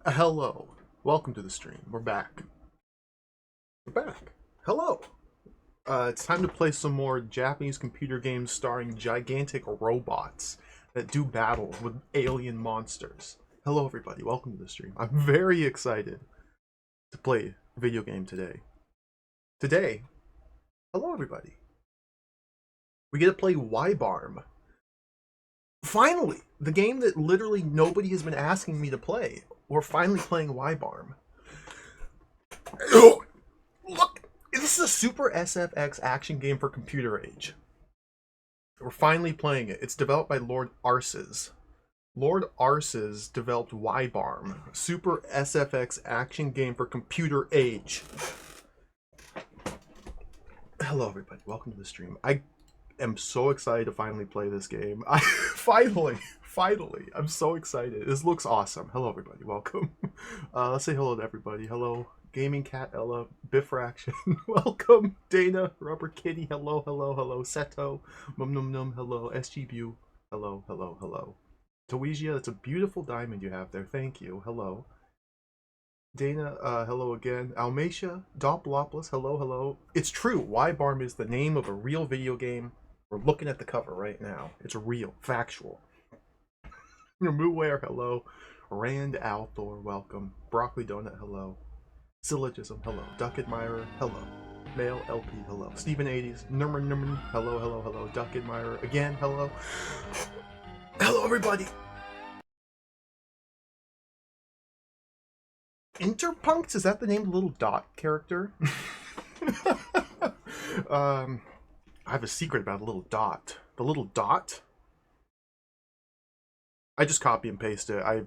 Hello. Welcome to the stream. We're back. We're back. Hello. It's time to play some more Japanese computer games starring gigantic robots that do battle with alien monsters. Hello, everybody. Welcome to the stream. I'm very excited to play a video game today. Hello, everybody. We get to play Wibarm. Finally! The game that literally nobody has been asking me to play. We're finally playing Wibarm. Look! This is a Super SFX action game for computer age. We're finally playing it. It's developed by Lord Arses. Lord Arses developed Wibarm, Super SFX action game for computer age. Hello, everybody. Welcome to the stream. I am so excited to finally play this game. Finally, I'm so excited. This looks awesome. Hello, everybody. Welcome. Let's say hello to everybody. Hello, Gaming Cat Ella, Biffraction. Welcome, Dana, Rubber Kitty. Hello, Seto, Num Num Num. Hello, SGBU. Hello. Towesia, that's a beautiful diamond you have there. Thank you. Hello. Dana, hello again. Almacia, Dopplopolis, hello. It's true. Wibarm is the name of a real video game. We're looking at the cover right now. It's real, factual. Mooware, hello. Rand Althor, welcome. Broccoli Donut, hello. Syllogism, hello. Duck Admirer, hello. Male LP, hello. Stephen 80s, Nurman, hello. Duck Admirer, again, hello. Hello, everybody. Interpunks, is that the name of the little dot character? I have a secret about a little dot. The little dot? I just copy and paste it. I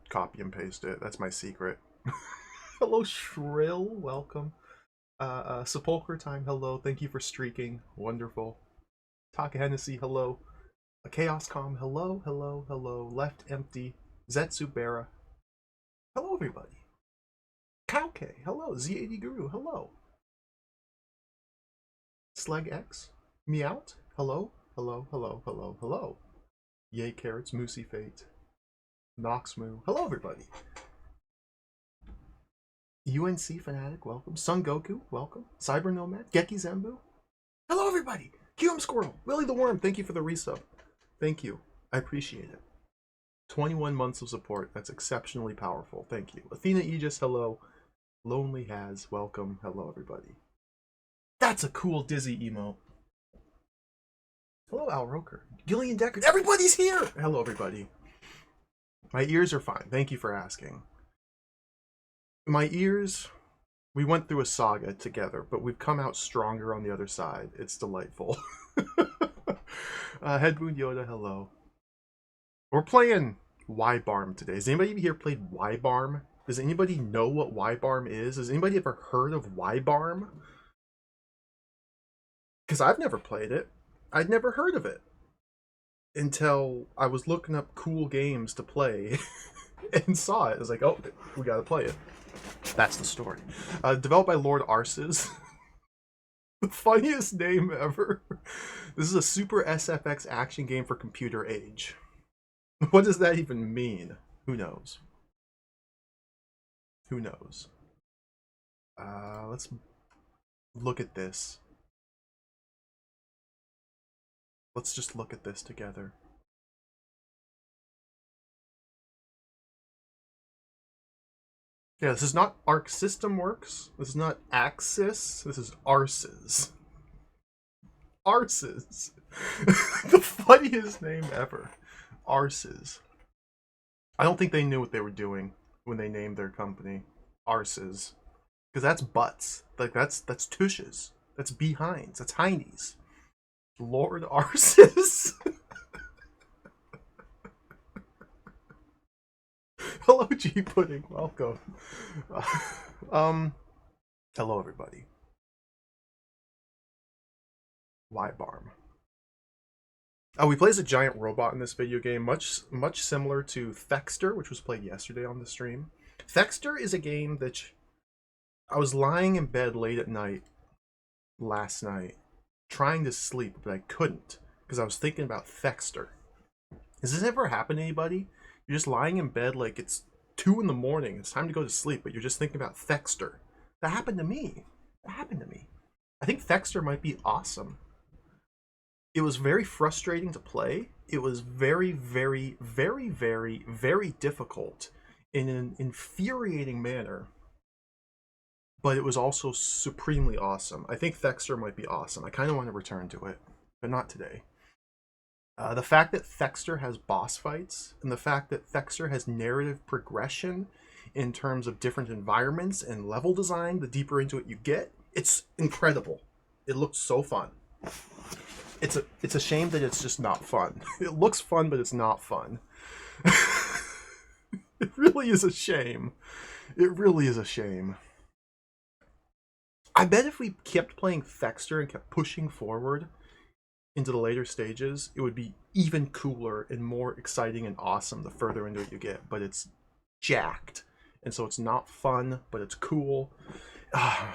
copy and paste it. That's my secret. Hello, Shrill. Welcome. Sepulchre Time. Hello. Thank you for streaking. Wonderful. Taka Hennessy. Hello. Chaoscom. Hello. Left Empty. Zetsubera. Hello, everybody. Kauke. Hello. Z80 Guru. Hello. Slag X. Meowt. Hello. Yay Carrots. Moosey Fate. Noxmoo. Hello, everybody. UNC Fanatic, welcome. Sun Goku, welcome. Cyber Nomad, Geki Zembu. Hello, everybody. Hume Squirrel, Willie the Worm, thank you for the resub. Thank you. I appreciate it. 21 months of support. That's exceptionally powerful. Thank you. Athena Aegis, hello. Lonely Has, welcome. Hello, everybody. That's a cool Dizzy emote. Hello, Al Roker. Gillian Deckard. Everybody's here! Hello, everybody. My ears are fine. Thank you for asking. My ears, we went through a saga together, but we've come out stronger on the other side. It's delightful. Headwound Yoda, hello. We're playing Wibarm today. Has anybody here played Wibarm? Does anybody know what Wibarm is? Has anybody ever heard of Wibarm? Because I've never played it. I'd never heard of it until I was looking up cool games to play and saw it. I was like, oh, we gotta play it. That's the story. Developed by Lord Arses. The funniest name ever. This is a Super SFX action game for computer age. What does that even mean? Who knows? Let's look at this. Let's just look at this together. Yeah, this is not Arc System Works. This is not Axis. This is Arses. Arses. The funniest name ever. Arses. I don't think they knew what they were doing when they named their company Arses. Because that's butts. Like, that's tushes. That's behinds. That's hindies. Lord Arses. Hello, G Pudding. Welcome. Hello, everybody. Wibarm. Oh, we play as a giant robot in this video game, much similar to Thexter, which was played yesterday on the stream. Thexter is a game that I was lying in bed late at night last night, trying to sleep, but I couldn't because I was thinking about Thexter. Has this ever happened to anybody? You're just lying in bed like it's 2 in the morning. It's time to go to sleep, but you're just thinking about Thexter. That happened to me. That happened to me. I think Thexter might be awesome. It was very frustrating to play. It was very, very, very, very, very difficult in an infuriating manner. But it was also supremely awesome. I think Thexter might be awesome. I kind of want to return to it, but not today. The fact that Thexter has boss fights, and the fact that Thexter has narrative progression in terms of different environments and level design, the deeper into it you get, it's incredible. It looks so fun. It's a shame that it's just not fun. It looks fun, but it's not fun. It really is a shame. It really is a shame. I bet if we kept playing Thexter and kept pushing forward into the later stages, it would be even cooler and more exciting and awesome the further into it you get. But it's jacked, and so it's not fun, but it's cool.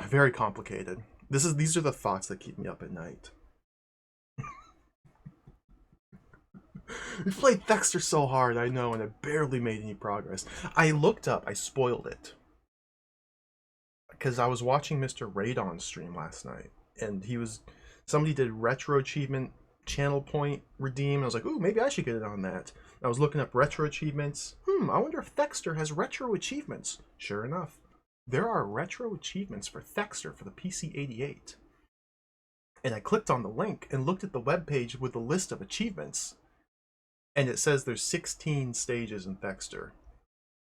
Very complicated. These are the thoughts that keep me up at night. We played Thexter so hard, I know, and I barely made any progress. I looked up, I spoiled it. Because I was watching Mr. Radon's stream last night, and somebody did retro achievement channel point redeem, and I was like, ooh, maybe I should get it on that. I was looking up retro achievements. I wonder if Thexter has retro achievements. Sure enough, there are retro achievements for Thexter for the PC-88. And I clicked on the link and looked at the webpage with the list of achievements. And it says there's 16 stages in Thexter.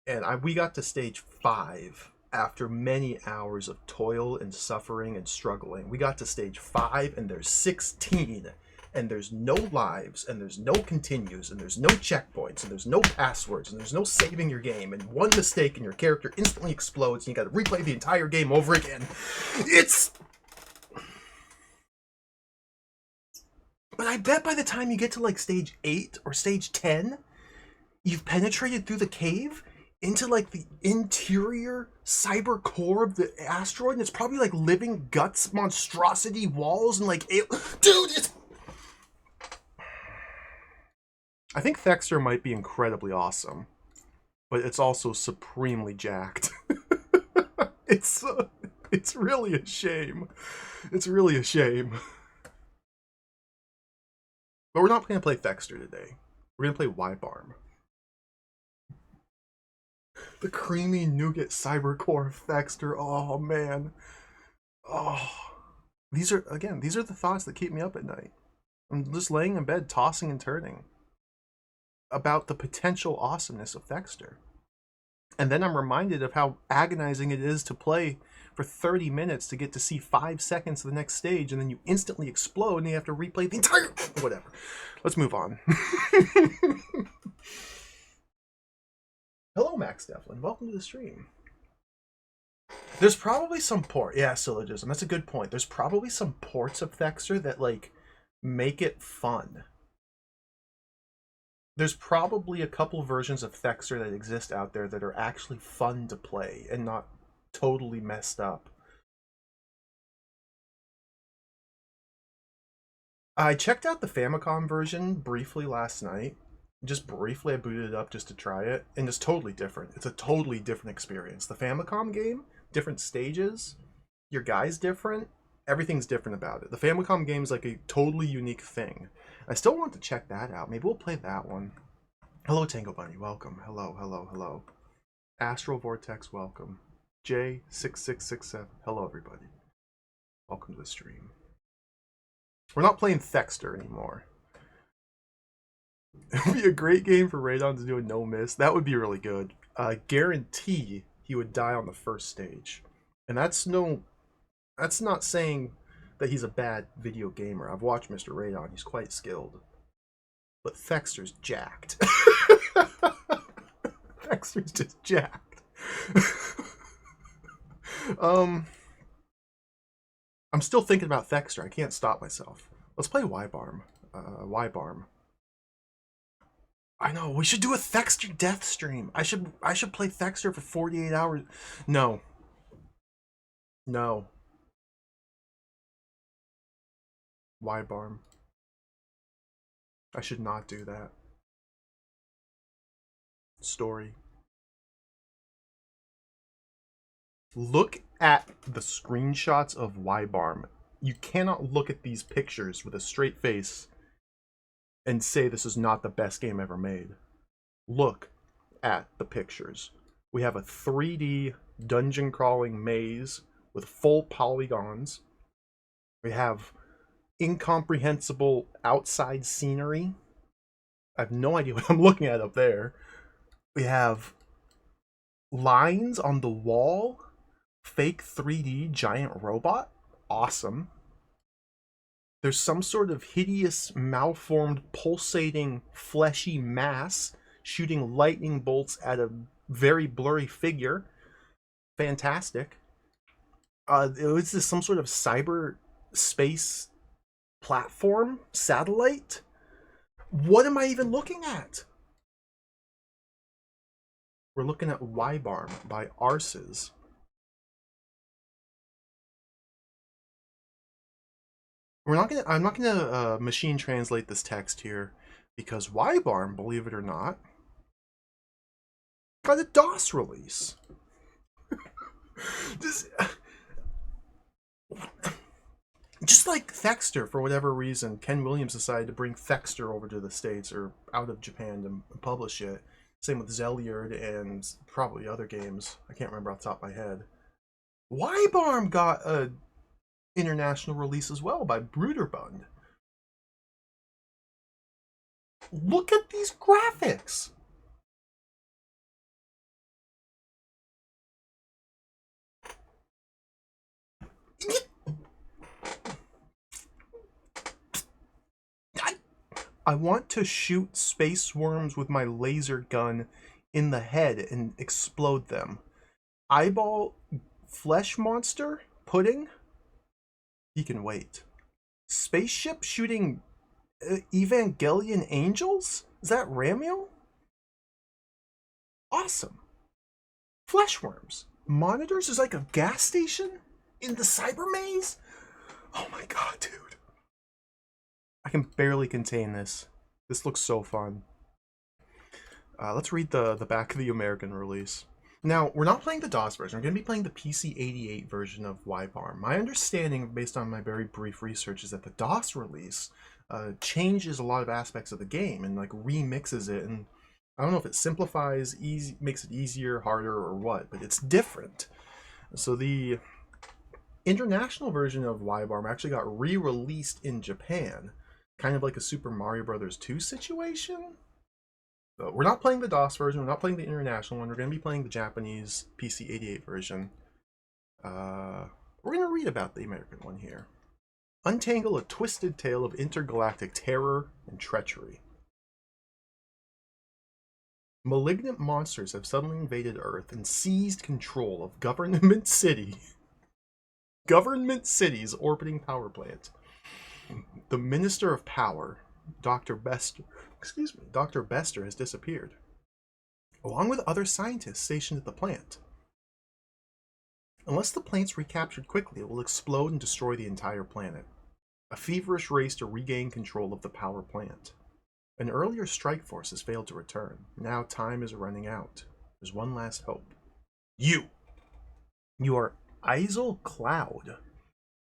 And we got to stage 5 after many hours of toil and suffering and struggling. We got to stage 5 and there's 16. And there's no lives, and there's no continues, and there's no checkpoints, and there's no passwords, and there's no saving your game, and one mistake and your character instantly explodes, and you gotta replay the entire game over again. But I bet by the time you get to like stage 8 or stage 10, you've penetrated through the cave into like the interior cyber core of the asteroid, and it's probably like living guts, monstrosity walls, and like dude, it's... I think Thexter might be incredibly awesome, but it's also supremely jacked. It's really a shame. It's really a shame. But we're not going to play Thexter today. We're going to play Wibarm. The creamy nougat cybercore of Thexter. Oh, man. Oh. These are the thoughts that keep me up at night. I'm just laying in bed, tossing and turning about the potential awesomeness of Thexter. And then I'm reminded of how agonizing it is to play for 30 minutes to get to see 5 seconds of the next stage, and then you instantly explode and you have to replay the entire... Whatever. Let's move on. Hello, Max Devlin. Welcome to the stream. There's probably some port... Yeah, syllogism. That's a good point. There's probably some ports of Thexter that, like, make it fun. There's probably a couple versions of Thexter that exist out there that are actually fun to play and not totally messed up. I checked out the Famicom version briefly last night. Just briefly, I booted it up just to try it, and it's totally different. It's a totally different experience. The Famicom game, different stages, your guy's different, everything's different about it. The Famicom game is like a totally unique thing. I still want to check that out. Maybe we'll play that one. Hello, Tango Bunny. Welcome. Hello, hello, hello. Astral Vortex, welcome. J6667. Hello, everybody. Welcome to the stream. We're not playing Thexter anymore. It would be a great game for Radon to do a no-miss. That would be really good. Guarantee he would die on the first stage. And that's not saying that he's a bad video gamer. I've watched Mr. Radon. He's quite skilled. But Thexter's jacked. Thexter's just jacked. I'm still thinking about Thexter. I can't stop myself. Let's play Wibarm. Wibarm. I know, we should do a Thexter death stream. I should play Thexter for 48 hours. No. No. Wibarm. I should not do that. Story. Look at the screenshots of Wibarm. You cannot look at these pictures with a straight face and say this is not the best game ever made. Look at the pictures. We have a 3D dungeon crawling maze with full polygons. We have incomprehensible outside scenery. I have no idea what I'm looking at up there. We have lines on the wall, fake 3D giant robot. Awesome. There's some sort of hideous, malformed, pulsating, fleshy mass shooting lightning bolts at a very blurry figure. Fantastic. It was this some sort of cyber space platform satellite. What am I even looking at? We're looking at Wibarm by Arses. I'm not gonna machine translate this text here because Wibarm, believe it or not, got a DOS release. Just like Thexter, for whatever reason, Ken Williams decided to bring Thexter over to the States or out of Japan to publish it. Same with Zeliard and probably other games. I can't remember off the top of my head. Wibarm got a international release as well by Bruderbund. Look at these graphics! I want to shoot space worms with my laser gun in the head and explode them. Eyeball flesh monster pudding? He can wait. Spaceship shooting Evangelion angels? Is that Ramiel? Awesome. Flesh worms. Monitors is like a gas station in the cyber maze? Oh my god, dude. I can barely contain this. This looks so fun. Let's read the back of the American release. Now, we're not playing the DOS version. We're going to be playing the PC-88 version of Wibarm. My understanding, based on my very brief research, is that the DOS release changes a lot of aspects of the game and like remixes it. And I don't know if it simplifies, makes it easier, harder, or what, but it's different. So the international version of Wibarm actually got re-released in Japan, kind of like a Super Mario Bros. 2 situation. So we're not playing the DOS version, we're not playing the international one, we're going to be playing the Japanese PC-88 version. We're going to read about the American one here. Untangle a twisted tale of intergalactic terror and treachery. Malignant monsters have suddenly invaded Earth and seized control of Government City's orbiting power plant. The Minister of Power, Dr. Bester has disappeared, along with other scientists stationed at the plant. Unless the plant's recaptured quickly, it will explode and destroy the entire planet. A feverish race to regain control of the power plant. An earlier strike force has failed to return. Now time is running out. There's one last hope. You are Isel Cloud,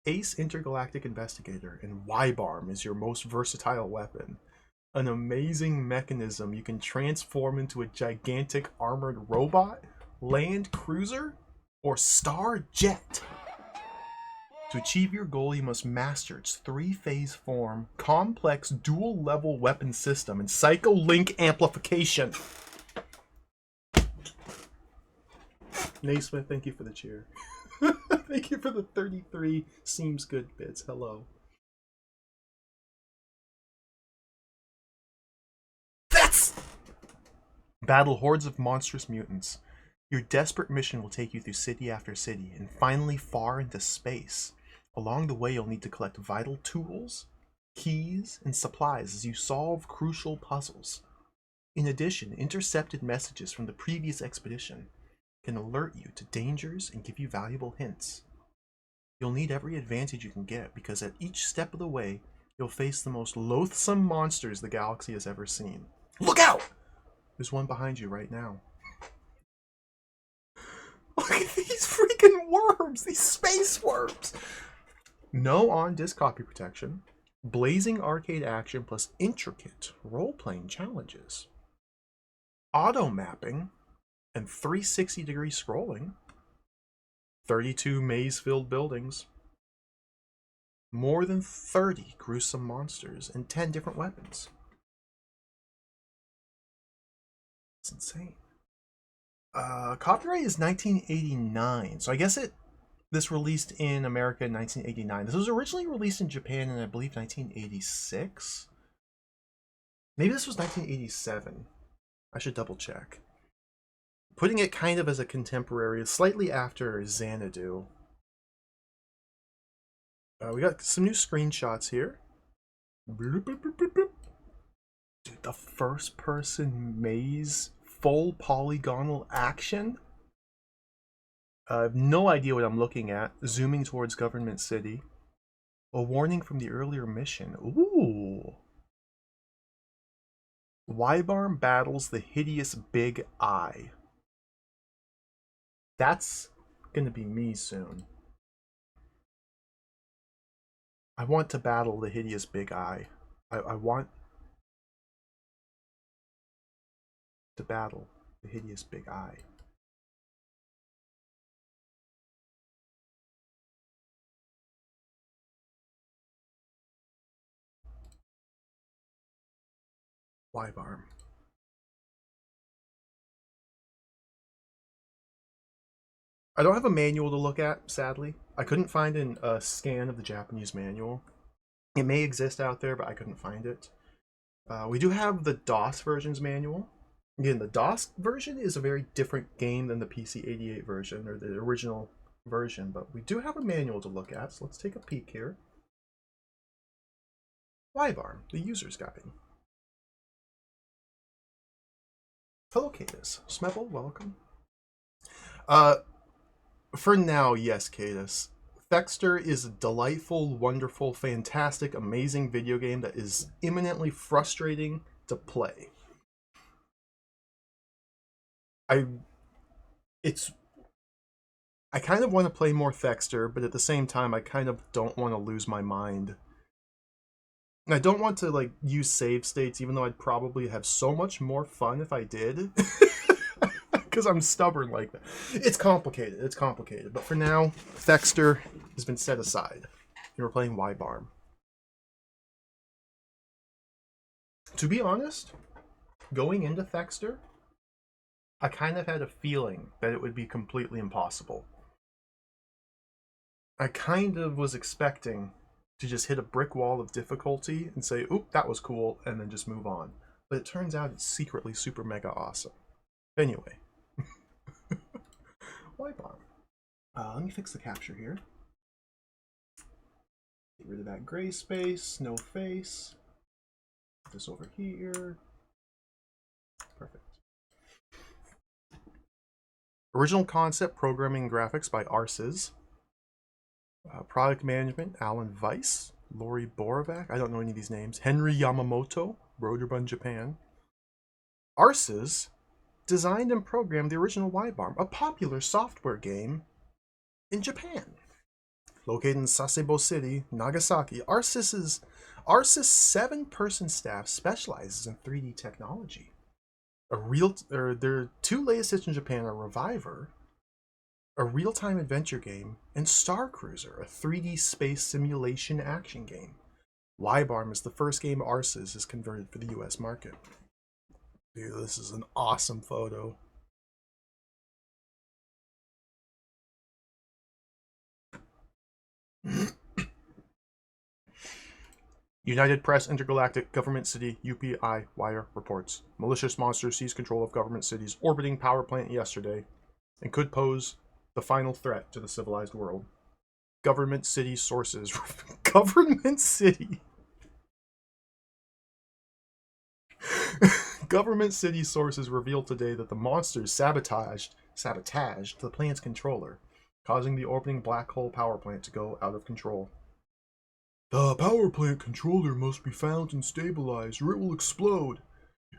ace intergalactic investigator, and Wibarm is your most versatile weapon. An amazing mechanism you can transform into a gigantic armored robot, land cruiser, or star jet. To achieve your goal, you must master its three-phase form, complex dual-level weapon system, and psycho-link amplification. Naismith, thank you for the cheer. Thank you for the 33 seems good bits. Hello. Battle hordes of monstrous mutants. Your desperate mission will take you through city after city, and finally far into space. Along the way, you'll need to collect vital tools, keys, and supplies as you solve crucial puzzles. In addition, intercepted messages from the previous expedition can alert you to dangers and give you valuable hints. You'll need every advantage you can get, because at each step of the way, you'll face the most loathsome monsters the galaxy has ever seen. Look out! There's one behind you right now. Look at these these freaking worms, these space worms. No on-disc copy protection, blazing arcade action plus intricate role-playing challenges, auto mapping, and 360-degree scrolling, 32 maze-filled buildings, more than 30 gruesome monsters, and 10 different weapons. It's insane. Copyright is 1989, so I guess this released in America in 1989. This was originally released in Japan in, I believe, 1986. Maybe this was 1987. I should double check. Putting it kind of as a contemporary, slightly after Xanadu. We got some new screenshots here. Dude, the first-person maze, full polygonal action. I have no idea what I'm looking at. Zooming towards Government City. A warning from the earlier mission. Ooh. Wibarm battles the hideous Big Eye. That's gonna be me soon. I want to battle the hideous Big Eye. I want to battle the hideous Big Eye. Wibarm. I don't have a manual to look at, sadly. I couldn't find a scan of the Japanese manual. It may exist out there, but I couldn't find it. We do have the DOS version's manual. Again, the DOS version is a very different game than the PC-88 version, or the original version, but we do have a manual to look at, so let's take a peek here. Wibarm, the user's guide. Hello, Cadus. Smebble, welcome. For now, yes, Cadus. Thexter is a delightful, wonderful, fantastic, amazing video game that is imminently frustrating to play. I kind of want to play more Thexter, but at the same time, I kind of don't want to lose my mind. I don't want to, like, use save states, even though I'd probably have so much more fun if I did. Because I'm stubborn like that. It's complicated. It's complicated. But for now, Thexter has been set aside. And we're playing Wibarm. To be honest, going into Thexter, I kind of had a feeling that it would be completely impossible. I kind of was expecting to just hit a brick wall of difficulty and say, oop, that was cool, and then just move on. But it turns out it's secretly super mega awesome. Anyway. Wibarm. Let me fix the capture here. Get rid of that gray space, no face. Put this over here. Perfect. Original concept, programming, and graphics by Arses. Product management, Alan Weiss. Lori Borovac, I don't know any of these names. Henry Yamamoto, Roderbun, Japan. Arses designed and programmed the original Wibarm, a popular software game in Japan. Located in Sasebo City, Nagasaki, Arses' 7-person staff specializes in 3D technology. Their two latest hits in Japan are Reviver, a real-time adventure game, and Star Cruiser, a 3D space simulation action game. Wibarm is the first game Arses has converted for the US market. Dude, this is an awesome photo. United Press Intergalactic Government City UPI Wire reports. Malicious monsters seized control of Government City's orbiting power plant yesterday and could pose the final threat to the civilized world. Government City sources... Government City... Government City sources revealed today that the monsters sabotaged the plant's controller, causing the orbiting black hole power plant to go out of control. The power plant controller must be found and stabilized, or it will explode,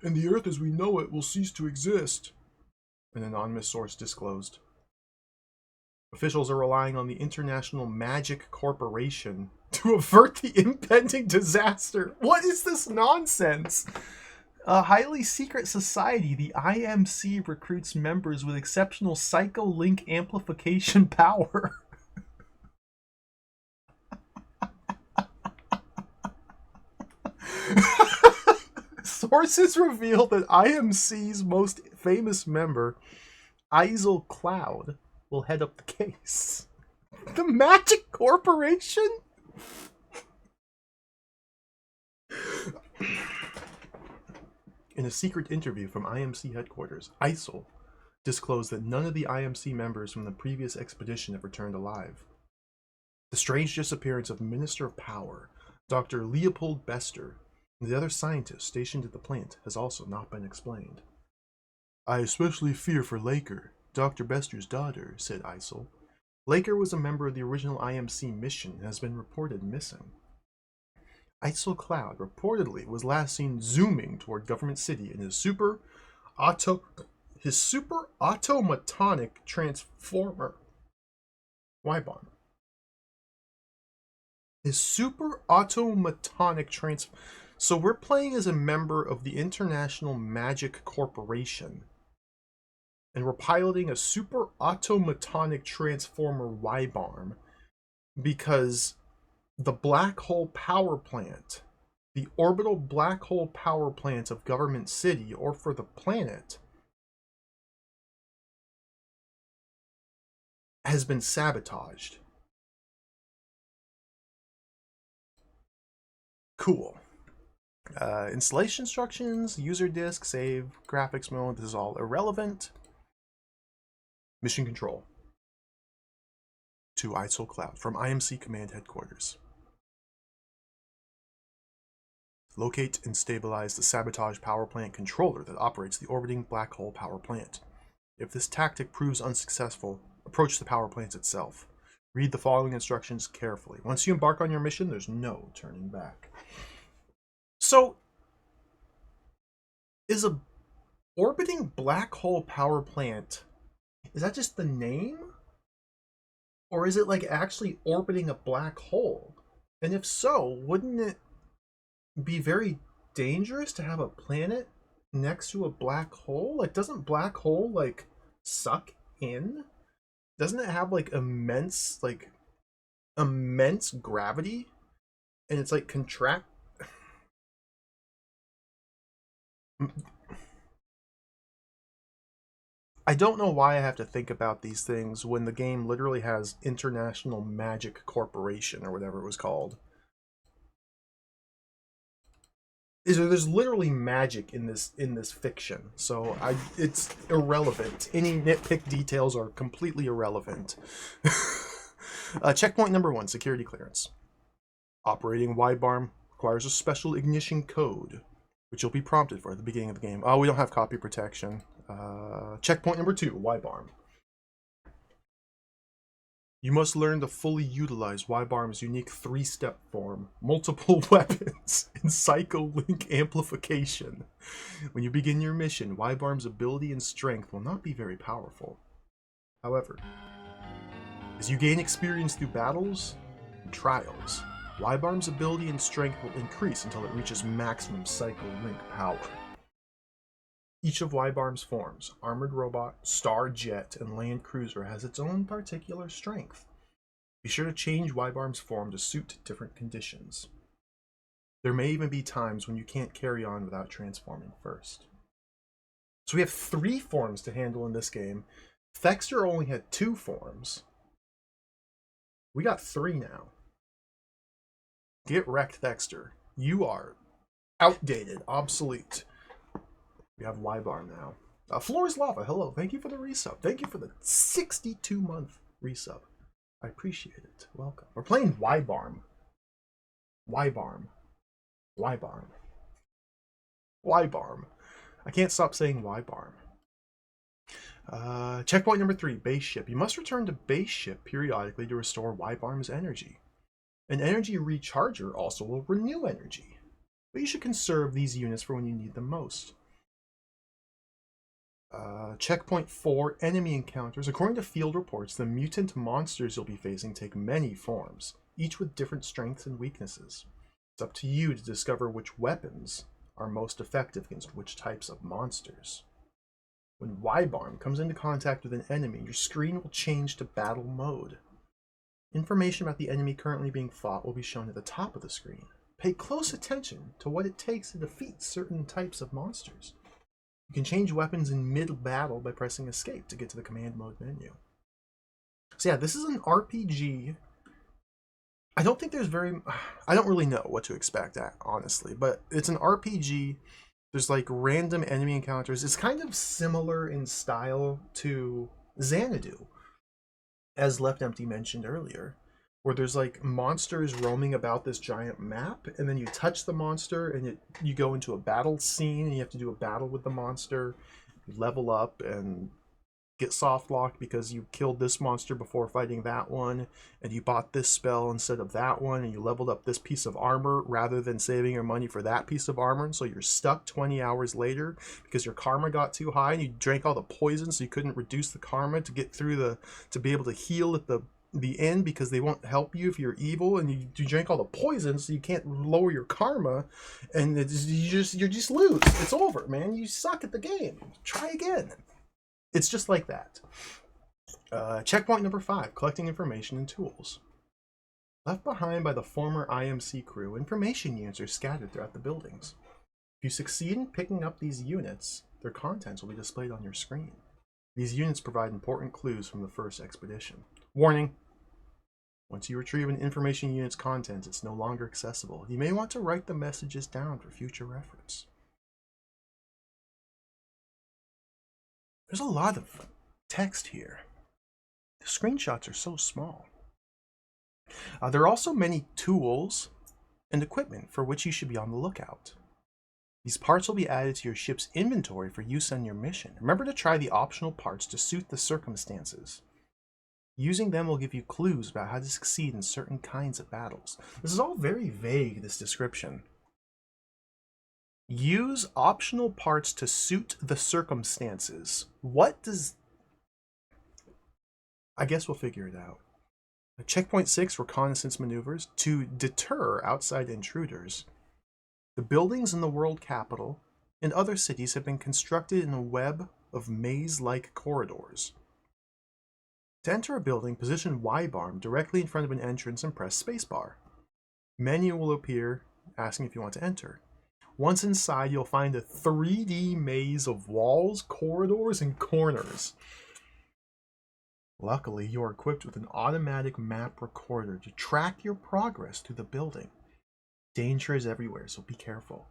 and the Earth as we know it will cease to exist, an anonymous source disclosed. Officials are relying on the International Magic Corporation to avert the impending disaster. What is this nonsense? A highly secret society, the IMC recruits members with exceptional psycho-link amplification power. Sources reveal that IMC's most famous member, Isel Cloud, will head up the case. The Magic Corporation? In a secret interview from IMC headquarters, Isel disclosed that none of the IMC members from the previous expedition have returned alive. The strange disappearance of Minister of Power, Dr. Leopold Bester, and the other scientists stationed at the plant has also not been explained. I especially fear for Laker, Dr. Bester's daughter, said Isel. Laker was a member of the original IMC mission and has been reported missing. Isel Cloud reportedly was last seen zooming toward Government City in his super automatonic transformer. Wibarm. His super automatonic So we're playing as a member of the International Magic Corporation. And we're piloting a super automatonic transformer Wibarm because the black hole power plant, the orbital black hole power plant of Government City, or for the planet, has been sabotaged. Cool. Installation instructions, user disk, save, graphics mode, this is all irrelevant. Mission control to Isel Cloud from IMC Command Headquarters. Locate and stabilize the sabotage power plant controller that operates the orbiting black hole power plant. If this tactic proves unsuccessful, approach the power plant itself. Read the following instructions carefully. Once you embark on your mission, there's no turning back. So, is a orbiting black hole power plant, is that just the name? Or is it like actually orbiting a black hole? And if so, wouldn't it be very dangerous to have a planet next to a black hole? Like, doesn't black hole like suck in? Doesn't it have like immense gravity? And it's like contract. I don't know why I have to think about these things when the game literally has International Magic Corporation or whatever it was called. There's literally magic in this fiction, so it's irrelevant. Any nitpick details are completely irrelevant. Checkpoint number 1, security clearance. Operating Wibarm requires a special ignition code, which you'll be prompted for at the beginning of the game. Oh, we don't have copy protection. Checkpoint number 2, Wibarm. You must learn to fully utilize Wibarm's unique 3-step form, multiple weapons, and psycho-link amplification. When you begin your mission, Wibarm's ability and strength will not be very powerful. However, as you gain experience through battles and trials, Wibarm's ability and strength will increase until it reaches maximum psycho-link power. Each of Wibarm's forms, Armored Robot, Star Jet, and Land Cruiser, has its own particular strength. Be sure to change Wibarm's form to suit different conditions. There may even be times when you can't carry on without transforming first. So we have 3 forms to handle in this game. Thexter only had 2 forms. We got 3 now. Get wrecked, Thexter. You are outdated, obsolete. We have Wibarm now. Floor is Lava, hello. Thank you for the resub. Thank you for the 62-month resub. I appreciate it. Welcome. We're playing Wibarm. Wibarm. Wibarm. Wibarm. I can't stop saying Wibarm. Checkpoint number 3, base ship. You must return to base ship periodically to restore Wibarm's energy. An energy recharger also will renew energy, but you should conserve these units for when you need them most. Checkpoint 4, enemy encounters. According to field reports, the mutant monsters you'll be facing take many forms, each with different strengths and weaknesses. It's up to you to discover which weapons are most effective against which types of monsters. When Wibarm comes into contact with an enemy, your screen will change to battle mode. Information about the enemy currently being fought will be shown at the top of the screen. Pay close attention to what it takes to defeat certain types of monsters. You can change weapons in mid-battle by pressing escape to get to the command mode menu. So yeah, this is an RPG. I don't really know what to expect, honestly, but it's an RPG. There's like random enemy encounters. It's kind of similar in style to Xanadu, as Left Empty mentioned earlier, where there's like monsters roaming about this giant map, and then you touch the monster and you go into a battle scene and you have to do a battle with the monster, level up and get soft locked because you killed this monster before fighting that one, and you bought this spell instead of that one, and you leveled up this piece of armor rather than saving your money for that piece of armor, and so you're stuck 20 hours later because your karma got too high and you drank all the poison so you couldn't reduce the karma to get through to be able to heal at the end, because they won't help you if you're evil, and you drank all the poison so you can't lower your karma, and you just lose. It's over, man. You suck at the game. Try again. It's just like that. Checkpoint number 5, collecting information and tools. Left behind by the former IMC crew, information units are scattered throughout the buildings. If you succeed in picking up these units, their contents will be displayed on your screen. These units provide important clues from the first expedition. Warning! Once you retrieve an information unit's contents, it's no longer accessible. You may want to write the messages down for future reference. There's a lot of text here. The screenshots are so small. There are also many tools and equipment for which you should be on the lookout. These parts will be added to your ship's inventory for use on your mission. Remember to try the optional parts to suit the circumstances. Using them will give you clues about how to succeed in certain kinds of battles. This is all very vague, this description. Use optional parts to suit the circumstances. What does... I guess we'll figure it out. Checkpoint 6, reconnaissance maneuvers to deter outside intruders. The buildings in the world capital and other cities have been constructed in a web of maze-like corridors. To enter a building, position Wibarm directly in front of an entrance and press spacebar. Menu will appear asking if you want to enter. Once inside, you'll find a 3D maze of walls, corridors, and corners. Luckily, you are equipped with an automatic map recorder to track your progress through the building. Danger is everywhere, so be careful.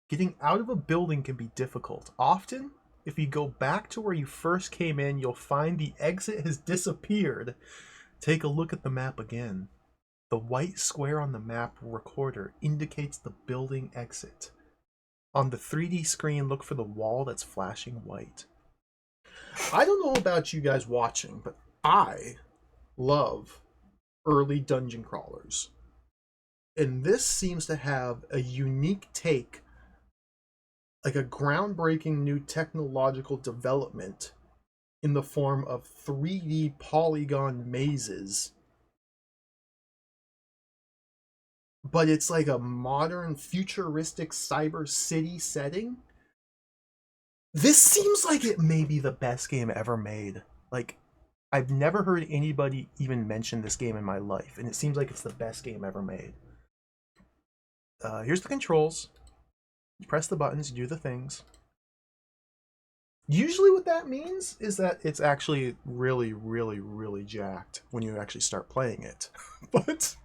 Getting out of a building can be difficult. Often, if you go back to where you first came in, you'll find the exit has disappeared. Take a look at the map again. The white square on the map recorder indicates the building exit. On the 3D screen, look for the wall that's flashing white. I don't know about you guys watching, but I love early dungeon crawlers. And this seems to have a unique take, like a groundbreaking new technological development in the form of 3D polygon mazes. But it's like a modern, futuristic cyber city setting. This seems like it may be the best game ever made. Like, I've never heard anybody even mention this game in my life, and it seems like it's the best game ever made. Here's the controls. You press the buttons, you do the things. Usually what that means is that it's actually really, really, really jacked when you actually start playing it. But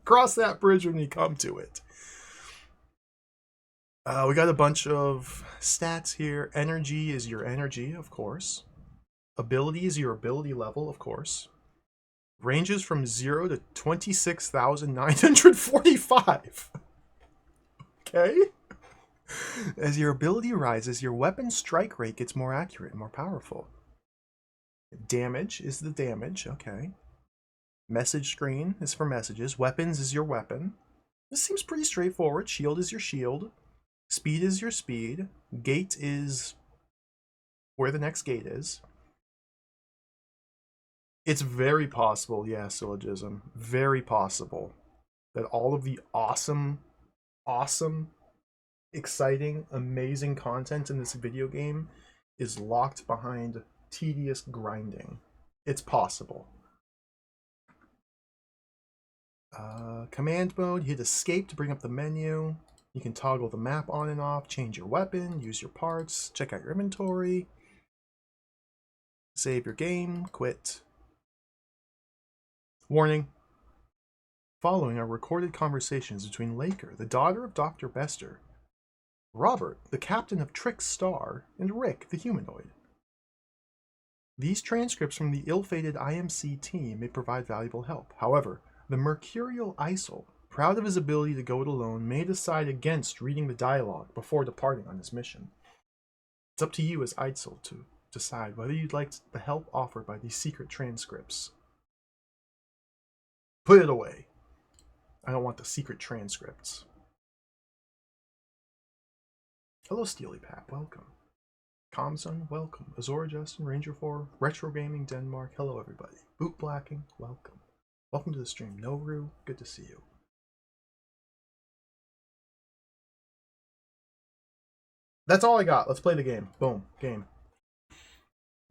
cross that bridge when you come to it. We got a bunch of stats here. Energy is your energy, of course. Ability is your ability level, of course. Ranges from 0 to 26,945. Okay? As your ability rises, your weapon strike rate gets more accurate and more powerful. Damage is the damage, okay. Message screen is for messages. Weapons is your weapon. This seems pretty straightforward. Shield is your shield. Speed is your speed. Gait is where the next gate is. It's very possible, yeah, syllogism, very possible that all of the awesome, exciting, amazing content in this video game is locked behind tedious grinding. It's possible. Command mode, you hit escape to bring up the menu. You can toggle the map on and off, change your weapon, use your parts, check out your inventory, save your game, quit. Warning. Following are recorded conversations between Laker, the daughter of Dr. Bester, Robert, the captain of Trick's Star, and Rick, the humanoid. These transcripts from the ill-fated IMC team may provide valuable help. However, the mercurial Isol, proud of his ability to go it alone, may decide against reading the dialogue before departing on his mission. It's up to you as Isol to decide whether you'd like the help offered by these secret transcripts. Put it away. I don't want the secret transcripts. Hello, Steely Pap. Welcome. Comson, welcome. Azora Justin, Ranger 4, Retro Gaming Denmark. Hello, everybody. Boot Blacking, welcome. Welcome to the stream. Noru, good to see you. That's all I got. Let's play the game. Boom. Game.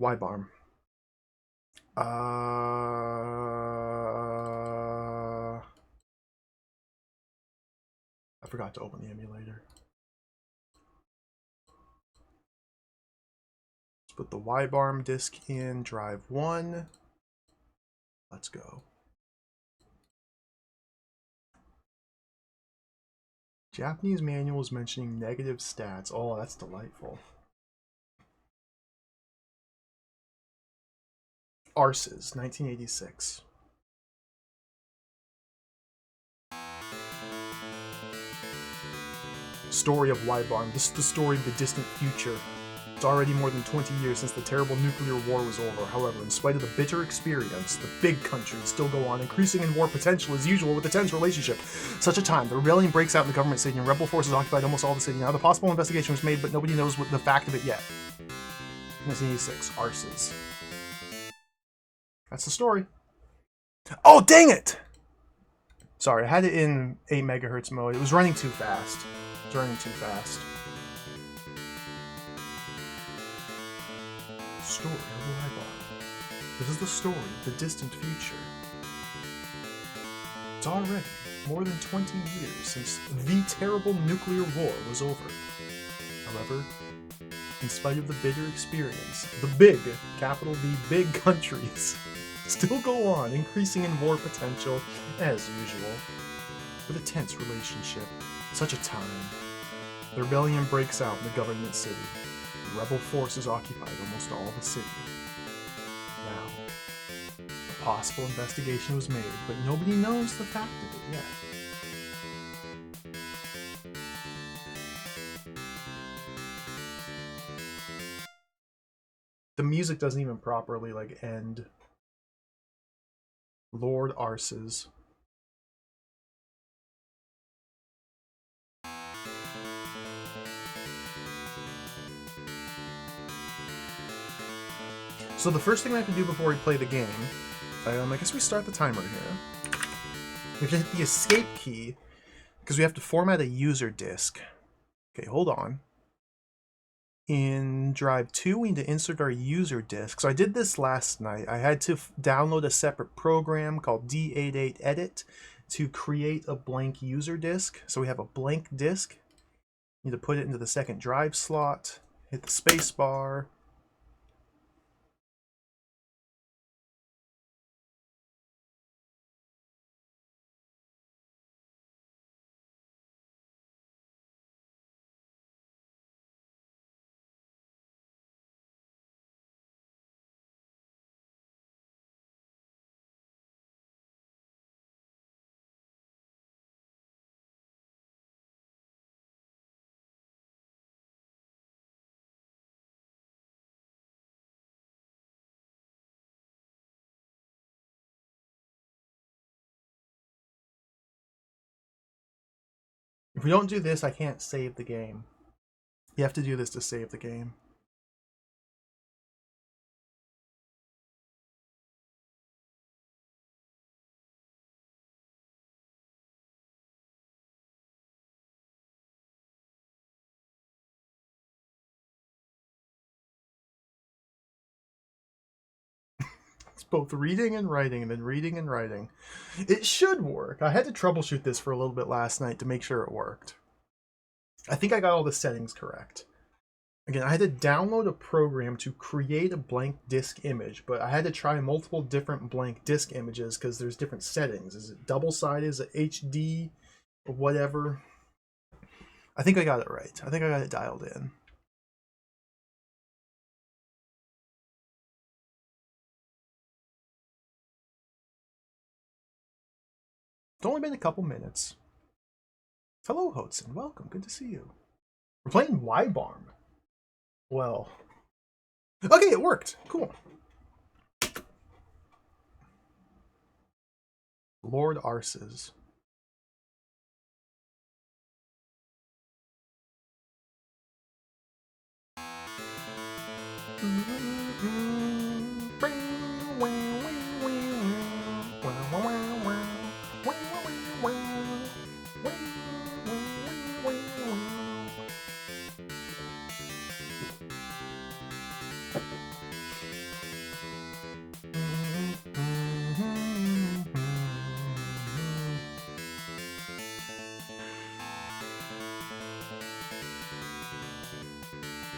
Wibarm. I forgot to open the emulator. Let's put the Wibarm disk in drive 1. Let's go. Japanese manual is mentioning negative stats. Oh, that's delightful. Arses, 1986. Story of Wibarm. This is the story of the distant future. It's already more than 20 years since the terrible nuclear war was over. However, in spite of the bitter experience, the big countries still go on, increasing in war potential as usual with a tense relationship. Such a time, the rebellion breaks out in the government city and rebel forces occupied almost all the city. Now, the possible investigation was made, but nobody knows what the fact of it yet. 1986, Arses. That's the story. Oh, dang it! Sorry, I had it in 8 megahertz mode. It was running too fast. It's running too fast. Story of Wibarm. This is the story of the distant future. It's already more than 20 years since the terrible nuclear war was over. However, in spite of the bitter experience, the big, capital B, big countries still go on, increasing in war potential as usual, with a tense relationship. Such a time. The rebellion breaks out in the government city. The rebel forces occupied almost all the city. Now, a possible investigation was made, but nobody knows the fact of it yet. The music doesn't even properly, end. Lord Arses. So the first thing we have to do before we play the game, I guess we start the timer here. We have to hit the escape key, because we have to format a user disk. Okay, hold on. In drive 2, we need to insert our user disk. So I did this last night. I had to download a separate program called D88 Edit to create a blank user disk. So we have a blank disk. Need to put it into the second drive slot, hit the space bar. If we don't do this, I can't save the game. You have to do this to save the game. It's both reading and writing, and then reading and writing. It should work. I had to troubleshoot this for a little bit last night to make sure it worked. I think I got all the settings correct. Again, I had to download a program to create a blank disk image, but I had to try multiple different blank disk images because there's different settings. Is it double-sided? Is it HD? Or whatever? I think I got it right. I think I got it dialed in. It's only been a couple minutes. Hello, Hodson. Welcome. Good to see you. We're playing Wibarm. Well. Okay, it worked. Cool. Lord Arses.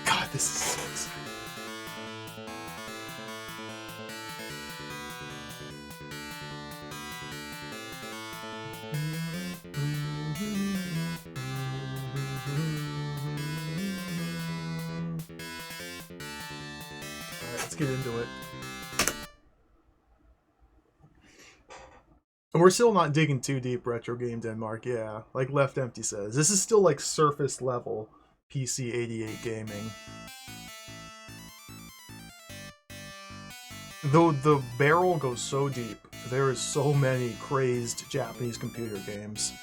God, this is so exciting. Alright, let's get into it. And we're still not digging too deep, Retro Game Denmark. Yeah, like Left Empty says. This is still like surface level PC 88 gaming. Though the barrel goes so deep, there is so many crazed Japanese computer games.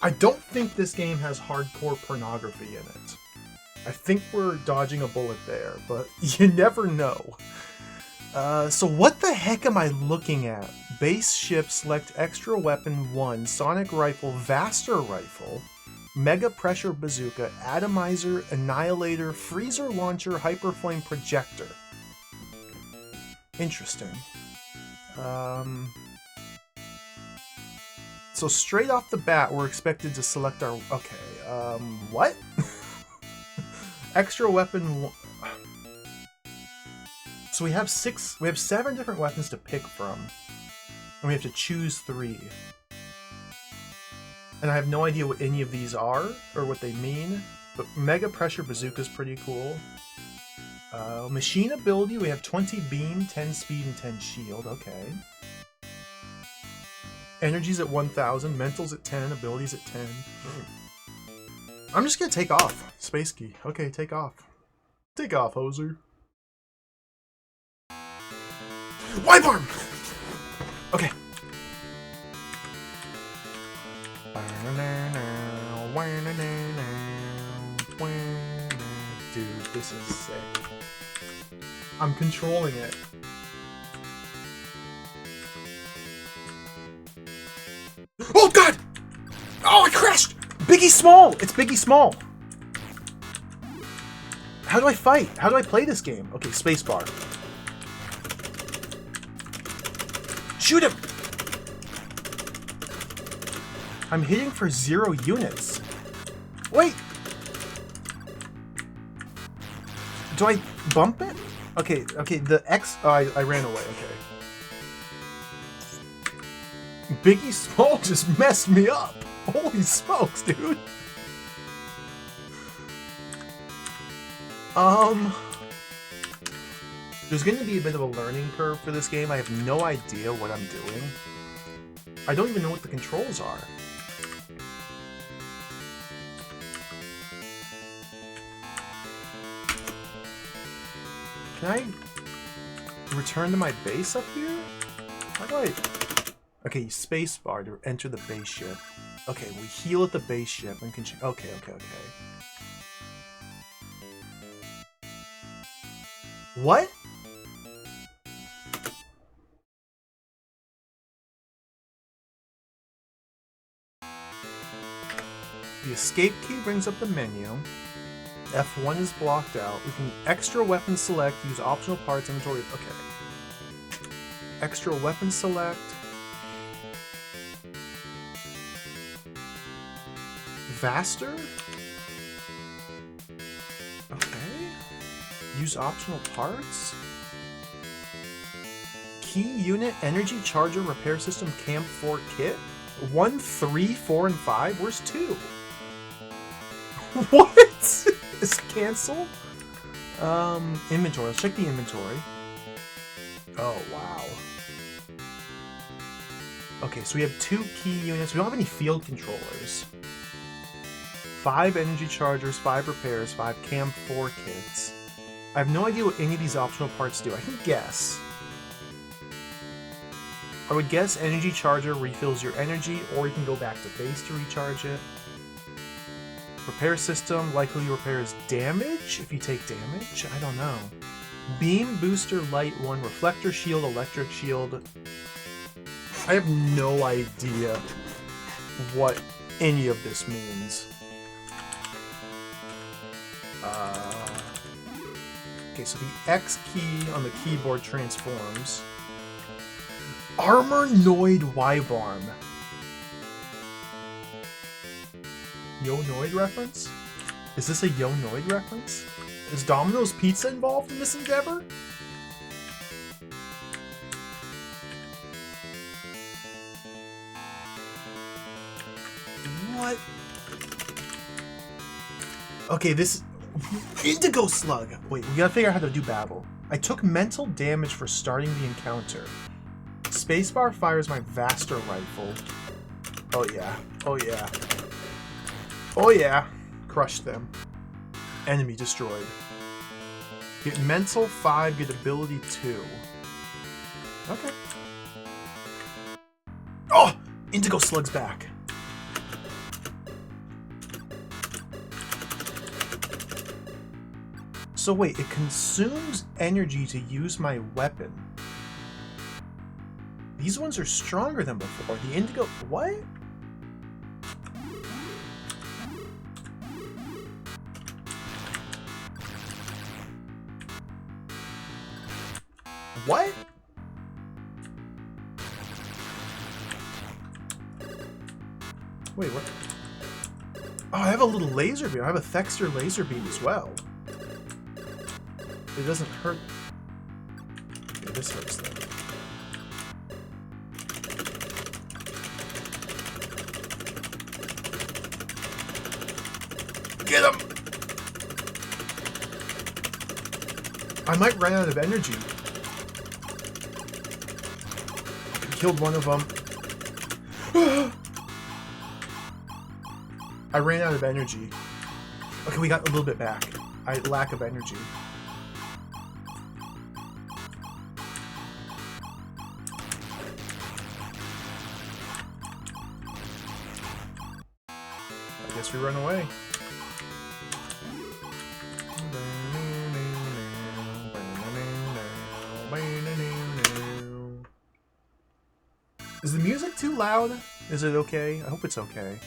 I don't think this game has hardcore pornography in it. I think we're dodging a bullet there, but you never know. So what the heck am I looking at? Base ship, select extra weapon 1, sonic rifle, vaster rifle, mega pressure bazooka, atomizer, annihilator, freezer launcher, hyperflame projector. Interesting. So straight off the bat, we're expected to select our... Okay, what? Extra weapon... So we have 7 different weapons to pick from. And we have to choose 3. And I have no idea what any of these are, or what they mean. But Mega Pressure Bazooka is pretty cool. Machine ability, we have 20 beam, 10 speed, and 10 shield. Okay. Energy's at 1000, mental's at 10, abilities at 10. I'm just gonna take off. Space key. Okay, take off. Take off, hoser. Wibarm! Okay. Dude, this is sick. I'm controlling it. Oh god! Oh, I crashed! Biggie Small! It's Biggie Small! How do I fight? How do I play this game? Okay, spacebar. Shoot him! I'm hitting for 0 units. Wait! Do I bump it? Okay, the X... Oh, I ran away, okay. Biggie Small just messed me up! Holy smokes, dude! There's going to be a bit of a learning curve for this game. I have no idea what I'm doing. I don't even know what the controls are. Can I return to my base up here? How do I... Okay, spacebar to enter the base ship. Okay, we heal at the base ship and can... Okay. What? The escape key brings up the menu. F1 is blocked out. We can extra weapon select, use optional parts, inventory. Okay. Extra weapon select. Vaster? Okay. Use optional parts. Key unit, energy charger, repair system, camp 4 kit. 1, 3, 4, and 5? Where's 2? What? Is cancel? Inventory. Let's check the inventory. Oh, wow. Okay, so we have 2 key units. We don't have any field controllers. 5 energy chargers, 5 repairs, 5 Cam 4 kits. I have no idea what any of these optional parts do. I can guess. I would guess energy charger refills your energy, or you can go back to base to recharge it. Repair system likely repairs damage if you take damage. I don't know. Beam booster light 1, reflector shield, electric shield. I have no idea what any of this means. Okay, so the X key on the keyboard transforms. Armor-noid Wibarm. Yo-noid reference? Is this a Yo-noid reference? Is Domino's Pizza involved in this endeavor? What? Okay, this... Indigo Slug! Wait, we gotta figure out how to do battle. I took mental damage for starting the encounter. Spacebar fires my Vaster rifle. Oh yeah. Oh yeah. Oh yeah. Crush them. Enemy destroyed. Get mental 5, get ability 2. Okay. Oh! Indigo Slug's back. So wait, it consumes energy to use my weapon. These ones are stronger than before. The Indigo... What? What? Wait, what? Oh, I have a little laser beam. I have a Thexter laser beam as well. It doesn't hurt. Okay, this hurts though. Get him! I might run out of energy. Killed one of them. I ran out of energy. Okay, we got a little bit back. Lack of energy. I guess we run away. Is the music too loud? Is it okay? I hope it's okay.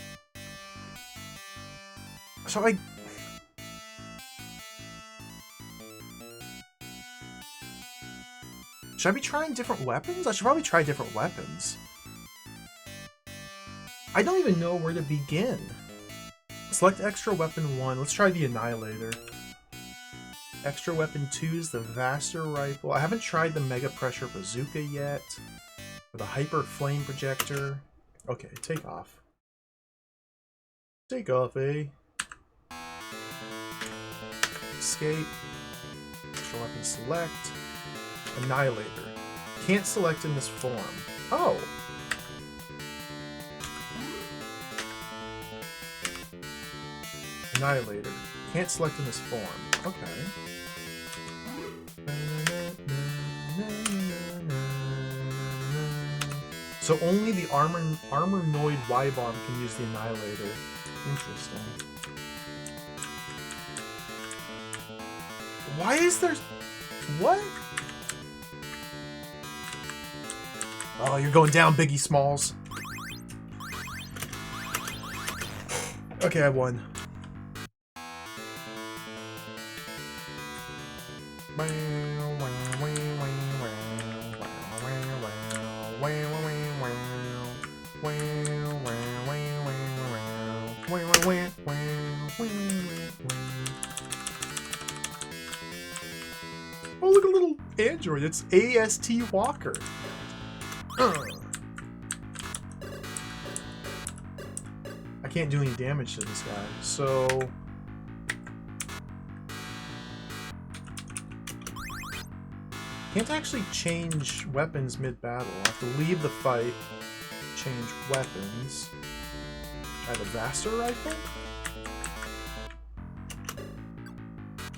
So should I be trying different weapons? I should probably try different weapons. I don't even know where to begin. Select extra weapon 1. Let's try the Annihilator. Extra weapon 2 is the Vaster rifle. I haven't tried the Mega Pressure Bazooka yet. Or the Hyper Flame Projector. Okay, take off. Take off, eh? Escape. Extra weapon select. Annihilator. Can't select in this form. Oh! Annihilator. Can't select in this form. Okay. So only the Armor-noid Wibarm can use the Annihilator. Interesting. Why is there... What? Oh, you're going down, Biggie Smalls. Okay, I won. Oh, look at little android. It's AST Walker. I can't do any damage to this guy, so... Can't actually change weapons mid-battle. I have to leave the fight, change weapons. I have a Vaster rifle?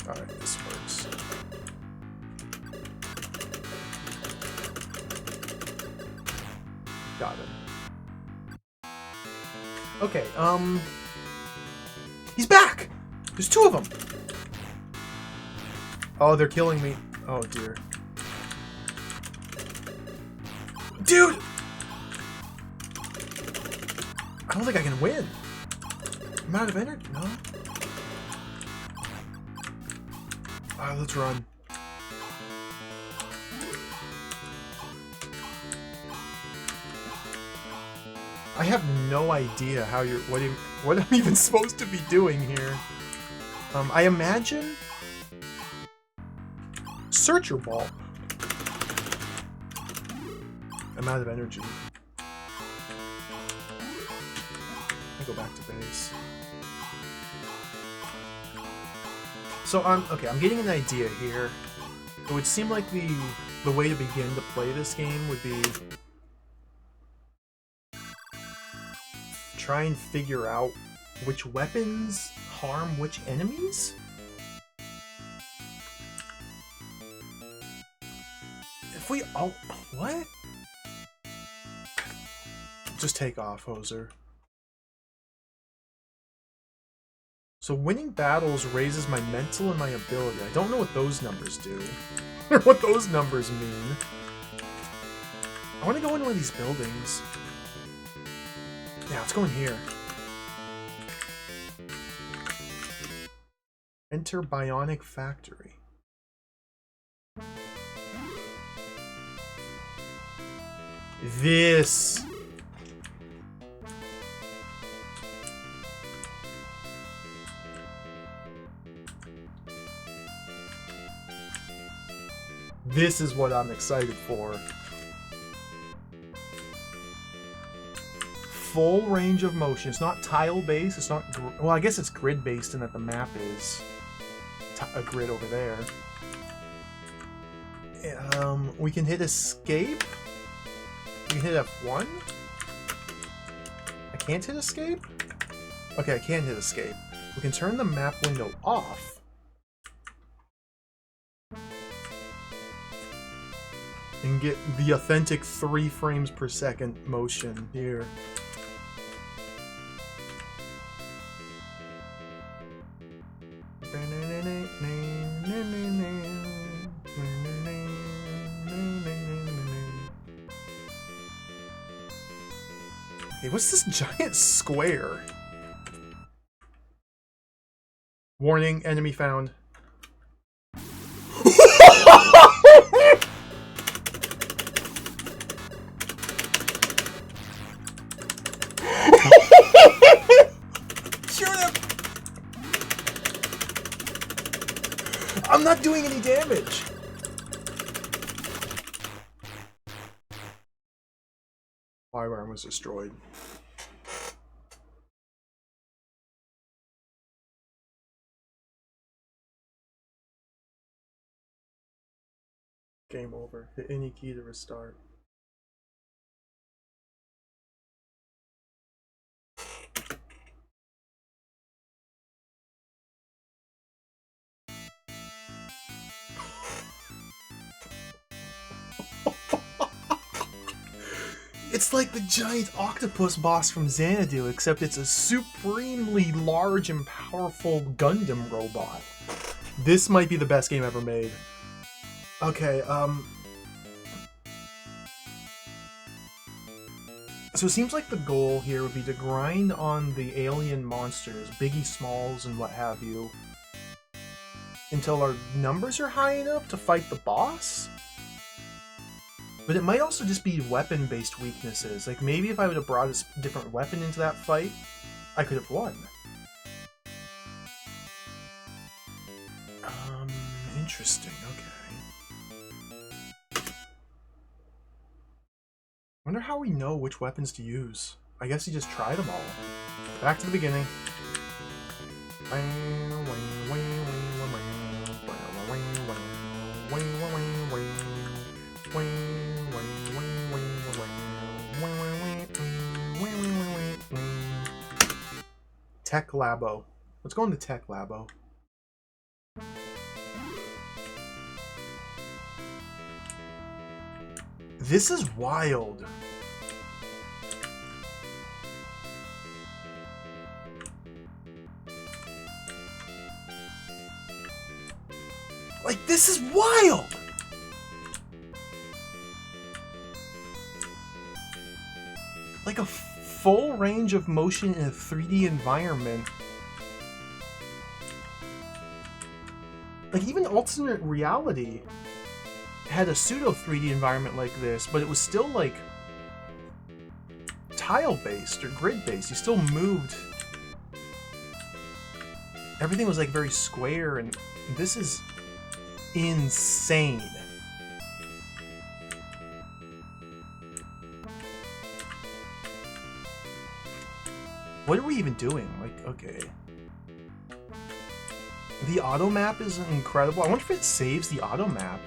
Alright, this works. Got him. Okay, he's back! There's two of them! Oh, they're killing me. Oh, dear. Dude! I don't think I can win. I'm out of energy, no? Alright, let's run. I have no idea how you're what I'm even supposed to be doing here. I imagine Searcher Ball. I'm out of energy. I go back to base. So I'm getting an idea here. It would seem like the way to begin to play this game would be try and figure out which weapons harm which enemies? If we all... What? Just take off, Hoser. So winning battles raises my mental and my ability. I don't know what those numbers do. Or what those numbers mean. I want to go into one of these buildings. Yeah, let's go in here. Enter Bionic Factory. This. This is what I'm excited for. Full range of motion. It's not tile-based. It's not... Well, I guess it's grid-based in that the map is a grid over there. We can hit escape. We can hit F1. I can't hit escape? Okay, I can hit escape. We can turn the map window off. And get the authentic 3 frames per second motion here. Hey, what's this giant square? Warning, enemy found. Shoot him! I'm not doing any damage. Wibarm was destroyed. Game over. Hit any key to restart. It's like the giant octopus boss from Xanadu, except it's a supremely large and powerful Gundam robot. This might be the best game ever made. Okay, so it seems like the goal here would be to grind on the alien monsters, Biggie Smalls and what have you. until our numbers are high enough to fight the boss. But it might also just be weapon-based weaknesses. Like, maybe if I would have brought a different weapon into that fight, I could have won. Interesting, okay. Wonder how we know which weapons to use. I guess he just tried them all. Back to the beginning. Tech Labo. Let's go into Tech Labo. This is wild. Like, this is wild! Like a full range of motion in a 3D environment. Like, even alternate reality had a pseudo 3D environment like this, but it was still like tile-based or grid-based. You still moved. Everything was like very square, and this is insane. What are we even doing? Like, okay. The auto map is incredible. I wonder if it saves the auto map.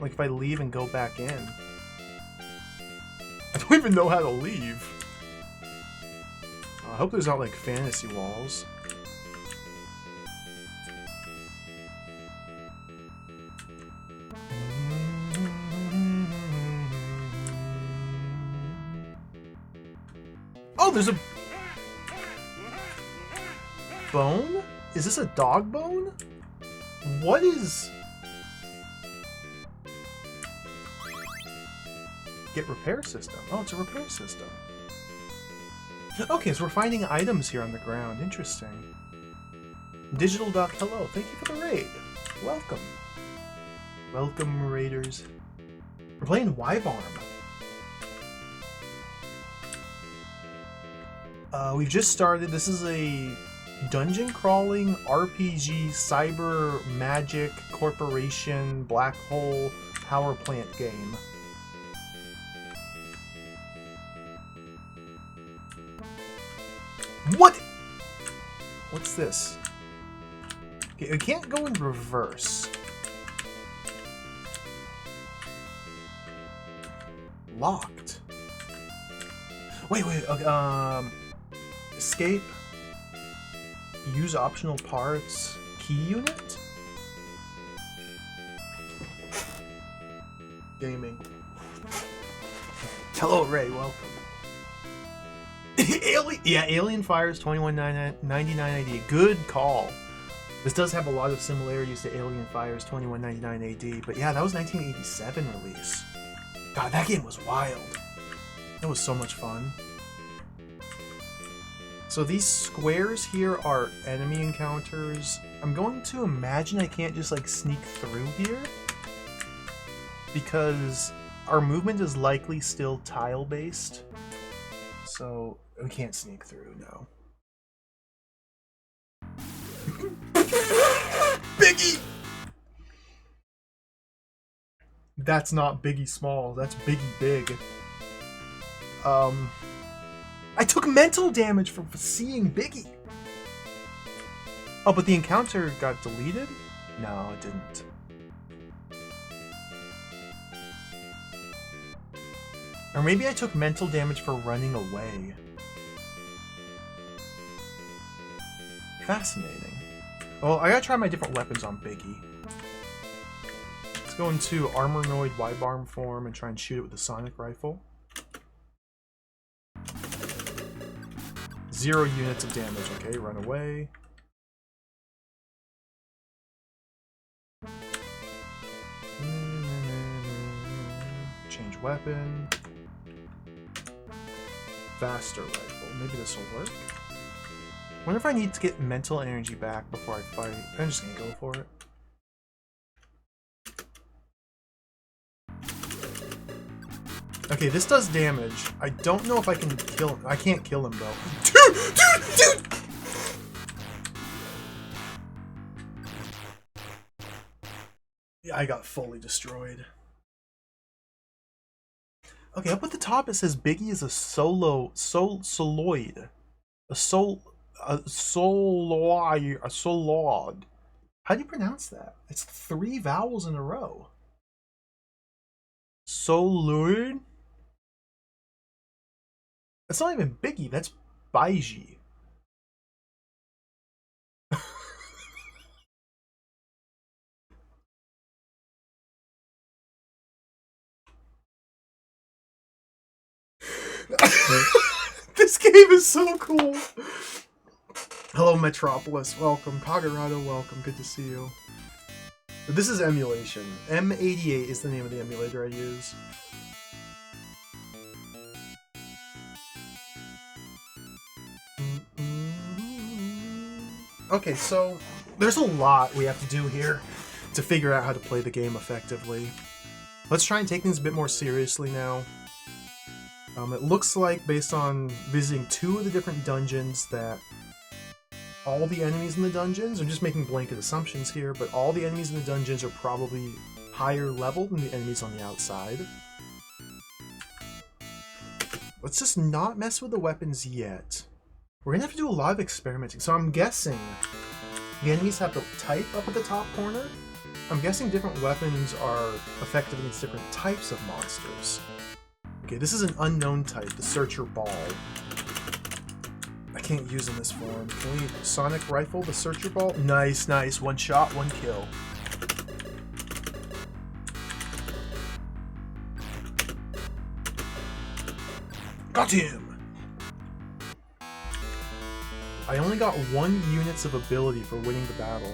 Like if I leave and go back in. I don't even know how to leave. I hope there's not like fantasy walls. Oh, there's a bone? Is this a dog bone? What is... Get repair system. Oh, it's a repair system. Okay, so we're finding items here on the ground. Interesting. Digital Duck, hello. Thank you for the raid. Welcome. Welcome, raiders. We're playing Wibarm. We've just started. This is a dungeon crawling RPG cyber magic corporation black hole power plant game. What? What's this? Okay, we can't go in reverse. Locked. Wait, okay, escape. Use optional parts. Key unit? Gaming. Hello, Ray, welcome. Alien Fire's 21.99 AD. Good call. This does have a lot of similarities to Alien Fire's 21.99 AD, but yeah, that was 1987 release. God, that game was wild. It was so much fun. So these squares here are enemy encounters. I'm going to imagine I can't just like sneak through here, because our movement is likely still tile-based. So we can't sneak through, no. Biggie! That's not Biggie Small, that's Biggie Big. I took mental damage from seeing Biggie! Oh, but the encounter got deleted? No, it didn't. Or maybe I took mental damage for running away. Fascinating. Well, I gotta try my different weapons on Biggie. Let's go into Armornoid Wibarm form and try and shoot it with the Sonic Rifle. 0 units of damage, okay, run away. Change weapon. Faster rifle. Maybe this will work. Wonder if I need to get mental energy back before I fight. I'm just gonna go for it. Okay, this does damage. I don't know if I can kill him. I can't kill him, though. Dude! Yeah, I got fully destroyed. Okay, up at the top it says Biggie is a soloid. A soloid. How do you pronounce that? It's 3 vowels in a row. Soloid? That's not even Biggie, that's Baiji. This game is so cool. Hello, Metropolis. Welcome. Kagarado, welcome. Good to see you. This is emulation. M88 is the name of the emulator I use. Okay, so there's a lot we have to do here to figure out how to play the game effectively. Let's try and take things a bit more seriously now. It looks like, based on visiting 2 of the different dungeons, that all the enemies in the dungeons, I'm just making blanket assumptions here, but all the enemies in the dungeons are probably higher level than the enemies on the outside. Let's just not mess with the weapons yet. We're gonna have to do a lot of experimenting. So I'm guessing the enemies have the type up at the top corner. I'm guessing different weapons are effective against different types of monsters. Okay, this is an unknown type, the Searcher Ball. I can't use in this form. Can we Sonic Rifle the Searcher Ball? Nice, nice. 1 shot, 1 kill. Got him! I only got 1 units of ability for winning the battle.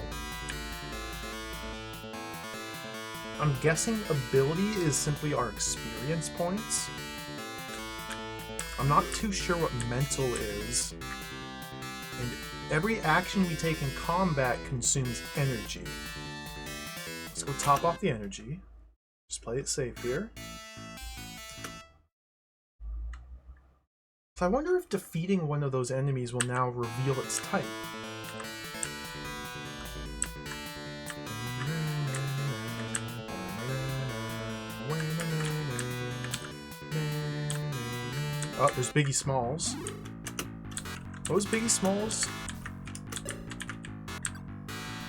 I'm guessing ability is simply our experience points. I'm not too sure what mental is. And every action we take in combat consumes energy. Let's go top off the energy. Just play it safe here. So I wonder if defeating one of those enemies will now reveal its type. Oh, there's Biggie Smalls. What was Biggie Smalls?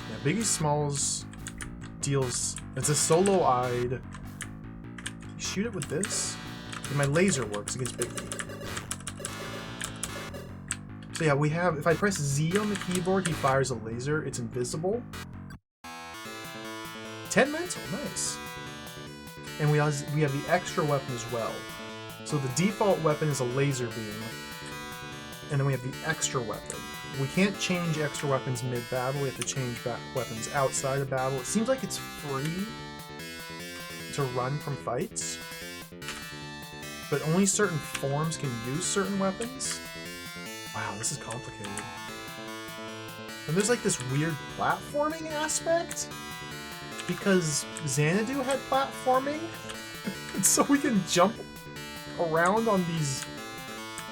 Yeah, Biggie Smalls deals... It's a solo-eyed... Shoot it with this? Okay, my laser works against Biggie. So yeah, we have... If I press Z on the keyboard, he fires a laser. It's invisible. 10 mental, nice. And we have the extra weapon as well. So the default weapon is a laser beam, and then we have the extra weapon. We can't change extra weapons mid-battle, we have to change weapons outside of battle. It seems like it's free to run from fights, but only certain forms can use certain weapons. Wow, this is complicated. And there's like this weird platforming aspect, because Xanadu had platforming, and so we can jump around on these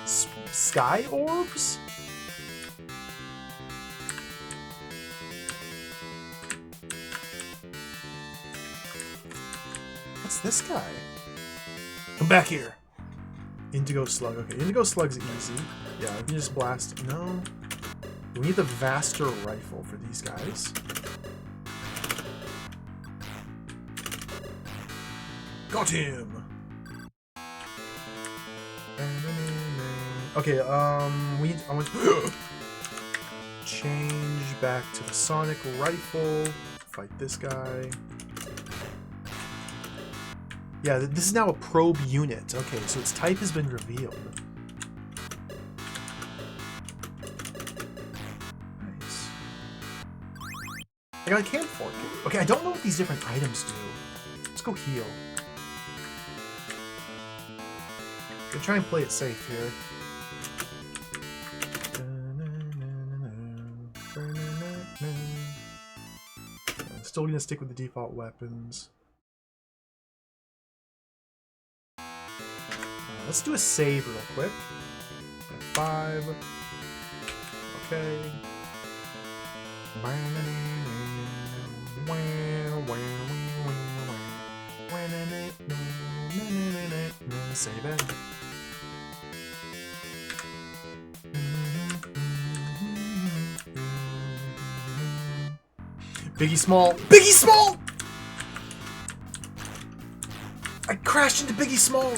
sky orbs? What's this guy? Come back here! Indigo Slug. Okay, Indigo Slug's easy. Yeah, we can just blast. No. We need the Vaster Rifle for these guys. Got him! Okay, I want to change back to the Sonic Rifle, fight this guy. Yeah, this is now a probe unit. Okay, so its type has been revealed. Nice. I got a camp fork. Okay, I don't know what these different items do. Let's go heal. I'm gonna try and play it safe here. I'm still gonna stick with the default weapons. Let's do a save real quick. 5. Okay. Save it. Biggie Small. Biggie Small! I crashed into Biggie Small.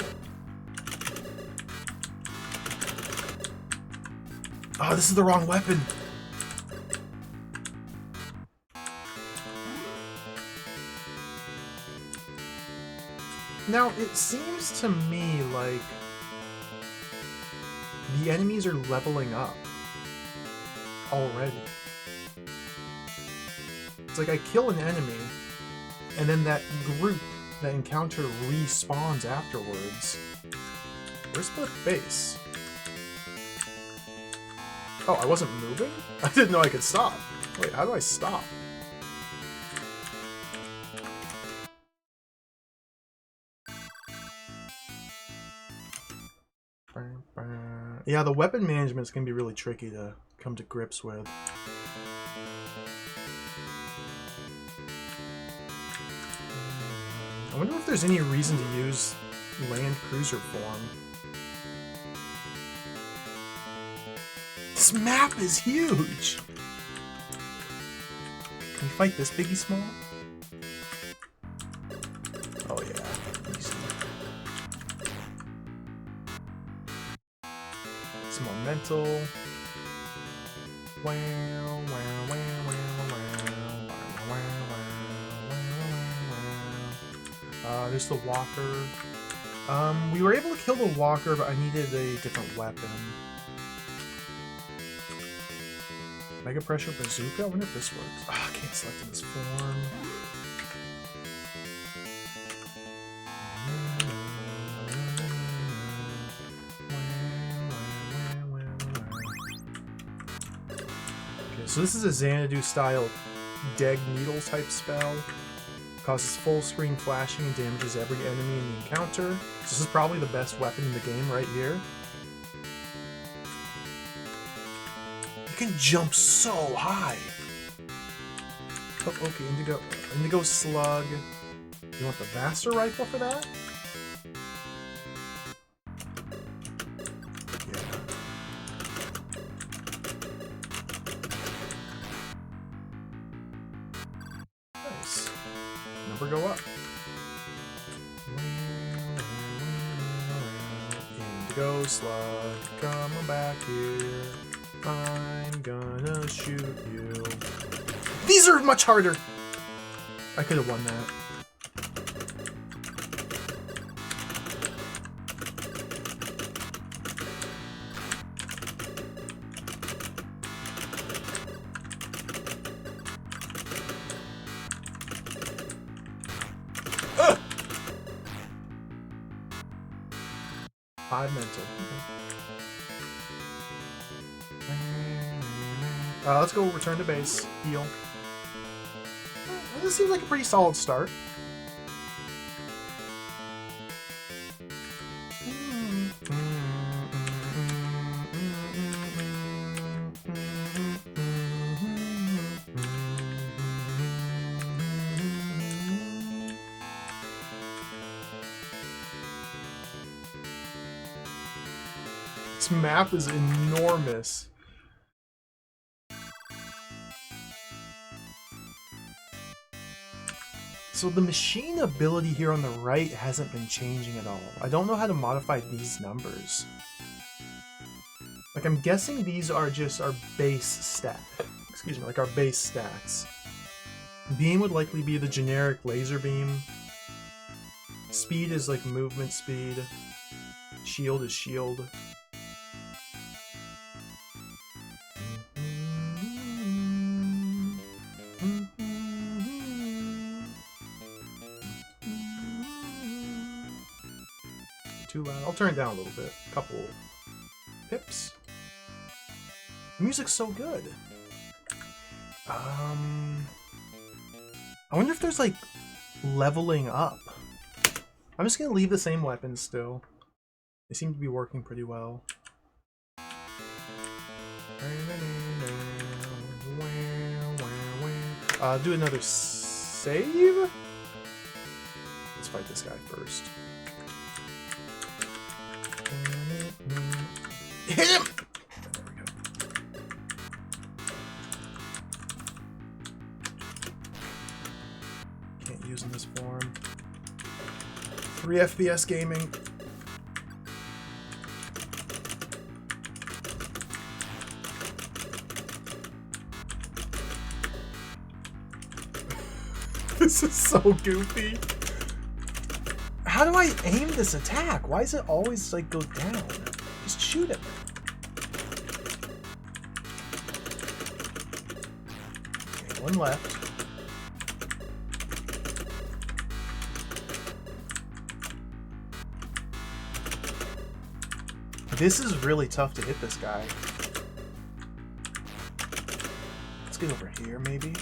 Oh, this is the wrong weapon. Now, it seems to me like the enemies are leveling up already. It's like I kill an enemy, and then that group, that encounter respawns afterwards. Where's the base? Oh, I wasn't moving? I didn't know I could stop. Wait, how do I stop? Yeah, the weapon management is going to be really tricky to come to grips with. I wonder if there's any reason to use land cruiser form. This map is huge! Can we fight this Biggie Small? Oh yeah, easy. Some more mental. There's the walker. We were able to kill the walker, but I needed a different weapon. Mega Pressure Bazooka? I wonder if this works. Oh, I can't select in this form. Okay, so this is a Xanadu style Deg Needle type spell. Causes full screen flashing and damages every enemy in the encounter. This is probably the best weapon in the game right here. You can jump so high. Oh, okay, Indigo Slug. You want the Master Rifle for that? Yeah. Nice. Number go up. Indigo Slug, come on back here. I'm gonna shoot you. These are much harder! I could have won that. Ugh! 5 mental. Let's go return to base. Heal. This seems like a pretty solid start. This map is enormous. So the machine ability here on the right hasn't been changing at all. I don't know how to modify these numbers. Like, I'm guessing these are just our base stat. Excuse me, like our base stats. Beam would likely be the generic laser beam. Speed is like movement speed. Shield is shield. Too loud. I'll turn it down a little bit. A couple pips. The music's so good. I wonder if there's like leveling up. I'm just gonna leave the same weapons still. They seem to be working pretty well. Do another save? Let's fight this guy first. Hit him! There we go. Can't use in this form. 3 FPS gaming. This is so goofy. How do I aim this attack? Why does it always like go down? Just shoot him. Okay, one left. This is really tough to hit this guy. Let's get over here, maybe.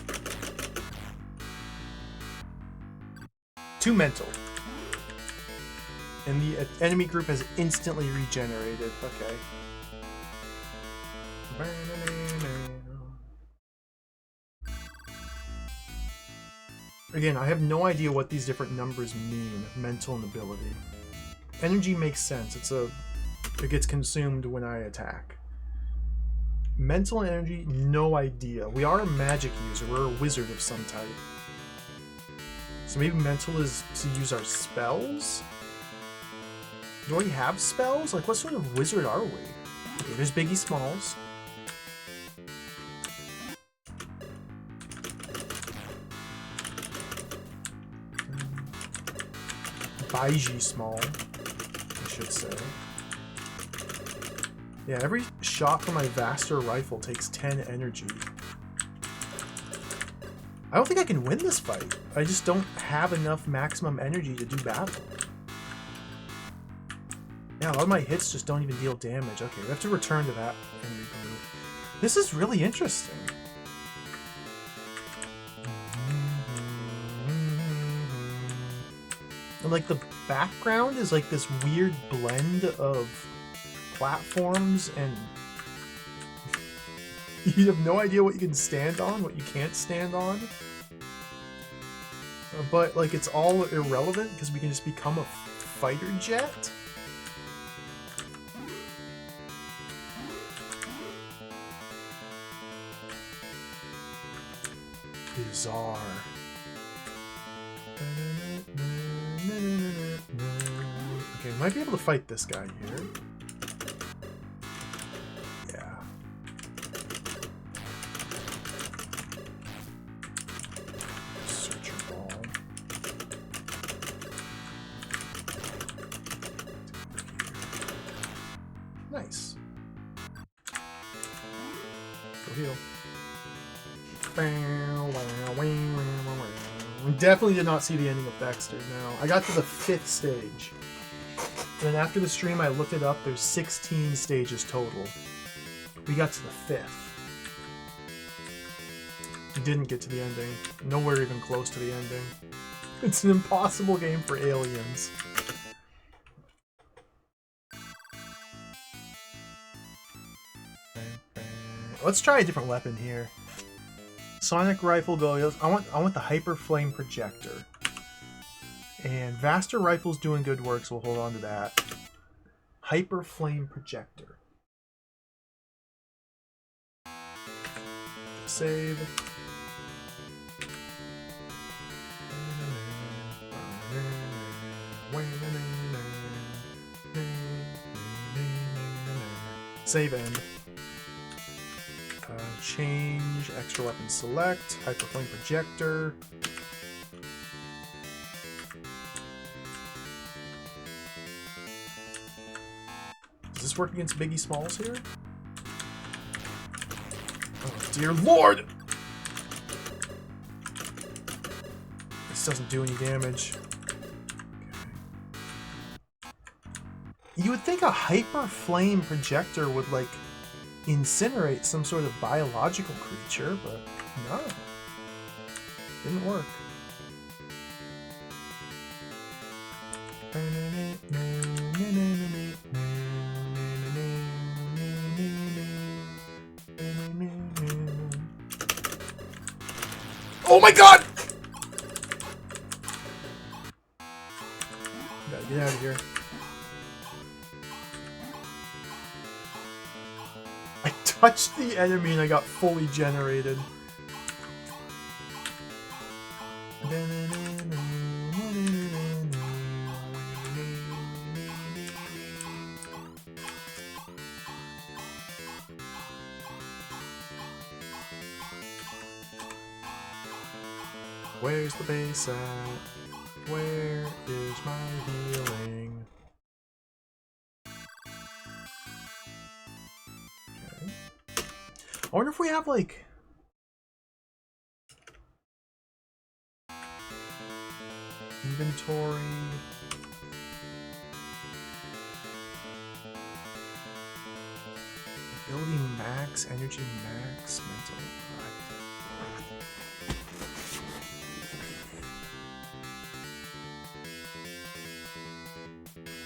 2 mental. And the enemy group has instantly regenerated. Okay. Again, I have no idea what these different numbers mean. Mental and ability. Energy makes sense. It gets consumed when I attack. Mental energy, no idea. We are a magic user. We're a wizard of some type. So maybe mental is to use our spells? Do we have spells? Like, what sort of wizard are we? Okay, there's Biggie Smalls. Baiji Small, I should say. Yeah, every shot from my Vaster rifle takes 10 energy. I don't think I can win this fight. I just don't have enough maximum energy to do battle. Yeah, a lot of my hits just don't even deal damage. Okay, we have to return to that and regroup. This is really interesting. And like the background is like this weird blend of platforms and you have no idea what you can stand on, what you can't stand on. But like it's all irrelevant because we can just become a fighter jet. Bizarre. Okay, might be able to fight this guy here. Yeah. Searcher ball. Nice. Go heal. We definitely did not see the ending of Dexter. Now I got to the 5th stage, and then after the stream I looked it up. There's 16 stages total. We got to the 5th. We didn't get to the ending. Nowhere even close to the ending. It's an impossible game for aliens. Let's try a different weapon here. Sonic Rifle goes. I want the Hyper Flame Projector. And Vaster Rifle's doing good work, so we'll hold on to that. Hyper Flame Projector. Save. Save end. Change, extra weapon select, Hyper Flame Projector. Does this work against Biggie Smalls here? Oh dear lord! This doesn't do any damage. Okay. You would think a Hyper Flame Projector would like incinerate some sort of biological creature, but no. Didn't work. Oh my god! Gotta get out of here. I touched the enemy and I got fully generated. Where's the base at? Where is my healing? Okay. I wonder if we have like... inventory... ability max, energy max, mental...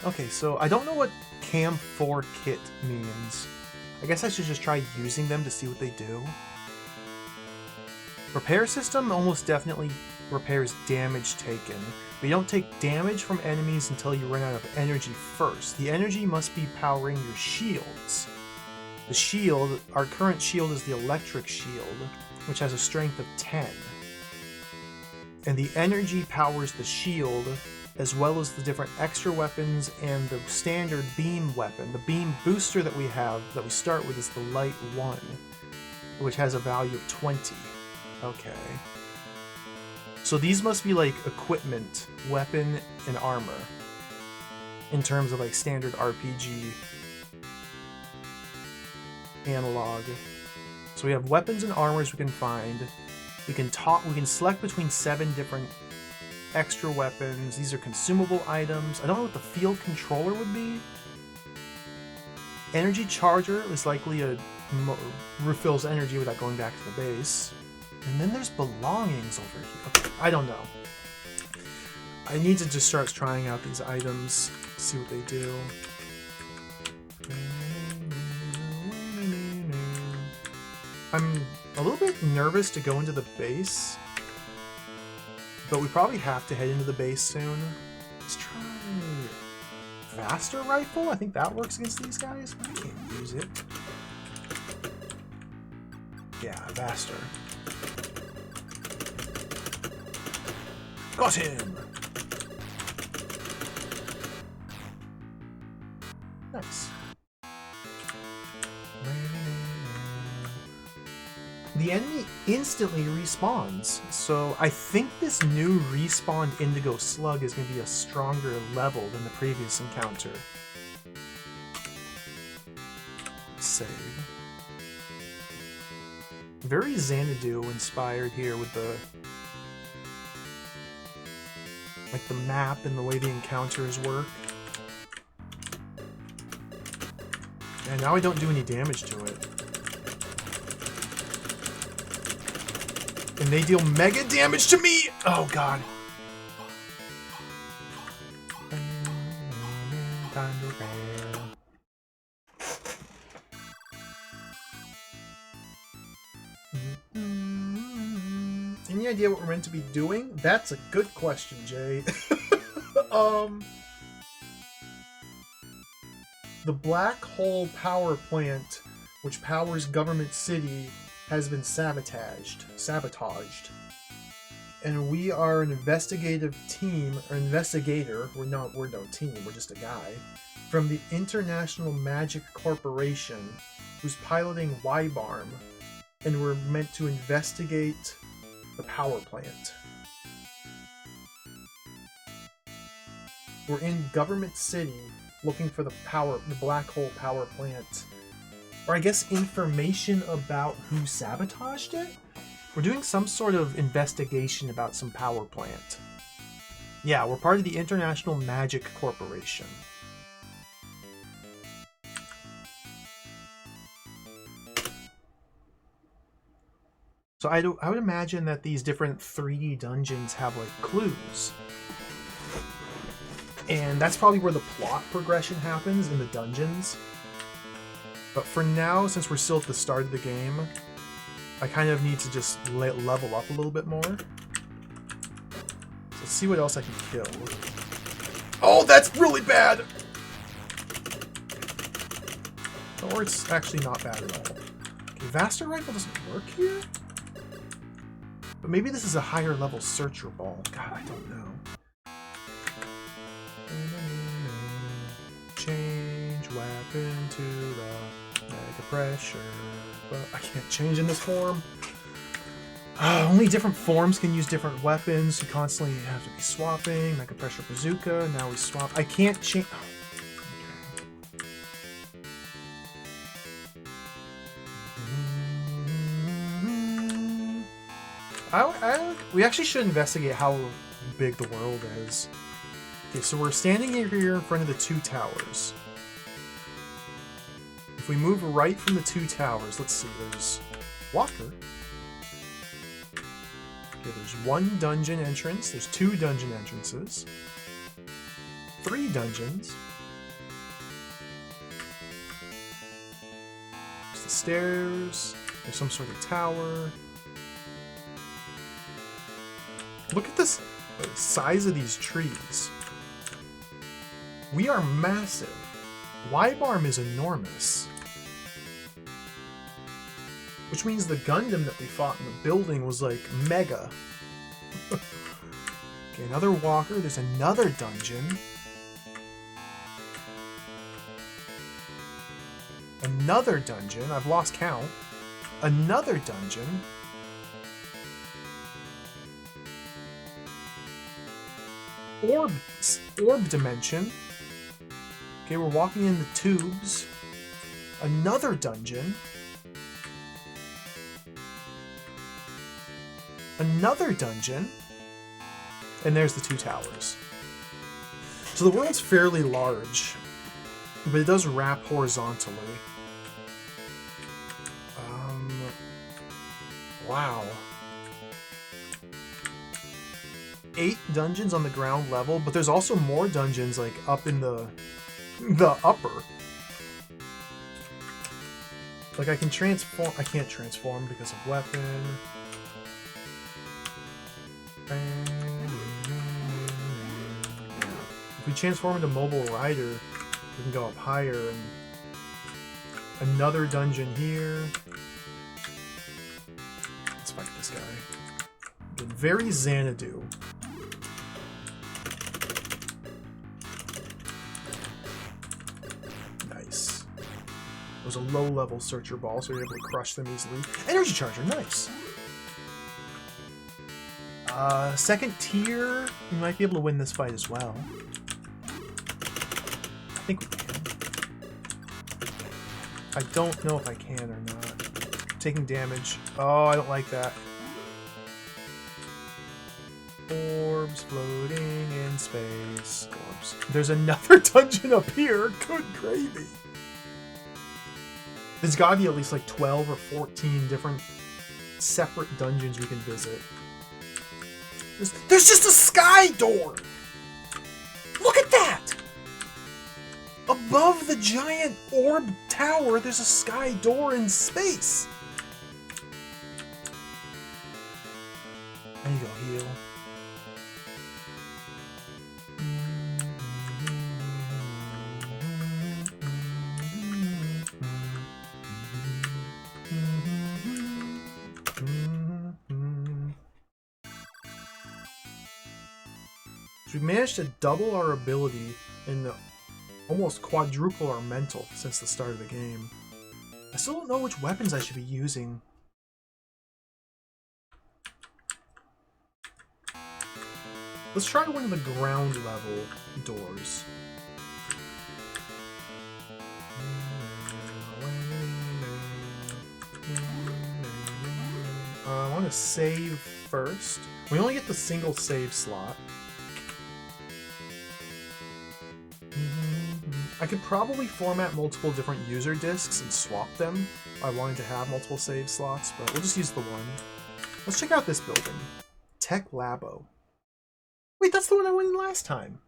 Okay, so I don't know what Cam 4 kit means. I guess I should just try using them to see what they do. Repair system almost definitely repairs damage taken, but you don't take damage from enemies until you run out of energy first. The energy must be powering your shields. The shield, our current shield is the electric shield, which has a strength of 10. And the energy powers the shield, as well as the different extra weapons and the standard beam weapon. The beam booster that we have, that we start with, is the light 1, which has a value of 20. Okay. So these must be like equipment, weapon, and armor, in terms of like standard RPG analog. So we have weapons and armors we can find. We can select between 7 different extra weapons. These are consumable items. I don't know what the field controller would be. Energy charger is likely refills energy without going back to the base. And then there's belongings over here. Okay, I don't know. I need to just start trying out these items, see what they do. I'm a little bit nervous to go into the base, but we probably have to head into the base soon. Let's try Vaster Rifle. I think that works against these guys. I can't use it. Yeah, Vaster. Got him! Nice. The enemy instantly respawns, so I think this new respawned Indigo Slug is going to be a stronger level than the previous encounter. Save. Very Xanadu inspired here with the map and the way the encounters work. And now I don't do any damage to it. And they deal mega damage to me! Oh god. Time to repair. Any idea what we're meant to be doing? That's a good question, Jay. The black hole power plant, which powers Government City, has been sabotaged. And we are an investigative team, or investigator, we're no team, we're just a guy, from the International Magic Corporation, who's piloting Wibarm, and we're meant to investigate the power plant. We're in Government City looking for the black hole power plant. Or I guess information about who sabotaged it? We're doing some sort of investigation about some power plant. Yeah, we're part of the International Magic Corporation. So I would imagine that these different 3D dungeons have like clues. And that's probably where the plot progression happens, in the dungeons. But for now, since we're still at the start of the game, I kind of need to just level up a little bit more. So let's see what else I can kill. Oh, that's really bad! Or it's actually not bad at all. Okay, Vaster Rifle doesn't work here? But maybe this is a higher level Searcher Ball. God, I don't know. Change weapon to the Mega Pressure. But I can't change in this form. Only different forms can use different weapons. You constantly have to be swapping. Mega Pressure Bazooka. Now we swap. I can't change. We actually should investigate how big the world is. Okay, so we're standing here in front of the 2 towers. If we move right from the 2 towers, let's see, there's Walker. Okay, there's 1 dungeon entrance, there's 2 dungeon entrances, 3 dungeons. There's the stairs, there's some sort of tower. Look at this size of these trees. We are massive. Wibarm is enormous. Which means the Gundam that we fought in the building was like mega. Okay, another walker. There's another dungeon. Another dungeon. I've lost count. Another dungeon. Orb dimension. Okay, we're walking in the tubes. Another dungeon. Another dungeon. And there's the 2 towers. So the world's fairly large, but it does wrap horizontally. Wow. 8 dungeons on the ground level, but there's also more dungeons like up in the upper. Like I can transform. I can't transform because of weapon. If we transform into Mobile Rider, we can go up higher. And another dungeon here. Let's fight this guy. Again, very Xanadu. Nice. It was a low-level Searcher Ball, so you're able to crush them easily. Energy Charger, nice. Second tier, we might be able to win this fight as well. I think we can. I don't know if I can or not. Taking damage. Oh, I don't like that. Orbs floating in space. Orbs. There's another dungeon up here. Good gravy. There's gotta be at least like 12 or 14 different separate dungeons we can visit. There's just a sky door! Look at that! Above the giant orb tower, there's a sky door in space! I need to go heal. We managed to double our ability and almost quadruple our mental since the start of the game. I still don't know which weapons I should be using. Let's try one of the ground level doors. I want to save first. We only get the single save slot. I could probably format multiple different user disks and swap them if I wanted to have multiple save slots, but we'll just use the one. Let's check out this building. Tech Labo. Wait, that's the one I went in last time.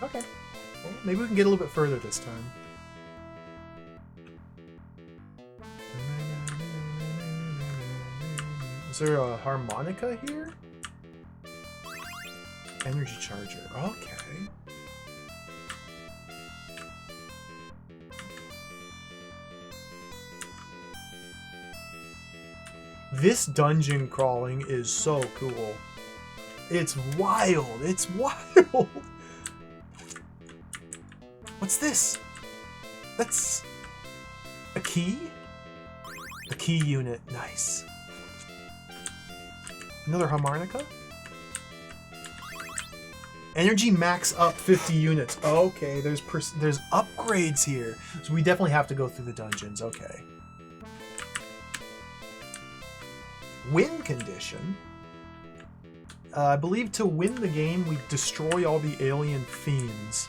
Okay. Well, maybe we can get a little bit further this time. Is there a harmonica here? Energy charger. Okay. This dungeon crawling is so cool. It's wild. It's wild. What's this? That's a key? A key unit. Nice. Another harmonica? Energy max up 50 units. Okay, there's upgrades here. So we definitely have to go through the dungeons. Okay. Win condition. I believe to win the game, we destroy all the alien fiends.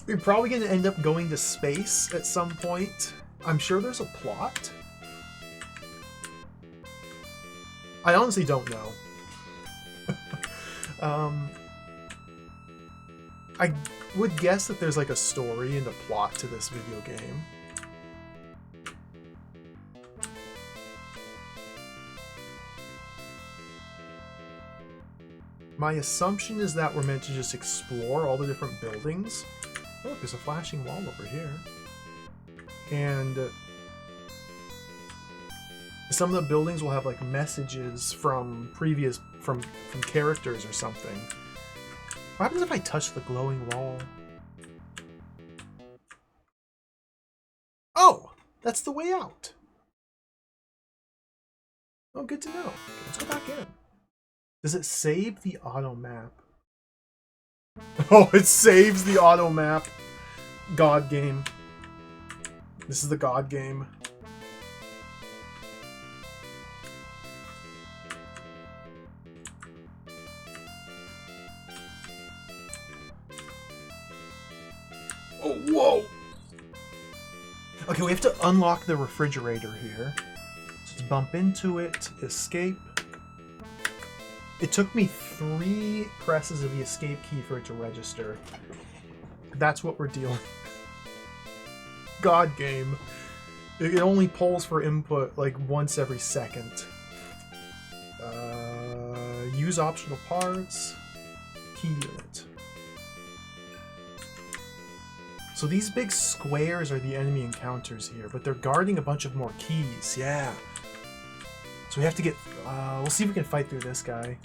We're probably going to end up going to space at some point. I'm sure there's a plot. I honestly don't know. I would guess that there's like a story and a plot to this video game. My assumption is that we're meant to just explore all the different buildings. Oh, look, there's a flashing wall over here. And some of the buildings will have like messages from from characters or something. What happens if I touch the glowing wall? Oh, that's the way out. Oh, good to know. Okay, let's go back in. Does it save the auto map? Oh, it saves the auto map. God game. This is the God game. Oh, whoa! Okay, we have to unlock the refrigerator here. So let's bump into it, escape. It took me 3 presses of the escape key for it to register. That's what we're dealing with. God game. It only polls for input like once every second. Use optional parts. Key unit. So these big squares are the enemy encounters here, but they're guarding a bunch of more keys. Yeah. So we have to get... we'll see if we can fight through this guy.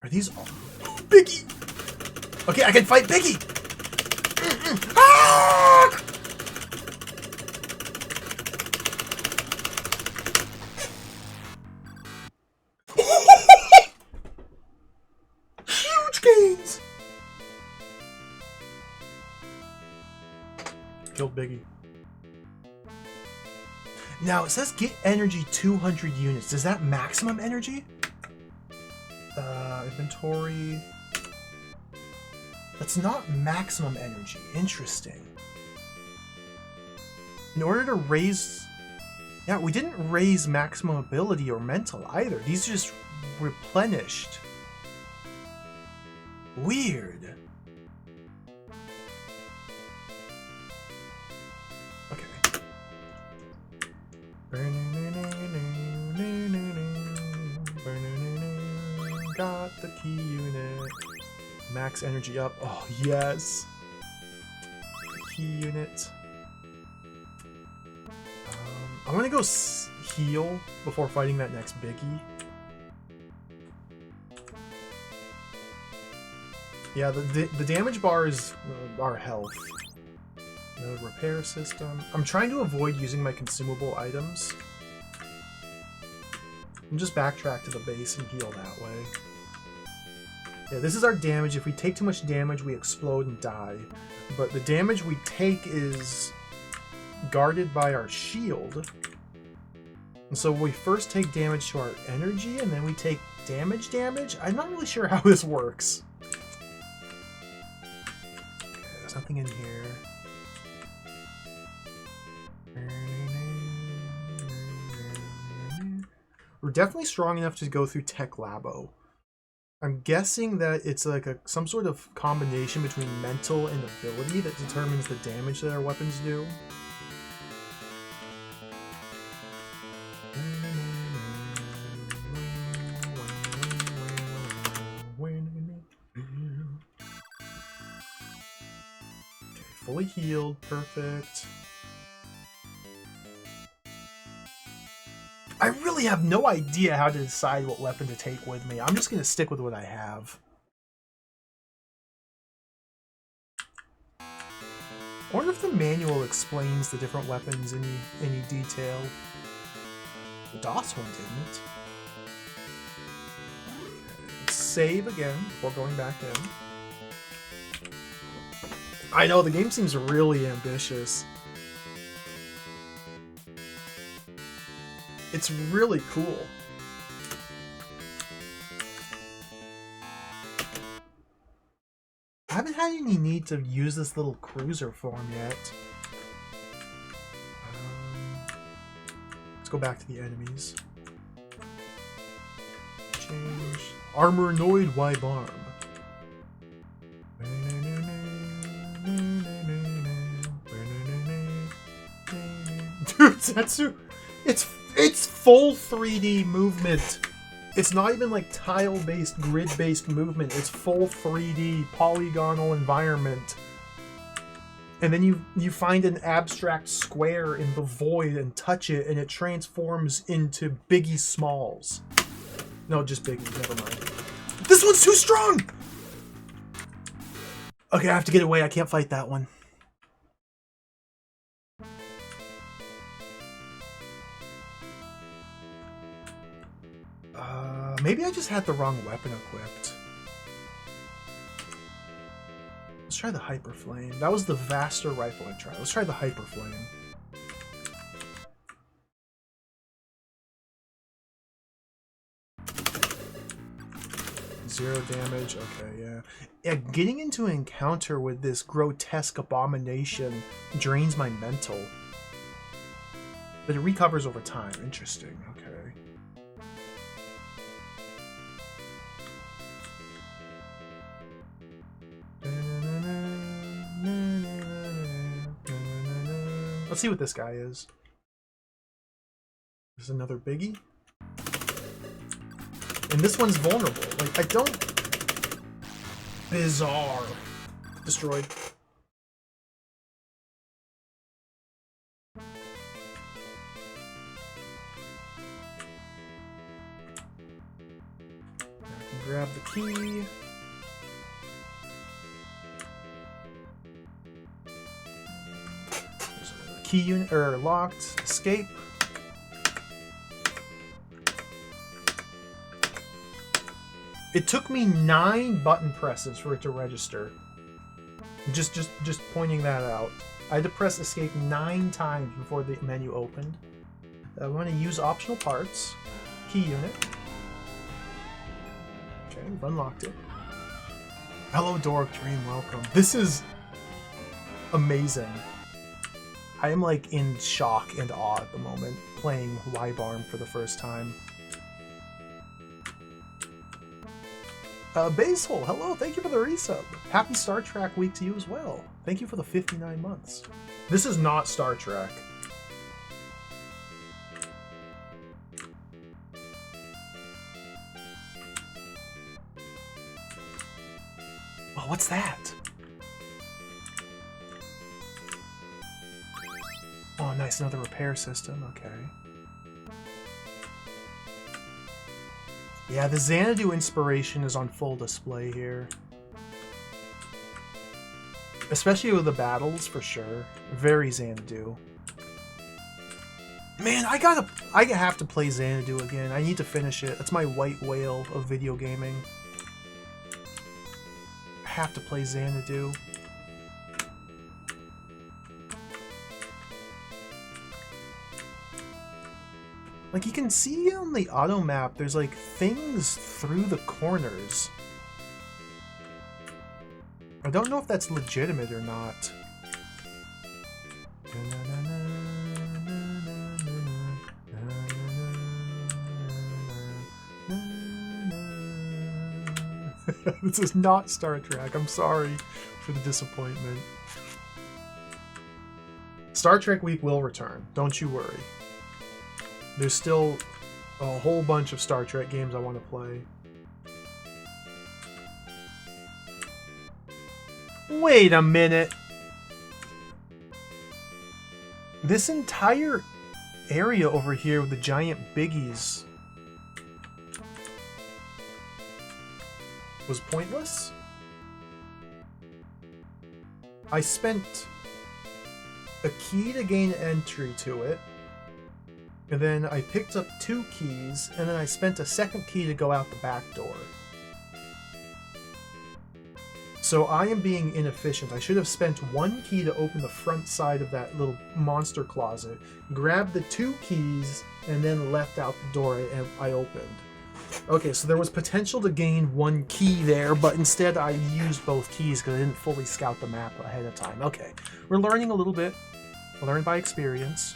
Are these all... Biggie! Okay, I can fight Biggie! Ah! Huge gains! Killed Biggie. Now, it says get energy 200 units. Is that maximum energy? Inventory. That's not maximum energy. Interesting. In order to raise... Yeah, we didn't raise maximum ability or mental either. These are just replenished. Weird. Okay. Got the key unit. Max energy up. Oh, yes. Key unit. I'm gonna go heal before fighting that next Biggie. Yeah, the damage bar is our health. No repair system. I'm trying to avoid using my consumable items. And just backtrack to the base and heal that way. Yeah, this is our damage. If we take too much damage, we explode and die. But the damage we take is guarded by our shield. And so we first take damage to our energy, and then we take damage. I'm not really sure how this works. Okay, there's nothing in here. We're definitely strong enough to go through Tech Labo. I'm guessing that it's like some sort of combination between mental and ability that determines the damage that our weapons do. healed. Perfect. I really have no idea how to decide what weapon to take with me. I'm just going to stick with what I have. I wonder if the manual explains the different weapons in any detail. The DOS one didn't. Okay. Save again before going back in. I know, the game seems really ambitious. It's really cool. I haven't had any need to use this little cruiser form yet. Let's go back to the enemies. Change. Armor-noid Wibarm. Dude, Setsu! It's full 3D movement. It's not even like tile-based, grid-based movement. It's full 3D polygonal environment. And then you find an abstract square in the void and touch it, and it transforms into Biggie Smalls. No, just Biggie. Never mind. This one's too strong! Okay, I have to get away. I can't fight that one. Maybe I just had the wrong weapon equipped. Let's try the Hyper Flame. That was the Vaster rifle I tried. Let's try the Hyper Flame. Zero damage. Okay, yeah. Yeah, getting into an encounter with this grotesque abomination drains my mental. But it recovers over time. Interesting. Okay. Let's see what this guy is. There's another biggie. And this one's vulnerable. Like, I don't... Bizarre. Destroyed. I can grab the key. Key unit, or locked, escape. It took me 9 button presses for it to register. Just pointing that out. I had to press escape 9 times before the menu opened. I want to use optional parts. Key unit. Okay, we've unlocked it. Hello, Dork Dream, welcome. This is amazing. I am like in shock and awe at the moment, playing Wibarm for the first time. Basehole, hello, thank you for the resub. Happy Star Trek week to you as well. Thank you for the 59 months. This is not Star Trek. Oh, what's that? Oh, nice, another repair system, okay. Yeah, the Xanadu inspiration is on full display here. Especially with the battles, for sure. Very Xanadu. Man, I have to play Xanadu again. I need to finish it. That's my white whale of video gaming. I have to play Xanadu. Like, you can see on the auto map, there's like things through the corners. I don't know if that's legitimate or not. This is not Star Trek. I'm sorry for the disappointment. Star Trek Week will return. Don't you worry. There's still a whole bunch of Star Trek games I want to play. Wait a minute. This entire area over here with the giant biggies was pointless. I spent a key to gain entry to it, and then I picked up 2 keys, and then I spent a second key to go out the back door. So I am being inefficient. I should have spent 1 key to open the front side of that little monster closet, grabbed the 2 keys, and then left out the door and I opened. Okay, so there was potential to gain 1 key there, but instead I used both keys because I didn't fully scout the map ahead of time. Okay, we're learning a little bit. Learn by experience.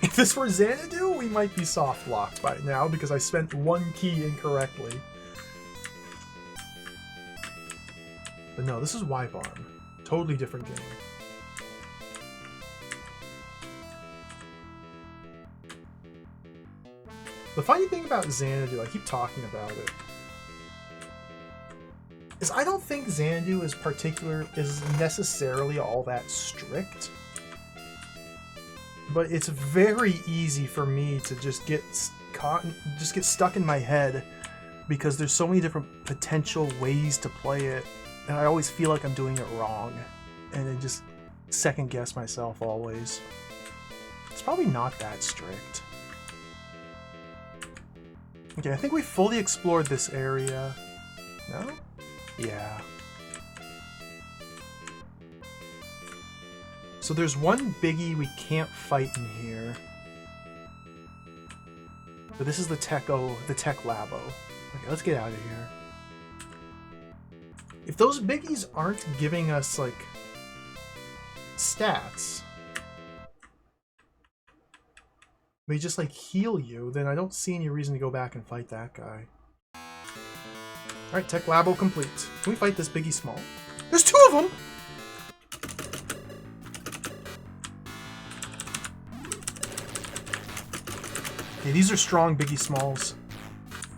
If this were Xanadu, we might be soft locked by now because I spent 1 key incorrectly. But no, this is Wibarm. Totally different game. The funny thing about Xanadu, I keep talking about it, is I don't think Xanadu is necessarily all that strict. But it's very easy for me to just get stuck in my head because there's so many different potential ways to play it, and I always feel like I'm doing it wrong, and I just second guess myself always. It's probably not that strict. Okay, I think we fully explored this area. No? Yeah. So there's 1 biggie we can't fight in here. But this is the tech labo. Okay, let's get out of here. If those biggies aren't giving us, like, stats, they just, like, heal you, then I don't see any reason to go back and fight that guy. Alright, tech labo complete. Can we fight this biggie small? There's 2 of them! Okay, these are strong biggie smalls.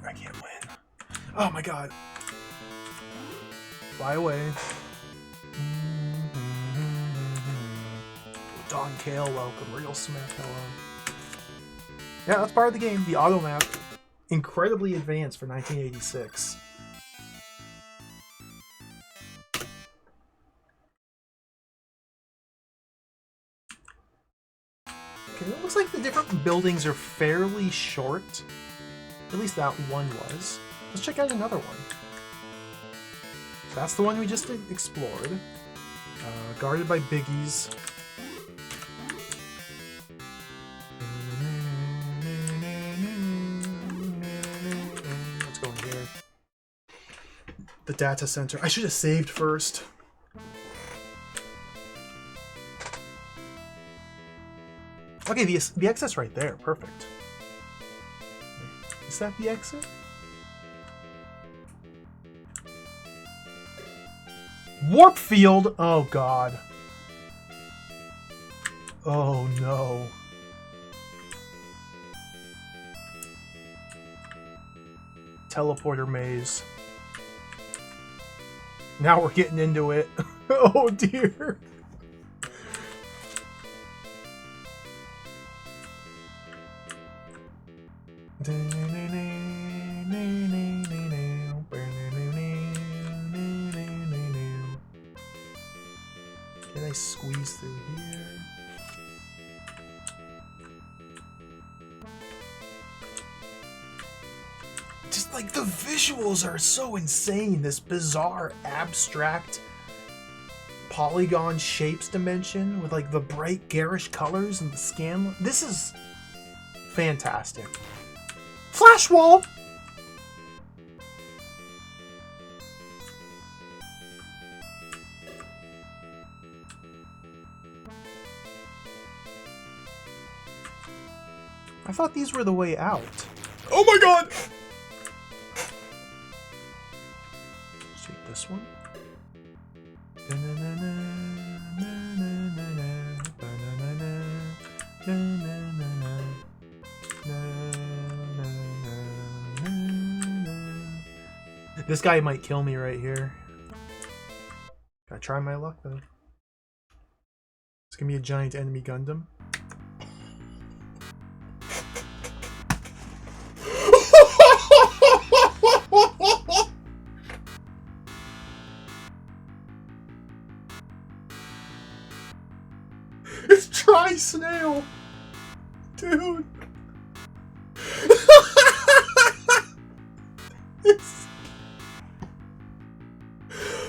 I can't win. Oh my god. Fly away. Don Kale, welcome. Real Smith, hello. Yeah, that's part of the game. The auto map. Incredibly advanced for 1986. Okay, it looks like the different buildings are fairly short. At least that one was. Let's check out another one. So that's the one we just explored. Guarded by biggies. Let's go in here. The data center. I should have saved first. Okay, the exit's right there. Perfect. Is that the exit? Warp field! Oh, God. Oh, no. Teleporter maze. Now we're getting into it. Oh, dear. Can I squeeze through here? Just like the visuals are so insane. This bizarre, abstract polygon shapes dimension with like the bright garish colors and the scan. This is fantastic. Flash wall! I thought these were the way out. Oh my god! Let's take this one. This guy might kill me right here. Gotta try my luck though. It's gonna be a giant enemy Gundam. snail! Dude! It's...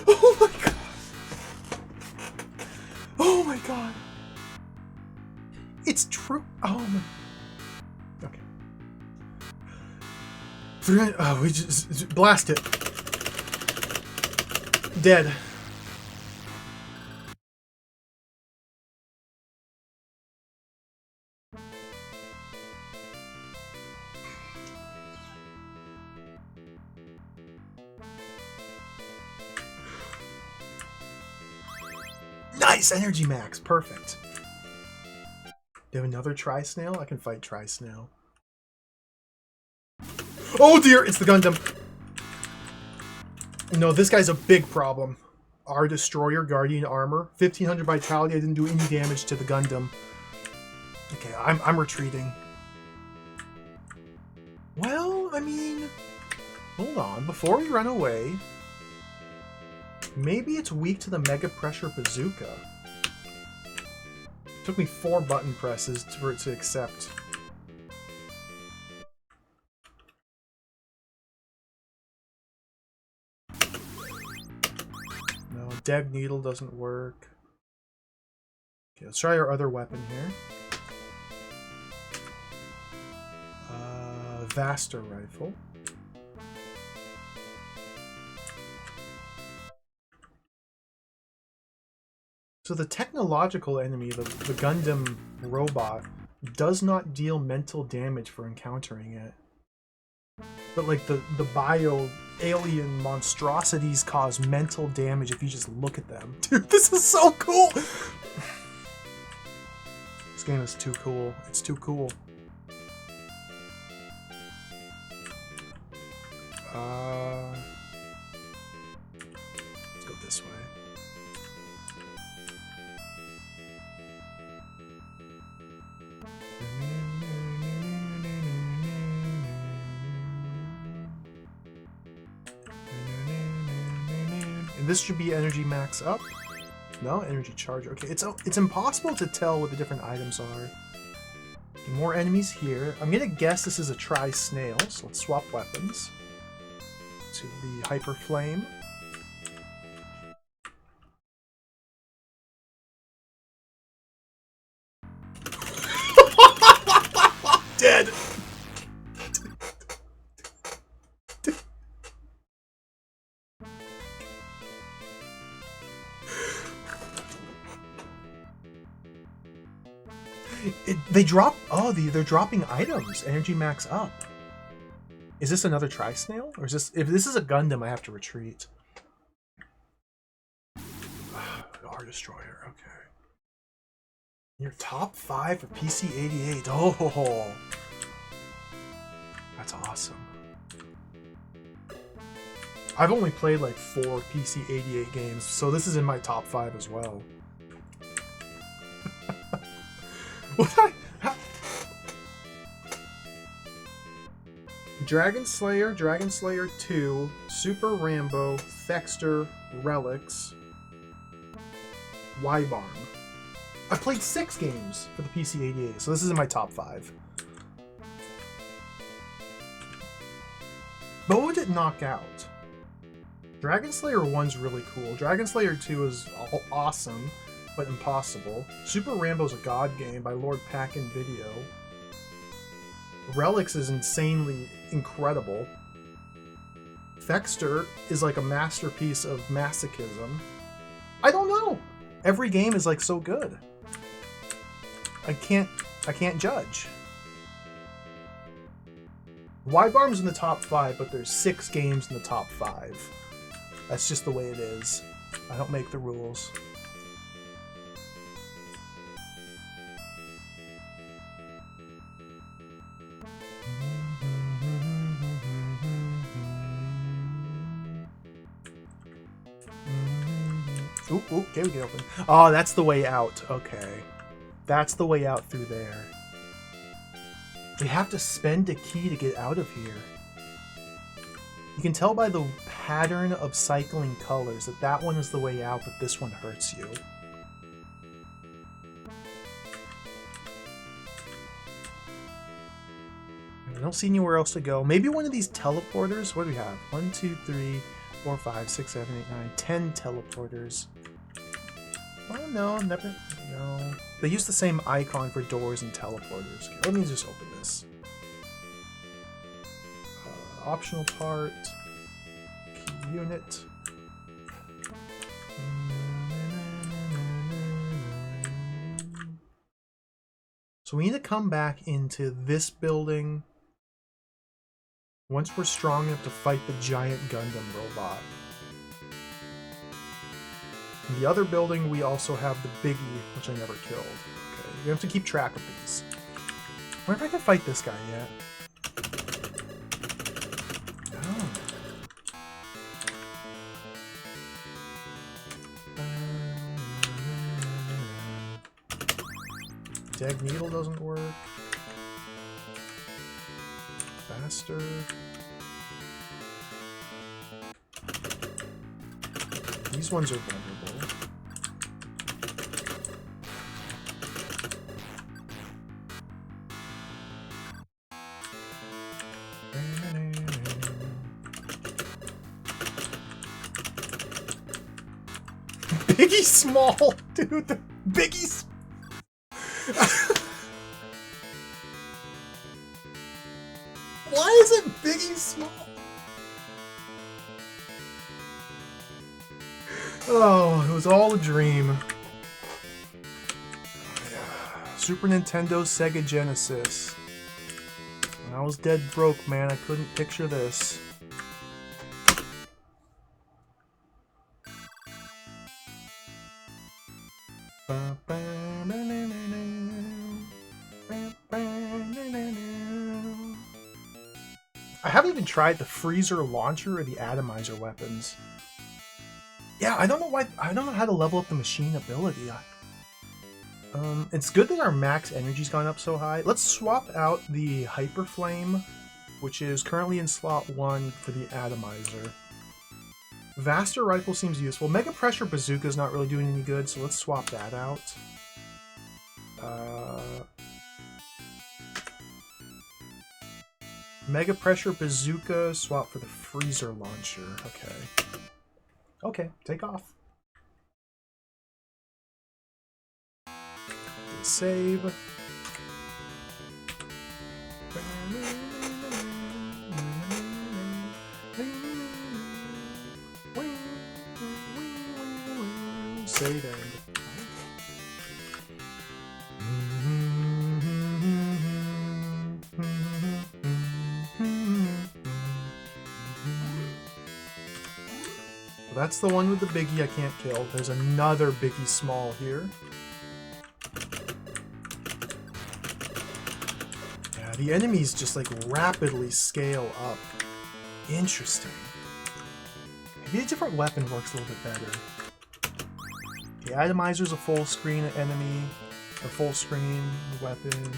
Oh my god! Oh my god! It's true! Oh my... Okay. 300... Oh, we just... Blast it! Dead. Nice! Energy max. Perfect. Do you have another Tri-Snail? I can fight Tri-Snail. Oh dear! It's the Gundam! No, this guy's a big problem. Our Destroyer, Guardian Armor. 1500 Vitality. I didn't do any damage to the Gundam. Okay, I'm retreating. Well, I mean... Hold on. Before we run away... Maybe it's weak to the Mega Pressure Bazooka. Took me 4 button presses for it to accept. No, Dead Needle doesn't work. Okay, let's try our other weapon here. Vaster Rifle. So the technological enemy, the Gundam robot, does not deal mental damage for encountering it. But like the bio-alien monstrosities cause mental damage if you just look at them. Dude, this is so cool! This game is too cool. It's too cool. Let's go this way. And this should be energy max up. No, energy charge. Okay, it's impossible to tell what the different items are. Okay, more enemies here. I'm gonna guess this is a Tri-Snail, so let's swap weapons to the Hyper Flame. Dead. They drop. Oh, they're dropping items. Energy max up. Is this another Tri-Snail, or is this? If this is a Gundam, I have to retreat. Our Destroyer. Okay. Your top 5 for PC88. Oh, that's awesome. I've only played like 4 PC88 games, so this is in my top 5 as well. Dragon Slayer, Dragon Slayer 2, Super Rambo, Thexter, Relics, Wibarm. I played 6 games for the PC88, so this is in my top 5. But what would it knock out? Dragon Slayer 1's really cool. Dragon Slayer 2 is awesome, but impossible. Super Rambo's a god game by Lord Packin Video. Relics is insanely incredible. Thexter is like a masterpiece of masochism. I don't know. Every game is like so good. I can't judge. Wibarm's in the top 5, but there's 6 games in the top 5. That's just the way it is. I don't make the rules. Oop, okay, we get open. Oh, that's the way out. Okay. That's the way out through there. We have to spend a key to get out of here. You can tell by the pattern of cycling colors that that one is the way out, but this one hurts you. I don't see anywhere else to go. Maybe one of these teleporters. What do we have? 1, 2, 3, 4, 5, 6, 7, 8, 9, 10 teleporters. Oh no, never. No. They use the same icon for doors and teleporters. Okay, let me just open this. Optional part. Key unit. So we need to come back into this building once we're strong enough to fight the giant Gundam robot. In the other building, we also have the Biggie, which I never killed. Okay, you have to keep track of these. I wonder if I can fight this guy yet. Oh. Dag Needle doesn't work. Faster. These ones are vulnerable. Biggie small, dude. The Biggie's. Why is it Biggie small? Oh, it was all a dream. Super Nintendo, Sega Genesis. When I was dead broke, man, I couldn't picture this. I haven't even tried the freezer launcher or the atomizer weapons. Yeah, I don't know why. I don't know how to level up the machine ability. It's good that our max energy's gone up so high. Let's swap out the Hyper Flame, which is currently in slot 1 for the atomizer. Vaster Rifle seems useful. Mega Pressure Bazooka's not really doing any good, so let's swap that out. Mega Pressure Bazooka, swap for the Freezer Launcher. Okay. Okay, take off. Save. Save end. Well, that's the one with the Biggie I can't kill. There's another Biggie small here. Yeah, the enemies just like rapidly scale up. Interesting. Maybe a different weapon works a little bit better. The Atomizer's a full screen enemy, a full screen weapon.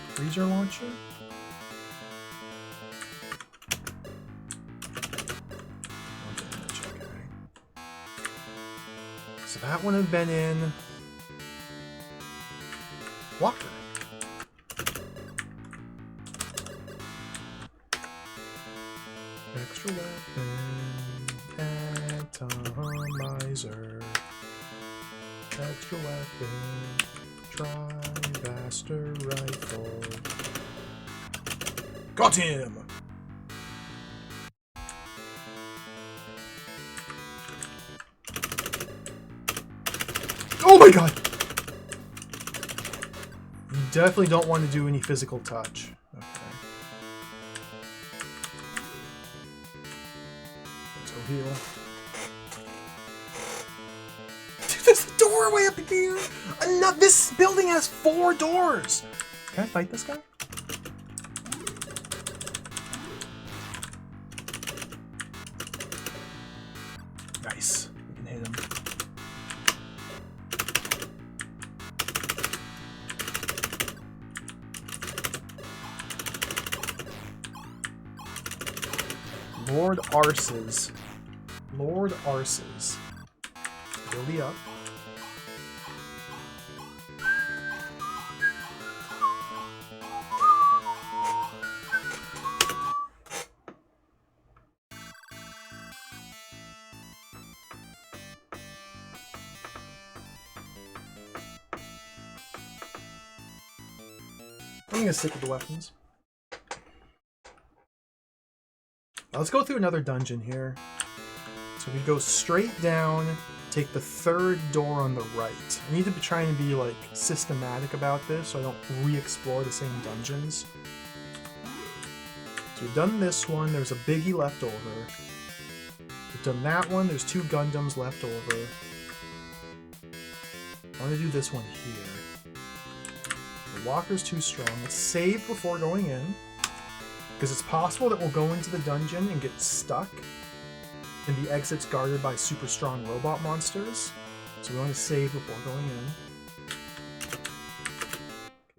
Freezer launcher? So that one had been in Walker. Extra weapon, atomizer. Extra weapon, tri-vaster rifle. Got him! Oh my god! You definitely don't want to do any physical touch. Okay. So heal. Dude, there's a doorway up here! This building has 4 doors! Can I fight this guy? Nice. We can hit him. Lord Arses. Lord Arses. Billy up. I'm gonna stick with the weapons. Now let's go through another dungeon here. So we go straight down, take the third door on the right. I need to be trying to be like systematic about this so I don't re-explore the same dungeons. So we've done this one, there's a biggie left over. We've done that one, there's 2 Gundams left over. I want to do this one here. The walker's too strong. Let's save before going in. Because it's possible that we'll go into the dungeon and get stuck. And the exit's guarded by super strong robot monsters. So we want to save before going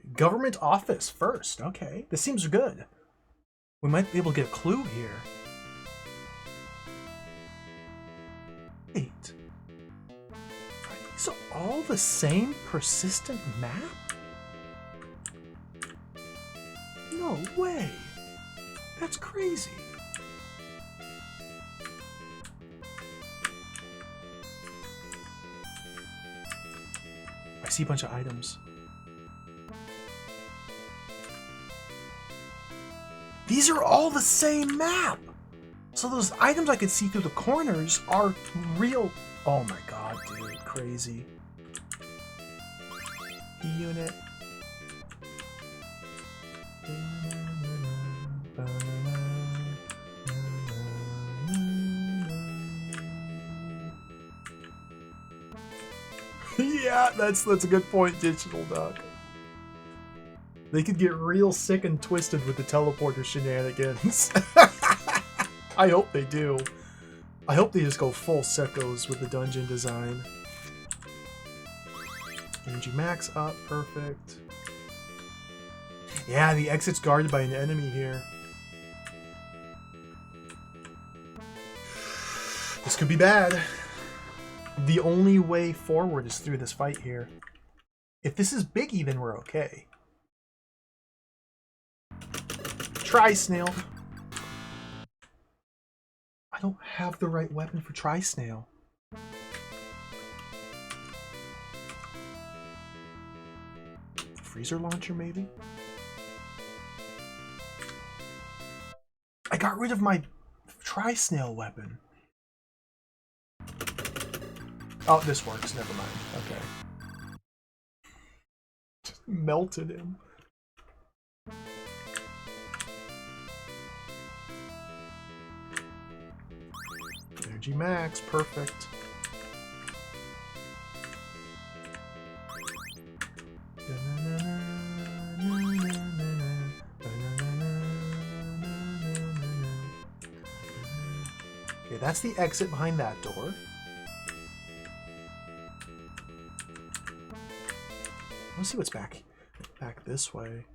in. Government office first. Okay, this seems good. We might be able to get a clue here. 8. Are these all the same persistent map? No way. That's crazy. I see a bunch of items. These are all the same map! So those items I could see through the corners are real. Oh my god, dude. Crazy. Unit. Yeah, that's a good point, Digital Duck. They could get real sick and twisted with the teleporter shenanigans. I hope they do. I hope they just go full sickos with the dungeon design. Energy max up, perfect. Yeah, the exit's guarded by an enemy here. This could be bad. The only way forward is through this fight here. If this is Biggie, then we're okay. Tri-Snail. I don't have the right weapon for Tri-Snail. Freezer launcher, maybe? I got rid of my Tri-Snail weapon. Oh, this works. Never mind. Okay. Just melted him. Energy max. Perfect. Okay, that's the exit behind that door. Let's see what's back this way.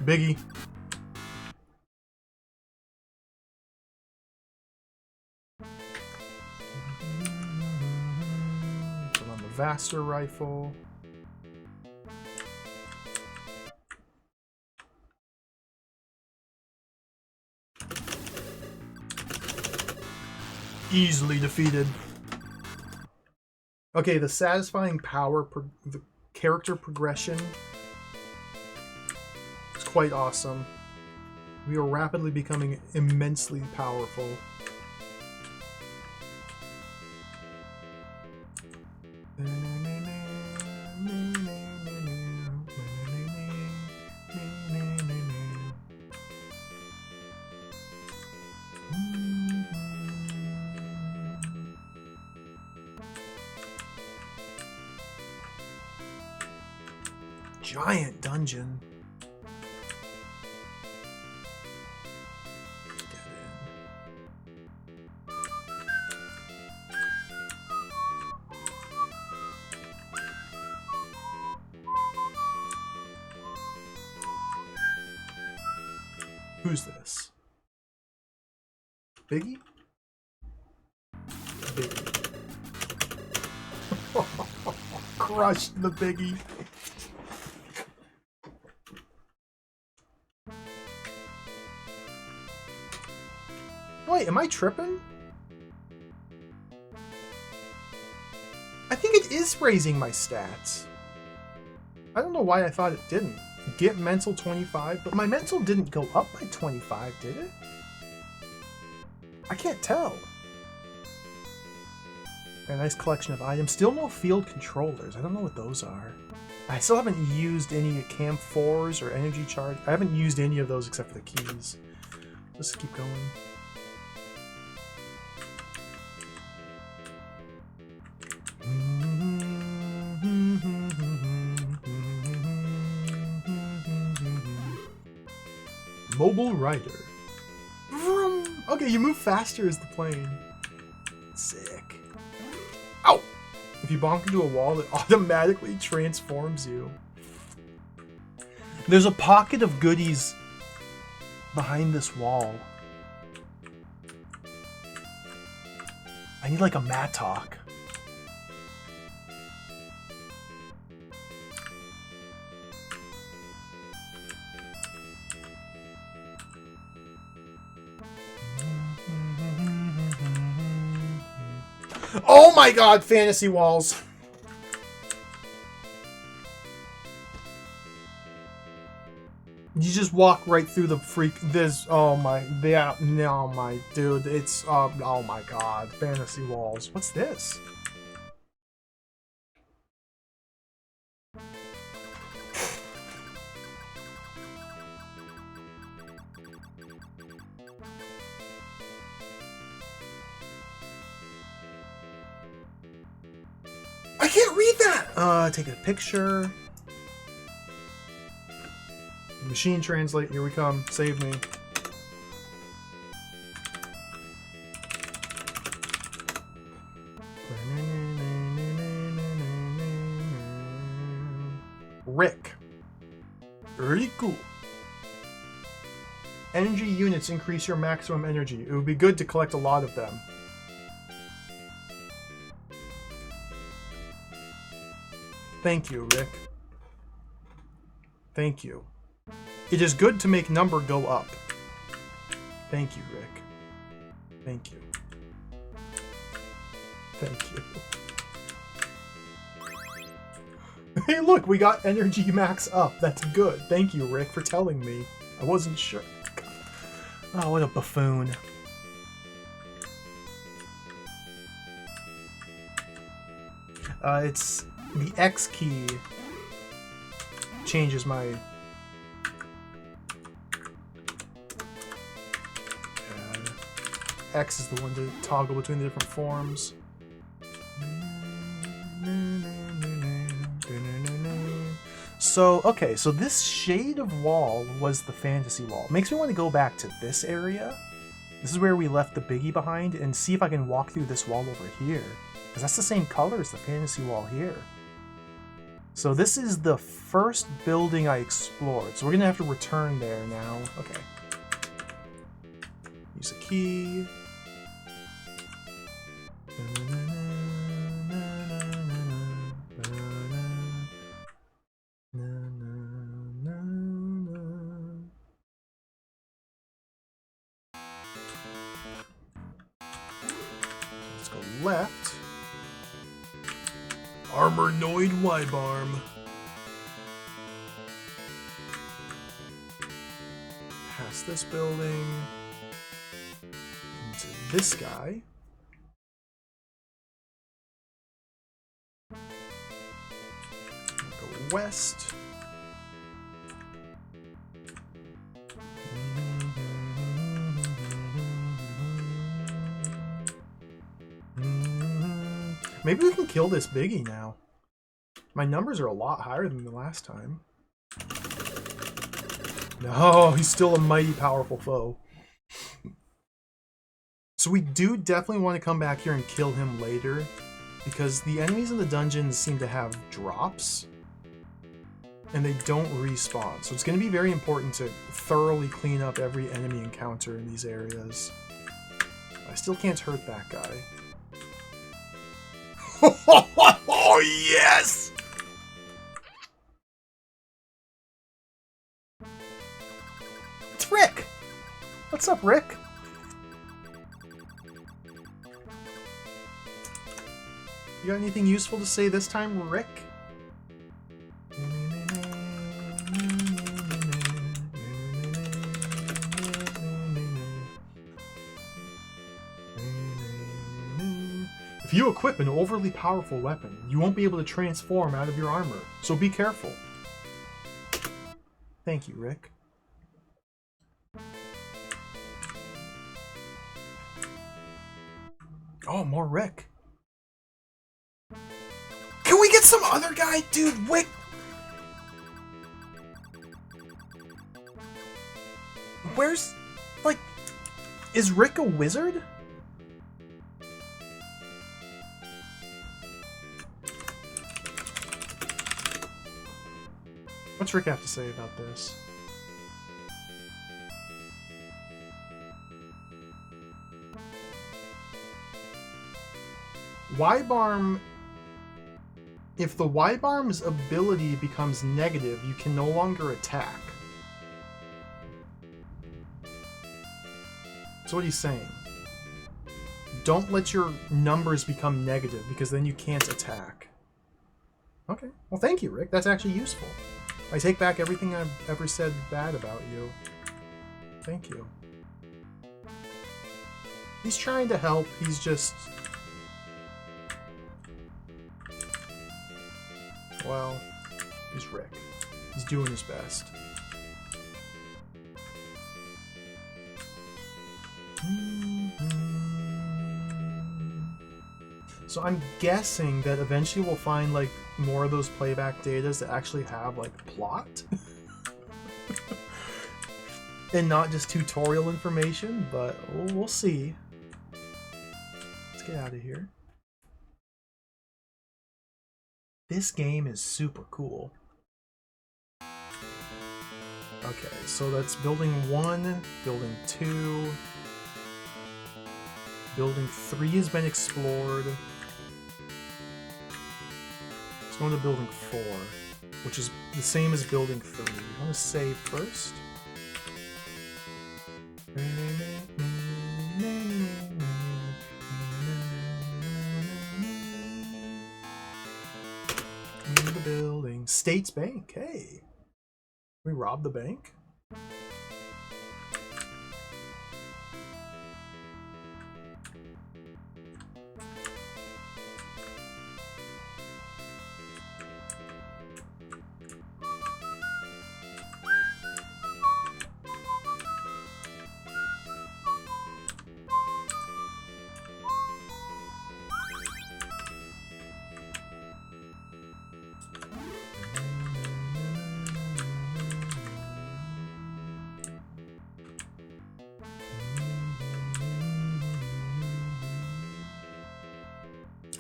Biggie. Put on the Vaster rifle. Easily defeated. Okay, the satisfying power, the character progression is quite awesome. We are rapidly becoming immensely powerful. Giant dungeon. Who's this? Biggie? Biggie. Crushed the Biggie. Wait, am I tripping? I think it is raising my stats. I don't know why I thought it didn't. Get mental 25, but my mental didn't go up by 25, did it? I can't tell. A nice collection of items. Still no field controllers. I don't know what those are. I still haven't used any Cam 4s or energy charge. I haven't used any of those except for the keys. Let's keep going. Mobile Rider. Vroom. Okay, you move faster as the plane. Sick. Ow! If you bonk into a wall, it automatically transforms you. There's a pocket of goodies behind this wall. I need like a mattock. Oh my god, fantasy walls! You just walk right through the freak. This. Oh my. Yeah. No, my dude. It's. Oh my god. Fantasy walls. What's this? I can't read that! Take a picture. Machine translate, here we come. Save me. Rick. Really cool. Energy units increase your maximum energy. It would be good to collect a lot of them. Thank you, Rick. Thank you. It is good to make number go up. Thank you, Rick. Thank you. Thank you. Hey, look, we got energy max up. That's good. Thank you, Rick, for telling me. I wasn't sure. Oh, what a buffoon. It's the X key changes my... X is the one to toggle between the different forms. So, okay, so this shade of wall was the fantasy wall. Makes me want to go back to this area. This is where we left the biggie behind, and see if I can walk through this wall over here. Because that's the same color as the fantasy wall here. So this is the first building I explored. So we're going to have to return there now. Okay. Use a key. Let's go left. Armornoid Wibarm. Past this building. Into this guy. Go west. Maybe we can kill this biggie now. My numbers are a lot higher than the last time. No, he's still a mighty powerful foe. So we do definitely want to come back here and kill him later, because the enemies in the dungeons seem to have drops, and they don't respawn. So it's going to be very important to thoroughly clean up every enemy encounter in these areas. I still can't hurt that guy. Oh, yes! It's Rick! What's up, Rick? You got anything useful to say this time, Rick? If you equip an overly powerful weapon, you won't be able to transform out of your armor, so be careful. Thank you, Rick. Oh, more Rick. Can we get some other guy? Dude, wait. Where's... like... is Rick a wizard? What's Rick have to say about this? Wibarm... if the Wibarm's ability becomes negative, you can no longer attack. That's what he's saying. Don't let your numbers become negative, because then you can't attack. Okay. Well, thank you, Rick. That's actually useful. I take back everything I've ever said bad about you. Thank you. He's trying to help. He's just... well, he's Rick. He's doing his best. So I'm guessing that eventually we'll find like more of those playback datas that actually have like plot and not just tutorial information, but we'll see. Let's get out of here. This game is super cool. Okay, so that's building 1, building 2, building 3 has been explored. Let's go into building 4, which is the same as building 3. I want to save first. The building. States Bank, hey. We robbed the bank?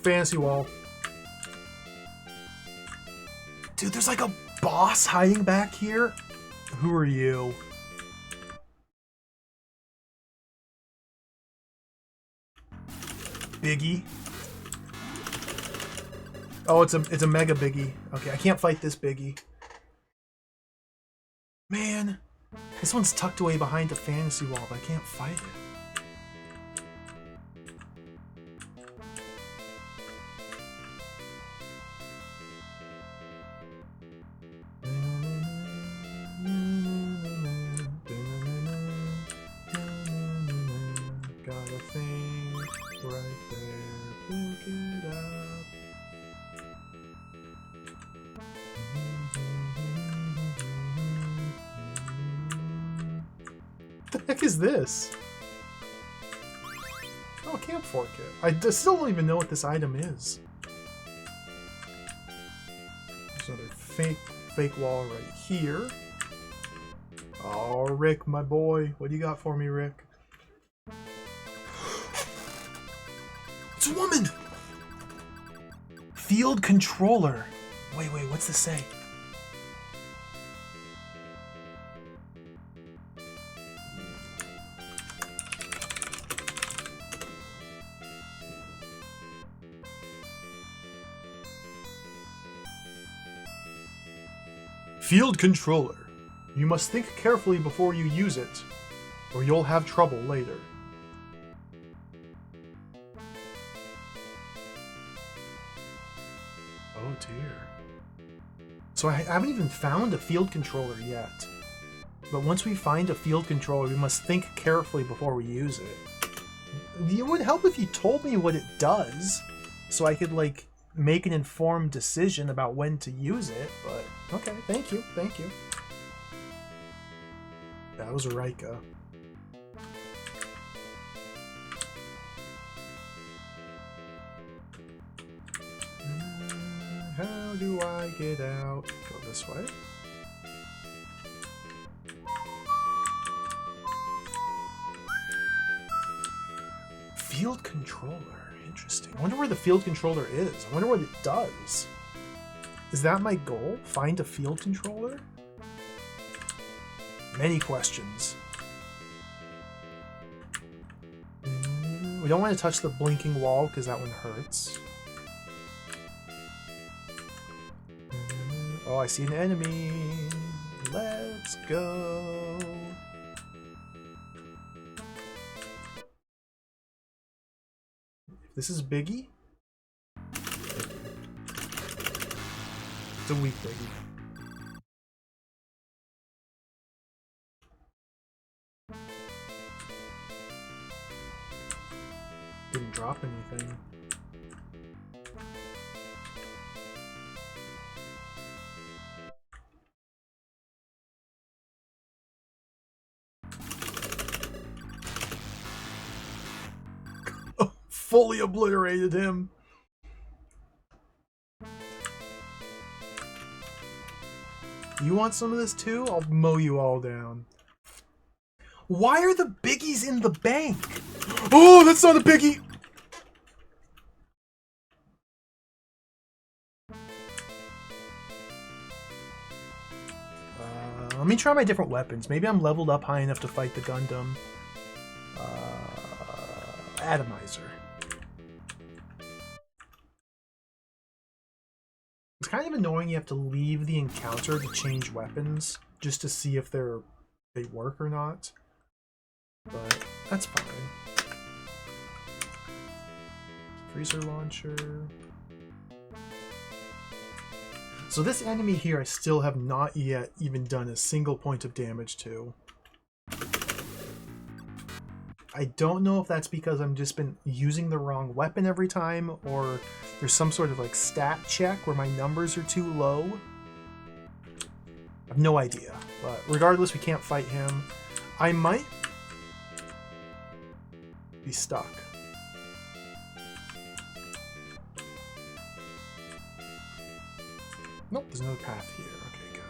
Fantasy wall. Dude, there's like a boss hiding back here. Who are you? Biggie. Oh, it's a mega biggie. Okay, I can't fight this biggie. Man, this one's tucked away behind a fantasy wall, but I can't fight it. What the heck is this? Oh, camphor kit. I still don't even know what this item is. There's another fake wall right here. Oh, Rick, my boy. What do you got for me, Rick? It's a woman! Field controller. Wait, what's this say? Field controller. You must think carefully before you use it, or you'll have trouble later. Oh dear. So I haven't even found a field controller yet. But once we find a field controller, we must think carefully before we use it. It would help if you told me what it does. so I could like make an informed decision about when to use it, but okay, thank you. That was Rika. How do I get out? Go this way. Field controller. Interesting. I wonder where the field controller is. I wonder what it does. Is that my goal? Find a field controller? Many questions. We don't want to touch the blinking wall because that one hurts. Oh, I see an enemy. Let's go. This is Biggie? It's a weak Biggie. Didn't drop anything. Fully obliterated him. You want some of this too? I'll mow you all down. Why are the biggies in the bank? Oh, that's not a biggie! Let me try my different weapons. Maybe I'm leveled up high enough to fight the Gundam. Atomizer. It's kind of annoying you have to leave the encounter to change weapons just to see if they work or not. But that's fine. Freezer launcher. So this enemy here I still have not yet even done a single point of damage to. I don't know if that's because I've just been using the wrong weapon every time, or there's some sort of like stat check where my numbers are too low. I have no idea, but regardless, we can't fight him. I might be stuck. Nope, there's another path here. Okay, good.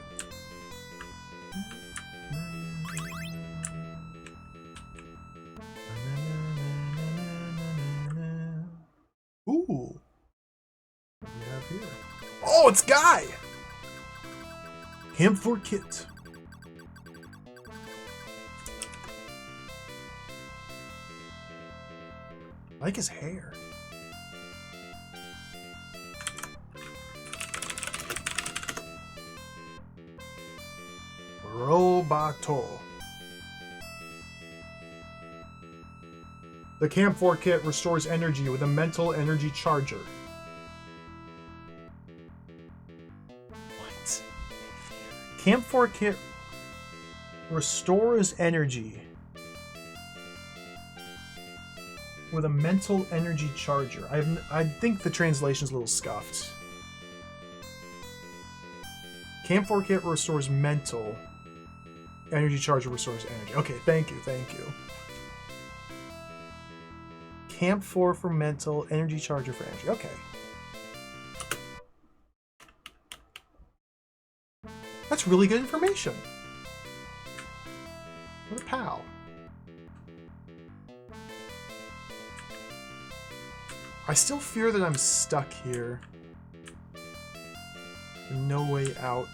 Ooh. What do we have here? Oh, it's Guy! Him for Kit. I like his hair. Roboto. The Camp 4 kit restores energy with a mental energy charger. What? Camp 4 kit restores energy with a mental energy charger. I think the translation's a little scuffed. Camp 4 kit restores mental. Energy charger restores energy. Okay, thank you. Camp 4 for mental, energy charger for energy. Okay. That's really good information. What a pal. I still fear that I'm stuck here. No way out.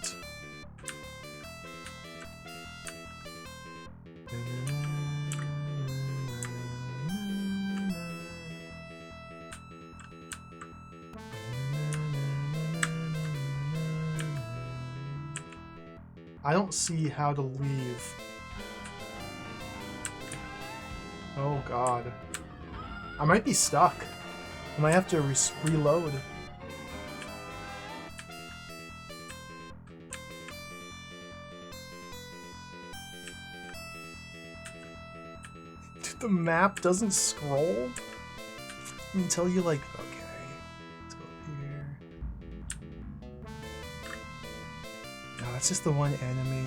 I don't see how to leave. Oh god. I might be stuck. I might have to reload. The map doesn't scroll until you like, okay. It's just the one enemy.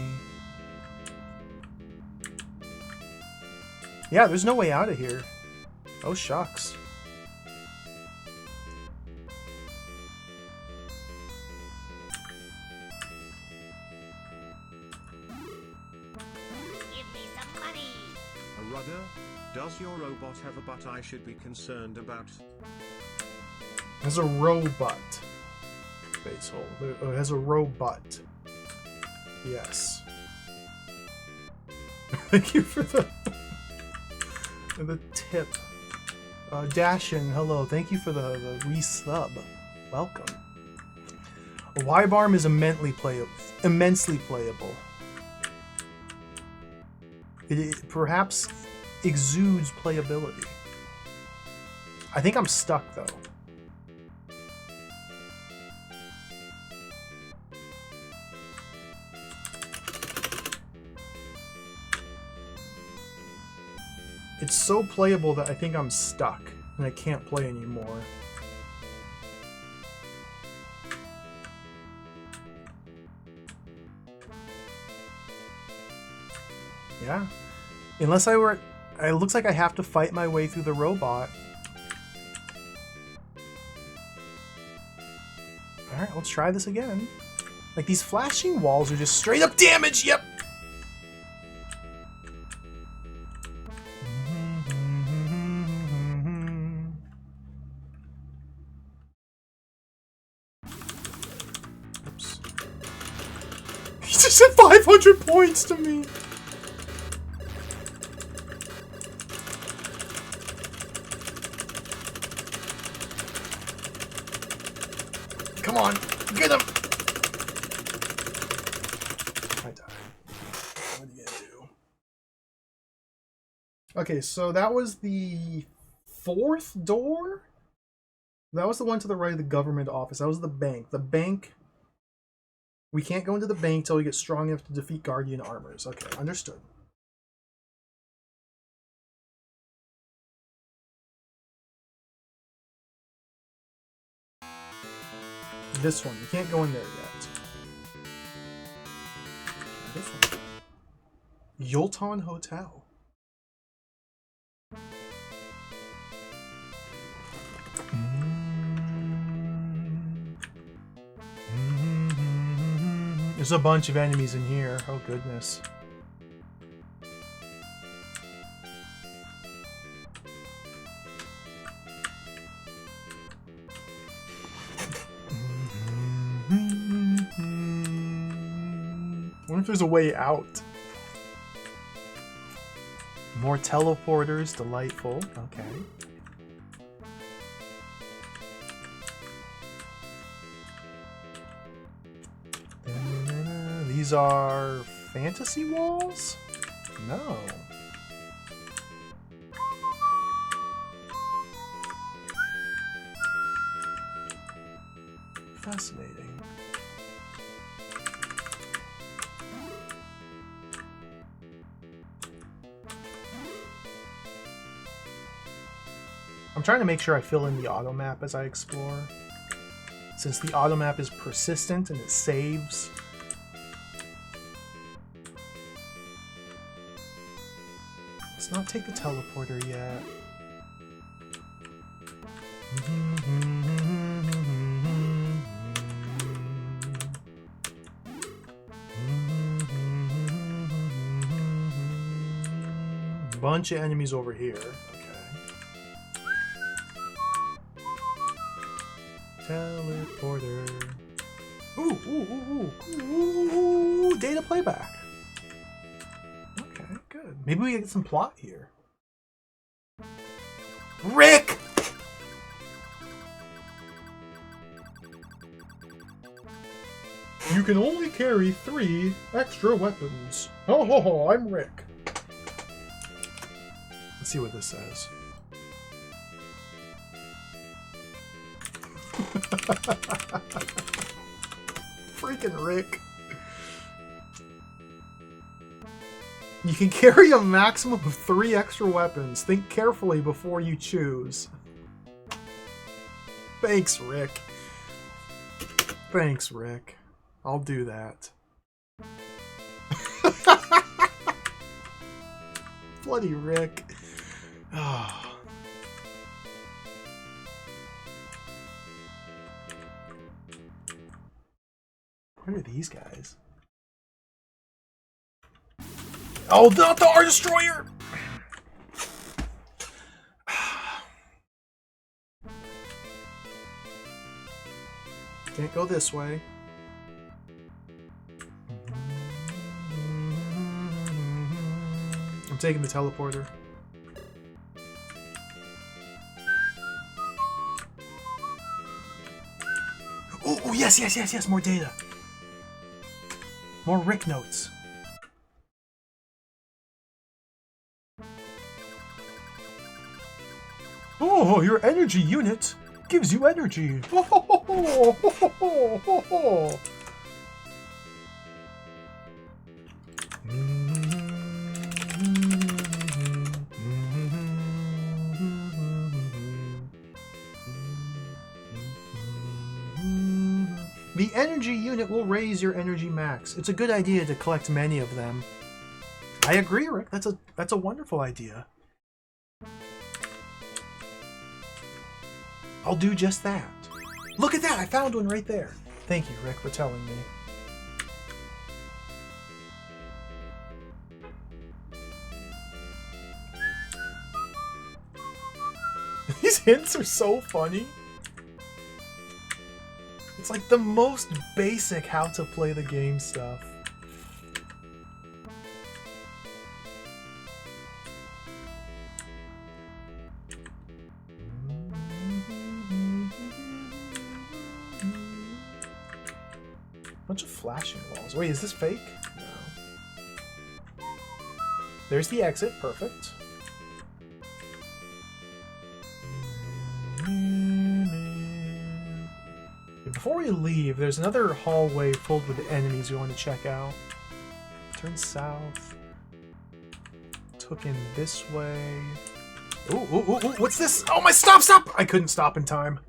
Yeah, there's no way out of here. Oh, shucks. Give me some money. A rudder? Does your robot have a butt I should be concerned about? Has a robot. Base hole. It has a robot. Yes. Thank you for the tip. Dashin, hello. Thank you for the resub. Welcome. Wibarm is immensely playable. It perhaps exudes playability. I think I'm stuck though. It's so playable that I think I'm stuck and I can't play anymore. Yeah. Unless I were... It looks like I have to fight my way through the robot. Alright, let's try this again. Like, these flashing walls are just straight up damage! Yep! Oops. He just said 500 points to me! Come on, get him! I died. What are you gonna do? Okay, so that was the 4th door? That was the one to the right of the government office. That was the bank. The bank... We can't go into the bank till we get strong enough to defeat Guardian Armors. Okay, understood. This one. You can't go in there yet. This one. Yulton Hotel. There's a bunch of enemies in here. Oh, goodness. I wonder if there's a way out. More teleporters. Delightful. Okay. These are fantasy walls? No. Fascinating. I'm trying to make sure I fill in the auto map as I explore. Since the auto map is persistent and it saves. Let's not take the teleporter yet. Bunch of enemies over here. Teleporter. Ooh, data playback. Okay, good. Maybe we get some plot here. Rick! You can only carry 3 extra weapons. Ho ho ho, I'm Rick. Let's see what this says. Freaking Rick. You can carry a maximum of 3 extra weapons. Think carefully before you choose. Thanks, Rick. Thanks, Rick. I'll do that. Bloody Rick. Oh. What are these guys? Oh, not the Star Destroyer! Can't go this way. I'm taking the teleporter. Oh, yes, yes, yes, yes, more data. More Rick notes. Oh, your energy unit gives you energy. The energy unit will raise your energy max. It's a good idea to collect many of them. I agree, Rick. That's a wonderful idea. I'll do just that. Look at that! I found one right there. Thank you, Rick, for telling me. These hints are so funny. It's like the most basic how to play the game stuff. Bunch of flashing walls. Wait, is this fake? No. There's the exit. Perfect. Before we leave, there's another hallway filled with enemies we want to check out. Turn south. Took in this way. Ooh, ooh, ooh, ooh, what's this? Oh, my stop! I couldn't stop in time.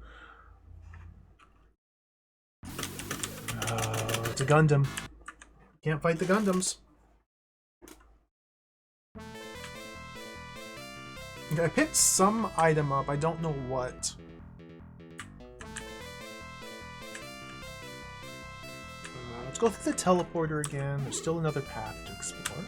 It's a Gundam. Can't fight the Gundams. Okay, I picked some item up. I don't know what. Let's go through the teleporter again. There's still another path to explore.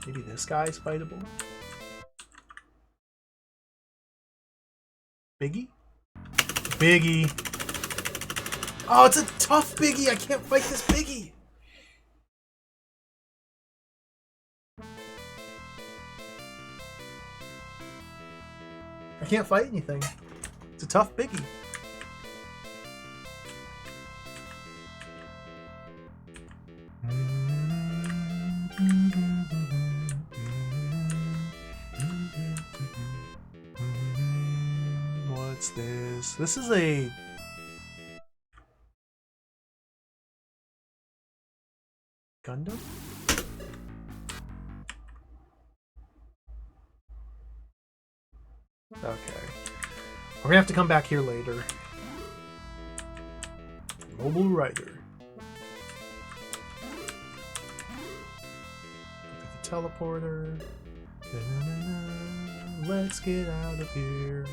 Maybe this guy's fightable. Biggie? Biggie. Oh, it's a tough Biggie. I can't fight this Biggie. I can't fight anything. It's a tough Biggie. What's this? This is a... Gundam? Okay. We're gonna have to come back here later. Mobile Rider. The teleporter. Let's get out of here.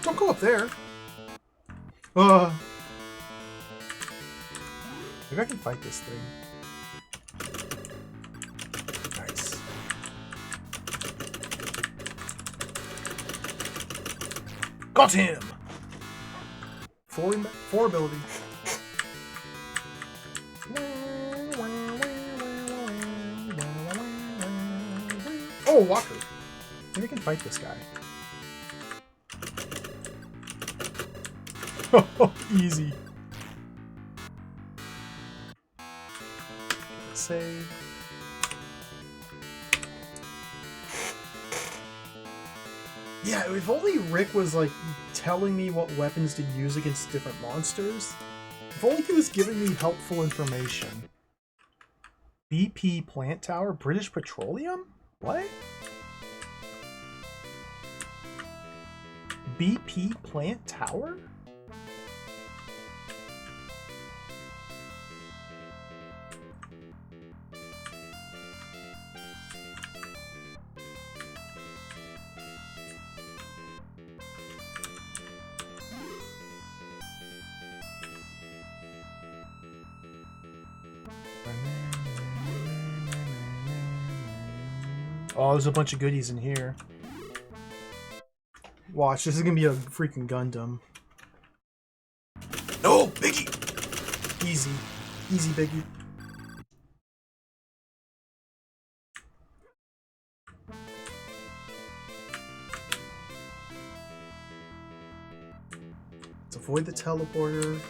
Don't go up there. Maybe I can fight this thing. Nice. Got him! Four ability. Oh, Walker. Maybe I can fight this guy. Easy. Save. Yeah, if only Rick was, like, telling me what weapons to use against different monsters. If only he was giving me helpful information. BP Plant Tower? British Petroleum? What? BP Plant Tower? Oh, there's a bunch of goodies in here. Watch, this is gonna be a freaking Gundam. No, Biggie! Easy. Easy, Biggie. Let's avoid the teleporter.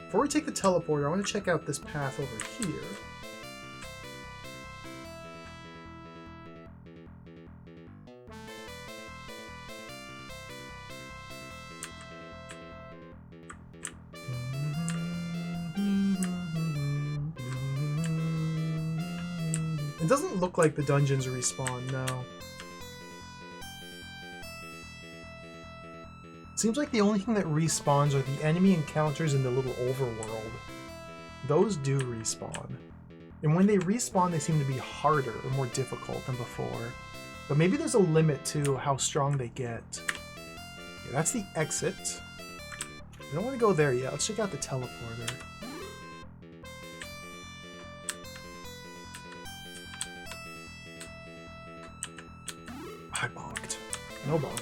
Before we take the teleporter, I want to check out this path over here. It doesn't look like the dungeons respawn, no. Seems like the only thing that respawns are the enemy encounters in the little overworld. Those do respawn. And when they respawn, they seem to be harder or more difficult than before. But maybe there's a limit to how strong they get. Okay, that's the exit. I don't want to go there yet. Let's check out the teleporter. I bonked. No bonk.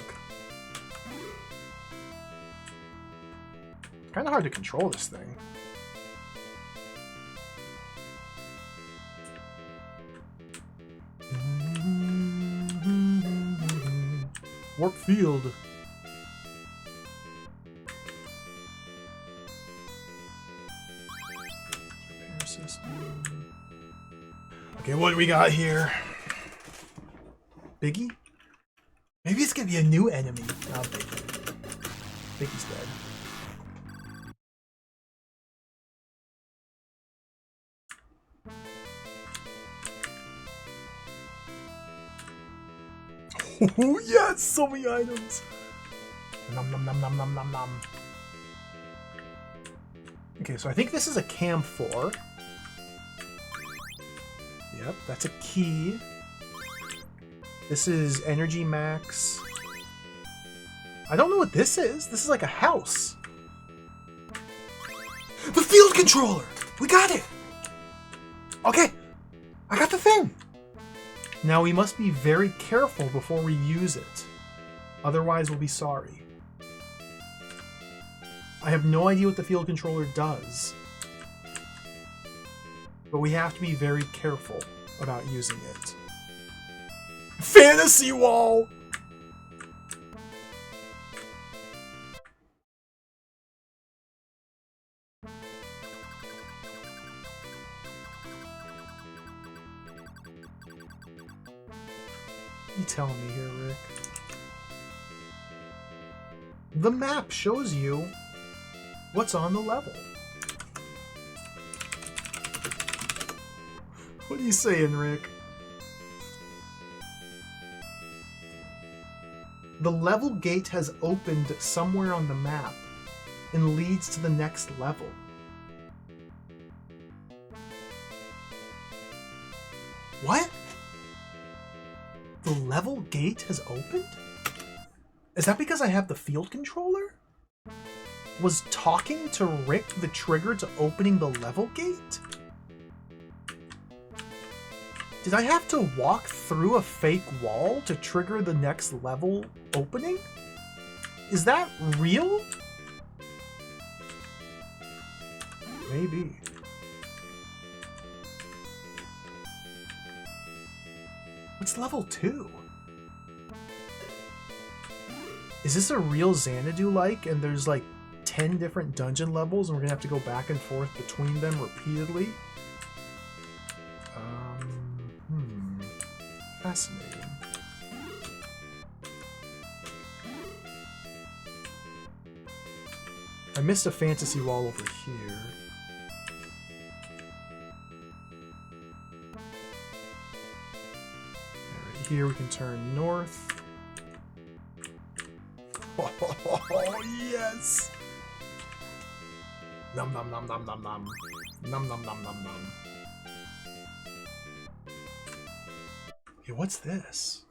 Kind of hard to control this thing. Warp field. Repair system. Okay, what do we got here? Biggie? Maybe it's gonna be a new enemy. Not Biggie. Biggie's dead. Oh yes, so many items. Nom nom nom nom nom nom nom. Okay, so I think this is a Cam 4. Yep, that's a key. This is Energy Max. I don't know what this is. This is like a house. The field controller! We got it! Okay, I got the thing! Now we must be very careful before we use it. Otherwise we'll be sorry. I have no idea what the field controller does. But we have to be very careful about using it. Fantasy wall! What are you telling me here, Rick? The map shows you what's on the level. What are you saying, Rick? The level gate has opened somewhere on the map and leads to the next level. What? The level gate has opened? Is that because I have the field controller? Was talking to Rick the trigger to opening the level gate? Did I have to walk through a fake wall to trigger the next level opening? Is that real? Maybe. What's level 2? Is this a real Xanadu-like? And there's like 10 different dungeon levels, and we're gonna have to go back and forth between them repeatedly? Fascinating. I missed a fantasy wall over here. Right here we can turn north. Oh, yes! Nom nom nom nom nom nom. Nom nom nom nom nom. Hey, what's this?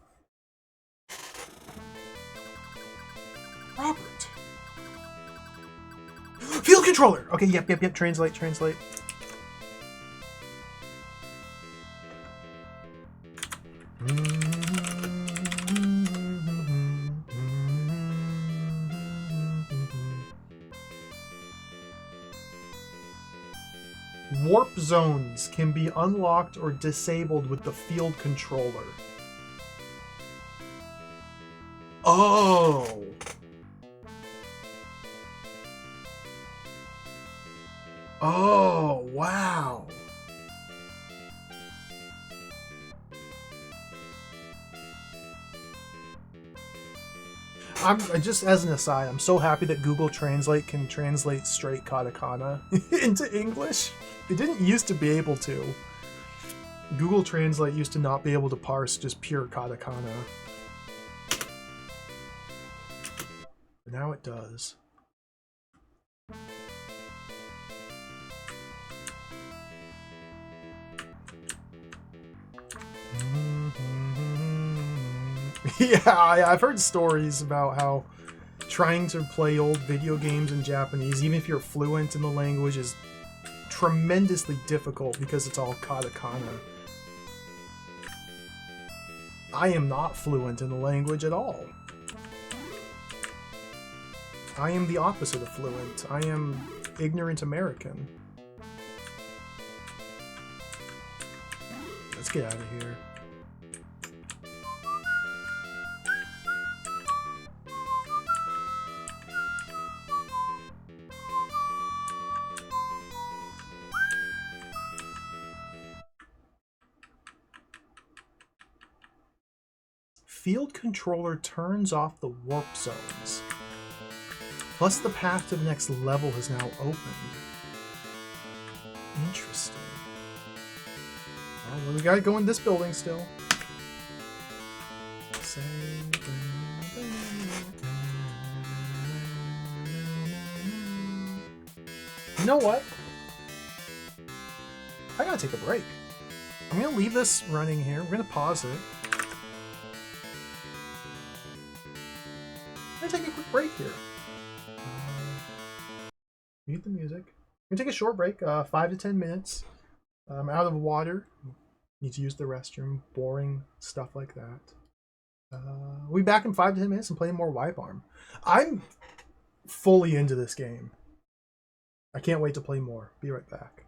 Robert! Field controller! Okay, yep. Translate. Warp zones can be unlocked or disabled with the field controller. Oh! Oh, wow. Just as an aside, I'm so happy that Google Translate can translate straight katakana into English. It didn't used to be able to. Google Translate used to not be able to parse just pure katakana. But now it does. Yeah, I've heard stories about how trying to play old video games in Japanese, even if you're fluent in the language, is tremendously difficult because it's all katakana. I am not fluent in the language at all. I am the opposite of fluent. I am ignorant American. Let's get out of here. Field controller turns off the warp zones. Plus the path to the next level has now opened. Interesting. Well, we gotta go in this building still. You know what? I gotta take a break. I'm gonna leave this running here. We're gonna pause it. I'm gonna take a quick break here. Mute the music. I'm gonna take a short break, 5 to 10 minutes. I'm out of water. Need to use the restroom. Boring stuff like that. We'll be back in 5 to 10 minutes and play more Wibarm. I'm fully into this game. I can't wait to play more. Be right back.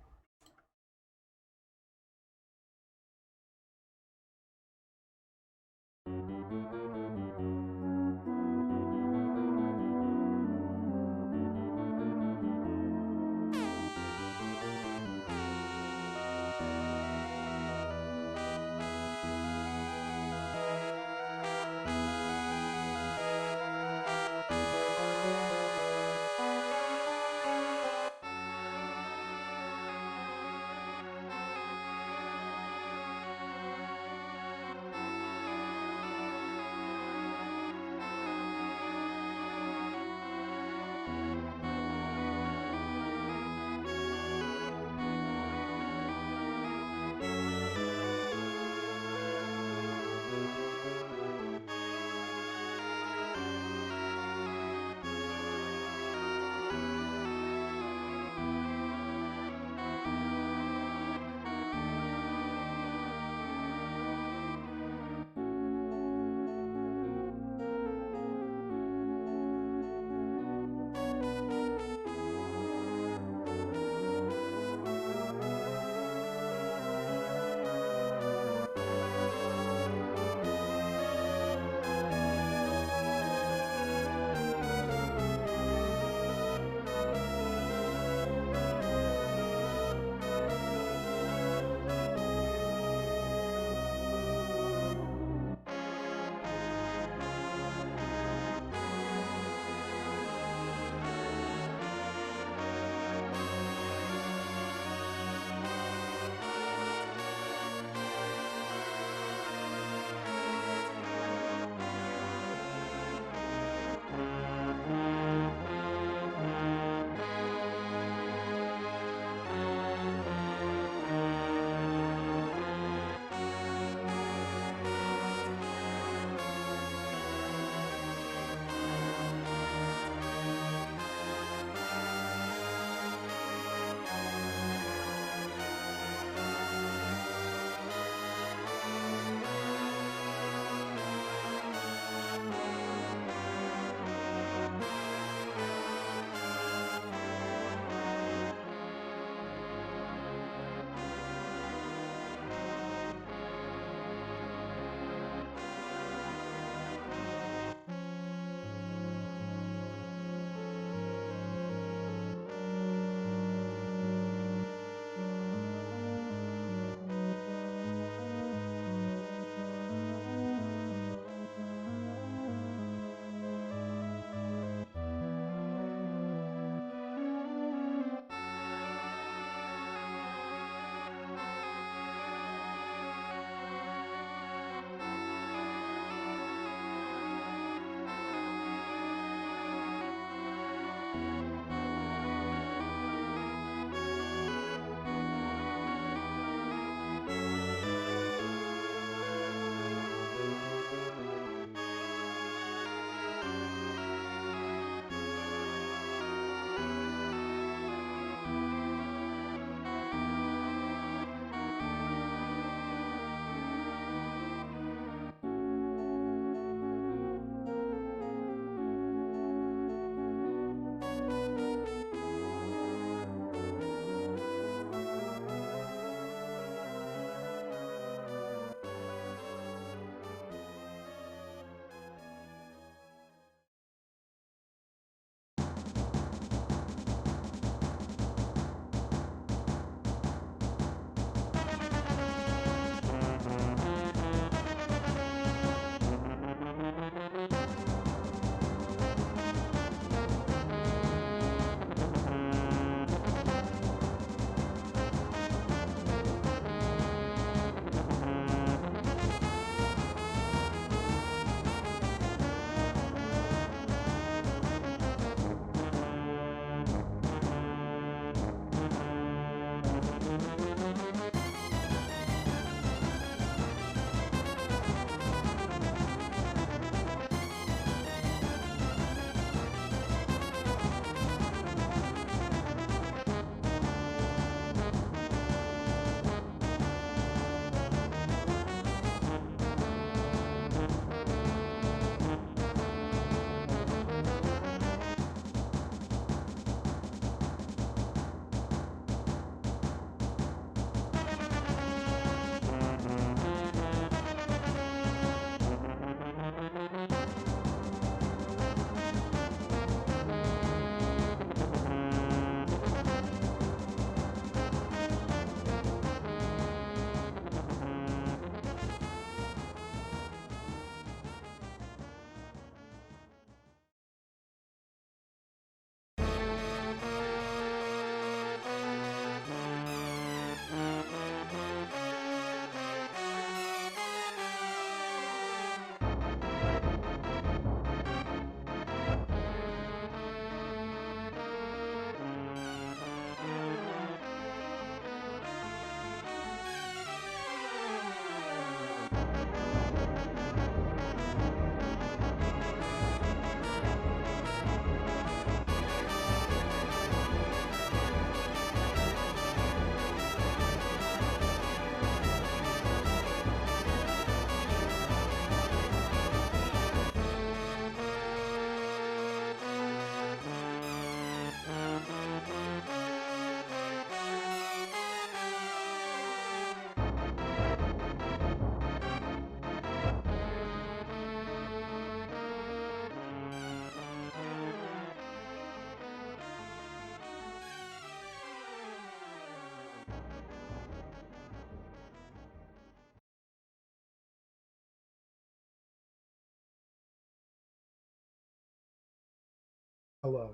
Hello.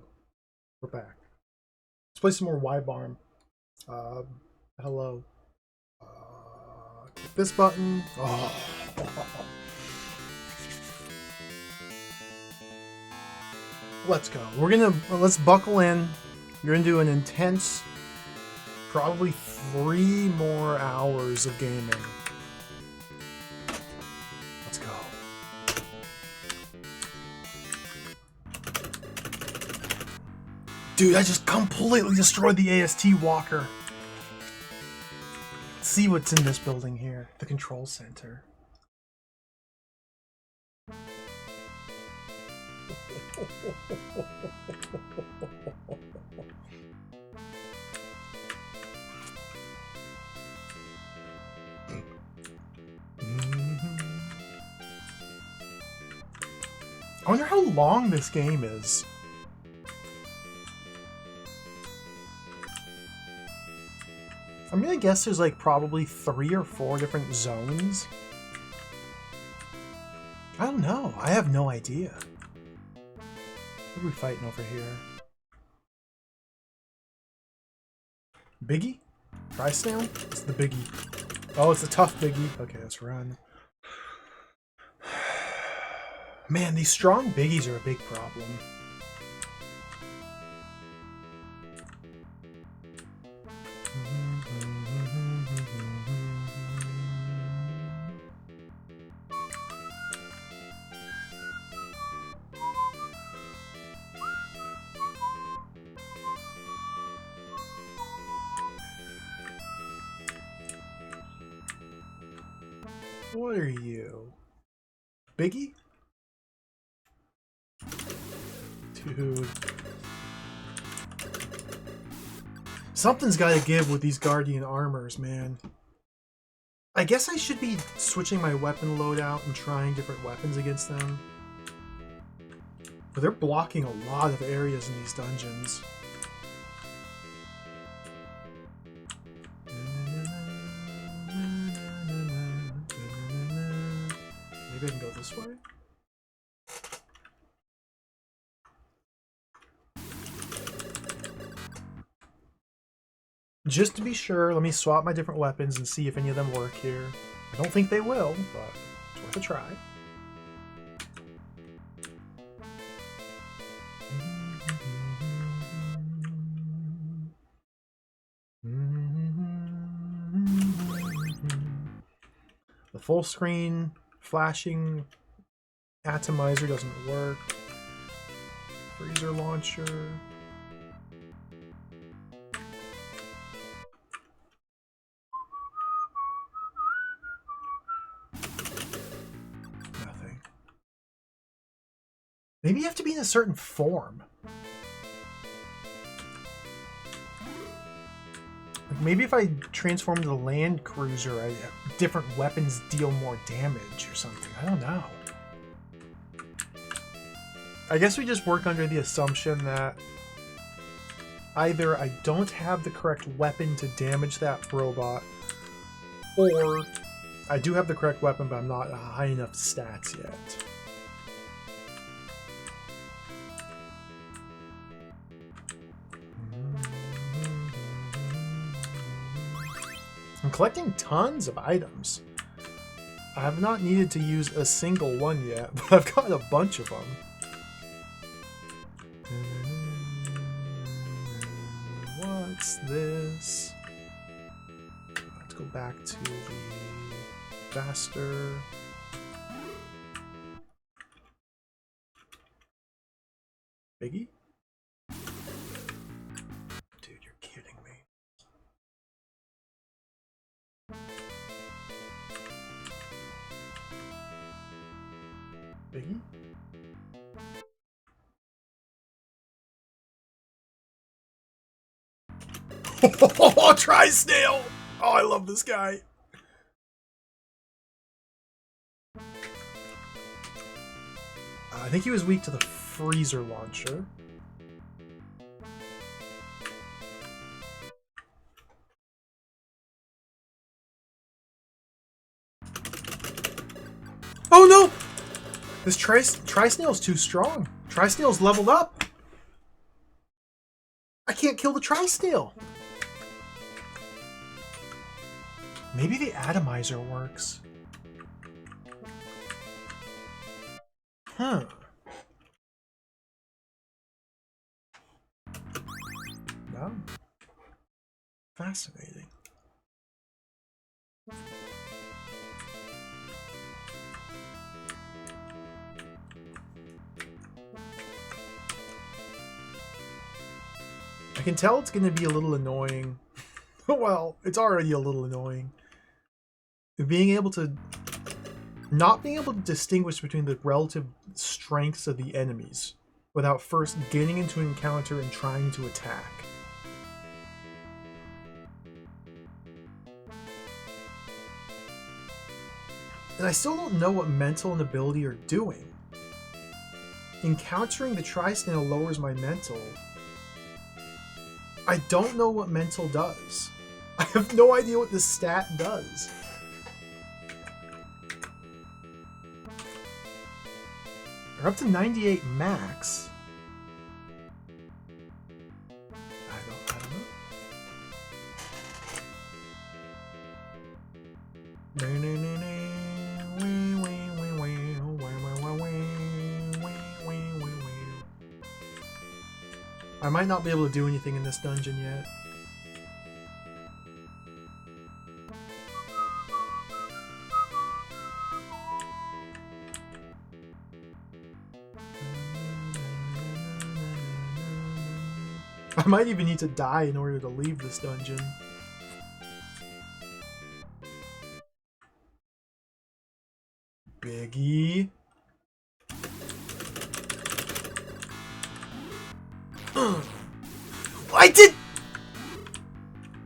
We're back. Let's play some more Wibarm. Hello. Click this button. Oh. Let's go. Let's buckle in. You're gonna do an intense, probably 3 more hours of gaming. Let's go. Dude, I just completely destroyed the AST walker. Let's see what's in this building here. The control center. I wonder how long this game is. I'm gonna guess there's like probably 3 or 4 different zones. I don't know. I have no idea. What are we fighting over here? Biggie? Tri-snail? It's the biggie. Oh, it's a tough biggie. Okay, let's run. Man, these strong biggies are a big problem. What are you? Biggie? Dude. Something's gotta give with these Guardian armors, man. I guess I should be switching my weapon loadout and trying different weapons against them. But they're blocking a lot of areas in these dungeons. Maybe I can go this way? Just to be sure, let me swap my different weapons and see if any of them work here. I don't think they will, but it's worth a try. The full screen flashing atomizer doesn't work. Freezer launcher. Nothing. Maybe you have to be in a certain form. Like maybe if I transform into the land cruiser, different weapons deal more damage or something. I don't know. I guess we just work under the assumption that either I don't have the correct weapon to damage that robot, or I do have the correct weapon, but I'm not high enough stats yet. I'm collecting tons of items. I have not needed to use a single one yet, but I've got a bunch of them. What's this? Let's go back to the faster. Biggie? Dude, you're kidding me. Biggie? Oh, Tri-snail! Oh, I love this guy. I think he was weak to the freezer launcher. Oh no! This Tri-snail's too strong. Tri-snail's leveled up. I can't kill the Tri-Snail. Maybe the atomizer works. Huh. No. Fascinating. I can tell it's going to be a little annoying. Well, it's already a little annoying. Being able to... Not being able to distinguish between the relative strengths of the enemies without first getting into an encounter and trying to attack. And I still don't know what mental and ability are doing. Encountering the Tri-Snail lowers my mental. I don't know what mental does. I have no idea what this stat does. We're up to 98 max. I don't know. I might not be able to do anything in this dungeon yet. I might even need to die in order to leave this dungeon. Biggie. I did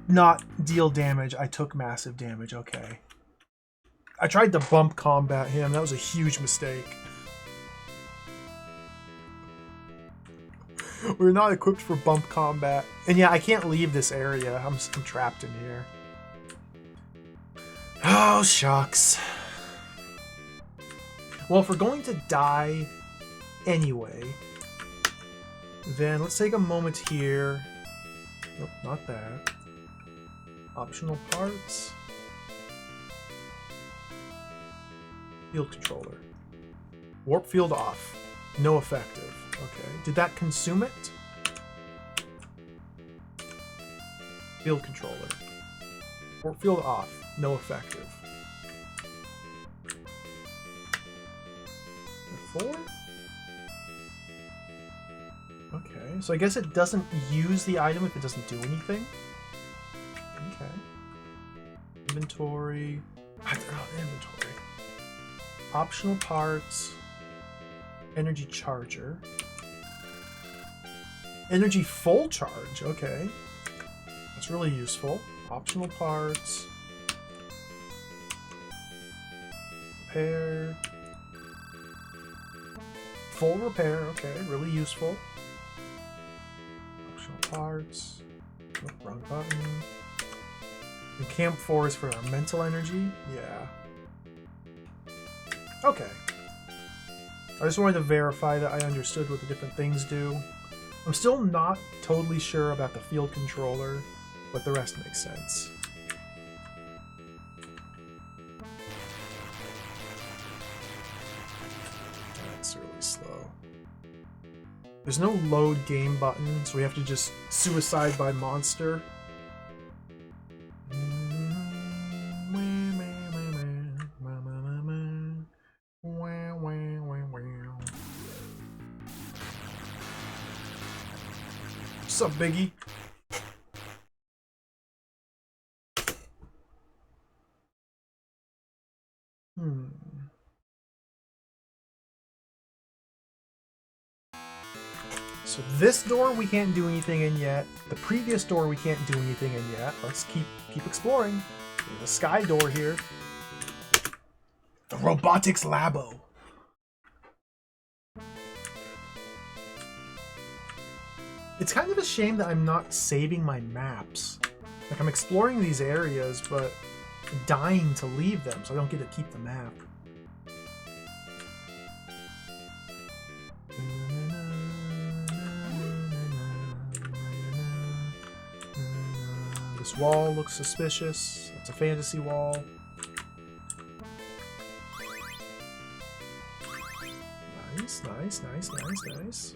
not deal damage. I took massive damage. Okay. I tried to bump combat him. That was a huge mistake. We're not equipped for bump combat. And yeah, I can't leave this area. I'm trapped in here. Oh, shucks. Well, if we're going to die anyway, then let's take a moment here. Nope, not that. Optional parts. Field controller. Warp field off. No effective. Okay. Did that consume it? Field controller. Warp field off. No effective. 4? Okay, so I guess it doesn't use the item if it doesn't do anything. Okay. Inventory. Inventory. Optional parts. Energy charger. Energy full charge. Okay. That's really useful. Optional parts. Repair. Full repair. Okay, really useful. Optional parts. Oh, wrong button. And Camp 4 is for our mental energy. Yeah. Okay. I just wanted to verify that I understood what the different things do. I'm still not totally sure about the field controller, but the rest makes sense. That's really slow. There's no load game button, so we have to just suicide by monster. What's up, Biggie? So this door we can't do anything in yet. The previous door we can't do anything in yet. Let's keep exploring. There's a sky door here. The robotics labo. It's kind of a shame that I'm not saving my maps. Like, I'm exploring these areas, but dying to leave them, so I don't get to keep the map. This wall looks suspicious. It's a fantasy wall. Nice, nice, nice, nice, nice.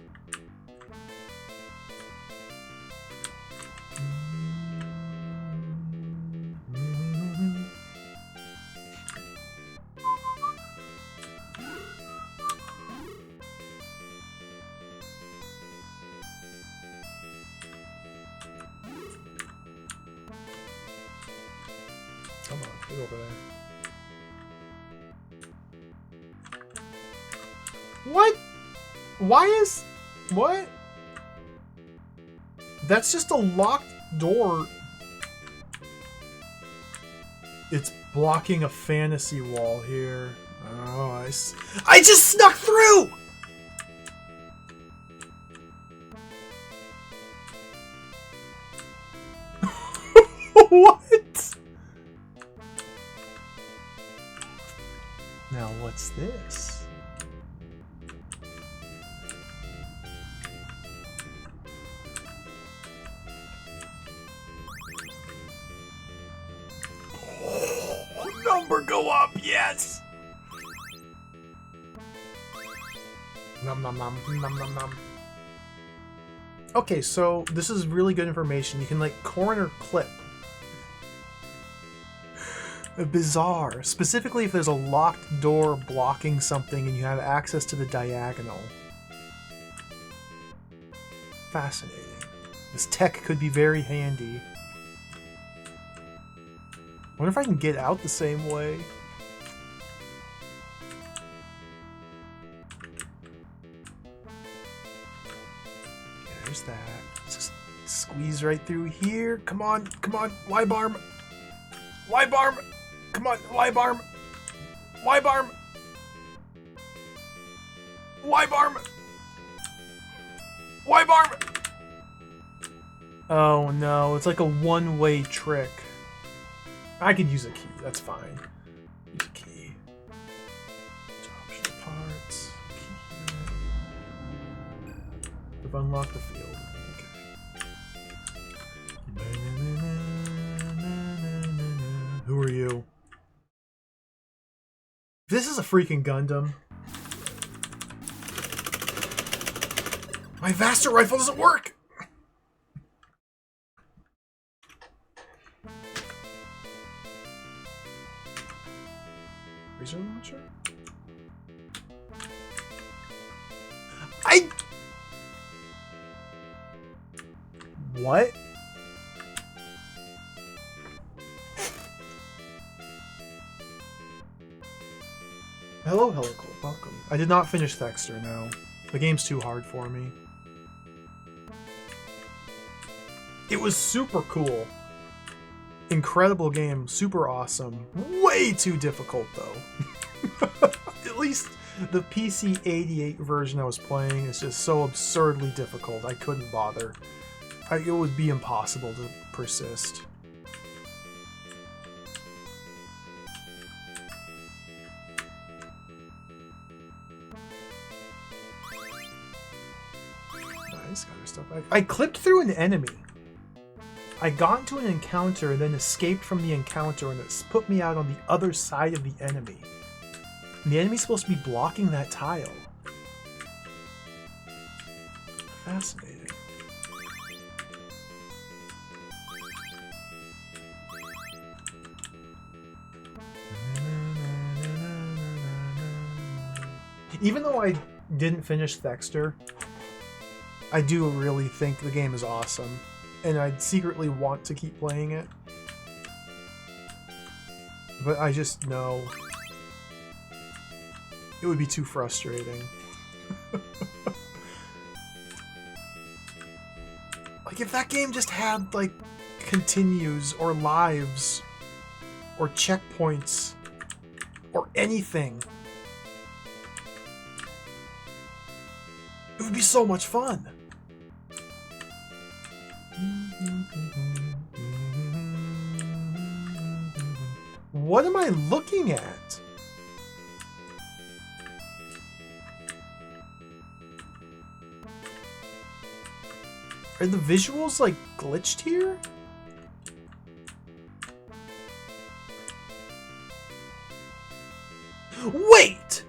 Come on, get over there. What? Why is... What? That's just a locked door. It's blocking a fantasy wall here. Oh, I just snuck through! What? Now what's this? Number go up, yes! Nom nom nom, nom nom nom. Okay, so this is really good information. You can like corner clip. Bizarre. Specifically if there's a locked door blocking something and you have access to the diagonal. Fascinating. This tech could be very handy. I wonder if I can get out the same way. Okay, there's that. Just squeeze right through here. Come on, come on, Wibarm. Wibarm! Come on, Wibarm! Wibarm! Wibarm! Wibarm! Oh no, it's like a one-way trick. I could use a key, that's fine. Use a key. Optional parts. Key. We've unlocked the field. Okay. Who are you? This is a freaking Gundam. My Vaster rifle doesn't work! Razor launcher? What? Hello, Helical. Welcome. I did not finish Thexter, no. The game's too hard for me. It was super cool. Incredible game. Super awesome. Way too difficult, though. At least the PC 88 version I was playing is just so absurdly difficult. I couldn't bother. It would be impossible to persist. Nice, got her stuff back. I clipped through an enemy. I got into an encounter and then escaped from the encounter, and it's put me out on the other side of the enemy. And the enemy's supposed to be blocking that tile. Fascinating. Even though I didn't finish Thexter, I do really think the game is awesome. And I secretly want to keep playing it. But I just know it would be too frustrating. Like, if that game just had, like, continues or lives or checkpoints or anything, it would be so much fun. What am I looking at? Are the visuals, like, glitched here? Wait!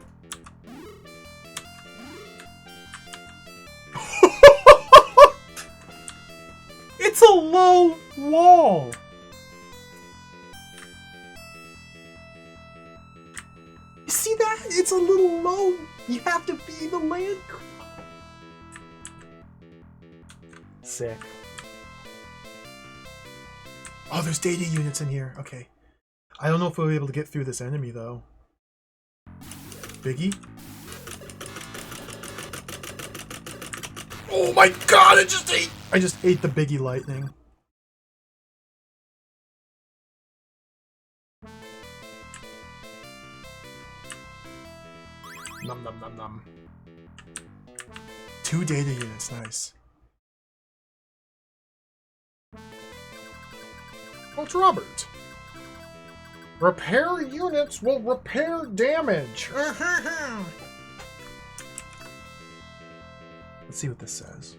It's a low wall! You see that? It's a little low. You have to be the land. Sick. Oh, there's data units in here. Okay. I don't know if we'll be able to get through this enemy, though. Biggie? Oh my god, I just ate the Biggie lightning. Num num num num. 2 data units, nice. Oh, it's Robert. Repair units will repair damage. Let's see what this says.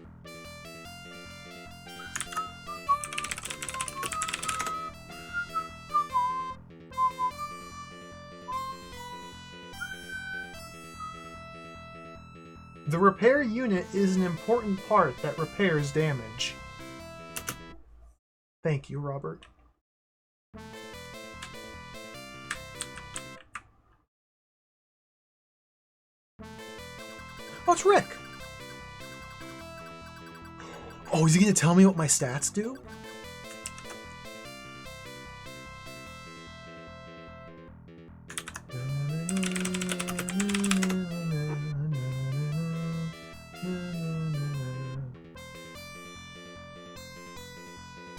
The repair unit is an important part that repairs damage. Thank you, Robert. Oh, it's Rick. Oh, is he going to tell me what my stats do?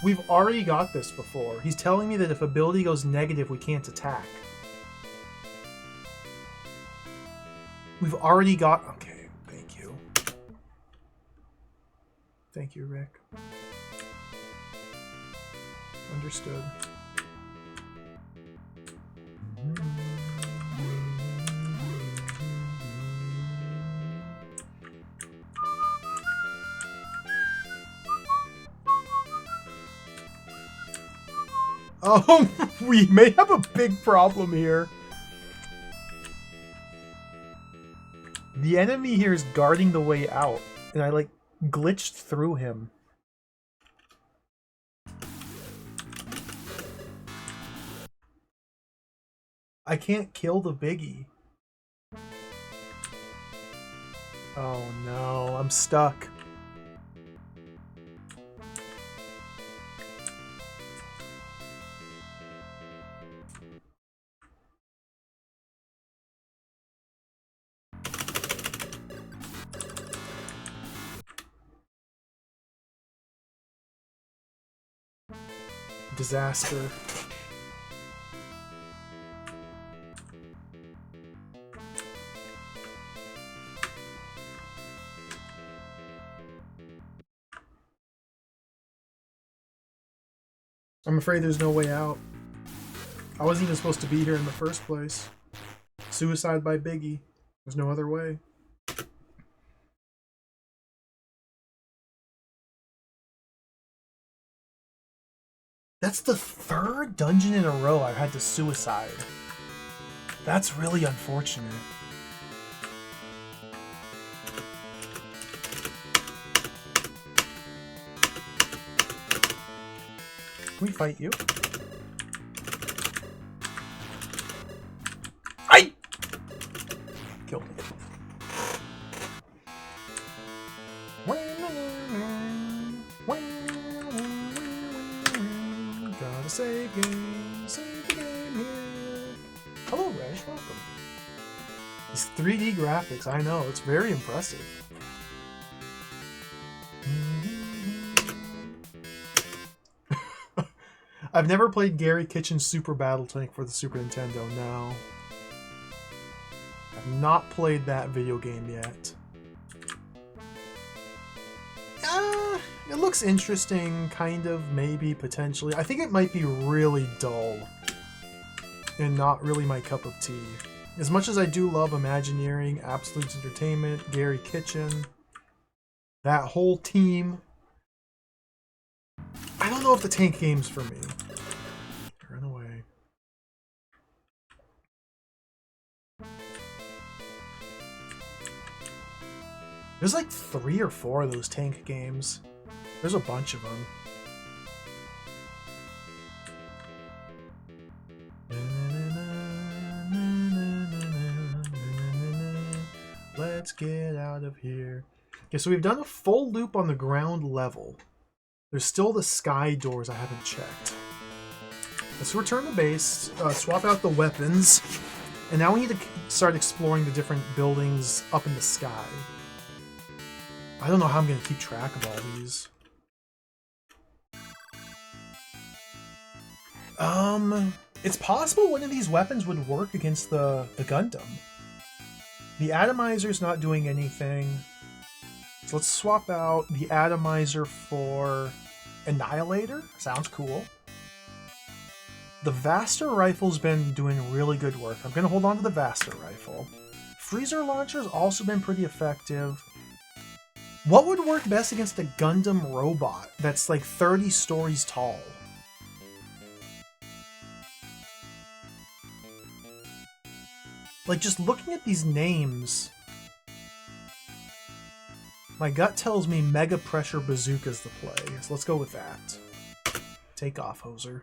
We've already got this before. He's telling me that if ability goes negative, we can't attack. We've already got... Okay, thank you. Thank you, Rick. Understood. Oh, we may have a big problem here. The enemy here is guarding the way out, and I, like, glitched through him. I can't kill the Biggie. Oh no, I'm stuck. Disaster. I'm afraid there's no way out. I wasn't even supposed to be here in the first place. Suicide by Biggie. There's no other way. That's the 3rd dungeon in a row I've had to suicide. That's really unfortunate. Can we fight you? I killed him. Gotta save the game here. Hello, Reg, welcome. These 3D graphics, I know, it's very impressive. I've never played Gary Kitchen's Super Battle Tank for the Super Nintendo, no. I've not played that video game yet. It looks interesting, kind of, maybe, potentially. I think it might be really dull and not really my cup of tea. As much as I do love Imagineering, Absolute Entertainment, Gary Kitchen, that whole team, I don't know if the tank game's for me. Run away. There's like 3 or 4 of those tank games. There's a bunch of them. Let's get out of here. Okay, so we've done a full loop on the ground level. There's still the sky doors I haven't checked. Let's return to base, swap out the weapons, and now we need to start exploring the different buildings up in the sky. I don't know how I'm going to keep track of all these. It's possible one of these weapons would work against the Gundam. The Atomizer's not doing anything. So let's swap out the Atomizer for Annihilator. Sounds cool. The Vaster Rifle's been doing really good work. I'm going to hold on to the Vaster Rifle. Freezer Launcher's also been pretty effective. What would work best against a Gundam robot that's like 30 stories tall? Like, just looking at these names, my gut tells me Mega Pressure Bazooka's the play, so let's go with that. Take off, Hoser.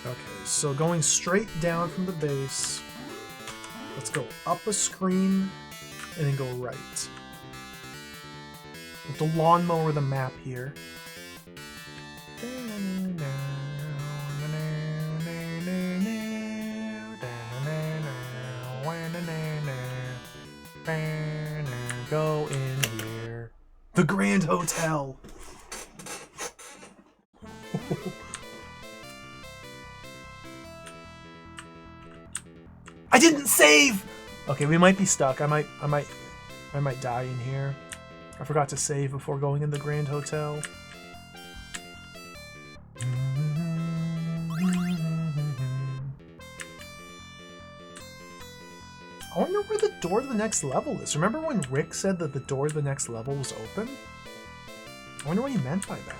Okay, so going straight down from the base, let's go up a screen and then go right. With the lawnmower of the map here. Go in here. The Grand Hotel. I didn't save. Okay, we might be stuck. I might die in here. I forgot to save before going in the Grand Hotel. I wonder where the door to the next level is. Remember when Rick said that the door to the next level was open? I wonder what he meant by that.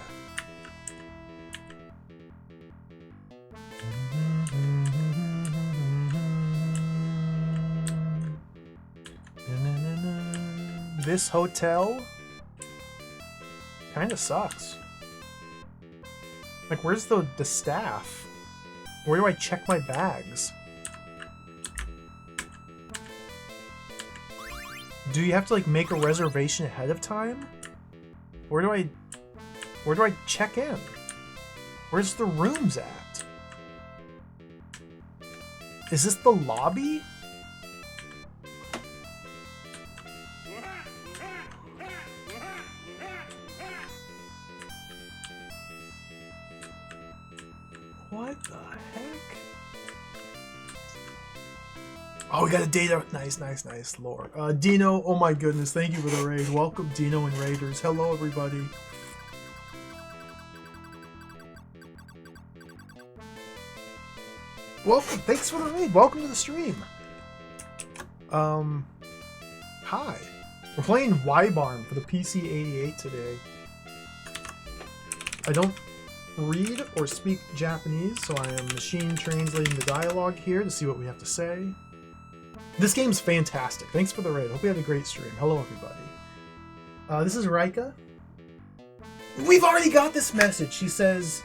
This hotel kind of sucks. Like, where's the staff? Where do I check my bags? Do you have to like make a reservation ahead of time? Where do I check in? Where's the rooms at? Is this the lobby? What the heck? Oh, we got a data. Nice, nice, nice. Lore. Dino, oh my goodness. Thank you for the raid. Welcome, Dino and Raiders. Hello, everybody. Welcome. Thanks for the raid. Welcome to the stream. Hi. We're playing Wibarm for the PC-88 today. I don't read or speak Japanese, so I am machine translating the dialogue here to see what we have to say. This game's fantastic. Thanks for the raid. Hope you had a great stream. Hello, everybody. This is Rika. We've already got this message. She says,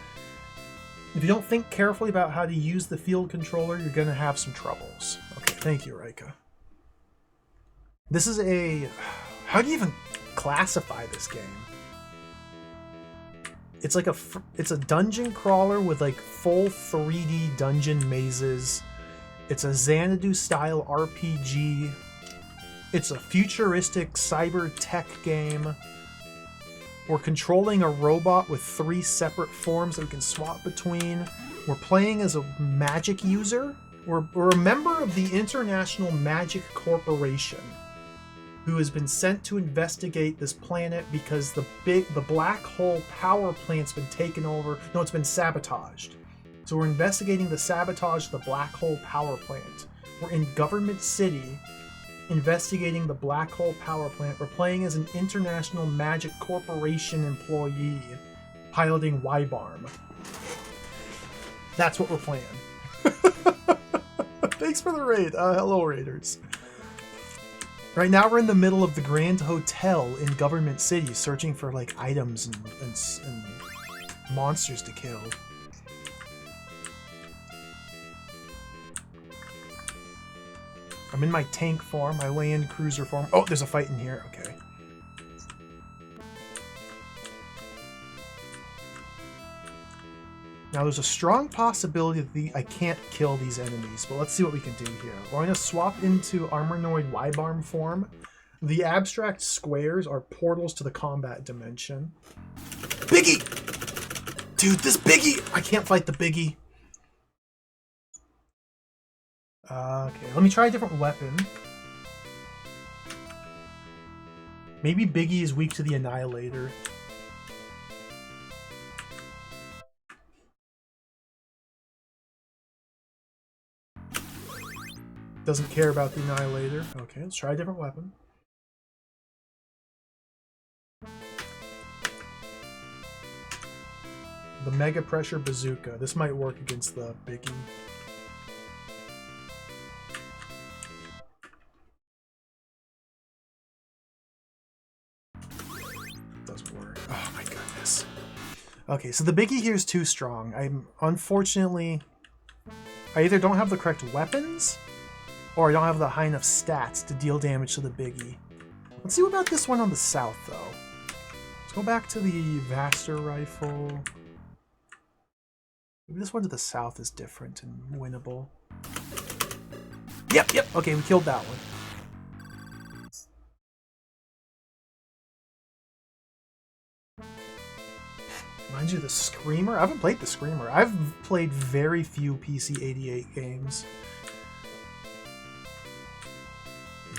if you don't think carefully about how to use the field controller, you're going to have some troubles. Okay, thank you, Rika. This is a... How do you even classify this game? It's like it's a dungeon crawler with like full 3D dungeon mazes. It's a Xanadu style RPG. It's a futuristic cyber tech game. We're controlling a robot with 3 separate forms that we can swap between. We're playing as a magic user. We're a member of the International Magic Corporation, who has been sent to investigate this planet because the black hole power plant's been taken over. No, it's been sabotaged. So we're investigating the sabotage of the black hole power plant. We're in Government City, investigating the black hole power plant. We're playing as an International Magic Corporation employee piloting Wibarm. That's what we're playing. Thanks for the raid. Hello, raiders. Right now we're in the middle of the Grand Hotel in Government City, searching for like items and monsters to kill. I'm in my tank form, my land cruiser form. Oh, there's a fight in here. Okay. Now there's a strong possibility that I can't kill these enemies, but let's see what we can do here. We're going to swap into Armornoid Wibarm form. The abstract squares are portals to the combat dimension. Biggie! Dude, this Biggie! I can't fight the Biggie. Okay, let me try a different weapon. Maybe Biggie is weak to the Annihilator. Doesn't care about the Annihilator. Okay, let's try a different weapon. The Mega Pressure Bazooka. This might work against the Biggie. Doesn't work. Oh my goodness. Okay, so the Biggie here is too strong. Unfortunately, I either don't have the correct weapons, or I don't have the high enough stats to deal damage to the Biggie. Let's see about this one on the south, though. Let's go back to the Vaster Rifle. Maybe this one to the south is different and winnable. Yep. Okay, we killed that one. Mind you, the Screamer? I haven't played the Screamer. I've played very few PC-88 games.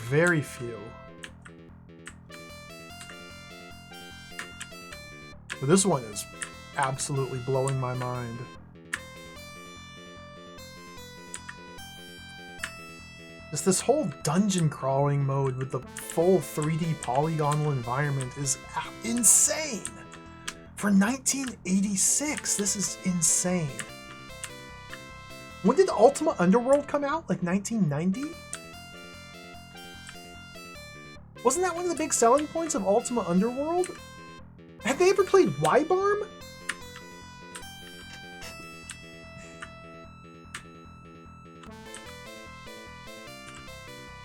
Very few. But this one is absolutely blowing my mind. Just this whole dungeon crawling mode with the full 3D polygonal environment is insane! For 1986, this is insane. When did Ultima Underworld come out? Like 1990? Wasn't that one of the big selling points of Ultima Underworld? Have they ever played Wibarm?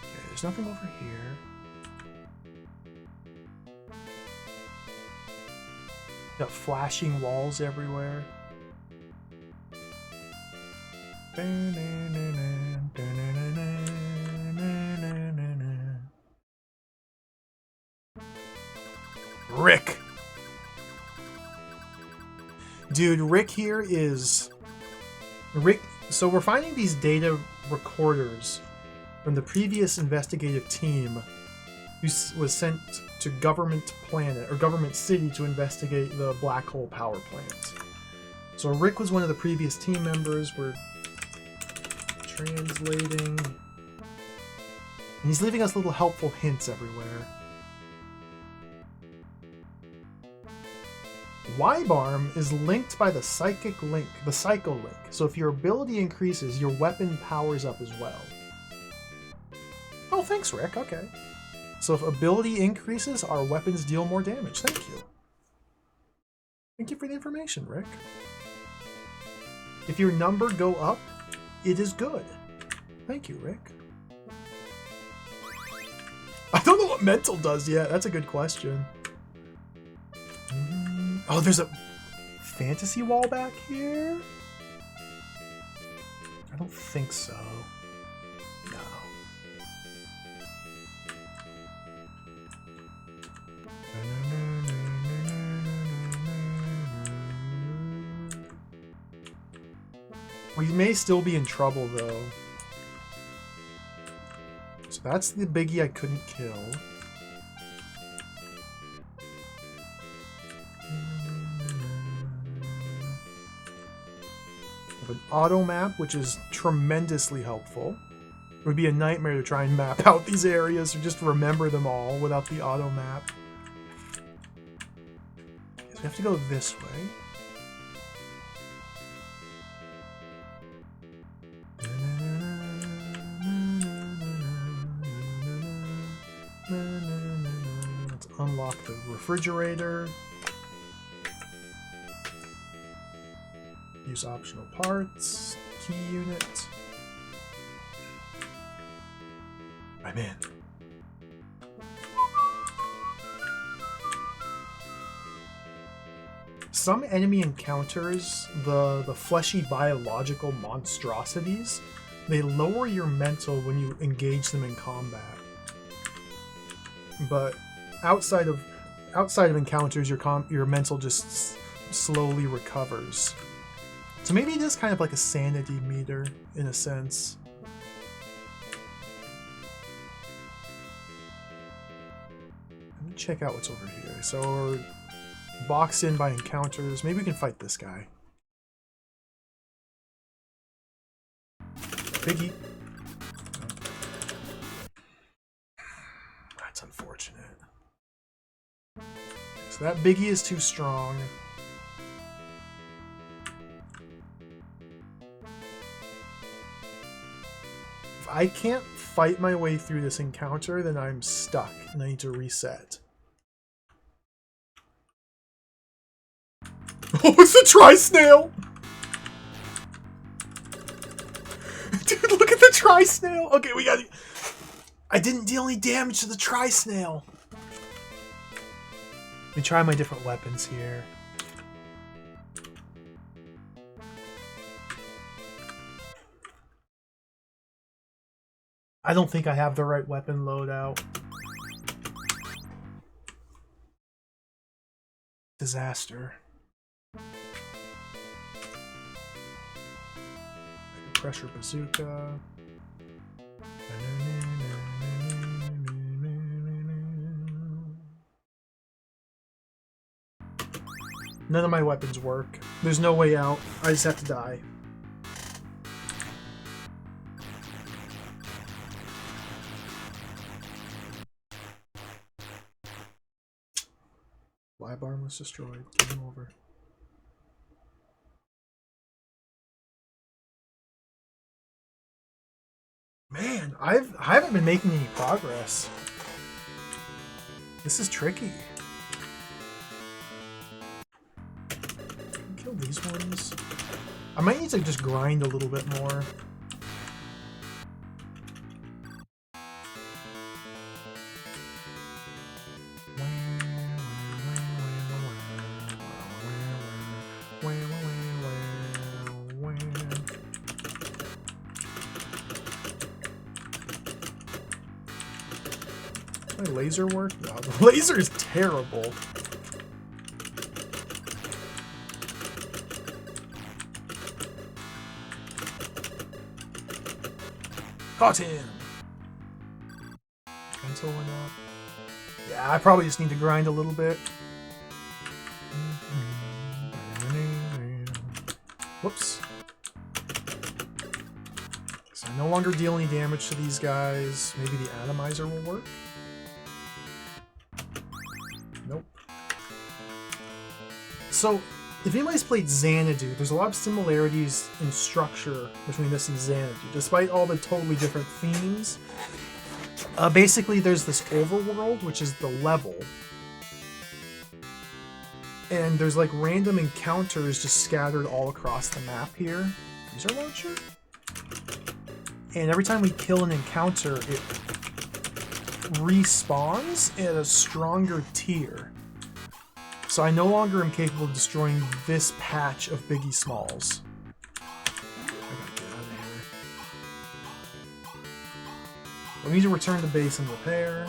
Okay, there's nothing over here. Got flashing walls everywhere. Rick! Dude, Rick here is... Rick... So we're finding these data recorders from the previous investigative team who was sent to Government Planet, or Government City, to investigate the black hole power plant. So Rick was one of the previous team members. We're translating. And he's leaving us little helpful hints everywhere. Wibarm is linked by the psychic link, the psycho link. So if your ability increases, your weapon powers up as well. Oh, thanks, Rick. Okay. So if ability increases, our weapons deal more damage. Thank you. Thank you for the information, Rick. If your number go up, it is good. Thank you, Rick. I don't know what mental does yet. That's a good question. Oh, there's a fantasy wall back here? I don't think so. No. We may still be in trouble, though. So that's the biggie I couldn't kill. We have an auto map, which is tremendously helpful. It would be a nightmare to try and map out these areas or just remember them all without the auto map. So we have to go this way. Let's unlock the refrigerator. Use optional parts. Key unit. I'm in. Some enemy encounters, the fleshy biological monstrosities, they lower your mental when you engage them in combat. But outside of encounters, your mental just slowly recovers. So maybe it is kind of like a sanity meter in a sense. Let me check out what's over here. So we're boxed in by encounters. Maybe we can fight this guy. Biggie. That's unfortunate. So that Biggie is too strong. If I can't fight my way through this encounter, then I'm stuck and I need to reset. Oh, it's a tri-snail! Dude, look at the tri-snail! Okay, we got it. I didn't deal any damage to the tri-snail. Let me try my different weapons here. I don't think I have the right weapon loadout. Disaster. Pressure bazooka. None of my weapons work. There's no way out. I just have to die. Wibarm was destroyed. Game over. Man, I haven't been making any progress. This is tricky. Kill these ones. I might need to just grind a little bit more. My laser work? No, the laser is terrible. Caught him! Pencil went up. Yeah, I probably just need to grind a little bit. Whoops. So I no longer deal any damage to these guys. Maybe the atomizer will work? Nope. So, if anybody's played Xanadu, there's a lot of similarities in structure between this and Xanadu, despite all the totally different themes. Basically, there's this overworld, which is the level, and there's like random encounters just scattered all across the map here. Laser launcher? And every time we kill an encounter, it respawns at a stronger tier. So I no longer am capable of destroying this patch of Biggie Smalls. I gotta get out of here. We need to return to base and repair.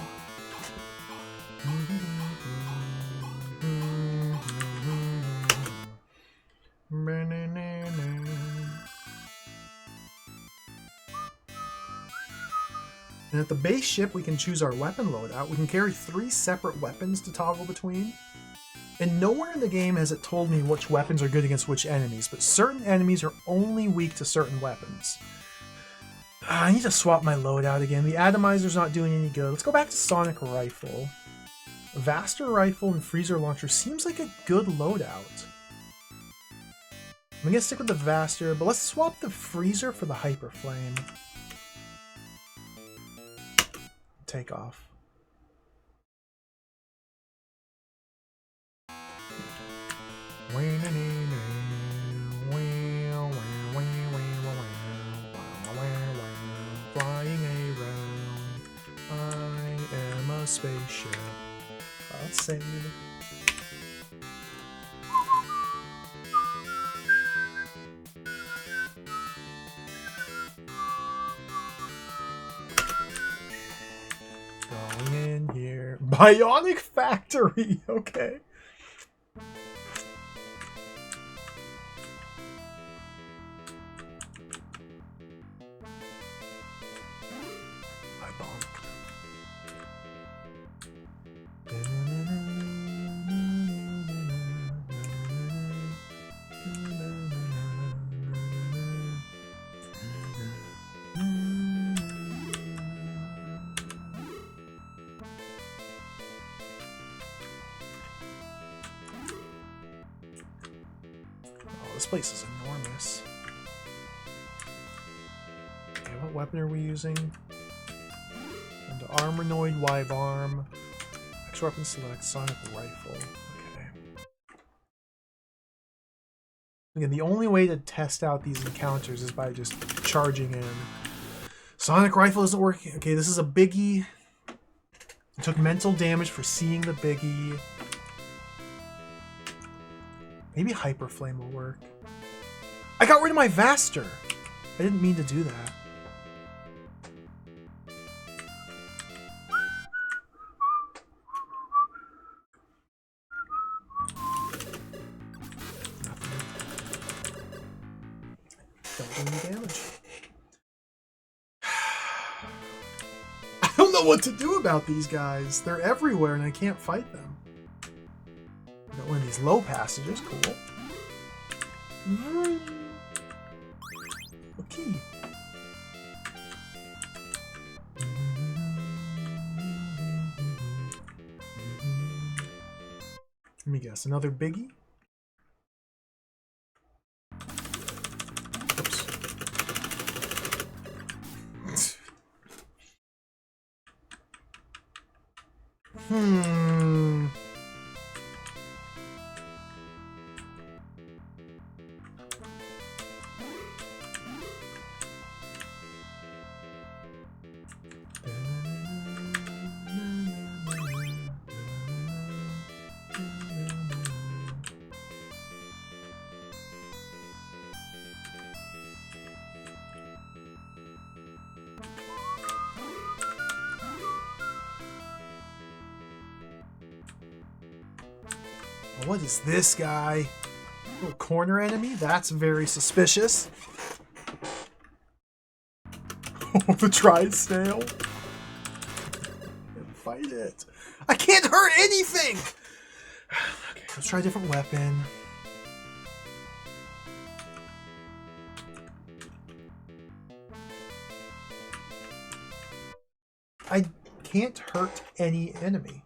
And at the base ship, we can choose our weapon loadout. We can carry 3 separate weapons to toggle between. And nowhere in the game has it told me which weapons are good against which enemies, but certain enemies are only weak to certain weapons. I need to swap my loadout again. The atomizer's not doing any good. Let's go back to Sonic Rifle. Vaster Rifle and Freezer Launcher seems like a good loadout. I'm gonna stick with the Vaster, but let's swap the Freezer for the Hyper Flame. Take off. Flying around. I am a spaceship. Let's save. Going in here. Bionic Factory! Okay. This place is enormous. Okay, what weapon are we using? And Armornoid Wibarm. Next weapon select Sonic Rifle. Okay. Again, the only way to test out these encounters is by just charging in. Sonic Rifle isn't working. Okay, this is a biggie. I took mental damage for seeing the biggie. Maybe Hyper Flame will work. I got rid of my Vaster! I didn't mean to do that. Nothing. Don't do any damage. I don't know what to do about these guys. They're everywhere and I can't fight them. Got one of these low passages, cool. Okay. Let me guess, another biggie? Oops. What is this guy? Little corner enemy? That's very suspicious. Oh, the tri-snail. Fight it. I can't hurt anything! Okay, let's try a different weapon. I can't hurt any enemy.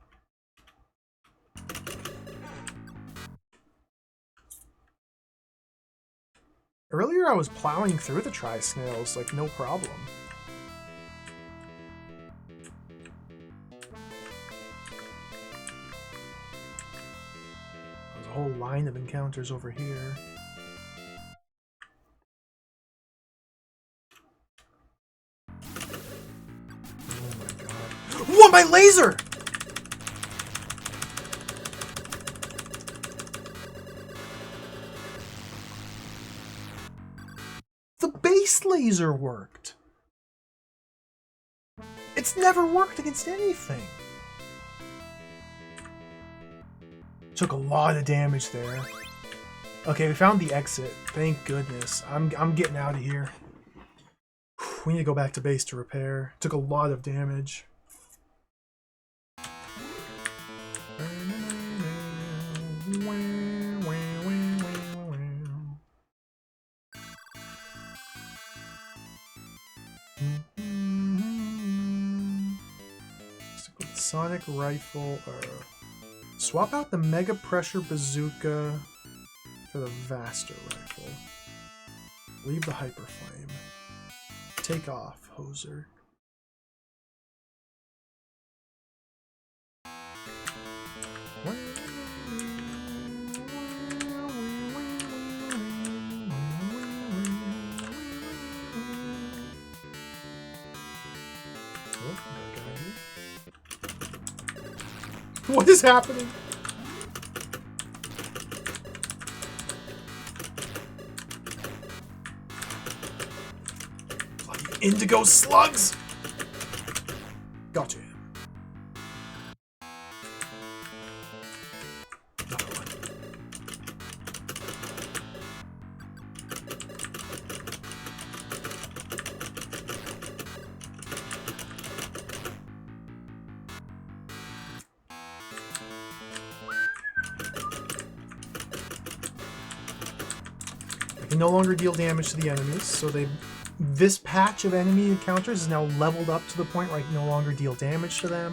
Earlier I was plowing through the tri-snails, like no problem. There's a whole line of encounters over here. Oh my god. Whoa, my laser! The base laser worked. It's never worked against anything. Took a lot of damage there. Okay, we found the exit. Thank goodness. I'm getting out of here. We need to go back to base to repair. Took a lot of damage. Stick with Sonic Rifle, or swap out the Mega Pressure Bazooka for the Vaster Rifle. Leave the Hyper Flame. Take off, Hoser. What is happening? Bloody indigo slugs! Gotcha. Another one. I can no longer deal damage to the enemies, so this patch of enemy encounters is now leveled up to the point where I can no longer deal damage to them.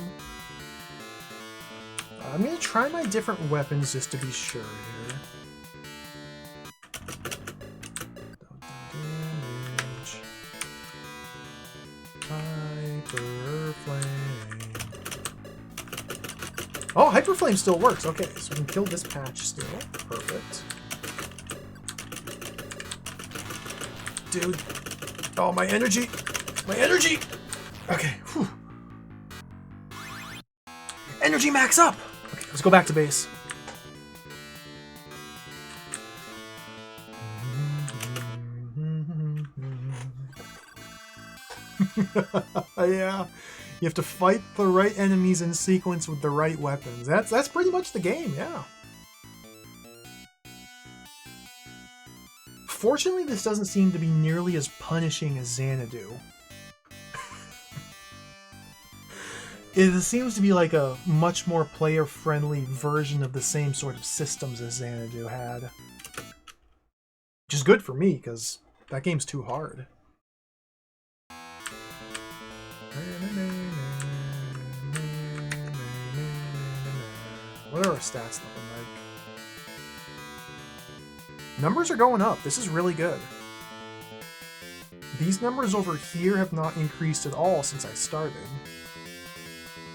I'm going to try my different weapons just to be sure here. Damage. Hyper Flame. Oh, Hyper Flame still works. Okay, so we can kill this patch still. Perfect. Dude. Oh, my energy! My energy! Okay, whew. Energy max up! Okay, let's go back to base. Yeah, you have to fight the right enemies in sequence with the right weapons. That's pretty much the game, yeah. Fortunately, this doesn't seem to be nearly as punishing as Xanadu. It seems to be like a much more player-friendly version of the same sort of systems as Xanadu had. Which is good for me, because that game's too hard. What are our stats looking like? Numbers are going up. This is really good. These numbers over here have not increased at all since I started.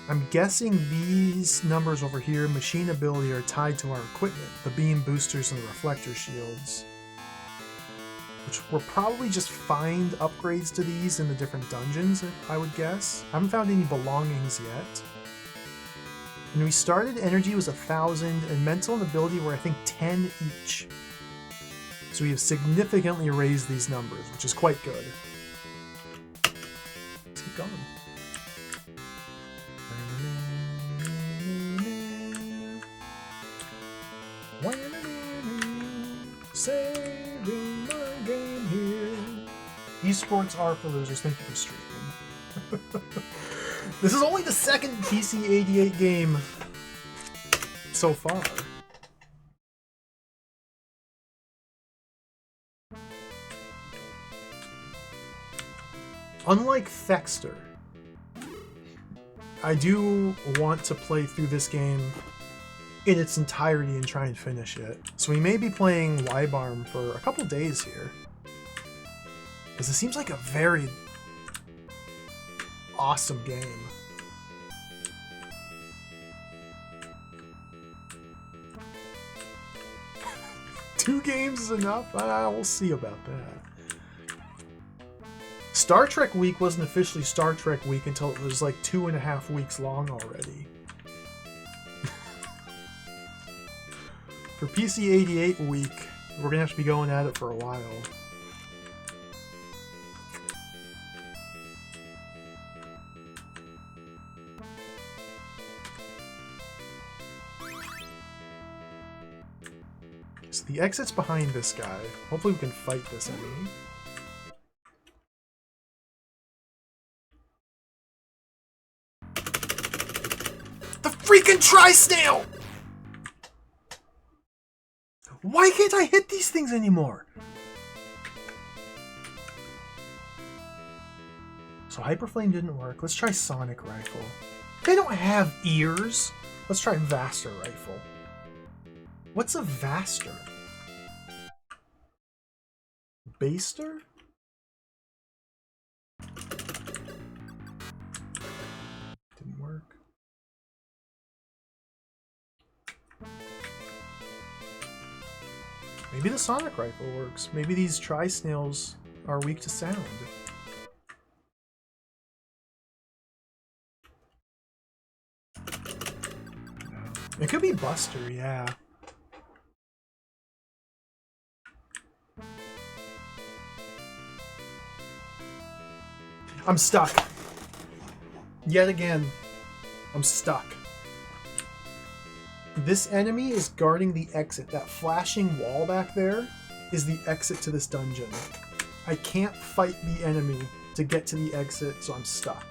I'm guessing these numbers over here, machine ability, are tied to our equipment, the beam boosters and the reflector shields. Which we'll probably just find upgrades to these in the different dungeons, I would guess. I haven't found any belongings yet. When we started, energy was 1,000, and mental and ability were, I think, 10 each. So we have significantly raised these numbers, which is quite good. Let's keep going. Saving my game here. Esports are for losers. Thank you for streaming. This is only the second PC88 game so far. Unlike Thexter, I do want to play through this game in its entirety and try and finish it. So we may be playing Wibarm for a couple days here. Because it seems like a very awesome game. Two games is enough? We'll see about that. Star Trek Week wasn't officially Star Trek Week until it was like 2.5 weeks long already. For PC88 Week, we're gonna have to be going at it for a while. So the exit's behind this guy. Hopefully we can fight this enemy. The freaking tri-snail! Why can't I hit these things anymore? So Hyper Flame didn't work. Let's try Sonic Rifle. They don't have ears. Let's try Vaster Rifle. What's a Vaster? Baster? Didn't work. Maybe the Sonic Rifle works. Maybe these tri-snails are weak to sound. It could be Buster, yeah. I'm stuck. Yet again, I'm stuck. This enemy is guarding the exit. That flashing wall back there is the exit to this dungeon. I can't fight the enemy to get to the exit, so I'm stuck.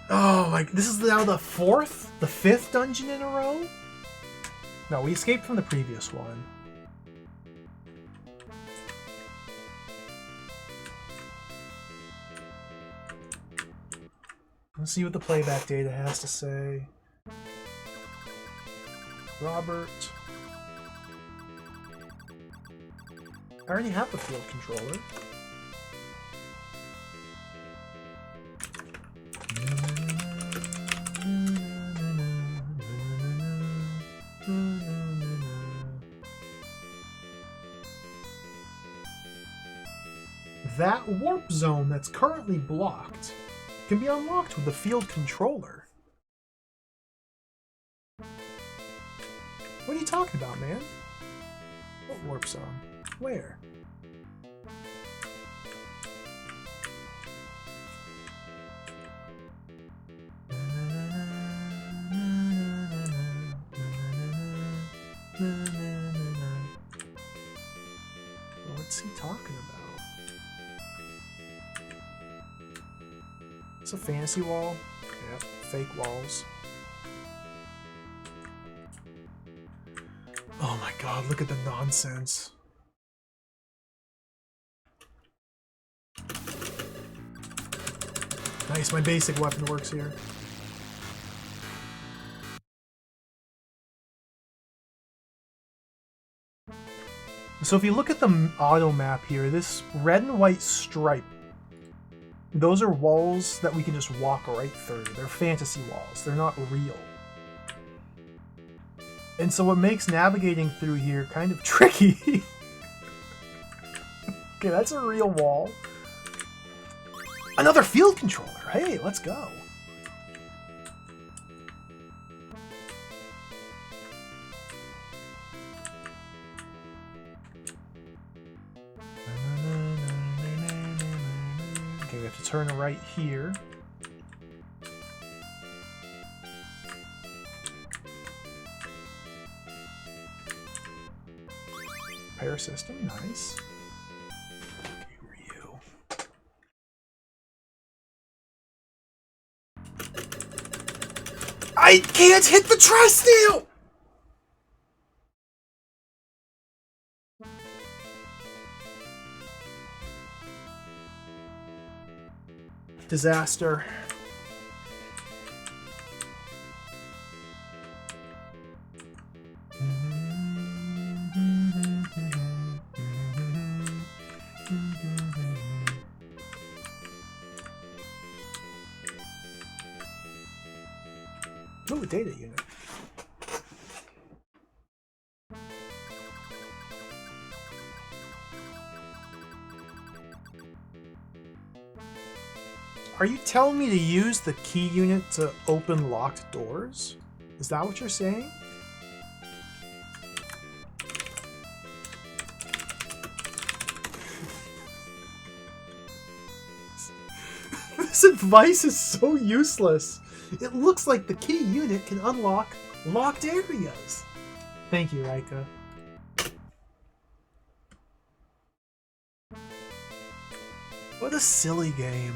Oh, like this is now the fifth dungeon in a row? No, we escaped from the previous one. Let's see what the playback data has to say. Robert. I already have the field controller. That warp zone that's currently blocked can be unlocked with the field controller. What are you talking about, man? What warp zone? Where? What's he talking about? It's a fantasy wall. Yep, fake walls. Oh my god, look at the nonsense. Nice, my basic weapon works here. So if you look at the auto map here, this red and white stripe, those are walls that we can just walk right through. They're fantasy walls. They're not real. And so what makes navigating through here kind of tricky. Okay, that's a real wall. Another field controller. Hey, let's go. Okay, we have to turn right here. Repair system, nice. I can't hit the tri-steel! Disaster. Ooh, a data unit. Are you telling me to use the key unit to open locked doors? Is that what you're saying? This advice is so useless. It looks like the key unit can unlock locked areas. Thank you, Raika. What a silly game.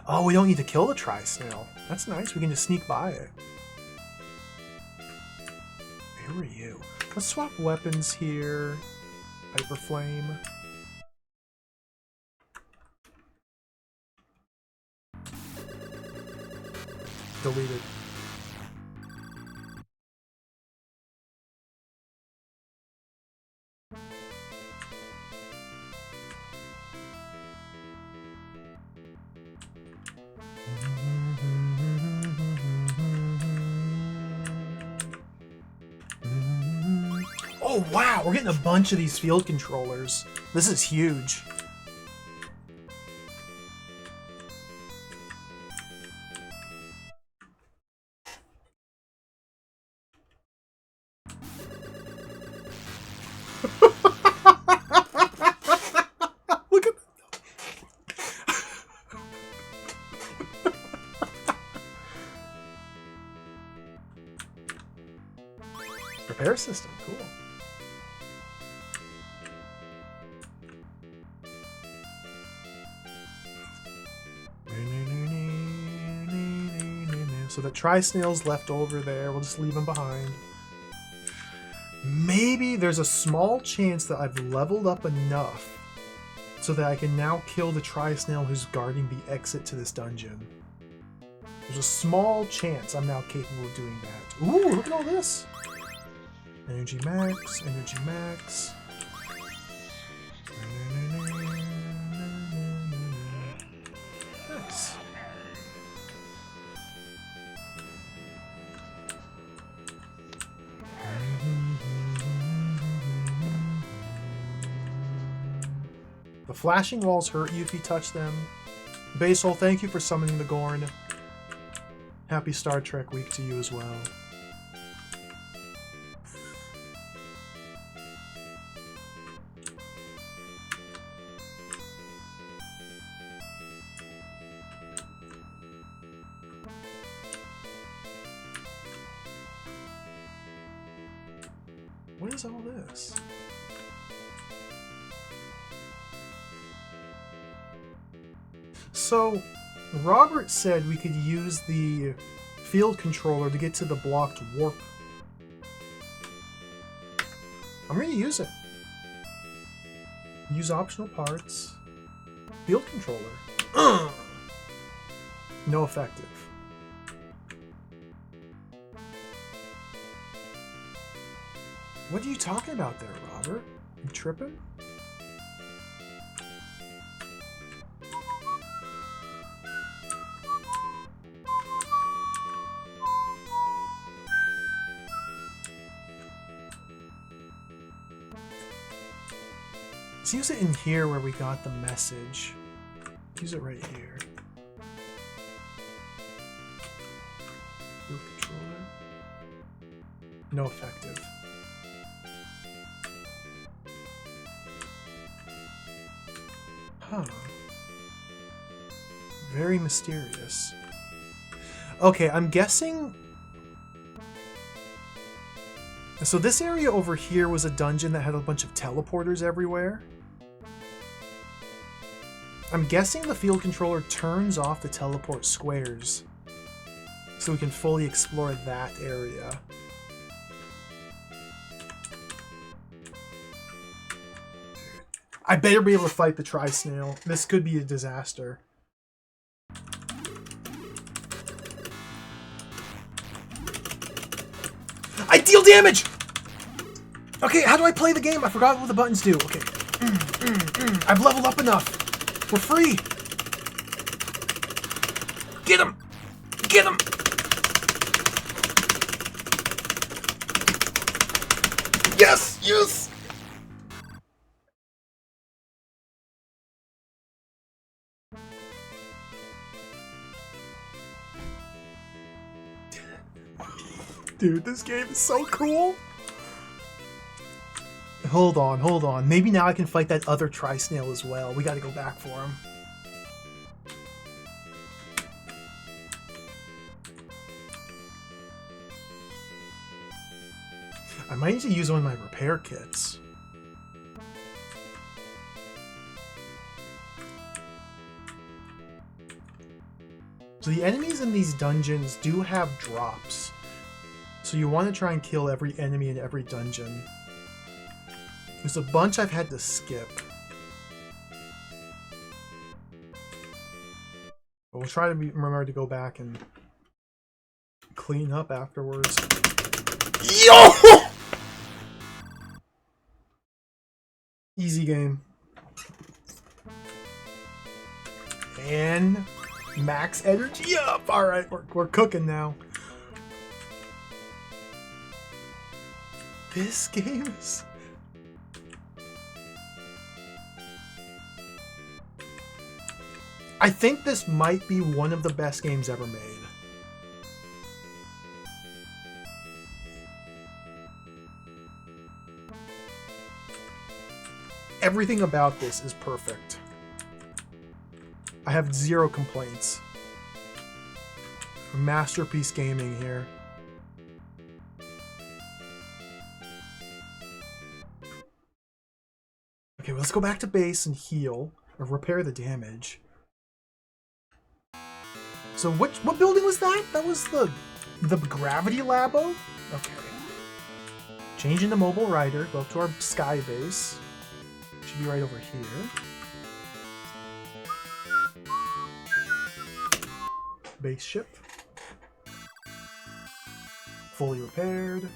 Oh, we don't need to kill the tri-snail. That's nice. We can just sneak by it. Who are you? Let's swap weapons here. Hyper Flame. Deleted. Oh, wow. We're getting a bunch of these field controllers. This is huge. Look at repair system, cool. So the tri-snail's left over there. We'll just leave him behind. Maybe there's a small chance that I've leveled up enough so that I can now kill the tri-snail who's guarding the exit to this dungeon. There's a small chance I'm now capable of doing that. Ooh, look at all this! Energy max, energy max. Nice. The flashing walls hurt you if you touch them. Basil, thank you for summoning the Gorn. Happy Star Trek week to you as well. What is all this? So, Robert said we could use the field controller to get to the blocked warp. I'm going to use it. Use optional parts. Field controller. No effective. What are you talking about there, Robert? You tripping? Let's use it in here where we got the message. Use it right here. Field controller. No effective. Huh. Very mysterious. Okay, I'm guessing... So this area over here was a dungeon that had a bunch of teleporters everywhere. I'm guessing the field controller turns off the teleport squares so we can fully explore that area. I better be able to fight the tri-snail. This could be a disaster. I deal damage! Okay, how do I play the game? I forgot what the buttons do. Okay. I've leveled up enough. We're free. Get him! Get him! Yes! Yes! Dude, this game is so cool. Hold on, hold on. Maybe now I can fight that other tri-snail as well. We gotta go back for him. I might need to use one of my repair kits. So the enemies in these dungeons do have drops. So you want to try and kill every enemy in every dungeon. There's a bunch I've had to skip. But we'll try to remember to go back and clean up afterwards. Yo! Easy game. And max energy up! Alright, we're cooking now. This game is... I think this might be one of the best games ever made. Everything about this is perfect. I have zero complaints. Masterpiece gaming here. Okay, well, let's go back to base and heal, or repair the damage. So what building was that? That was the Gravity Labo? Okay. Change into Mobile Rider, go up to our Sky base. Should be right over here. Base ship. Fully repaired.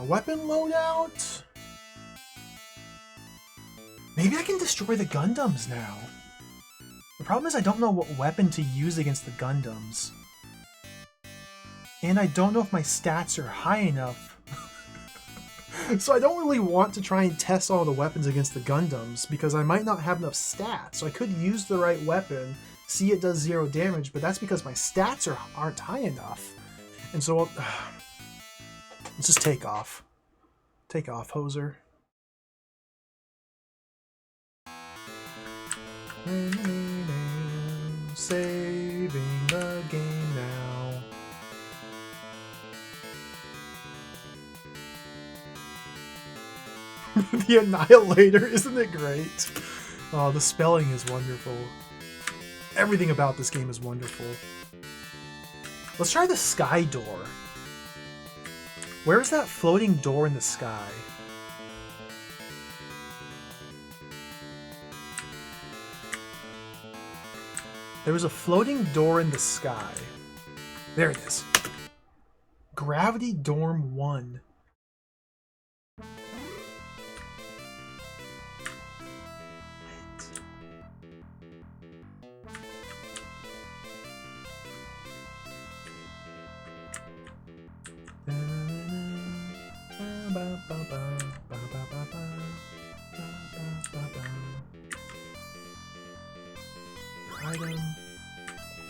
Weapon loadout. Maybe I can destroy the Gundams now. The problem is I don't know what weapon to use against the Gundams. And I don't know if my stats are high enough. So I don't really want to try and test all the weapons against the Gundams because I might not have enough stats. So I could use the right weapon, see it does 0 damage, but that's because my stats aren't high enough. And so let's just take off. Take off, hoser. Saving the game now. The Annihilator, isn't it great? Oh, the spelling is wonderful. Everything about this game is wonderful. Let's try the sky door. Where's that floating door in the sky? There was a floating door in the sky. There it is. Gravity Dorm 1. Item.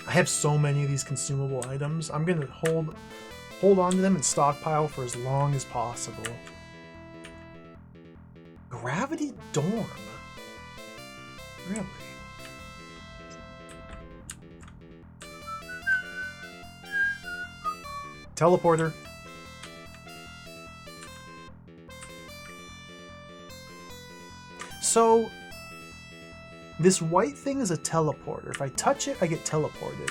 I have so many of these consumable items. I'm gonna hold on to them and stockpile for as long as possible. Gravity Dorm. Really? Teleporter. So, this white thing is a teleporter. If I touch it, I get teleported.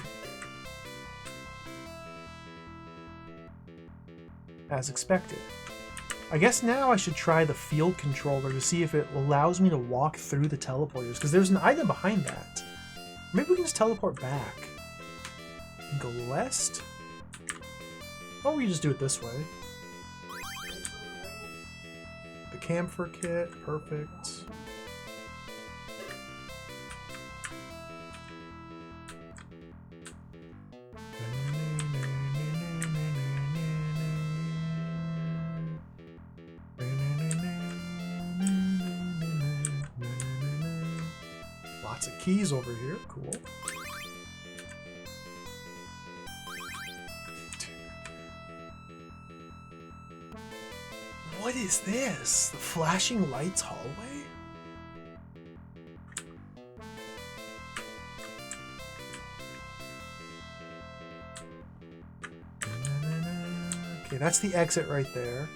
As expected. I guess now I should try the field controller to see if it allows me to walk through the teleporters, because there's an item behind that. Maybe we can just teleport back. And go west? Or we just do it this way. The camphor kit, perfect. Lots of keys over here, cool. What is this? The flashing lights hallway? Okay, that's the exit right there.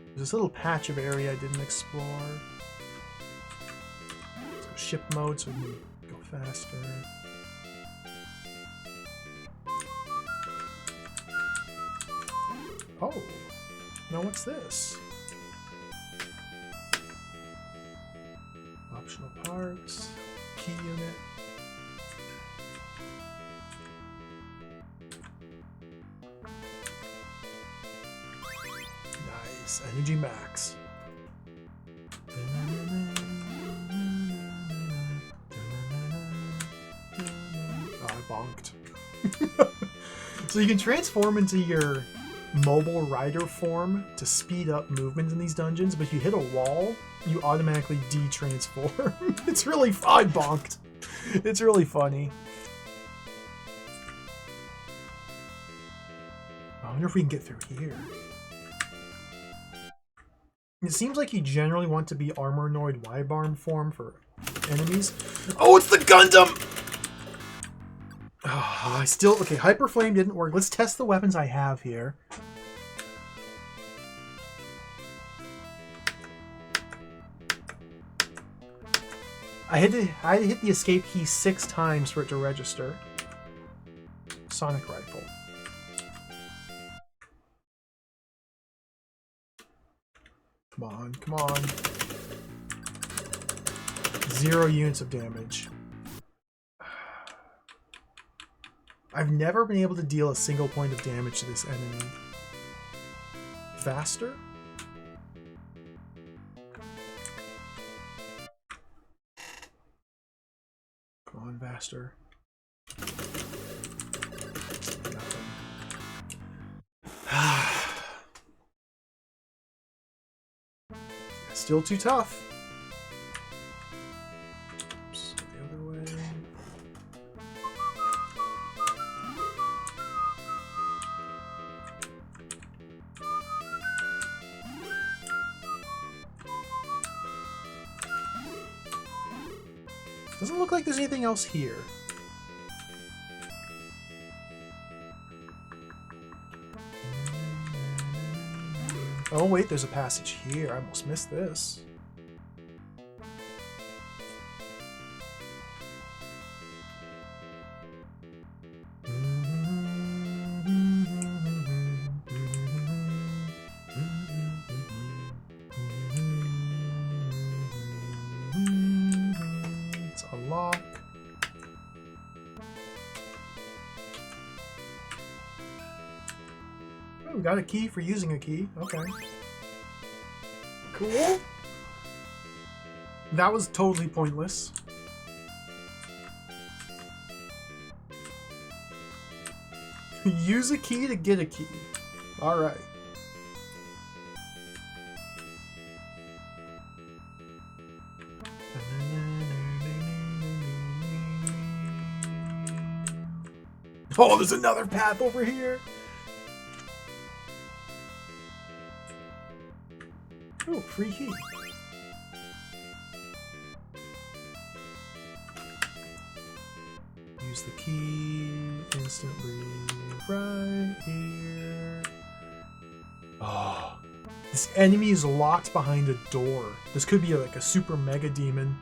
There's this little patch of area I didn't explore. Let's go ship mode so we can go faster. Oh, now what's this? Optional parts, key unit. Jesus, energy max. Oh, I bonked. So you can transform into your mobile rider form to speed up movement in these dungeons, but if you hit a wall, you automatically de-transform. It's really fun. I bonked. It's really funny. I wonder if we can get through here. It seems like you generally want to be Armornoid Wibarm form for enemies. Oh, it's the Gundam! Oh, I still... Okay, Hyper Flame didn't work. Let's test the weapons I have here. I had to hit the escape key 6 times for it to register. Sonic Rifle. Come on, come on. 0 units of damage. I've never been able to deal a single point of damage to this enemy. Faster? Come on, Vaster. Still too tough. Oops, the other way. Doesn't look like there's anything else here. Oh wait, there's a passage here. I almost missed this. It's a lock. Oh, we got a key for using a key. Okay. Cool. That was totally pointless. Use a key to get a key. Alright. Oh, there's another path over here. Oh, free key. Use the key instantly right here. Oh, this enemy is locked behind a door. This could be like a super mega demon.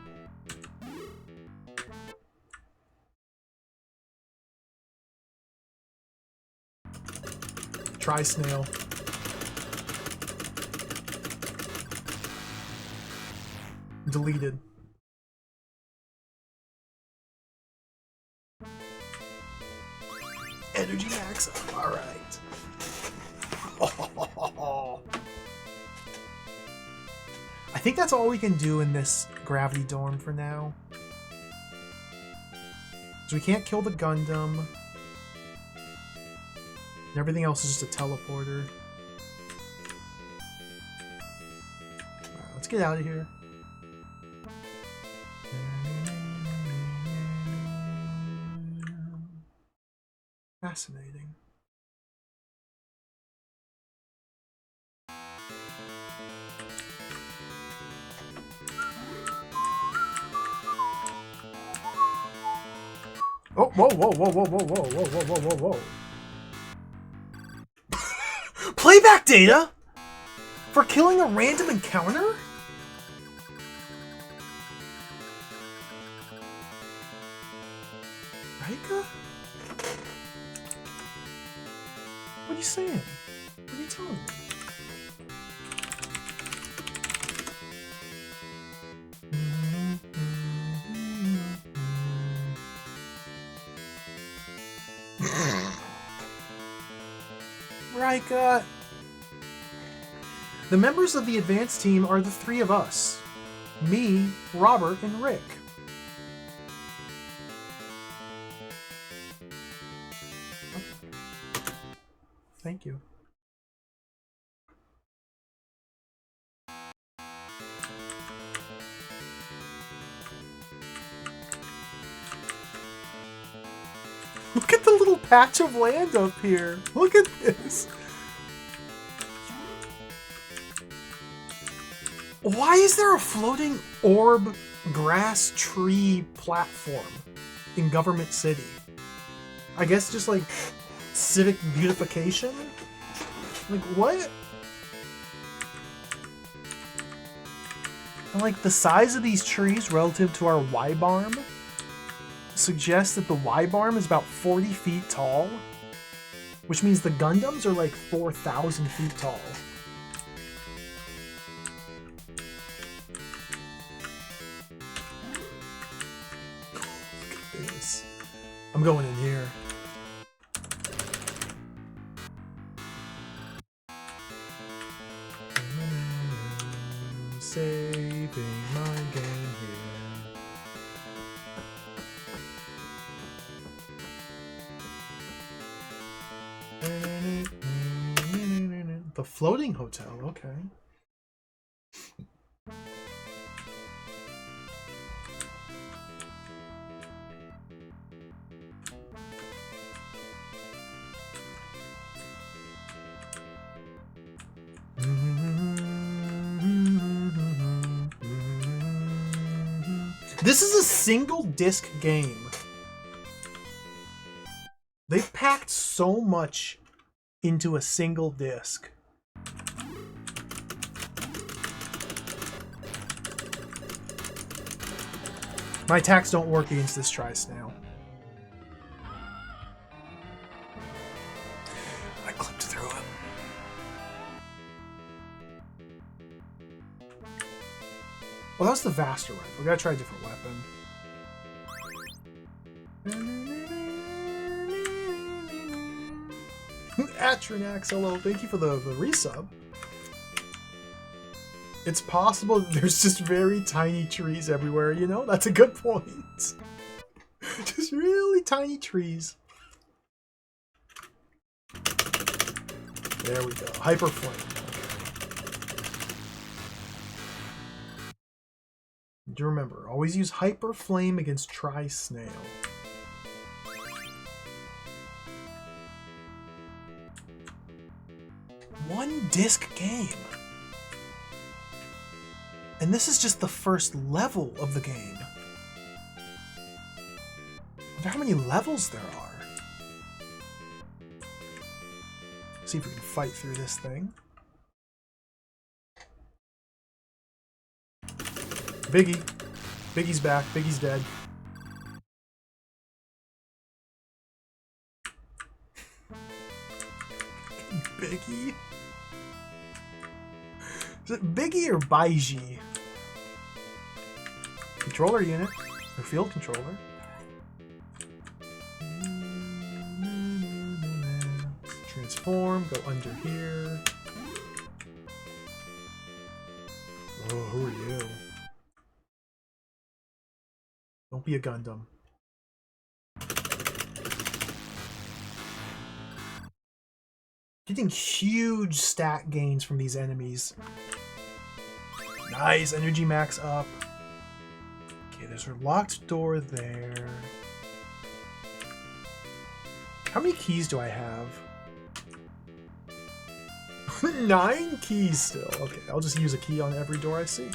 Try snail. Deleted. Energy max. All right. I think that's all we can do in this gravity dorm for now. So we can't kill the Gundam. And everything else is just a teleporter. Alright, let's get out of here. Fascinating. Oh, whoa, whoa, whoa, whoa, whoa, whoa, whoa, whoa, whoa, whoa, whoa. Playback data? For killing a random encounter? Rika? What are you saying? What are you telling me? Rika! The members of the advanced team are the three of us. Me, Robert, and Rick. Thank you. Look at the little patch of land up here. Look at this. Why is there a floating orb grass tree platform in Government City? I guess just like civic beautification? Like what? And like the size of these trees relative to our Wibarm suggests that the Wibarm is about 40 feet tall, which means the Gundams are like 4,000 feet tall. Look at this. I'm going in here. Saving my game here. The floating hotel, okay. This is a single disc game. They've packed so much into a single disc. My attacks don't work against this tri-snail. I clipped through him. Well, that was the Vaster rifle. We gotta try a different weapon. Atrinax, hello. Thank you for the resub. It's possible that there's just very tiny trees everywhere, you know? That's a good point. Just really tiny trees. There we go. Hyper Flame. Do remember, always use Hyper Flame against Tri-Snail. One disc game. And this is just the first level of the game. I wonder how many levels there are. See if we can fight through this thing. Biggie. Biggie's back. Biggie's dead. Biggie? Is it Biggie or Baiji? Controller unit. Or field controller. Transform. Go under here. Oh, who are you? Don't be a Gundam. Getting huge stat gains from these enemies. Nice, energy max up. Okay, there's a locked door there. How many keys do I have? 9 keys still. Okay, I'll just use a key on every door I see.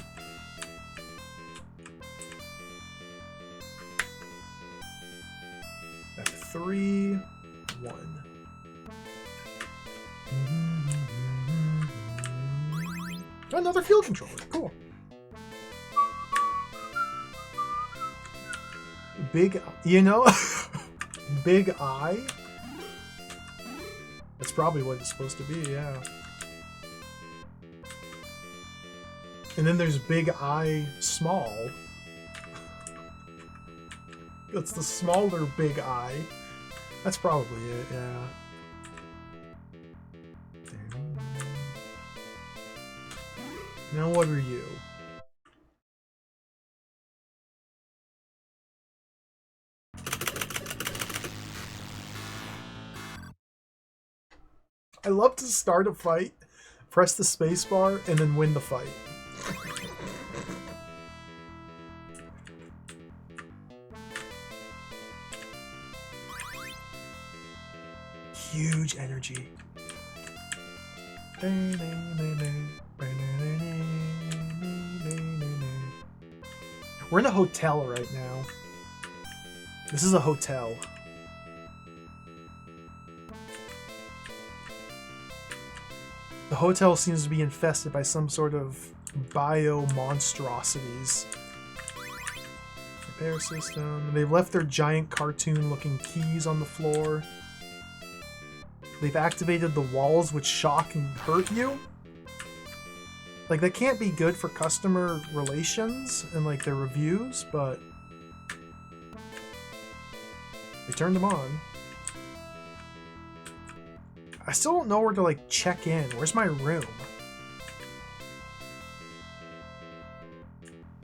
F3, 1. Another field controller. Cool. Big, you know, Big Eye. That's probably what it's supposed to be, yeah. And then there's Big Eye Small. It's the smaller Big Eye. That's probably it, yeah. Now what are you? I love to start a fight, press the spacebar, and then win the fight. Huge energy. We're in a hotel right now. This is a hotel. The hotel seems to be infested by some sort of bio-monstrosities. Repair system. They've left their giant cartoon-looking keys on the floor. They've activated the walls which shock and hurt you. Like, that can't be good for customer relations and, like, their reviews, but they turned them on. I still don't know where to, like, check in. Where's my room?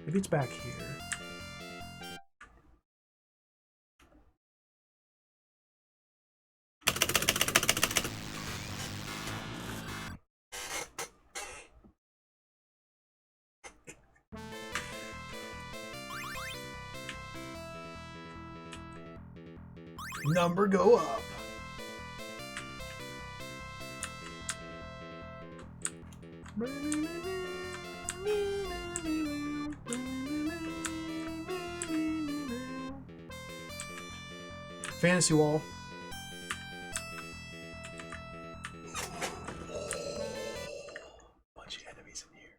Maybe it's back here. Number go up. Fantasy wall. Bunch of enemies in here.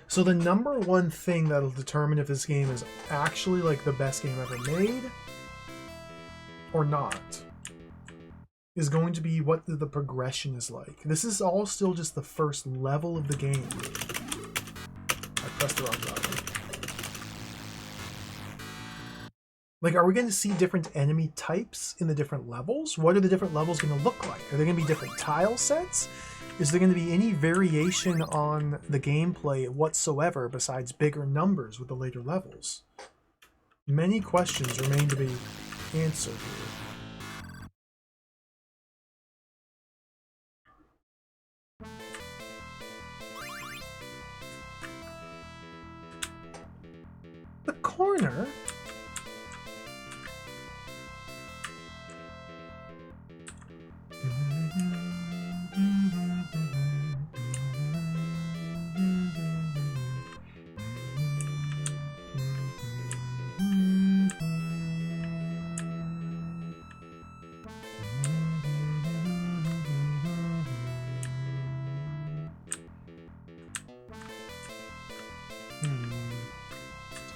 So the number one thing that'll determine if this game is actually like the best game ever made or not is going to be what the progression is like. This is all still just the first level of the game. I pressed the wrong button. Like, are we going to see different enemy types in the different levels? What are the different levels going to look like? Are there going to be different tile sets? Is there going to be any variation on the gameplay whatsoever besides bigger numbers with the later levels? Many questions remain to be answered here. The corner?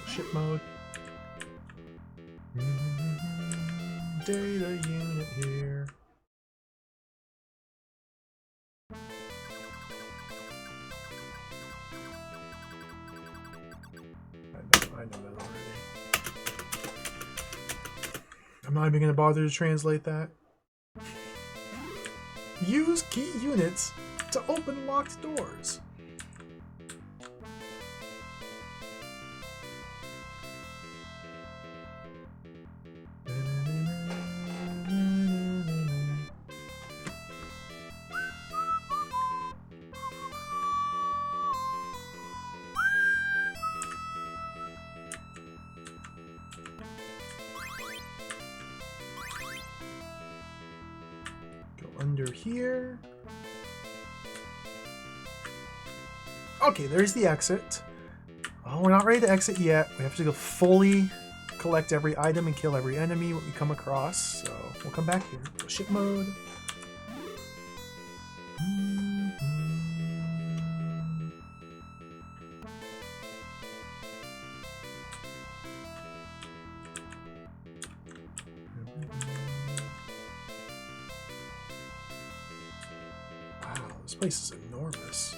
Ship mode. Data unit here. I know that already. I'm not even going to bother to translate that. Use key units to open locked doors. Under here. Okay, there's the exit. Oh, we're not ready to exit yet. We have to go fully collect every item and kill every enemy we come across. So we'll come back here. Ship mode. This place is enormous.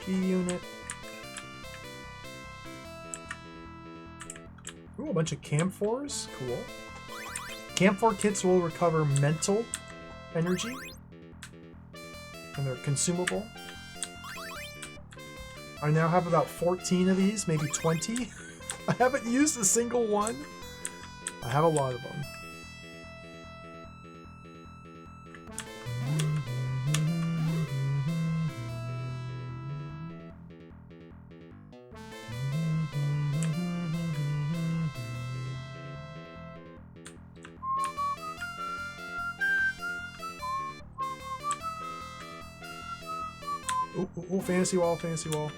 Key unit. Ooh, a bunch of camphors. Cool. Camphor kits will recover mental energy. And they're consumable. I now have about 14 of these, maybe 20. I haven't used a single one. I have a lot of them. Ooh, fantasy wall, fantasy wall.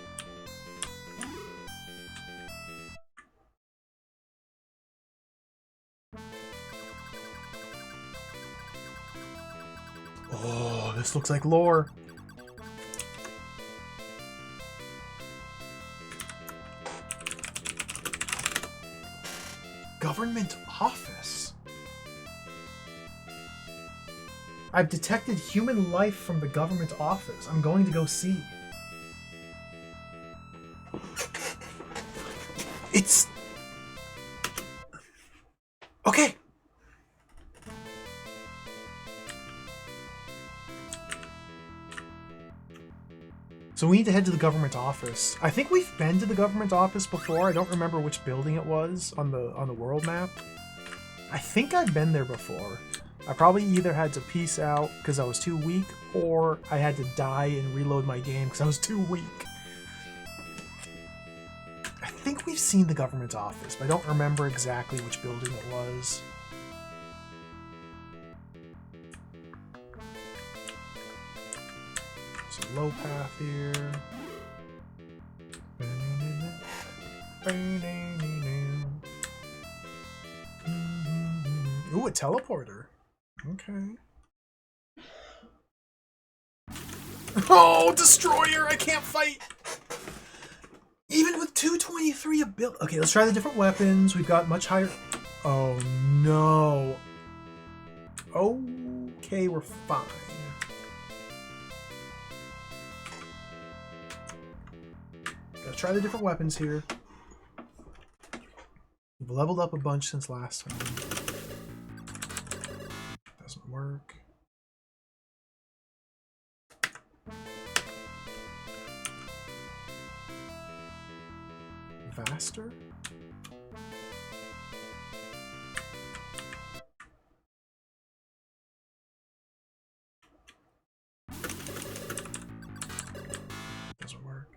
Oh, this looks like lore. Government office. I've detected human life from the government office. I'm going to go see. It's... Okay. So we need to head to the government office. I think we've been to the government office before. I don't remember which building it was on the world map. I think I've been there before. I probably either had to peace out because I was too weak, or I had to die and reload my game because I was too weak. I think we've seen the government office, but I don't remember exactly which building it was. There's a low path here. Ooh, a teleporter. Okay. Oh, destroyer! I can't fight! Even with 223 ability. Okay, let's try the different weapons. We've got much higher... Oh, no. Okay, we're fine. Let's try the different weapons here. We've leveled up a bunch since last time. Doesn't work. Vaster? Doesn't work.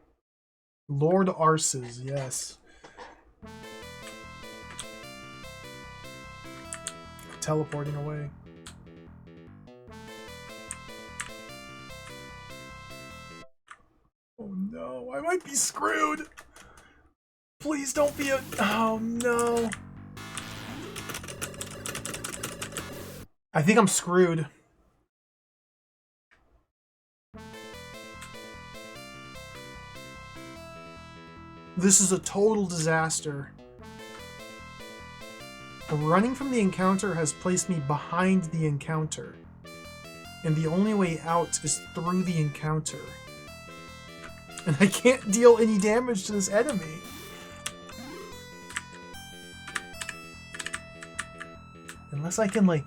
Lord Arses, yes. Teleporting away. Oh no, I might be screwed! Please don't be a... Oh no. I think I'm screwed. This is a total disaster. Running from the encounter has placed me behind the encounter. And the only way out is through the encounter. And I can't deal any damage to this enemy. Unless I can, like...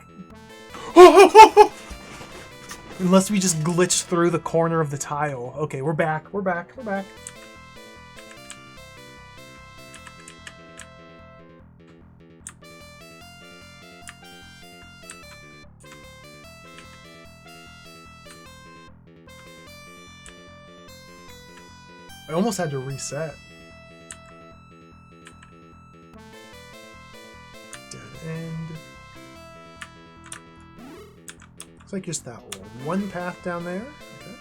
Unless we just glitch through the corner of the tile. Okay, we're back, we're back, we're back. I almost had to reset. Dead end. Looks like just that one path down there. Okay.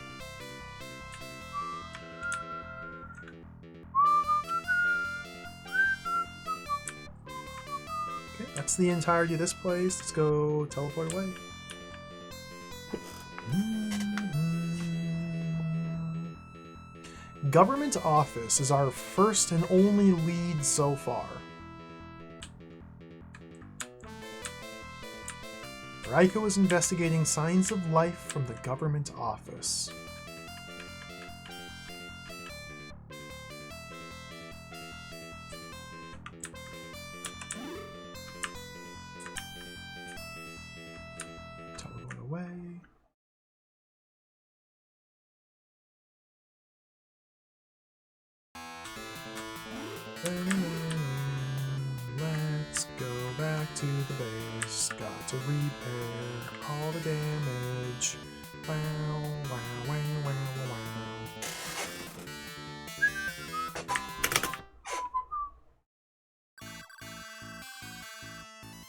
Okay, that's the entirety of this place. Let's go teleport away. Government office is our first and only lead so far. Raiko is investigating signs of life from the government office. got to repair all the damage. Wow, wow, wow, wow, wow.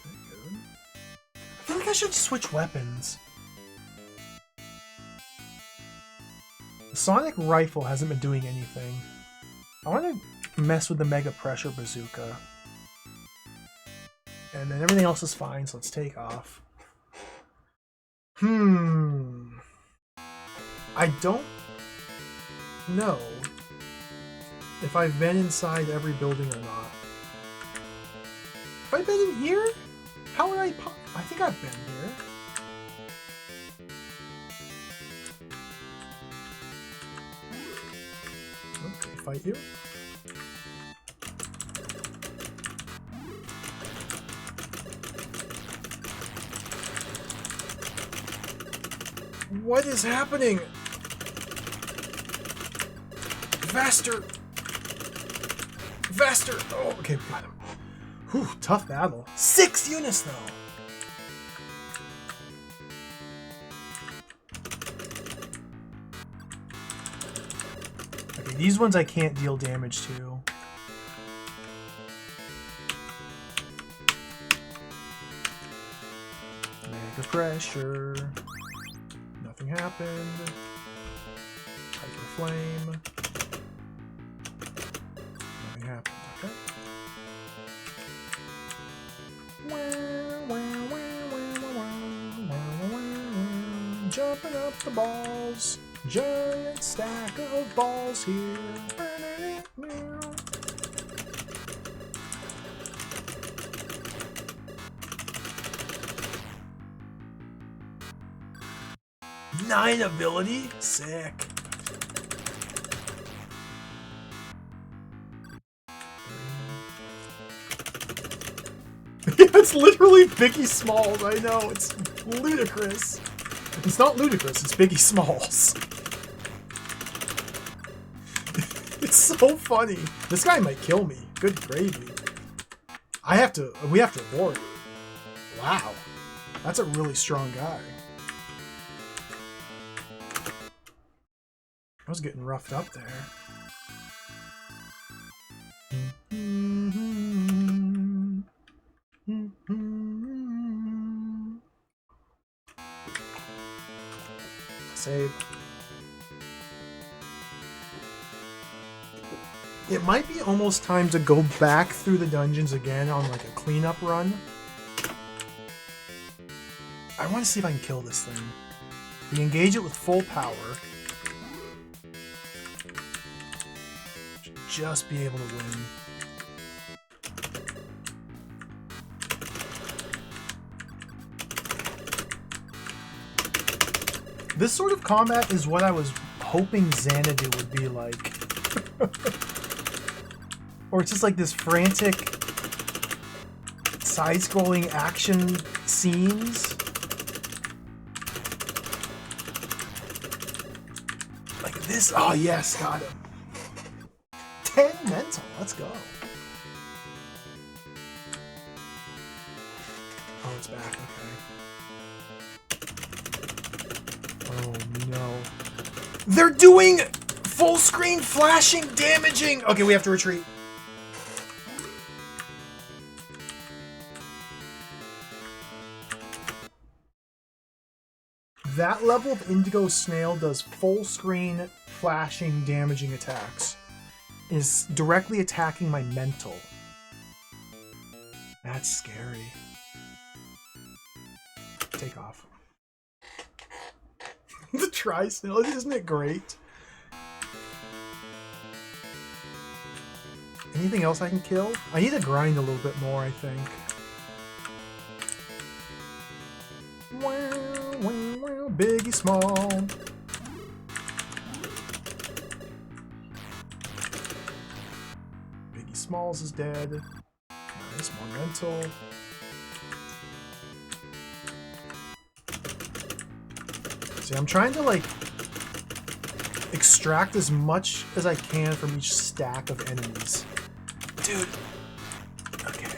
Very good. I feel like I should switch weapons. The sonic rifle hasn't been doing anything. I want to mess with the mega pressure bazooka. And then everything else is fine, so let's take off. I don't know if I've been inside every building or not. Have I been in here? How would I think I've been here. Okay, fight you. What is happening? Faster! Faster! Oh, okay, we got him. Whew, tough battle. 6 units, though! Okay, these ones I can't deal damage to. Mega pressure. Nothing happened. Hyper flame. Nothing happened. Okay. Jumping up the balls. Giant stack of balls here. Nine ability? Sick. It's literally Biggie Smalls, I know, it's ludicrous. It's not ludicrous, it's Biggie Smalls. It's so funny. This guy might kill me. Good gravy. We have to abort. Wow. That's a really strong guy. I was getting roughed up there. Save. It might be almost time to go back through the dungeons again on like a cleanup run. I want to see if I can kill this thing. We engage it with full power. Should just be able to win. This sort of combat is what I was hoping Xanadu would be like. Or it's just like this frantic side-scrolling action scenes. Like this. Oh yes, got him. 10 mental, let's go. Oh, it's back, okay. Oh no. They're doing full screen flashing, damaging. Okay, we have to retreat. That level of Indigo Snail does full screen flashing, damaging attacks. Is directly attacking my mental. That's scary. Take off. The Tri-Snail, isn't it great? Anything else I can kill? I need to grind a little bit more, I think. Biggie Small. Biggie Smalls is dead. Nice, more mental. See, I'm trying to like extract as much as I can from each stack of enemies. Dude. Okay.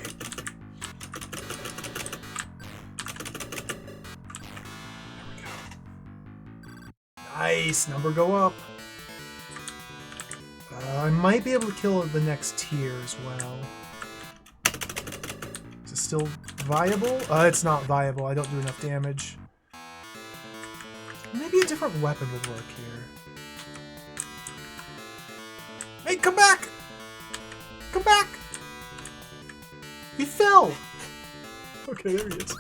Nice. Number go up. I might be able to kill the next tier as well. Is it still viable? It's not viable. I don't do enough damage. Maybe a different weapon would work here. Hey, come back! Come back! He fell! Okay, there he is.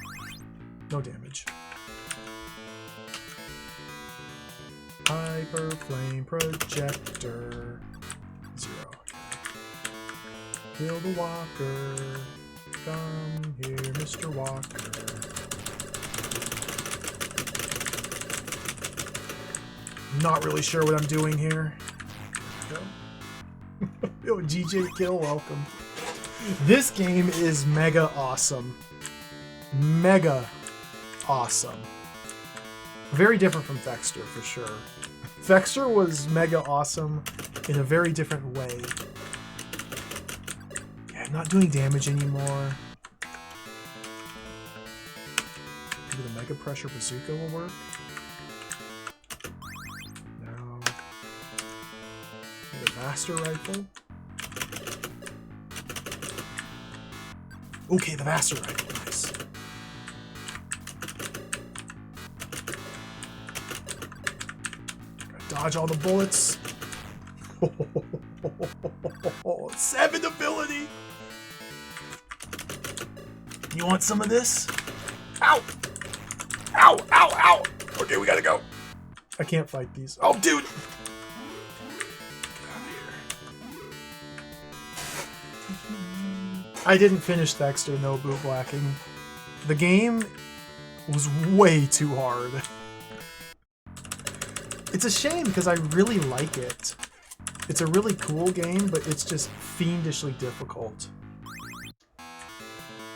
No damage. Hyper Flame Projector. 0. Kill the walker. Come here, Mr. Walker. Not really sure what I'm doing here. Go. Yo, GJ Kill, welcome. This game is mega awesome. Mega awesome. Very different from Vexter, for sure. Vexter was mega awesome in a very different way. Yeah, I'm not doing damage anymore. Maybe the Mega Pressure Bazooka will work. No. The Master Rifle. Okay, the Master Rifle, nice. Gotta dodge all the bullets. 7 ability! You want some of this? Ow! Ow! Ow! Ow! Okay, we gotta go. I can't fight these. Oh, dude! Get out of here. I didn't finish Dexter, no boot blacking. The game was way too hard. It's a shame because I really like it. It's a really cool game, but it's just fiendishly difficult.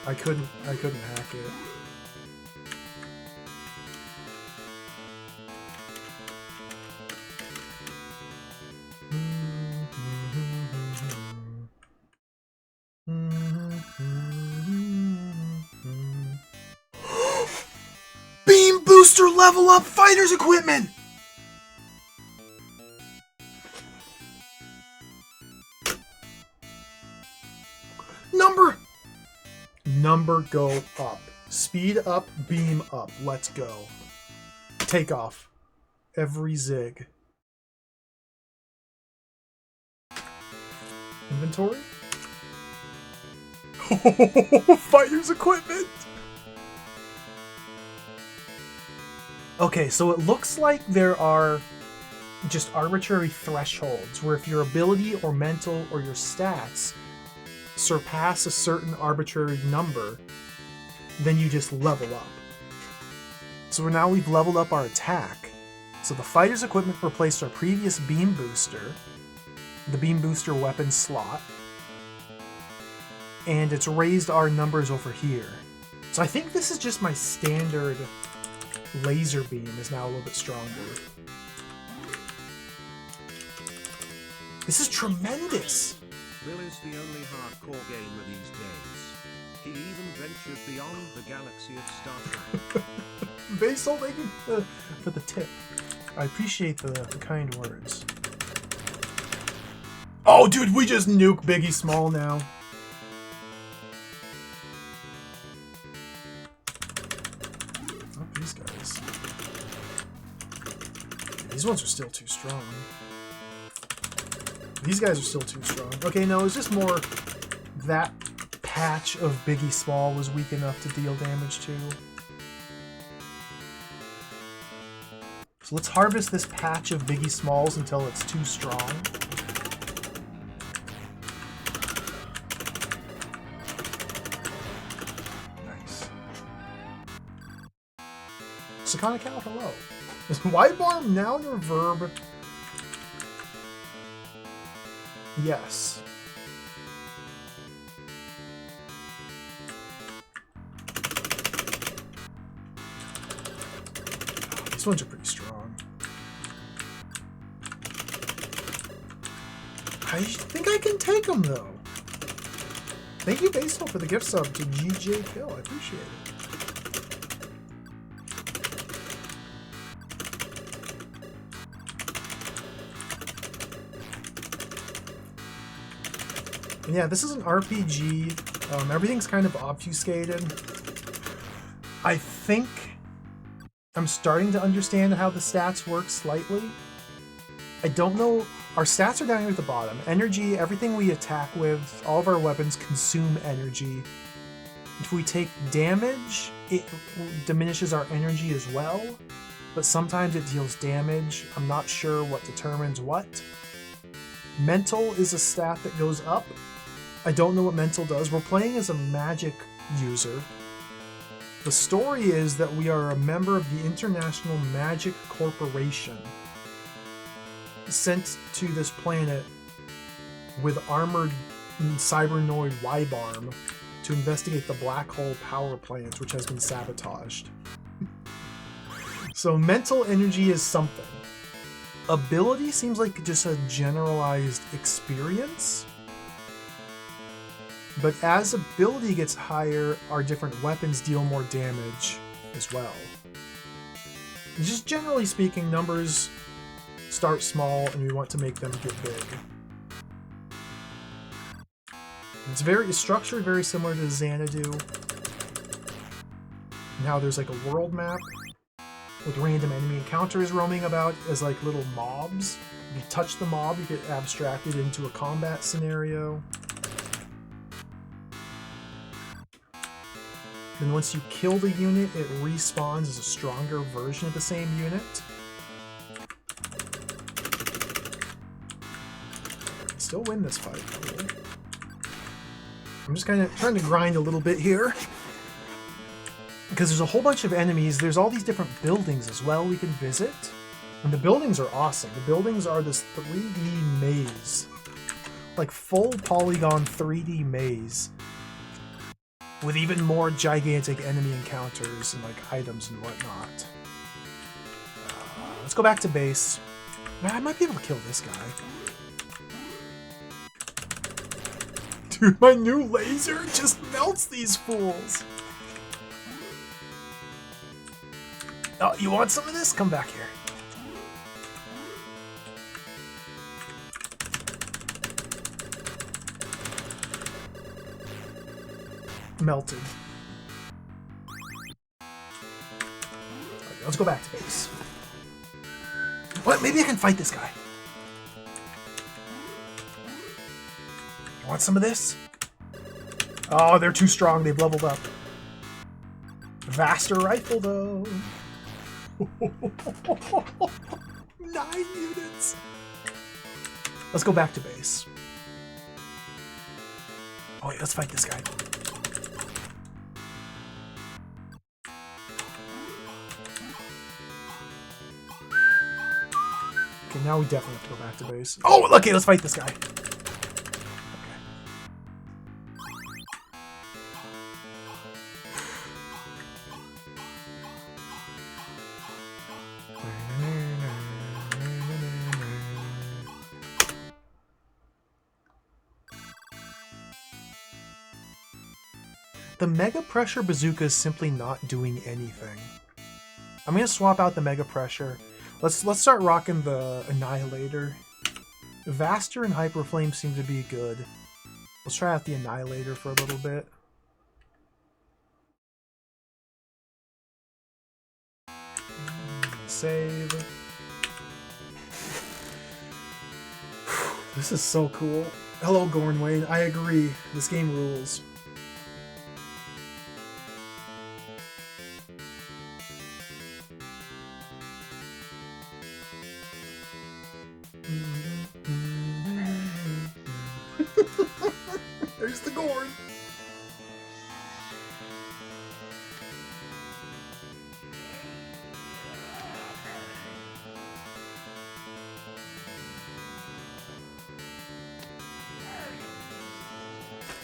I couldn't hack it. Beam booster level up fighter's equipment! Number go up. Speed up, beam up. Let's go. Take off. Every zig. Inventory? Fighter's equipment! Okay, so it looks like there are just arbitrary thresholds where if your ability or mental or your stats surpass a certain arbitrary number, then you just level up. So now we've leveled up our attack. So the fighter's equipment replaced our previous beam booster, the beam booster weapon slot, and it's raised our numbers over here. So I think this is just my standard laser beam is now a little bit stronger. This is tremendous! Bill is the only hardcore gamer these days. He even ventured beyond the galaxy of Star Trek. Basil, thank you for the tip. I appreciate the kind words. Oh, dude, we just nuke Biggie Small now. Not these guys. These ones are still too strong. These guys are still too strong. Okay, no, it's just more that patch of Biggie Small was weak enough to deal damage to. So let's harvest this patch of Biggie Smalls until it's too strong. Nice. Sakana Cow, hello. Is Wibarm noun or verb? Yes. These ones are pretty strong. I think I can take them, though. Thank you, Basil, for the gift sub to GJ Kill. I appreciate it. And yeah, this is an RPG. Everything's kind of obfuscated. I think I'm starting to understand how the stats work slightly. I don't know. Our stats are down here at the bottom. Energy, everything we attack with, all of our weapons consume energy. If we take damage, it diminishes our energy as well. But sometimes it deals damage. I'm not sure what determines what. Mental is a stat that goes up. I don't know what mental does. We're playing as a magic user. The story is that we are a member of the International Magic Corporation, sent to this planet with armored cybernoid Wibarm to investigate the black hole power plant, which has been sabotaged. So mental energy is something. Ability seems like just a generalized experience. But as ability gets higher, our different weapons deal more damage as well. Just generally speaking, numbers start small and we want to make them get big. It's structured very similar to Xanadu. And how there's like a world map with random enemy encounters roaming about as like little mobs. If you touch the mob, you get abstracted into a combat scenario. Then once you kill the unit, it respawns as a stronger version of the same unit. Still win this fight. Cool. I'm just kind of trying to grind a little bit here. Because there's a whole bunch of enemies. There's all these different buildings as well we can visit. And the buildings are awesome. The buildings are this 3D maze. Like full polygon 3D maze. With even more gigantic enemy encounters and like items and whatnot. Let's go back to base. Man, I might be able to kill this guy. Dude, my new laser just melts these fools. Oh, you want some of this? Come back here. Melted. Okay, let's go back to base. What? Maybe I can fight this guy. You want some of this? Oh, they're too strong. They've leveled up. Vaster rifle, though. 9 units. Let's go back to base. Oh, wait, let's fight this guy. Okay, now we definitely have to go back to base. Oh, okay, let's fight this guy. The Mega Pressure Bazooka is simply not doing anything. I'm gonna swap out the Mega Pressure. Let's start rocking the Annihilator. Vaster and Hyper Flame seem to be good. Let's try out the Annihilator for a little bit. Save. This is so cool. Hello, Gornwayne. I agree. This game rules. There's the Gorn.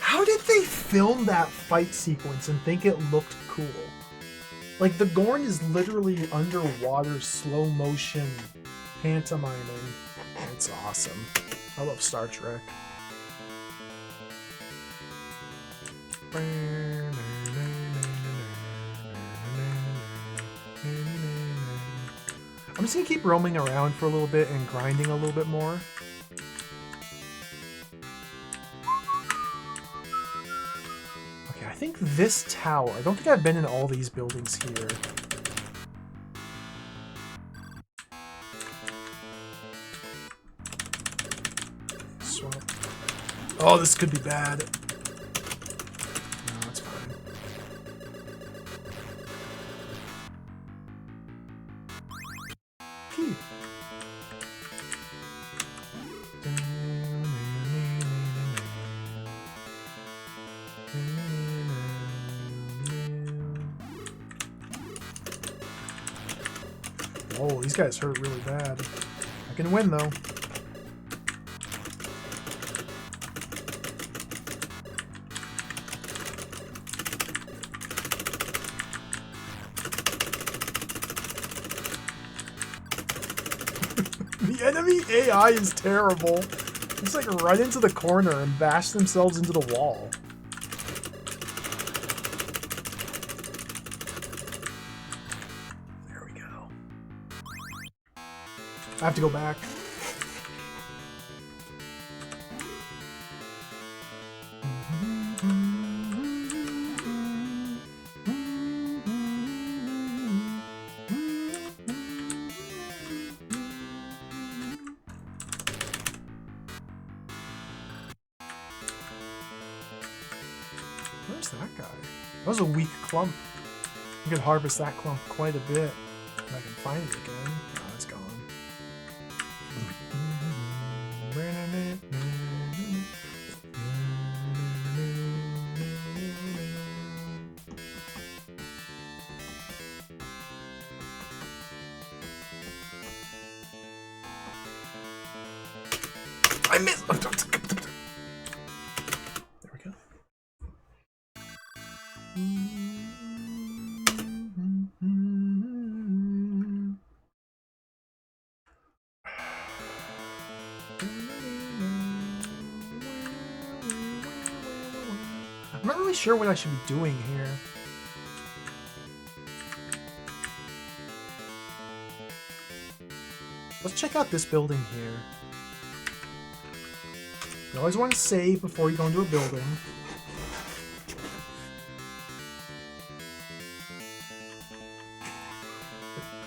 How did they film that fight sequence and think it looked cool? Like, the Gorn is literally underwater, slow motion, pantomiming. It's awesome. I love Star Trek. I'm just gonna keep roaming around for a little bit and grinding a little bit more. think this tower... I don't think I've been in all these buildings here. Swap. Oh, this could be bad. No, it's fine. Key. Oh, these guys hurt really bad. I can win, though. The enemy AI is terrible. Just like run into the corner and bash themselves into the wall. There we go. I have to go back. Where's that guy? That was a weak clump. I could harvest that clump quite a bit. If I can find it again. Oh, it's gone. I missed. There we go. I'm not really sure what I should be doing here. Let's check out this building here. You always want to save before you go into a building.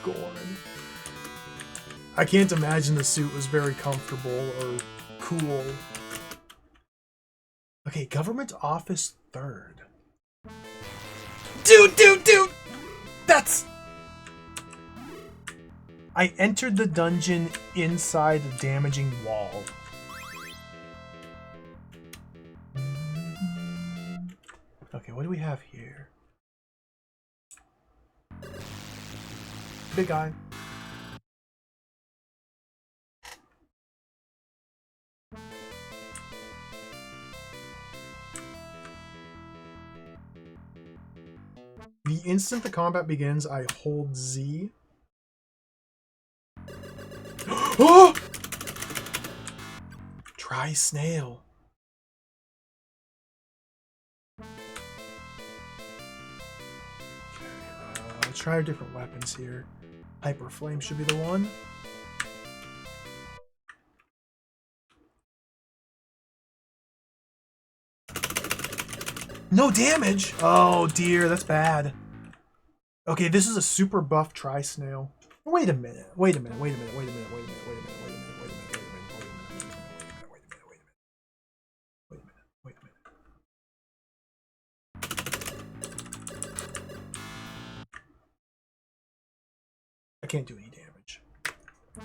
Gorn. I can't imagine the suit was very comfortable or cool. Okay, government office 3rd. Dude! That's... I entered the dungeon inside a damaging wall. Okay, what do we have here? Big eye. The instant the combat begins, I hold Z. Oh! Try snail. Let's try our different weapons here. Hyper Flame should be the one. No damage! Oh dear, that's bad. Okay, this is a super buff Tri-Snail. Wait a minute. I can't do any damage.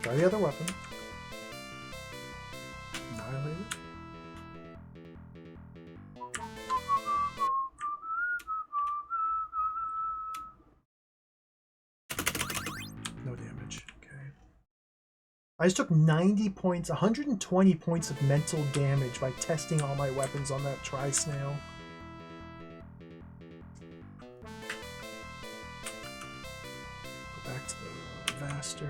Try the other weapon. Annihilate it. No damage. Okay. I just took 90 points, 120 points of mental damage by testing all my weapons on that Tri-Snail. Go back to the Vaster.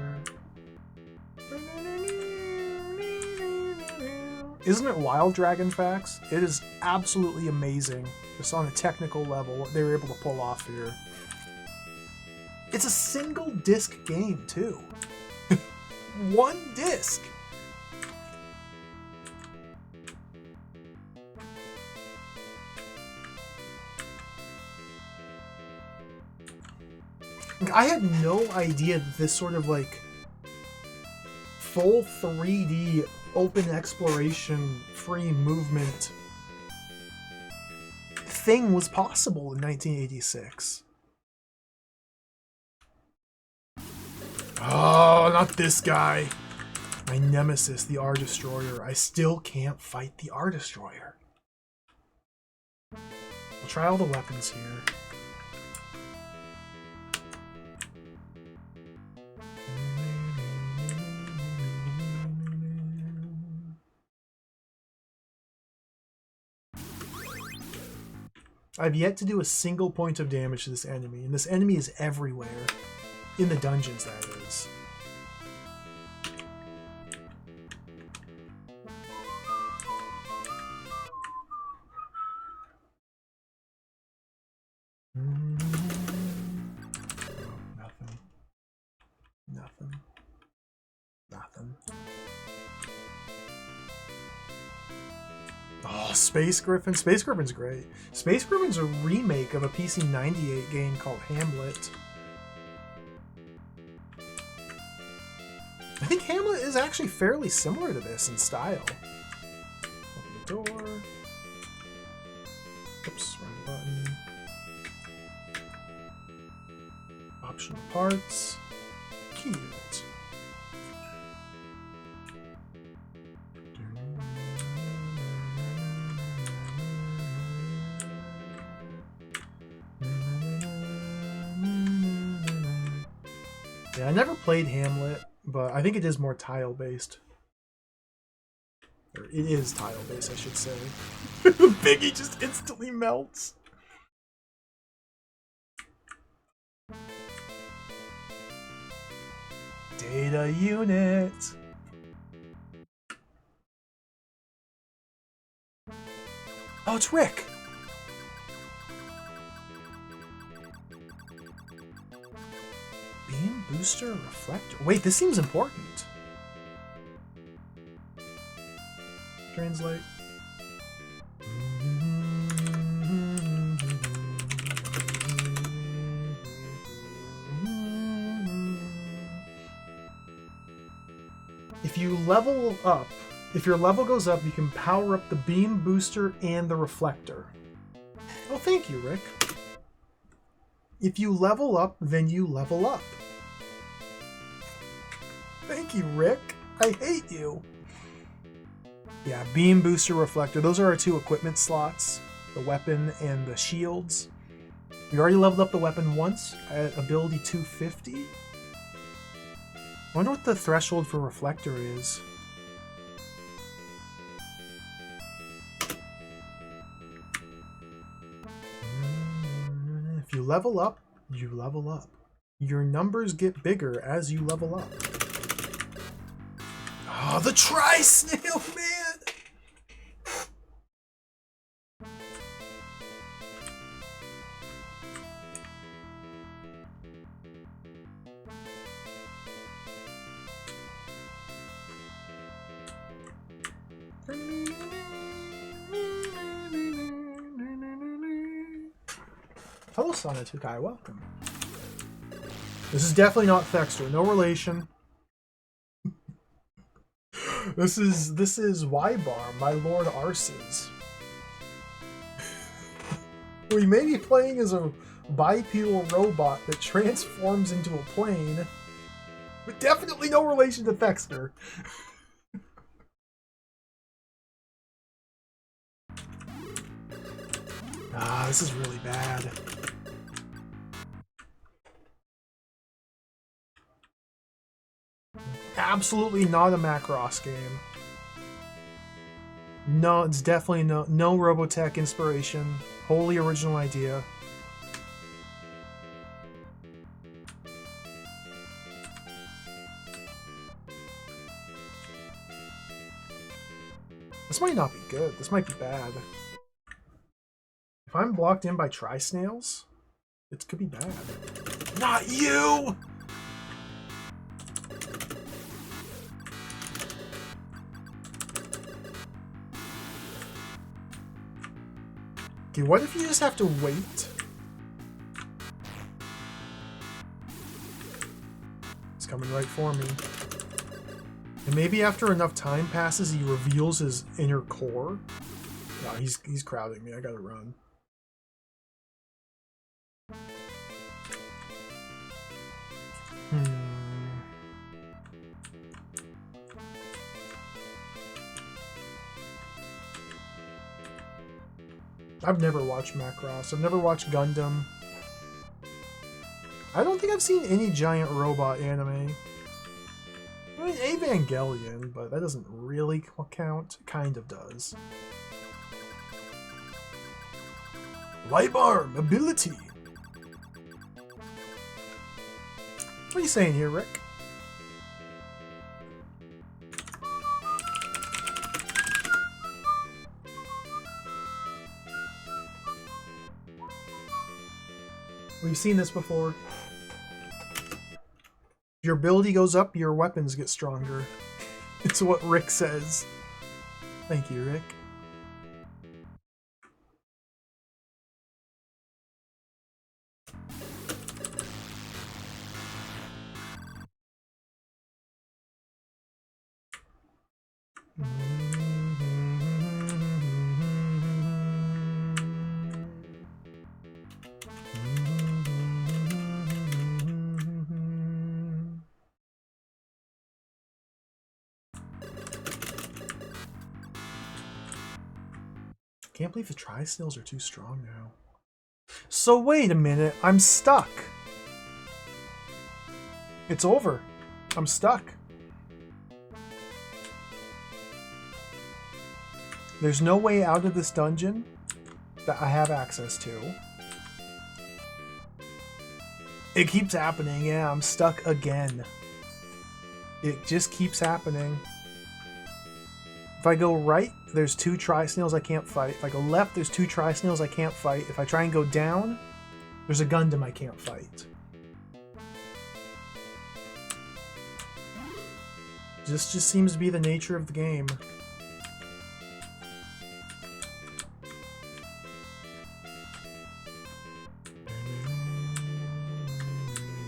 Isn't it Wild Dragon Facts? It is absolutely amazing, just on a technical level, what they were able to pull off here. It's a single disc game, too. One disc. Like, I had no idea that this sort of like full 3D open exploration free movement thing was possible in 1986. Oh, not this guy. My nemesis, the R Destroyer. I still can't fight the R Destroyer. We'll try all the weapons here. I've yet to do a single point of damage to this enemy, and this enemy is everywhere. In the dungeons, that is. Nothing. Nothing. Nothing. Oh, Space Griffin. Space Griffin's great. Space Griffin's a remake of a PC98 game called Hamlet. I think Hamlet is actually fairly similar to this in style. Open the door. Oops, wrong button. Optional parts. Cute. Yeah, I never played Hamlet, but I think it is more tile-based. Or it is tile-based, I should say. The Biggie just instantly melts. Data unit. Oh, it's Rick. Beam booster reflector. Wait, this seems important. Translate. If you level up, if your level goes up, you can power up the beam booster and the reflector. Oh, thank you, Rick. If you level up, then you level up. Thank you, Rick. I hate you. Yeah, beam booster reflector. Those are our two equipment slots. The weapon and the shields. We already leveled up the weapon once at ability 250. I wonder what the threshold for reflector is. If you level up, you level up. Your numbers get bigger as you level up. Oh, the Tri-Snail, man! Hello, Sonatukai, welcome. This is definitely not Thexter, no relation. This is Wibarm, my Lord Arses. We may be playing as a bipedal robot that transforms into a plane, but definitely no relation to Thexter. Ah, this is really bad. Absolutely not a Macross game. No, it's definitely no Robotech inspiration. Wholly original idea. This might not be good. This might be bad. If I'm blocked in by Tri-Snails, it could be bad. Not you! Okay, what if you just have to wait? coming right for me. And maybe after enough time passes, he reveals his inner core. No, he's crowding me. I gotta run. I've never watched Macross. I've never watched Gundam. I don't think I've seen any giant robot anime. I mean, Evangelion, but that doesn't really count. It kind of does. Wibarm ability. What are you saying here, Rick? We've seen this before. Your ability goes up, your weapons get stronger. It's what Rick says. Thank you, Rick. Can't believe the tri-snails are too strong now. So wait a minute, I'm stuck. It's over. I'm stuck. There's no way out of this dungeon that I have access to. It keeps happening. Yeah, I'm stuck again. It just keeps happening. If I go right, there's 2 tri-snails I can't fight. If I go left, there's 2 tri-snails I can't fight. If I try and go down, there's a Gundam I can't fight. This just seems to be the nature of the game.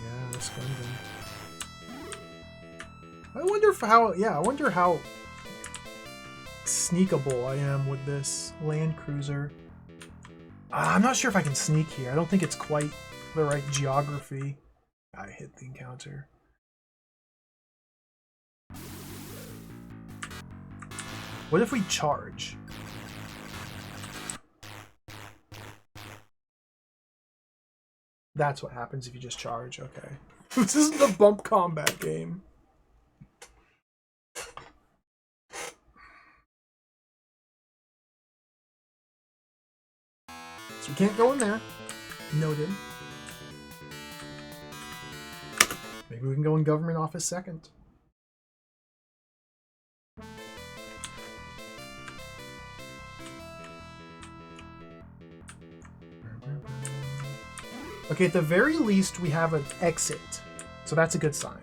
Yeah, this Gundam. I wonder how sneakable I am with this land cruiser. I'm not sure if I can sneak here. I don't think it's quite the right geography. I hit the encounter. What if we charge? That's what happens if you just charge. Okay. This isn't a bump combat game. So we can't go in there. Noted. Maybe we can go in government office second. Okay, at the very least, we have an exit. So that's a good sign.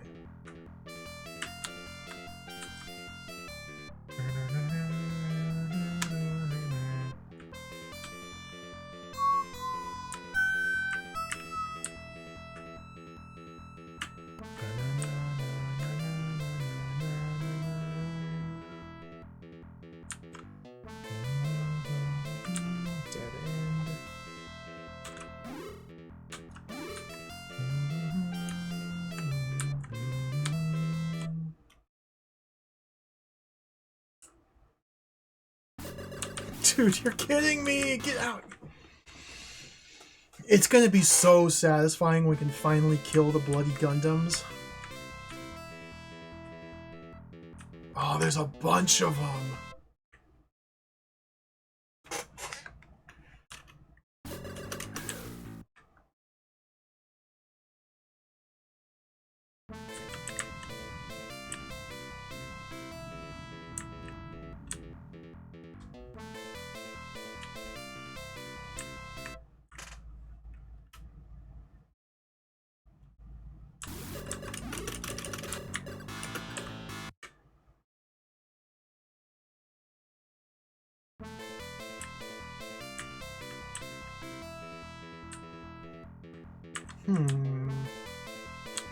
Dude, you're kidding me! Get out! It's gonna be so satisfying when we can finally kill the bloody Gundams. Oh, there's a bunch of them!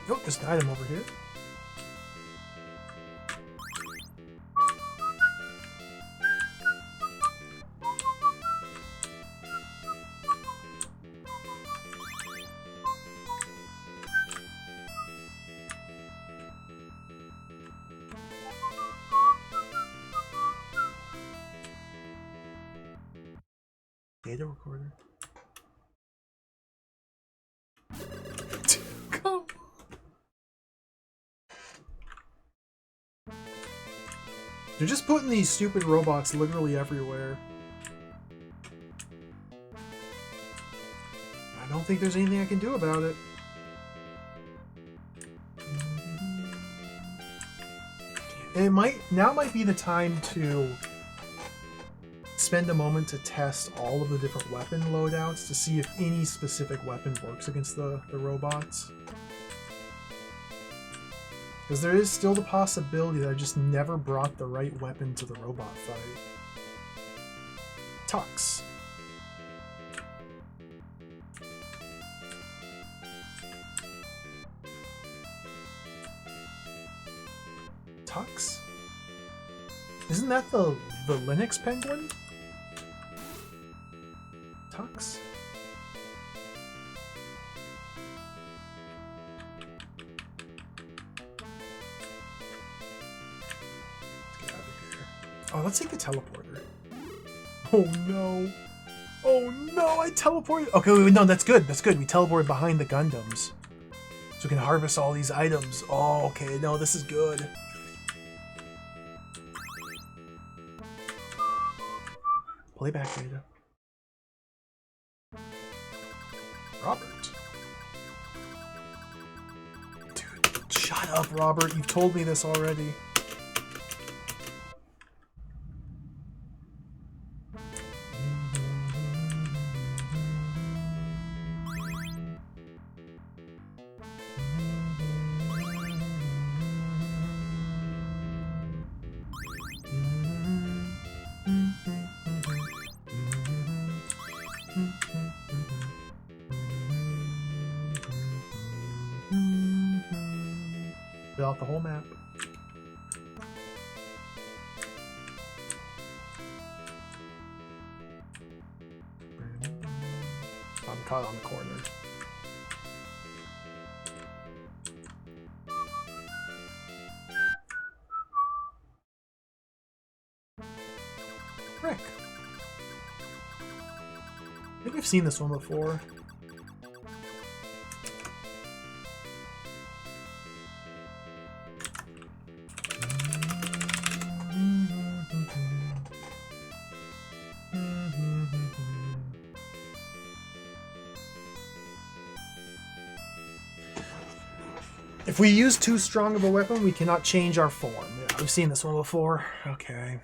Oh, there's an item over here. Data recorder. Come. They're just putting these stupid robots literally everywhere. I don't think there's anything I can do about it. And now might be the time to spend a moment to test all of the different weapon loadouts to see if any specific weapon works against the robots. Because there is still the possibility that I just never brought the right weapon to the robot fight. Tux. Tux? Isn't that the Linux penguin? Tux? Let's get out of here. Oh, let's take the teleporter. Oh no. Oh no, I teleported. Okay, wait, no, that's good. That's good. We teleported behind the Gundams. So we can harvest all these items. Oh, okay. No, this is good. Playback data. Robert. Dude, shut up, Robert. You've told me this already. Fill out the whole map. I'm caught on the corner. Rick. I think I've seen this one before. If we use too strong of a weapon, we cannot change our form. Yeah, we've seen this one before. Okay.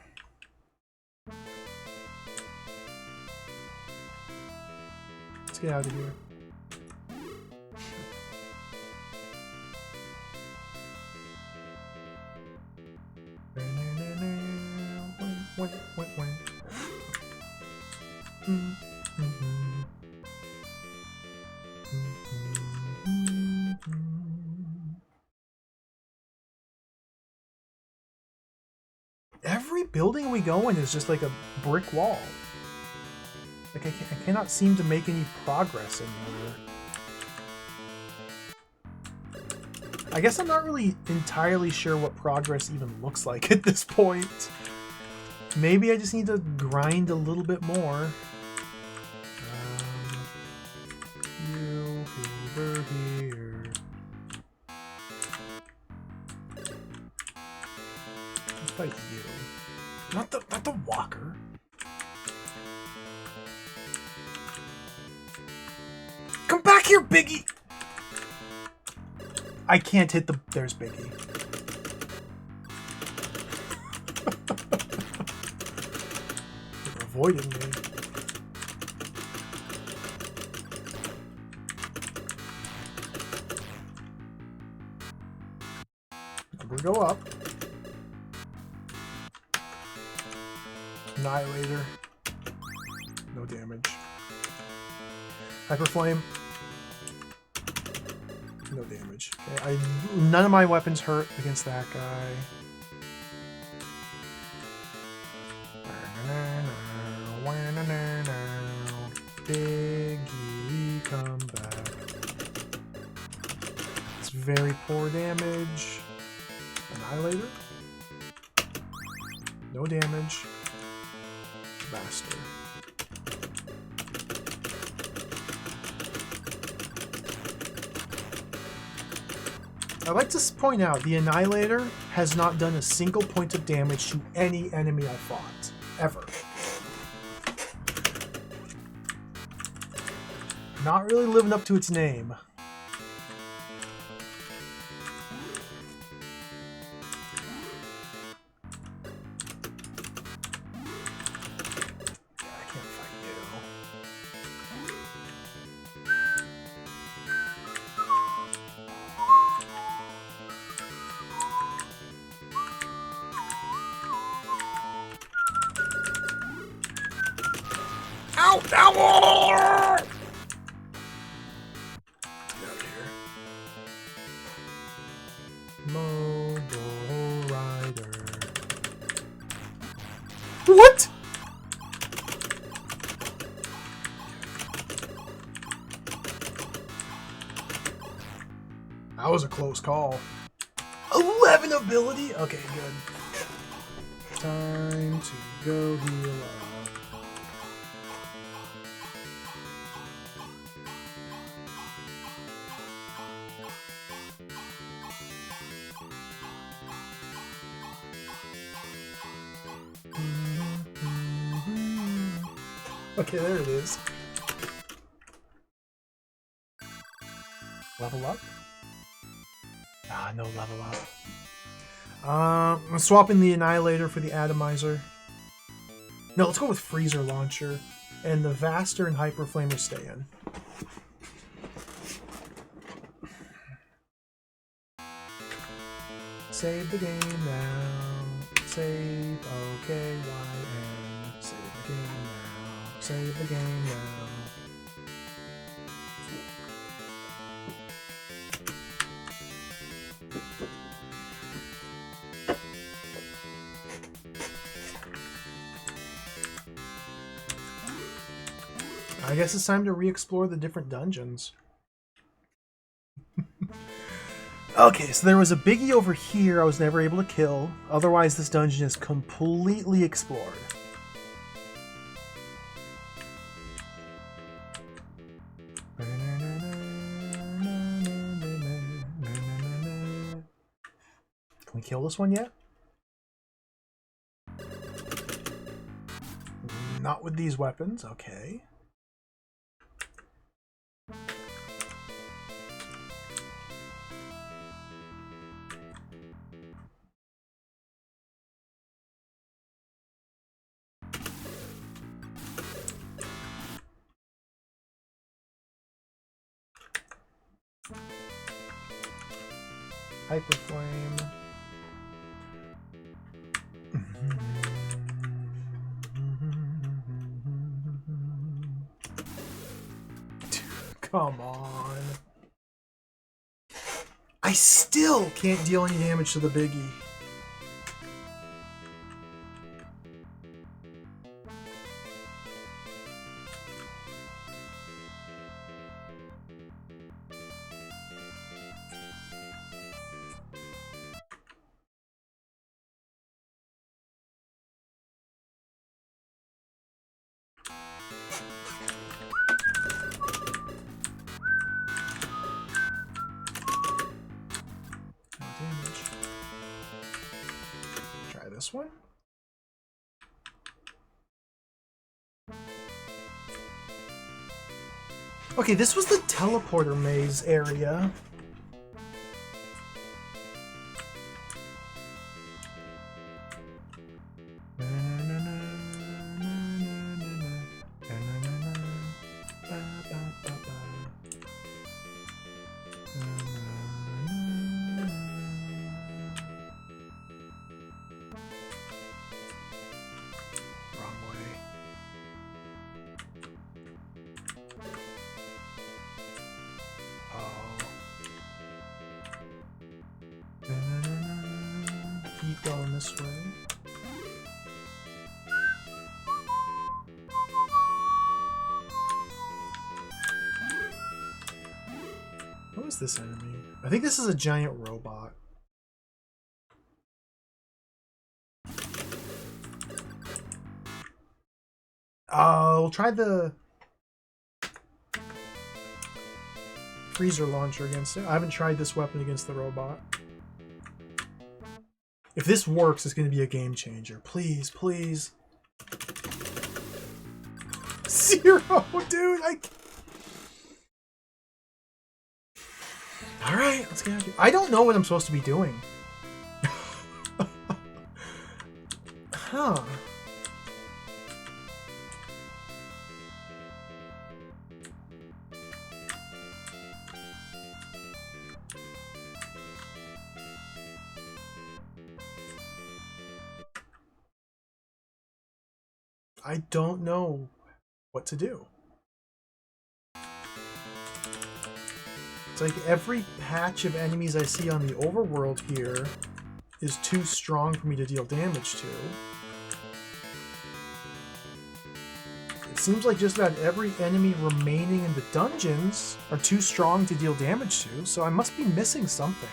Let's get out of here. Every building we go in is just like a brick wall. Like I cannot seem to make any progress anywhere. I guess I'm not really entirely sure what progress even looks like at this point. Maybe I just need to grind a little bit more. You over here. Let's fight you. Not the walker. Come back here, Biggie! I can't hit the... There's Biggie. They're avoiding me. We'll go up. Annihilator. No damage. Hyper Flame. No damage. Okay, none of my weapons hurt against that guy. Biggie, come back. It's very poor damage. Annihilator. No damage. Master. I'd like to point out the Annihilator has not done a single point of damage to any enemy I fought. Ever. Not really living up to its name. I can't fight you. Ow! Ow! Get out of here. Mobile Rider. What? That was a close call. 11 ability? Okay, good. Time to go heal up. Okay, there it is. Level up? Ah, no level up. I'm swapping the Annihilator for the Atomizer. No, let's go with Freezer Launcher. And the Vaster and Hyper Flamer stay in. Save the game now. Save, okay, YN. Save the game now. Save the game now. I guess it's time to re-explore the different dungeons. Okay, so there was a biggie over here I was never able to kill. Otherwise, this dungeon is completely explored. Can we kill this one yet? Not with these weapons, okay. Hyper Flame. Come on. I still can't deal any damage to the biggie. Try this one. Okay, this was the teleporter maze area. Keep going this way. What is this enemy? I think this is a giant robot. We'll try the freezer launcher against it. I haven't tried this weapon against the robot. If this works, it's going to be a game changer. Please, please. 0, dude. All right, let's get out of here. I don't know what I'm supposed to be doing. Huh. I don't know what to do. It's like every patch of enemies I see on the overworld here is too strong for me to deal damage to. It seems like just about every enemy remaining in the dungeons are too strong to deal damage to, so I must be missing something.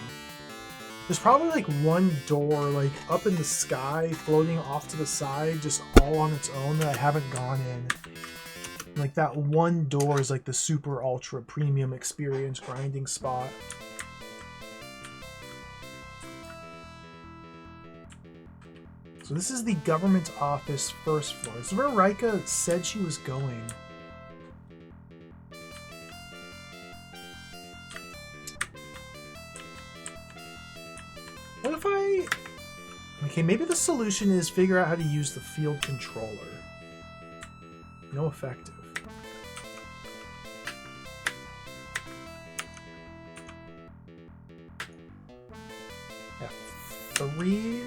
There's probably like one door like up in the sky floating off to the side just all on its own that I haven't gone in. Like that one door is like the super ultra premium experience grinding spot. So this is the government office first floor. This is where Rika said she was going. What if I... Okay, maybe the solution is figure out how to use the field controller. No effective. F3,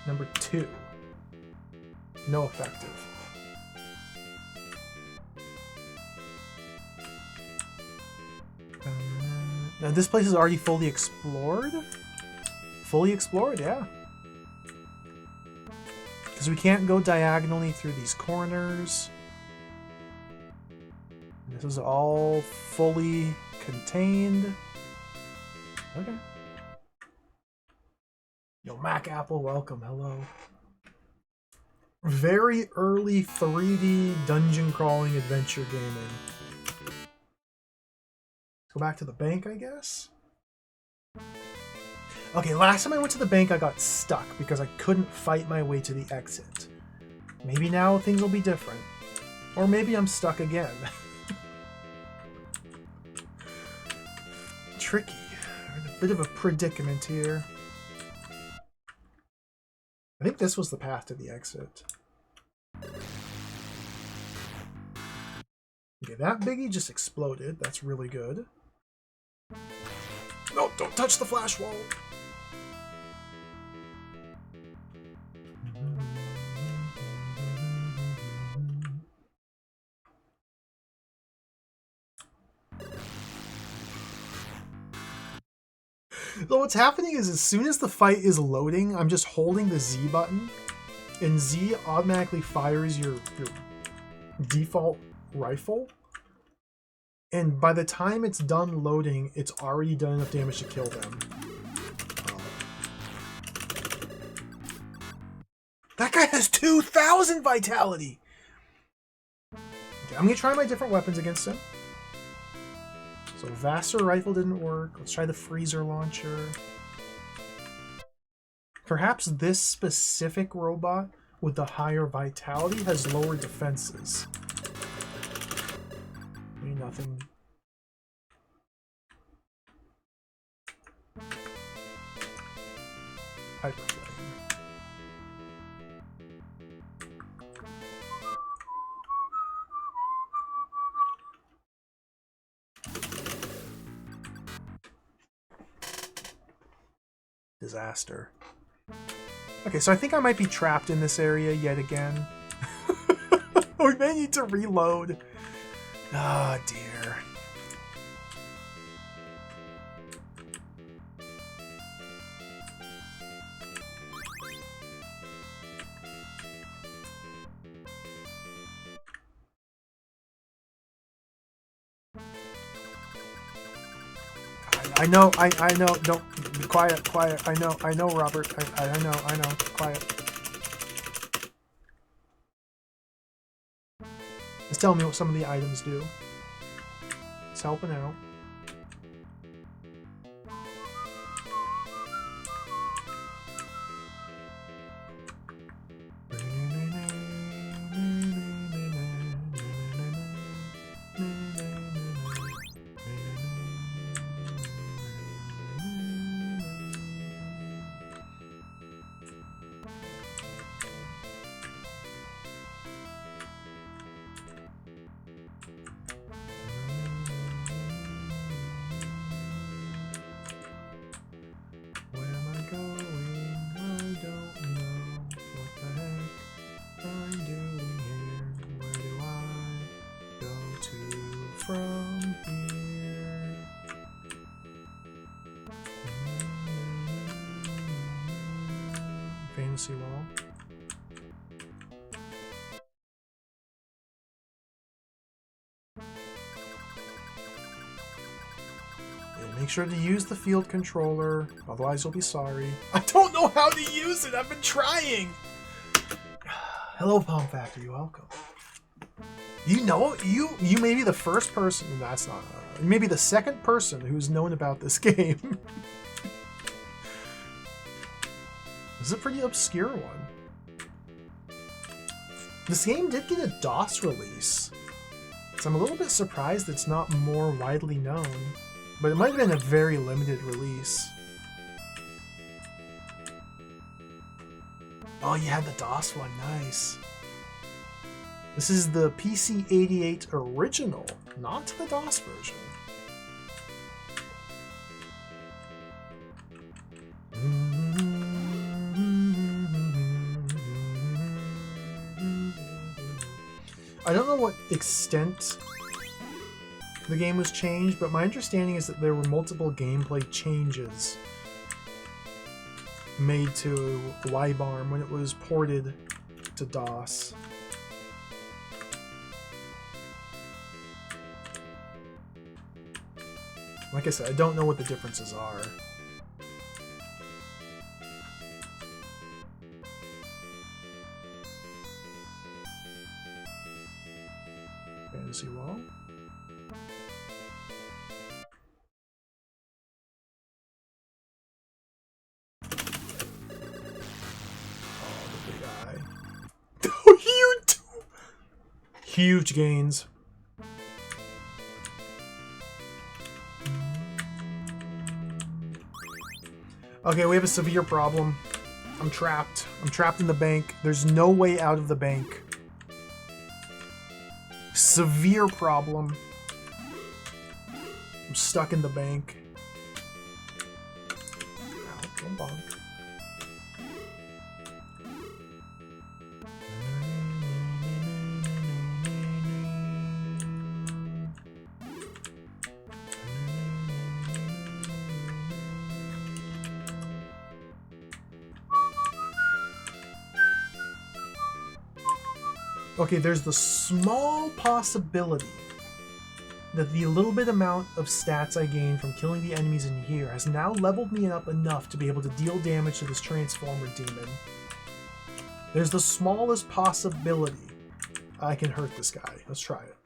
number 2. No effective. Now this place is already fully explored? Fully explored, yeah. Because we can't go diagonally through these corners. This is all fully contained. Okay. Yo, Mac Apple, welcome. Hello. Very early 3D dungeon crawling adventure gaming. Go back to the bank, I guess? Okay, last time I went to the bank, I got stuck because I couldn't fight my way to the exit. Maybe now things will be different. Or maybe I'm stuck again. Tricky. I'm in a bit of a predicament here. I think this was the path to the exit. Okay, that biggie just exploded. That's really good. No, don't touch the flash wall. So what's happening is as soon as the fight is loading, I'm just holding the Z button, and Z automatically fires your default rifle. And by the time it's done loading, it's already done enough damage to kill them. That guy has 2,000 vitality! Okay, I'm gonna try my different weapons against him. So Vassar rifle didn't work. Let's try the freezer launcher. Perhaps this specific robot with the higher vitality has lower defenses. Maybe nothing. Hyperflame. Disaster. Okay, so I think I might be trapped in this area yet again. We may need to reload. Ah, oh, dear. I know, don't be quiet, I know, Robert, I know, quiet. Just tell me what some of the items do. It's helping out. from here. Fantasy wall. And make sure to use the field controller, otherwise you'll be sorry. I don't know how to use it. I've been trying. Hello, Palm Factory. Welcome. You know, you may be the first person. That's not. You may be the second person who's known about this game. This is a pretty obscure one. This game did get a DOS release, so I'm a little bit surprised it's not more widely known. But it might have been a very limited release. Oh, you had the DOS one. Nice. This is the PC-88 original, not the DOS version. I don't know what extent the game was changed, but my understanding is that there were multiple gameplay changes made to Wibarm when it was ported to DOS. Like I said, I don't know what the differences are. Fantasy wall. Oh, the big eye. Oh, huge gains. Okay, we have a severe problem. I'm trapped. I'm trapped in the bank. There's no way out of the bank. Severe problem. I'm stuck in the bank. Ow, don't bonk. Okay, there's the small possibility that the little bit amount of stats I gained from killing the enemies in here has now leveled me up enough to be able to deal damage to this Transformer Demon. There's the smallest possibility I can hurt this guy. Let's try it.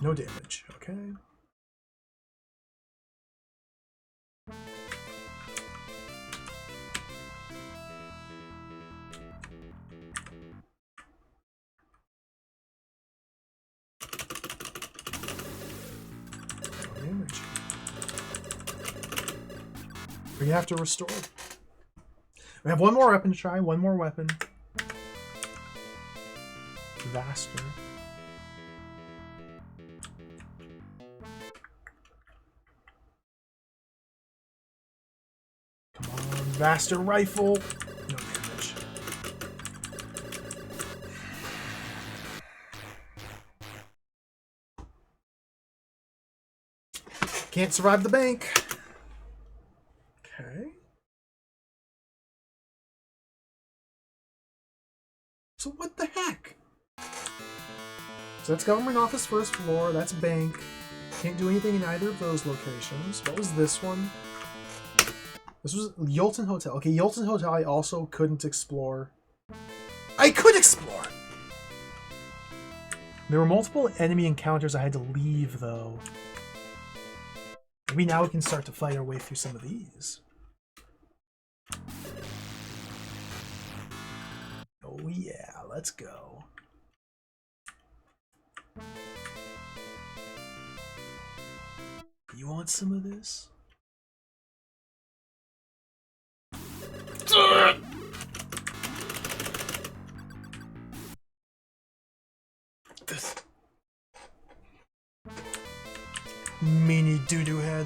No damage, okay. Damage. We have to restore. We have one more weapon to try. One more weapon. Vaster. Come on, Vaster rifle. No damage. Can't survive the bank. Okay. So what the heck? So that's government office first floor. That's bank. Can't do anything in either of those locations. What was this one? This was Yolton Hotel. Okay, Yolton Hotel I also couldn't explore. I could explore! There were multiple enemy encounters I had to leave, though. Maybe now we can start to fight our way through some of these. Oh yeah, let's go. You want some of this? This mini doo-doo head.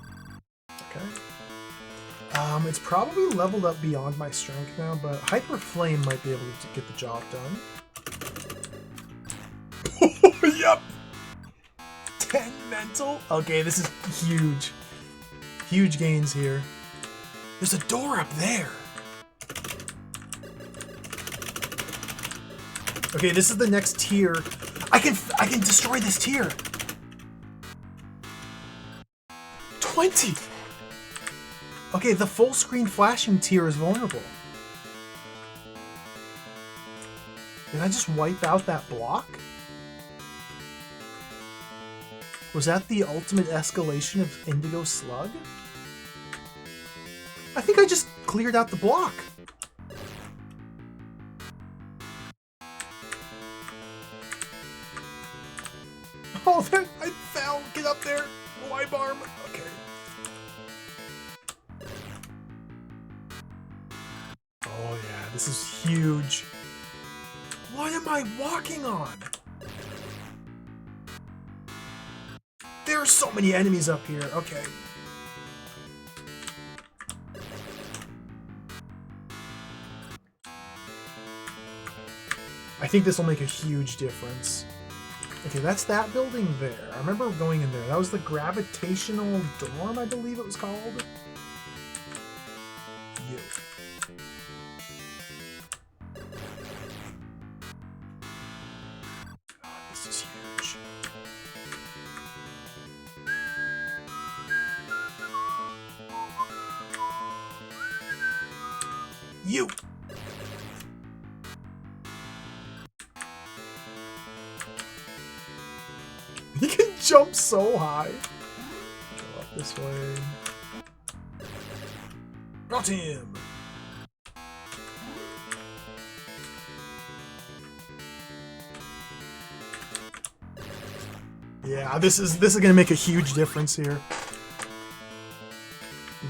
Okay. It's probably leveled up beyond my strength now, but Hyper Flame might be able to get the job done. Yep! 10 mental? Okay, this is huge. Huge gains here. There's a door up there. Okay, this is the next tier. I can destroy this tier. 20! Okay, the full screen flashing tier is vulnerable. Did I just wipe out that block? Was that the ultimate escalation of Indigo Slug? I think I just cleared out the block. Oh, there, I fell. Get up there, Wibarm. Okay. Oh yeah, this is huge. What am I walking on? There are so many enemies up here. Okay. I think this will make a huge difference. Okay, that's that building there. I remember going in there. That was the gravitational dorm, I believe it was called. You. God, this is huge. You! He can jump so high. Go up this way. Got him! Yeah, this is gonna make a huge difference here.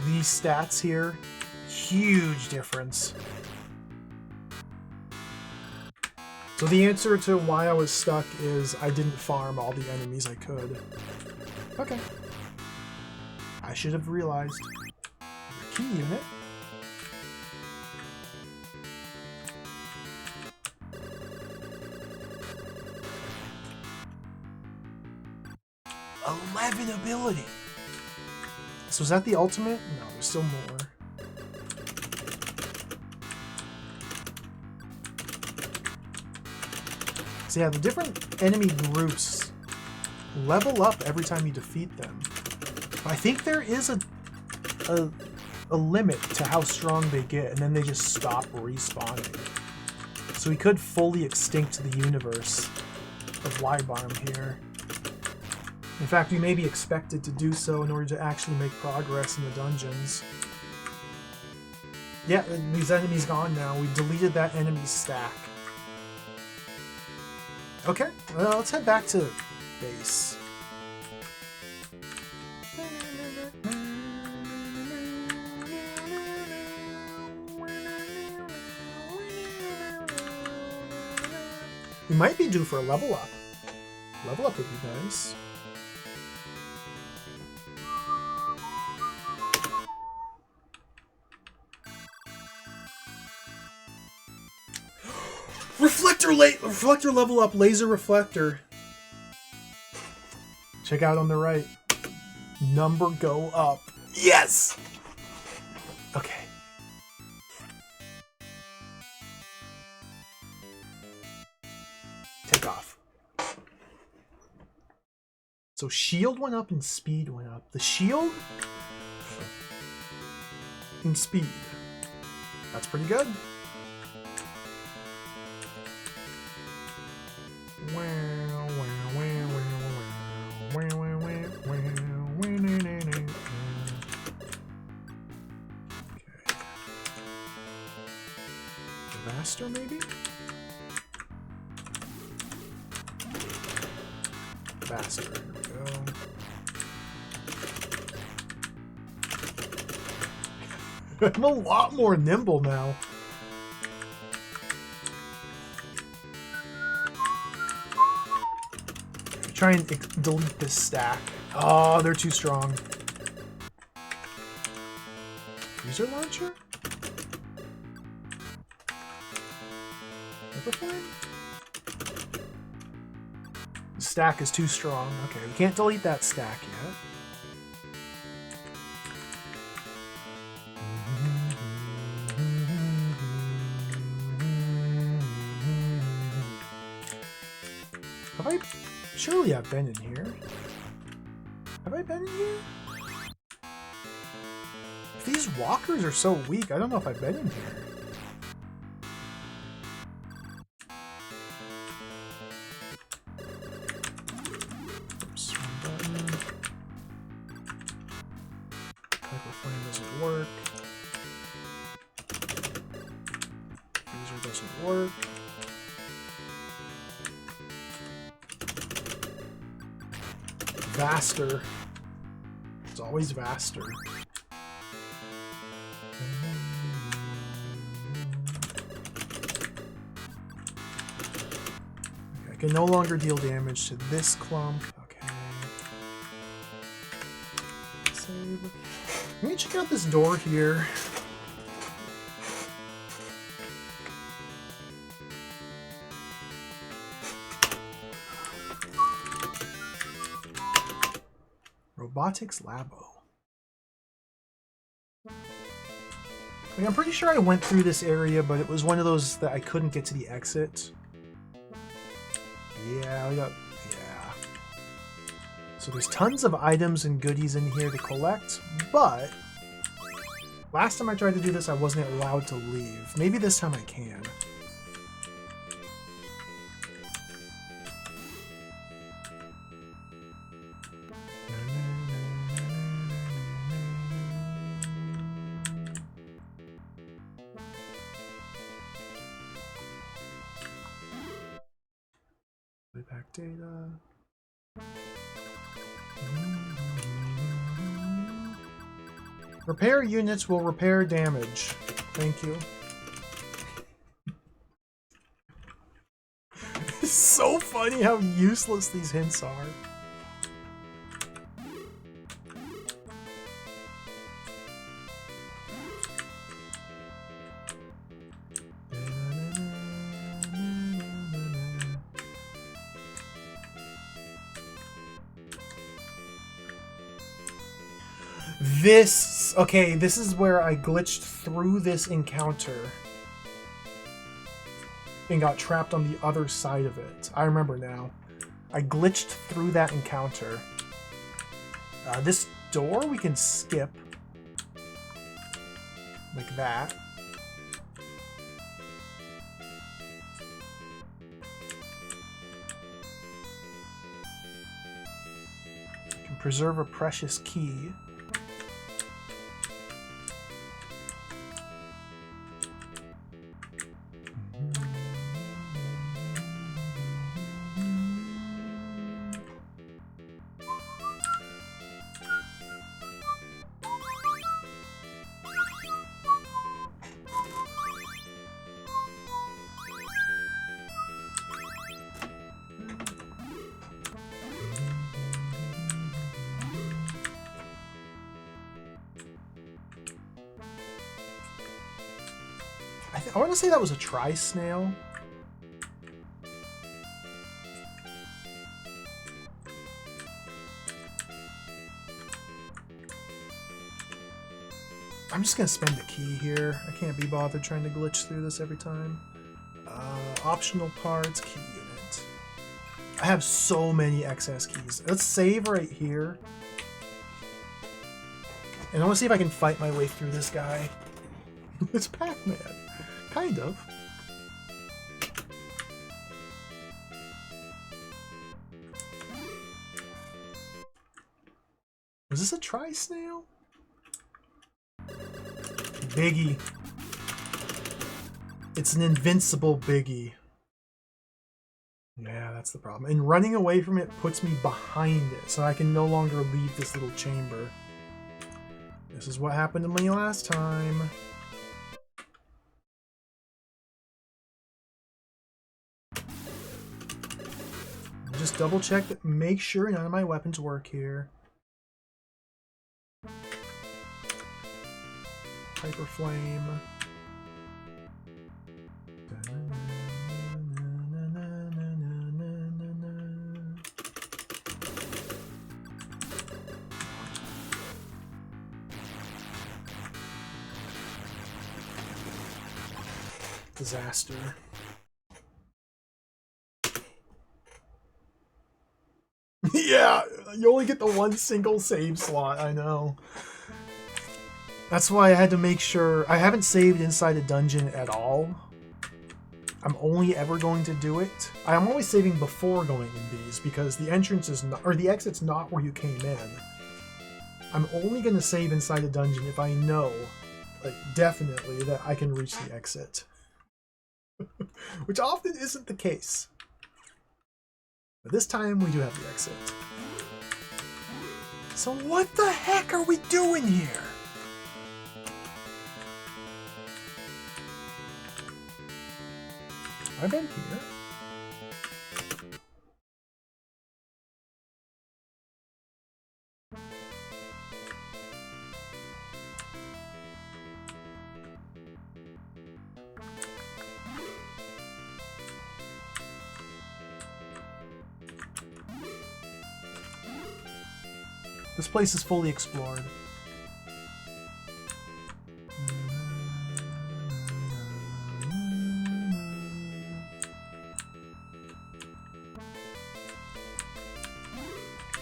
These stats here, huge difference. So the answer to why I was stuck is I didn't farm all the enemies I could. Okay. I should have realized. Key unit. +11 ability. So is that the ultimate? No, there's still more. So yeah, the different enemy groups level up every time you defeat them. I think there is a limit to how strong they get, and then they just stop respawning. So we could fully extinct the universe of Wibarm here. In fact, we may be expected to do so in order to actually make progress in the dungeons. Yeah, these enemies gone now. We deleted that enemy stack. Okay, well, let's head back to base. We might be due for a level up. Level up would be nice. Reflector level up, laser reflector. Check out on the right. Number go up. Yes! Okay. Take off. So shield went up and speed went up. The shield and speed. That's pretty good. Faster, maybe? Faster, here we go. I'm a lot more nimble now. Try and delete this stack. Oh, they're too strong. Freezer launcher? Flame? The stack is too strong. Okay, we can't delete that stack yet. Have I... Surely I've been in here. Have I been in here? If these walkers are so weak, I don't know if I've been in here. Oops, wrong button. Hyper flame doesn't work. Freezer doesn't work. Vaster. It's always Vaster. Okay, I can no longer deal damage to this clump. Okay. Save. Let me check out this door here. Robotics Labo. Like, I'm pretty sure I went through this area, but it was one of those that I couldn't get to the exit. Yeah, yeah. So there's tons of items and goodies in here to collect, but last time I tried to do this, I wasn't allowed to leave. Maybe this time I can. Back data. Repair units will repair damage. Thank you. It's so funny how useless these hints are. This, okay, this is where I glitched through this encounter. and got trapped on the other side of it. I remember now. I glitched through that encounter. This door we can skip. Like that. Can preserve a precious key. I want to say that was a tri-snail. I'm just going to spend the key here. I can't be bothered trying to glitch through this every time. Optional parts, key unit. I have so many excess keys. Let's save right here. And I want to see if I can fight my way through this guy. It's Pac-Man. Kind of. Was this a tri-snail? Biggie. It's an invincible Biggie. Yeah, that's the problem. And running away from it puts me behind it, so I can no longer leave this little chamber. This is what happened to me last time. Just double check that, make sure none of my weapons work here. Hyper Flame. Disaster. Yeah, you only get the one single save slot, I know. That's why I had to make sure... I haven't saved inside a dungeon at all. I'm only ever going to do it. I'm always saving before going in these, because the entrance is not... or the exit's not where you came in. I'm only going to save inside a dungeon if I know, like, definitely, that I can reach the exit. Which often isn't the case. But this time, we do have the exit. So what the heck are we doing here? I've been here. This place is fully explored.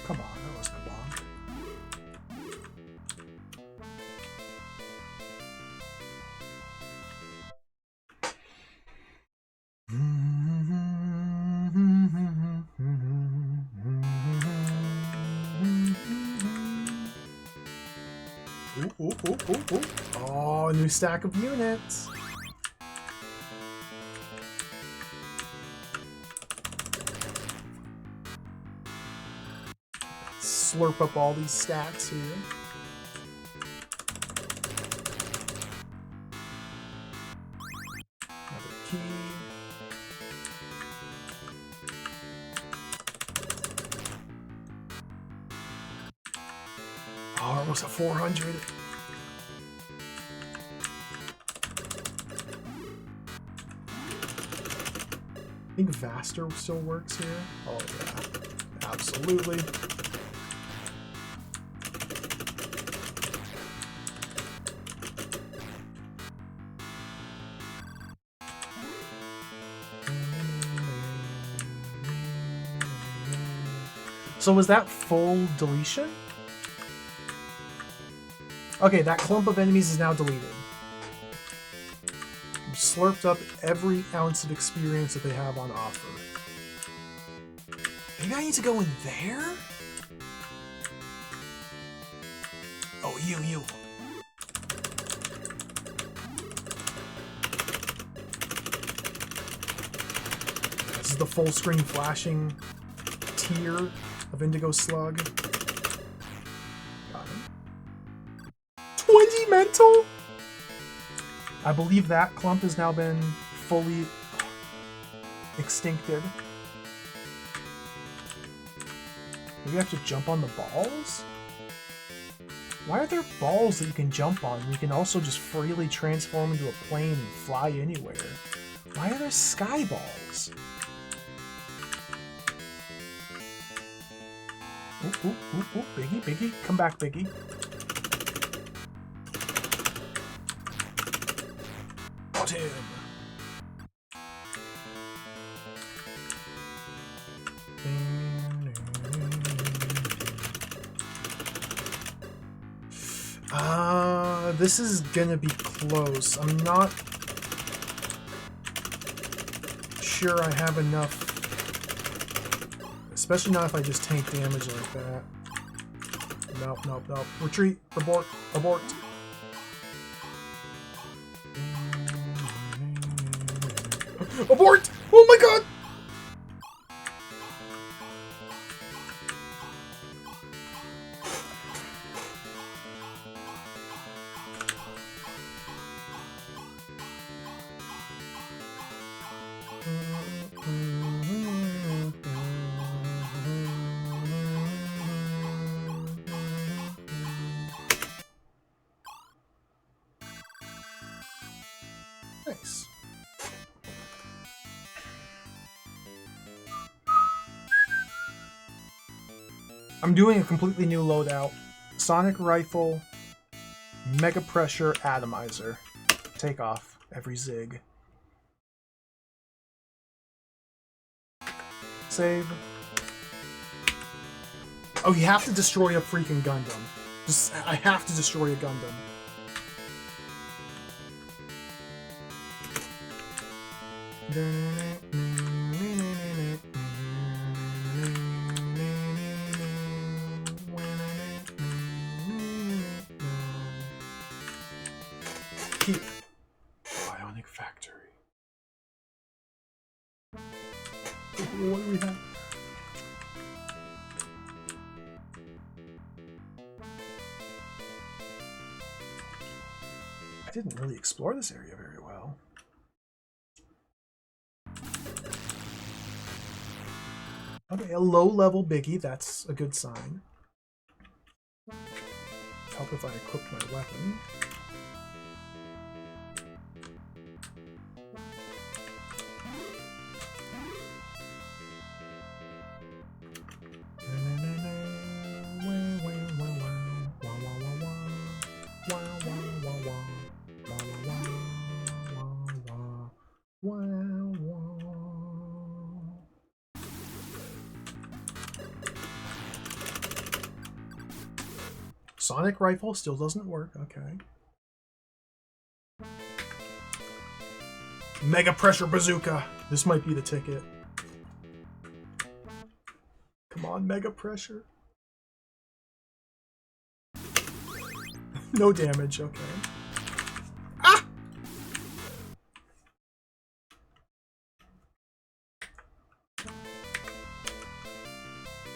Come on, that was Kabong. Ooh. Oh, a new stack of units. Slurp up all these stacks here. Another key. Oh, almost at 400. I think Vaster still works here. Oh yeah, absolutely. So was that full deletion? Okay, that clump of enemies is now deleted. You slurped up every ounce of experience that they have on offer. Maybe I need to go in there? Oh, you. This is the full screen flashing tier of Indigo Slug. Got him. 20 mental? I believe that clump has now been fully extincted. Maybe I have to jump on the balls? Why are there balls that you can jump on? You can also just freely transform into a plane and fly anywhere. Why are there sky balls? Oop, Biggie, come back, Biggie. Got him. This is gonna be close. I'm not sure I have enough, especially not if I just tank damage like that. Nope. Retreat. Abort. Abort! Oh my god! Nice. I'm doing a completely new loadout. Sonic Rifle, Mega Pressure, Atomizer. Take off every zig. Save. Oh, you have to destroy a freaking Gundam. I have to destroy a Gundam. Keep. Bionic Factory. What do we have? I didn't really explore this area very well. Okay, a low-level Biggie, that's a good sign. Help if I equip my weapon. Sonic Rifle still doesn't work, okay. Mega Pressure Bazooka! This might be the ticket. Come on, Mega Pressure. No damage, okay. Ah!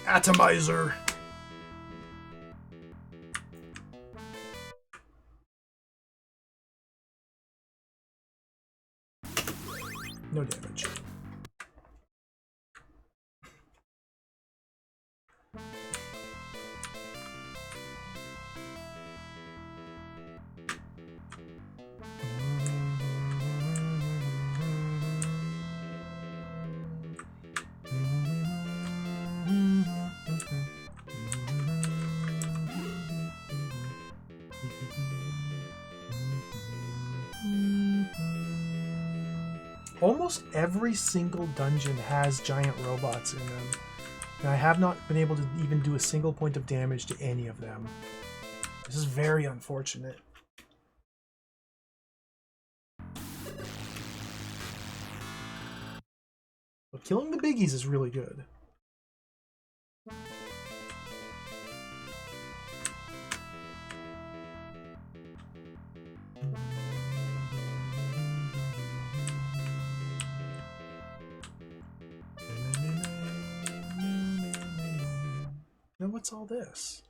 Atomizer! No damage. Almost every single dungeon has giant robots in them. And I have not been able to even do a single point of damage to any of them. This is very unfortunate. But killing the biggies is really good. Now what's all this?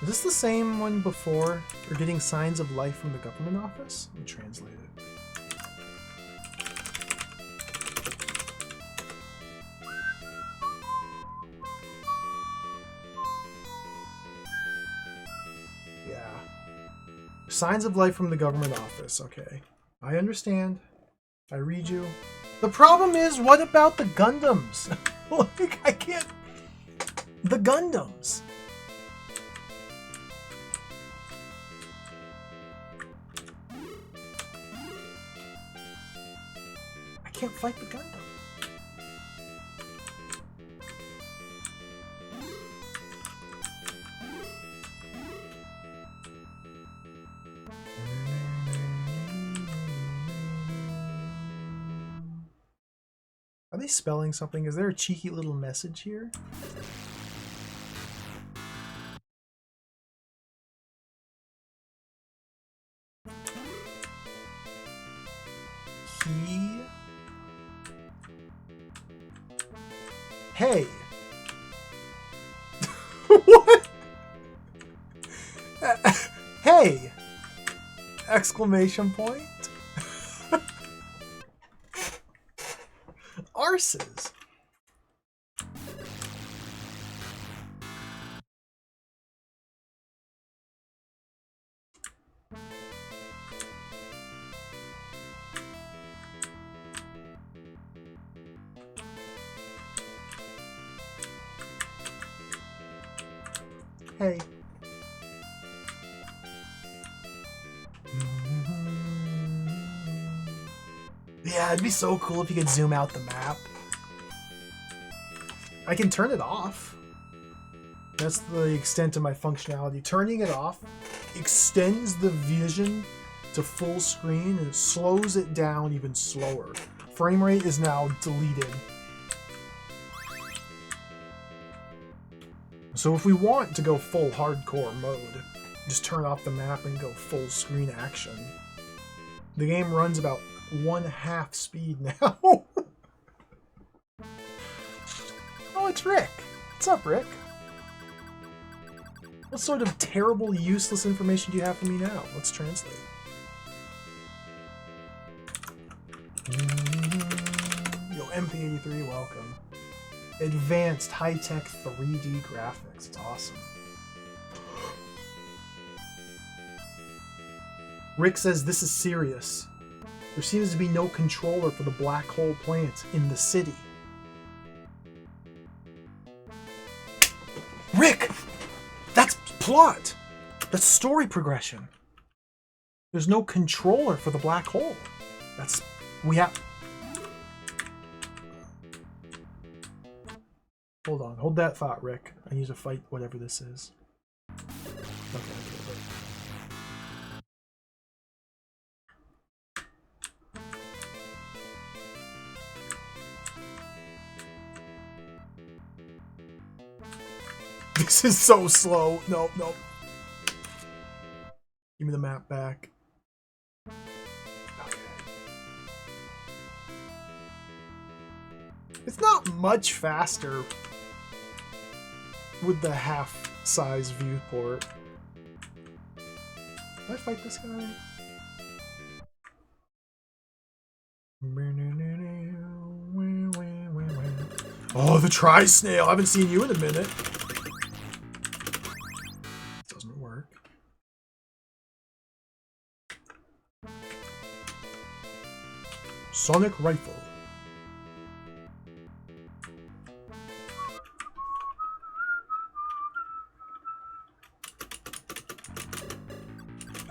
Is this the same one before? Or getting signs of life from the government office? Let me translate it. Yeah. Signs of life from the government office. Okay. I understand. I read you. The problem is, what about the Gundams? Like, I can't... The Gundams! I can't fight the Gundam. Are they spelling something? Is there a cheeky little message here? Hey! What? Hey! Exclamation point? Arses! Hey. Yeah, it'd be so cool if you could zoom out the map. I can turn it off. That's the extent of my functionality. Turning it off extends the vision to full screen and it slows it down even slower. Frame rate is now deleted. So if we want to go full hardcore mode, just turn off the map and go full screen action. The game runs about 1/2 speed now. Oh, it's Rick. What's up, Rick? What sort of terrible, useless information do you have for me now? Let's translate. Yo, MP83, welcome. Advanced, high-tech 3D graphics. It's awesome. Rick says this is serious. There seems to be no controller for the black hole plant in the city. Rick! That's plot! That's story progression. There's no controller for the black hole. That's... we have... Hold on. Hold that thought, Rick. I need to fight whatever this is. Okay. This is so slow. No. Give me the map back. Okay. It's not much faster with the half-size viewport. Can I fight this guy? Oh, the tri-snail! I haven't seen you in a minute. Doesn't work. Sonic rifle.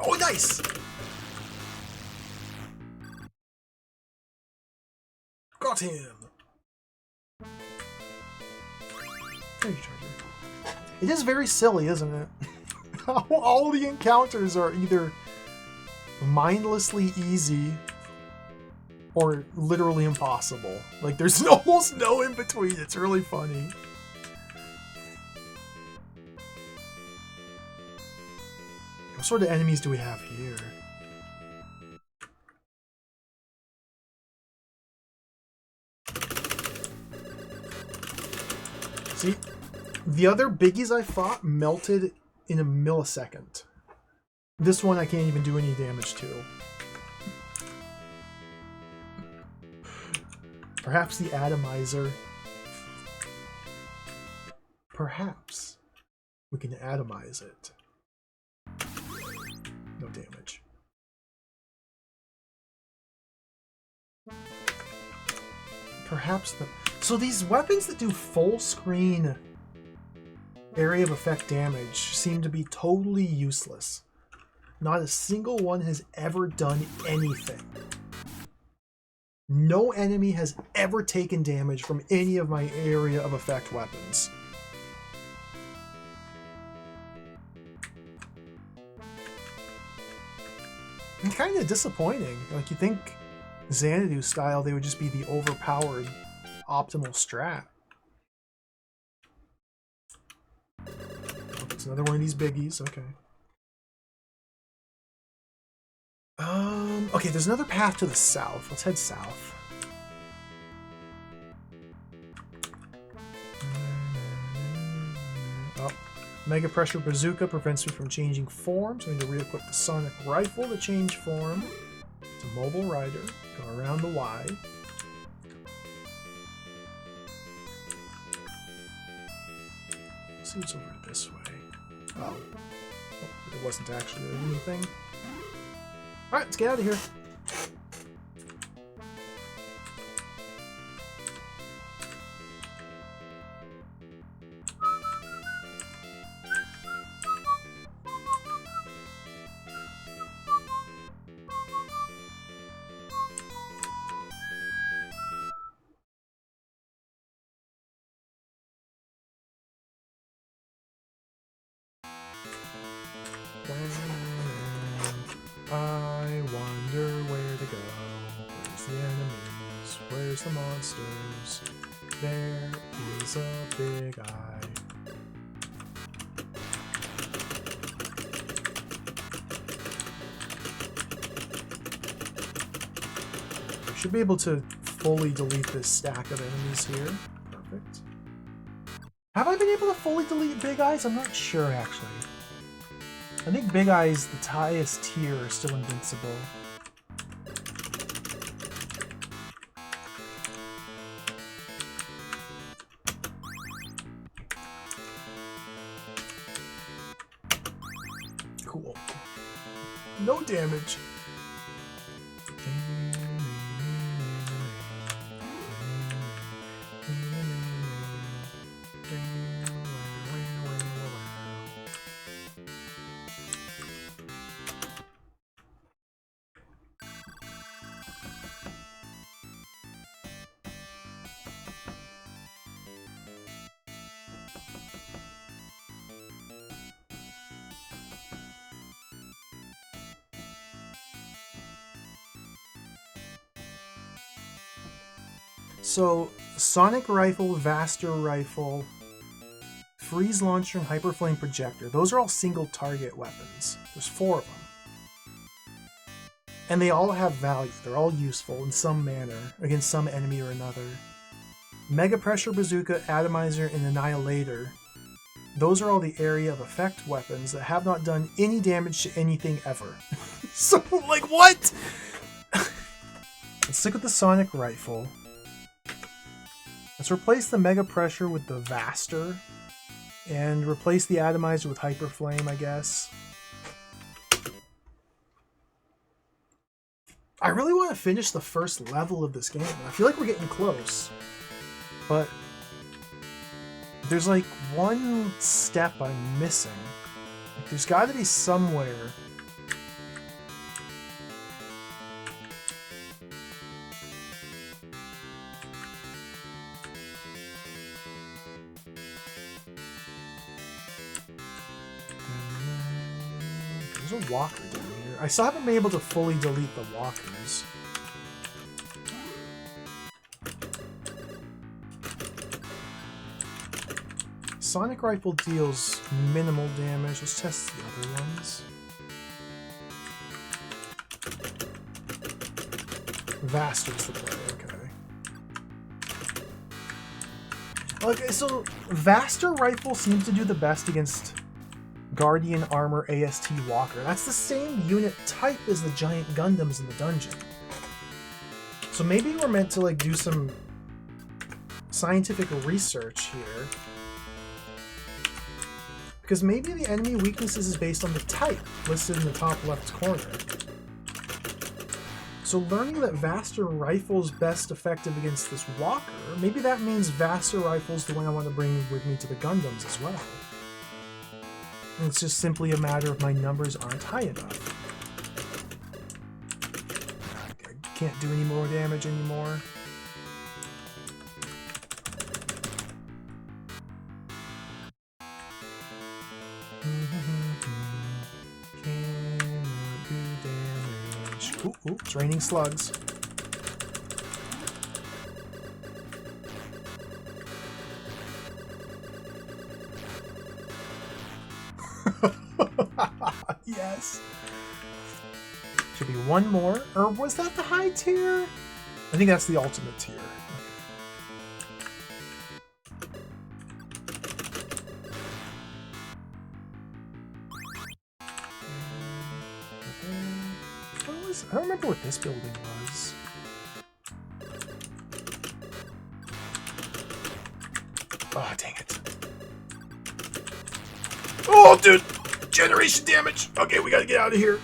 Oh, nice! him! Energy charger. It is very silly, isn't it? All the encounters are either mindlessly easy or literally impossible. Like, there's almost no in between. It's really funny. What sort of enemies do we have here? See, the other biggies I fought melted in a millisecond. This one I can't even do any damage to. Perhaps the atomizer. Perhaps we can atomize it. No damage. Perhaps the... So these weapons that do full screen area of effect damage seem to be totally useless. Not a single one has ever done anything. No enemy has ever taken damage from any of my area of effect weapons. And kind of disappointing. Like, you think Xanadu style, they would just be the overpowered optimal strat. Oh, it's another one of these biggies. Okay. Okay, there's another path to the south. Let's head south. Oh, Mega Pressure Bazooka prevents me from changing forms. I need to re-equip the Sonic Rifle to change form. It's a mobile rider. Go around the Y. Let's see what's over this way. Oh, it wasn't actually anything. Alright, let's get out of here. I wonder where to go. Where's the enemies? Where's the monsters? There is a big eye. I should be able to fully delete this stack of enemies here. Perfect. Have I been able to fully delete Big Eyes? I'm not sure, actually. I think Big Eyes, the highest tier, are still invincible. Cool. No damage. So, Sonic Rifle, Vaster Rifle, Freeze Launcher, and Hyper Flame Projector. Those are all single target weapons. There's 4 of them. And they all have value. They're all useful in some manner against some enemy or another. Mega Pressure Bazooka, Atomizer, and Annihilator. Those are all the area of effect weapons that have not done any damage to anything ever. So, like, what? Let's stick with the Sonic Rifle. Let's replace the Mega Pressure with the Vaster, and replace the Atomizer with Hyper Flame, I guess. I really want to finish the first level of this game. I feel like we're getting close, but there's like one step I'm missing. Like, there's got to be somewhere. There's a walker down here. I still haven't been able to fully delete the walkers. Sonic Rifle deals minimal damage. Let's test the other ones. Vaster's the play, okay. Okay, so Vaster Rifle seems to do the best against Guardian Armor AST Walker. That's the same unit type as the giant Gundams in the dungeon. So maybe we're meant to like do some scientific research here. Because maybe the enemy weaknesses is based on the type listed in the top left corner. So learning that Vaster Rifle's best effective against this Walker, maybe that means Vaster Rifle's the one I want to bring with me to the Gundams as well. And it's just simply a matter of my numbers aren't high enough. I can't do any more damage anymore. Ooh, it's raining slugs. Yes. Should be one more. Or was that the high tier? I think that's the ultimate tier. I don't remember what this building was. Oh, dang it. Oh, dude! Generation damage! Okay, we gotta get out of here.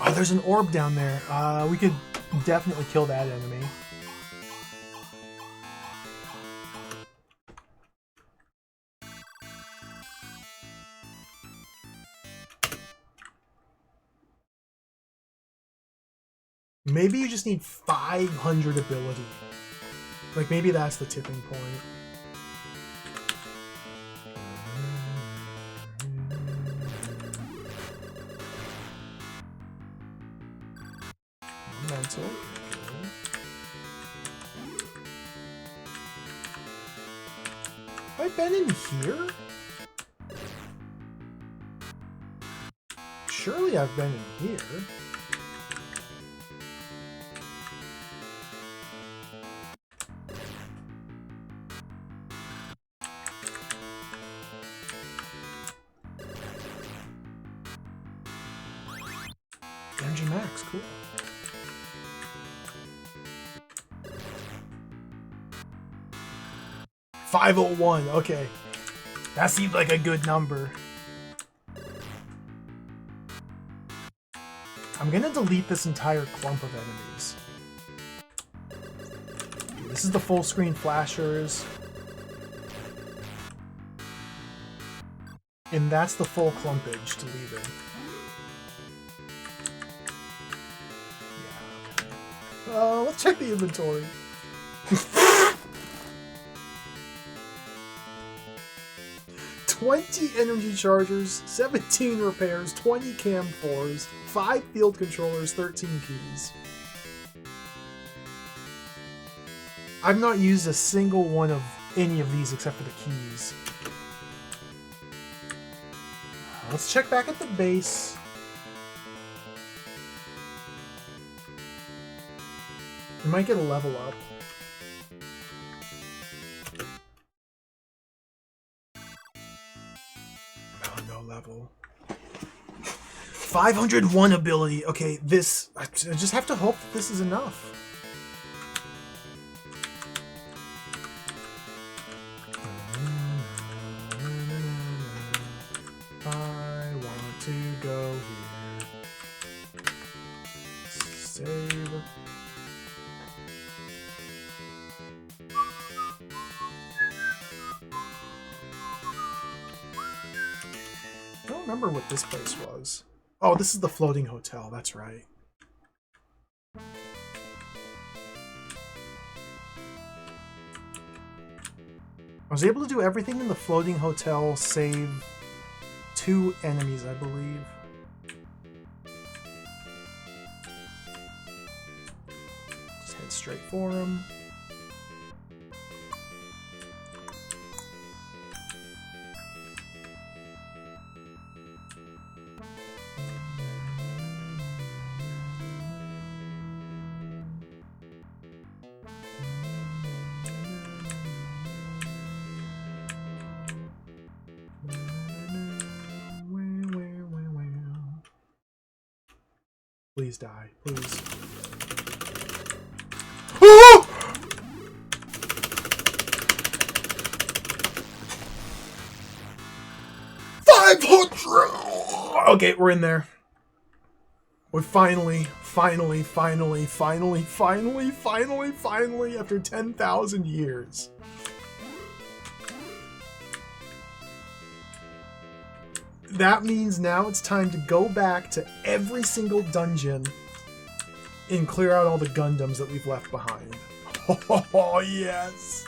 Oh, there's an orb down there. We could definitely kill that enemy. Maybe you just need 500 ability. Like, maybe that's the tipping point. Mental. Have I been in here? Surely I've been in here. Energy max, cool. $501, okay. That seems like a good number. I'm gonna delete this entire clump of enemies. This is the full screen flashers. And that's the full clumpage deleted. Yeah. Let's check the inventory. 20 energy chargers, 17 repairs, 20 cam 4s, 5 field controllers, 13 keys. I've not used a single one of any of these except for the keys. Let's check back at the base. We might get a level up. No level. 501 ability. Okay, this... I just have to hope that this is enough. I want to go here. Save. remember what this place was. Oh, this is the floating hotel. That's right. I was able to do everything in the floating hotel save 2 enemies, I believe. Just head straight for them. Please die, please. Oh! 500! Okay, we're in there. We're finally, after 10,000 years. That means now it's time to go back to every single dungeon and clear out all the Gundams that we've left behind. Oh, yes!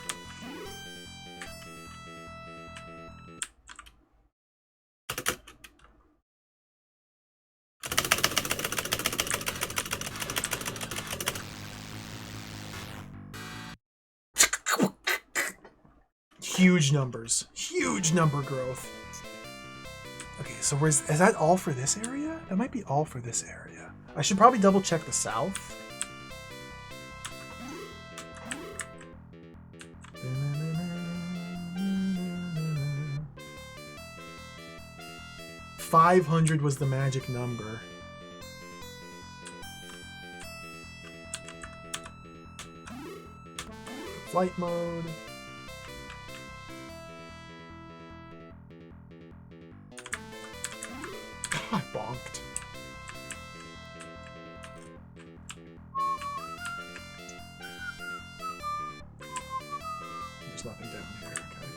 Huge numbers. Huge number growth. Okay, so is that all for this area? That might be all for this area. I should probably double check the south. $500 was the magic number. Flight mode. I bonked. There's nothing down here, okay.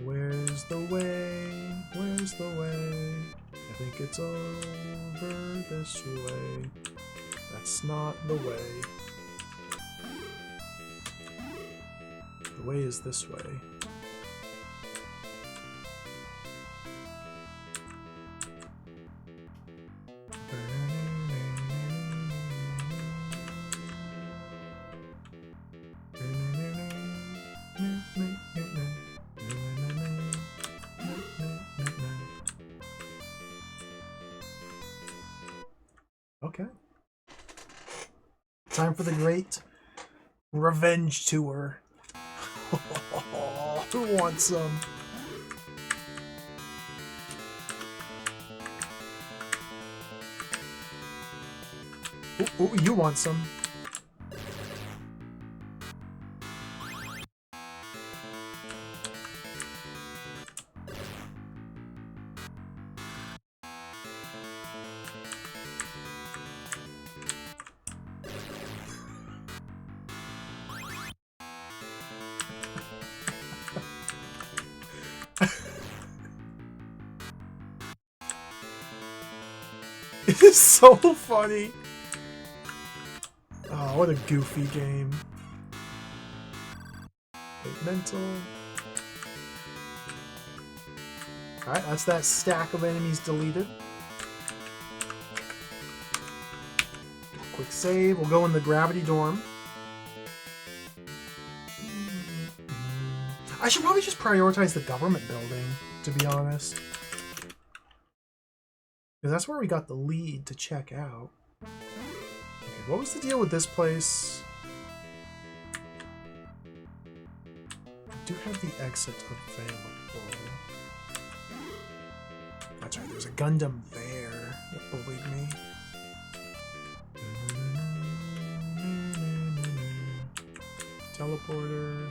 Where's the way? Where's the way? I think it's over this way. That's not the way. The way is this way. Okay. Time for the great revenge tour. Who wants some? Ooh, you want some? It is so funny. Oh, what a goofy game. Wait, mental. Alright, that's that stack of enemies deleted. Quick save. We'll go in the gravity dorm. I should probably just prioritize the government building, to be honest. Because that's where we got the lead to check out. Okay, what was the deal with this place? I do have the exit available. That's right, there's a Gundam there. Believe me. Teleporter.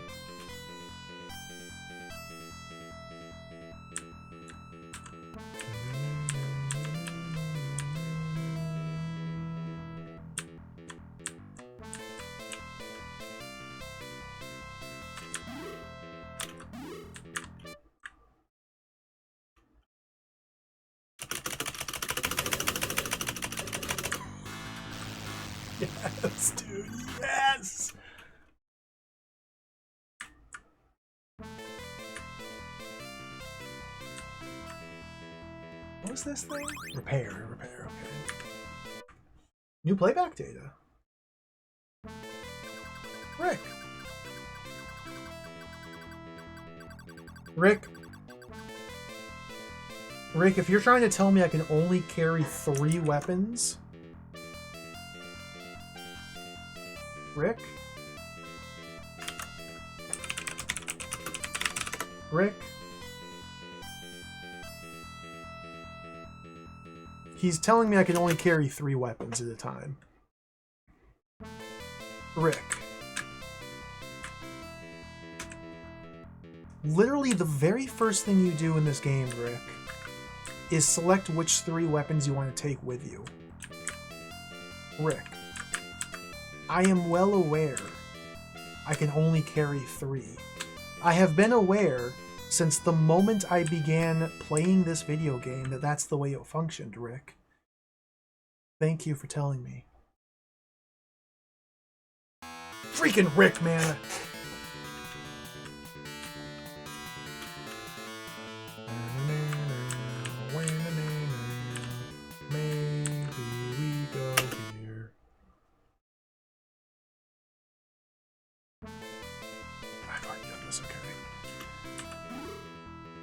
Yes, dude. Yes. What was this thing? Repair. Okay. New playback data. Rick. Rick, if you're trying to tell me I can only carry 3 weapons... Rick? He's telling me I can only carry 3 weapons at a time. Rick. Literally the very first thing you do in this game, Rick, is select which 3 weapons you want to take with you. Rick. I am well aware I can only carry 3. I have been aware since the moment I began playing this video game that that's the way it functioned, Rick. Thank you for telling me. Freaking Rick, man!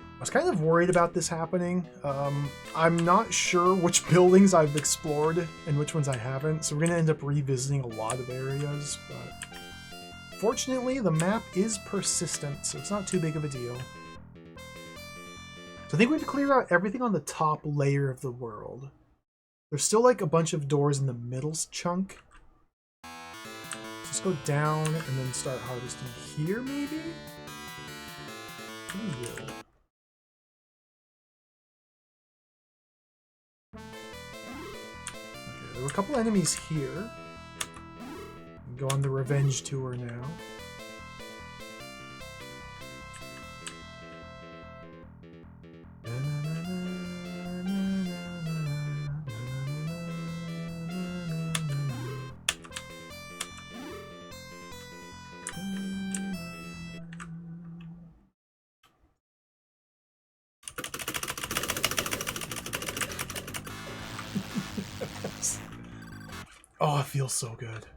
I was kind of worried about this happening. I'm not sure which buildings I've explored and which ones I haven't, so we're going to end up revisiting a lot of areas, but fortunately the map is persistent, so it's not too big of a deal. So I think we have to clear out everything on the top layer of the world. There's still like a bunch of doors in the middle chunk. Just go down and then start harvesting here, maybe? What do you do? There were a couple enemies here. Go on the revenge tour now. Oh, it feels so good.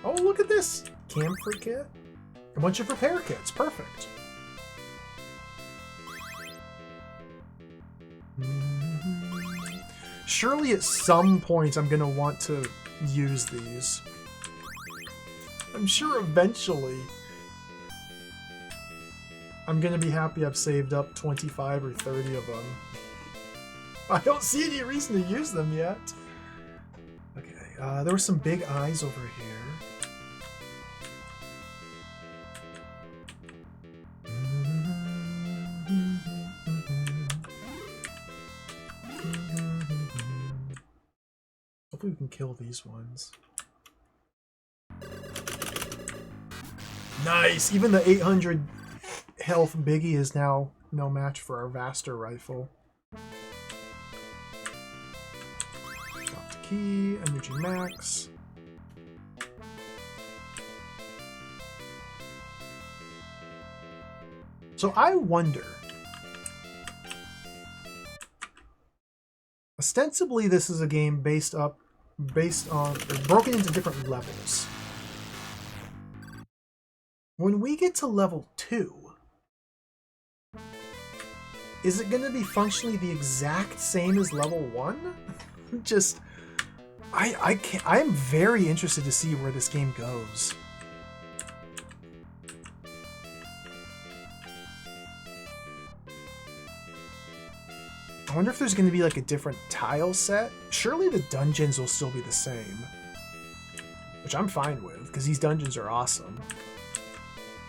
Oh, look at this! Camphor kit? A bunch of repair kits. Perfect. Surely at some point I'm gonna want to use these. I'm sure eventually I'm gonna be happy I've saved up 25 or 30 of them. I don't see any reason to use them yet. Okay, there were some big eyes over here. Hopefully we can kill these ones. Nice! Even the 800 health biggie is now no match for our Vaster rifle. Drop the key, energy max. So I wonder, ostensibly this is a game based on broken into different levels. When we get to level 2, is it going to be functionally the exact same as level 1? Just, I am very interested to see where this game goes. I wonder if there's going to be like a different tile set. Surely the dungeons will still be the same, which I'm fine with because these dungeons are awesome.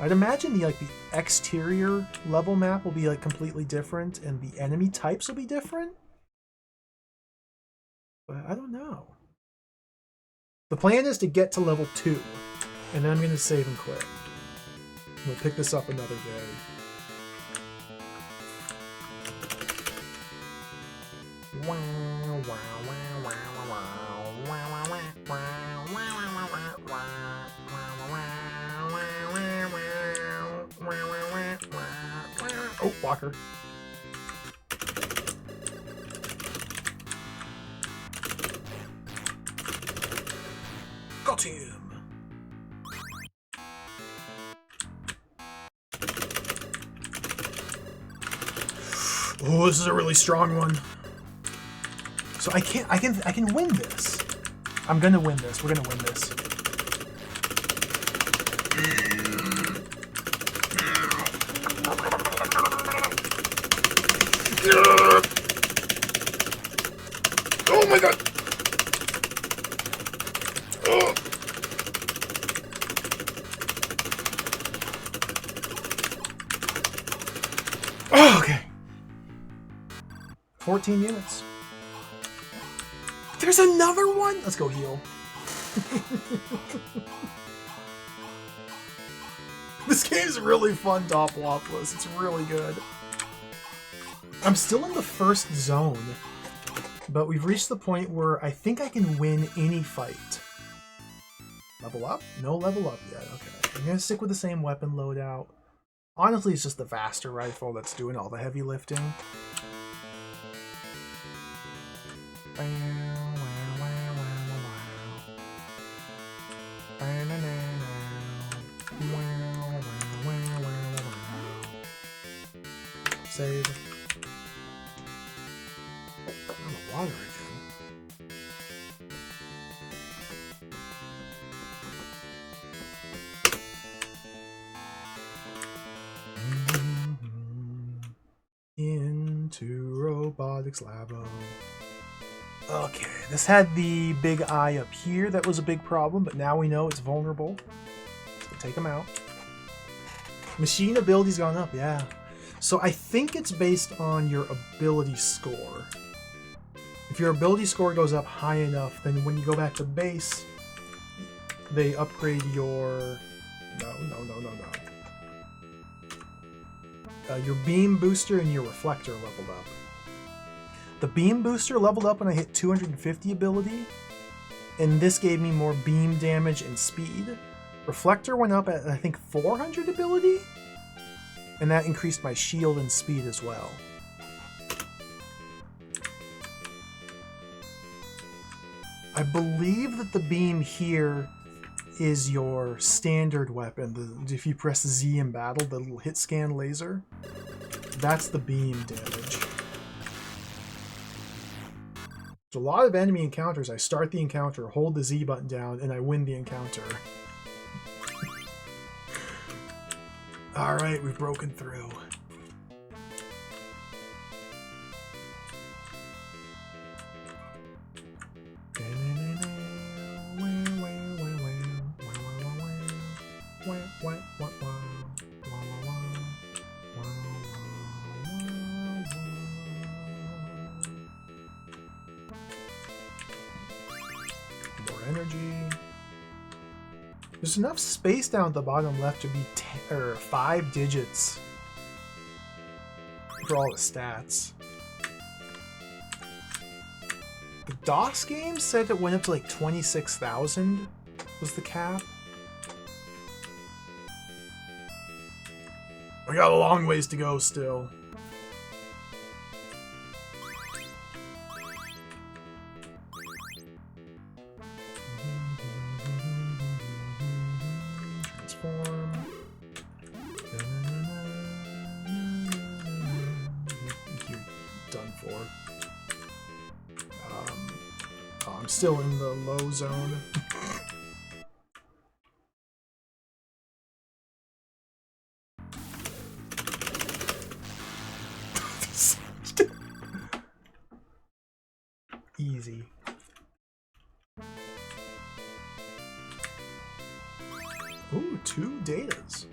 I'd imagine the exterior level map will be like completely different and the enemy types will be different. But I don't know. The plan is to get to level 2 and then I'm going to save and quit. We'll pick this up another day. Oh, Walker. Got him. Oh, this is a really strong one. So I can win this. I'm gonna win this. We're gonna win this. Oh my god! Oh. Oh, okay. 14 units. There's another one? Let's go heal. This game's really fun, Doppelopoulos. It's really good. I'm still in the first zone, but we've reached the point where I think I can win any fight. Level up? No level up yet. Okay. I'm going to stick with the same weapon loadout. Honestly, it's just the Vaster rifle that's doing all the heavy lifting. Save. Oh, the water again. Into robotics labo. Okay, this had the big eye up here. That was a big problem, but now we know it's vulnerable. So take him out. Machine ability's gone up, yeah. So I think it's based on your ability score. If your ability score goes up high enough, then when you go back to base, they upgrade your... No. Your beam booster and your reflector leveled up. The beam booster leveled up when I hit 250 ability, and this gave me more beam damage and speed. Reflector went up at, I think, 400 ability, and that increased my shield and speed as well. I believe that the beam here is your standard weapon. If you press Z in battle, the little hit scan laser, that's the beam damage. There's a lot of enemy encounters. I start the encounter, hold the Z button down, and I win the encounter. Alright, we've broken through. More energy. There's enough space down at the bottom left to be 5 digits for all the stats. The DOS game said it went up to like 26,000 was the cap. We got a long ways to go still. Transform. You're done for. Oh, I'm still in the low zone. Easy. Ooh, 2 datas.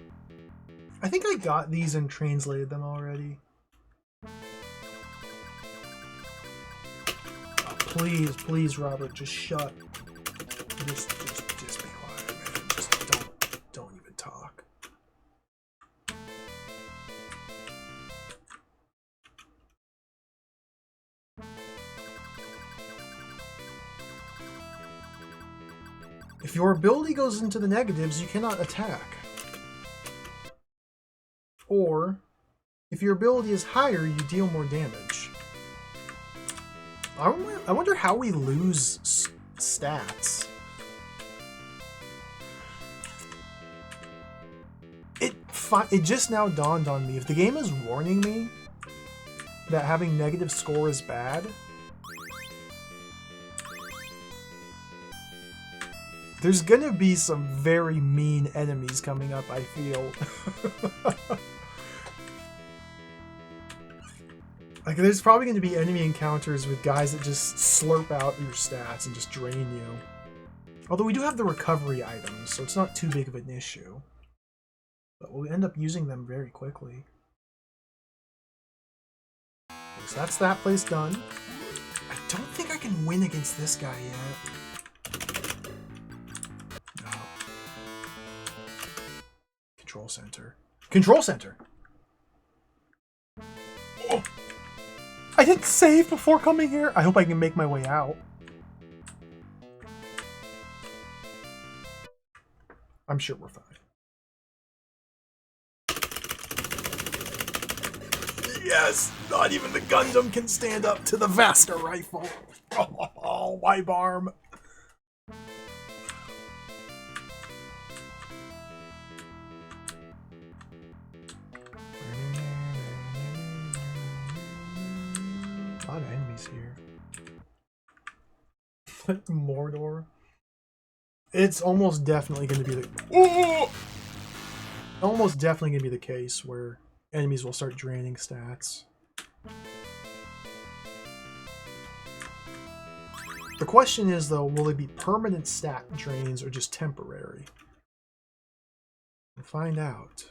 I think I got these and translated them already. Oh, please, Robert, just shut. Just be quiet, man. Just don't even talk. If your ability goes into the negatives, you cannot attack. Or, if your ability is higher, you deal more damage. I wonder how we lose stats. It just now dawned on me, if the game is warning me that having negative score is bad, there's gonna be some very mean enemies coming up, I feel. Like, there's probably gonna be enemy encounters with guys that just slurp out your stats and just drain you. Although we do have the recovery items, so it's not too big of an issue. But we'll end up using them very quickly. So that's that place done. I don't think I can win against this guy yet. No. Control center. Control center! Oh! I didn't save before coming here! I hope I can make my way out. I'm sure we're fine. Yes! Not even the Gundam can stand up to the Vasta rifle! Oh, Wibarm! A lot of enemies here. Mordor. It's almost definitely going to be the... Ooh! Almost definitely going to be the case where enemies will start draining stats. The question is, though, will they be permanent stat drains or just temporary? We'll find out.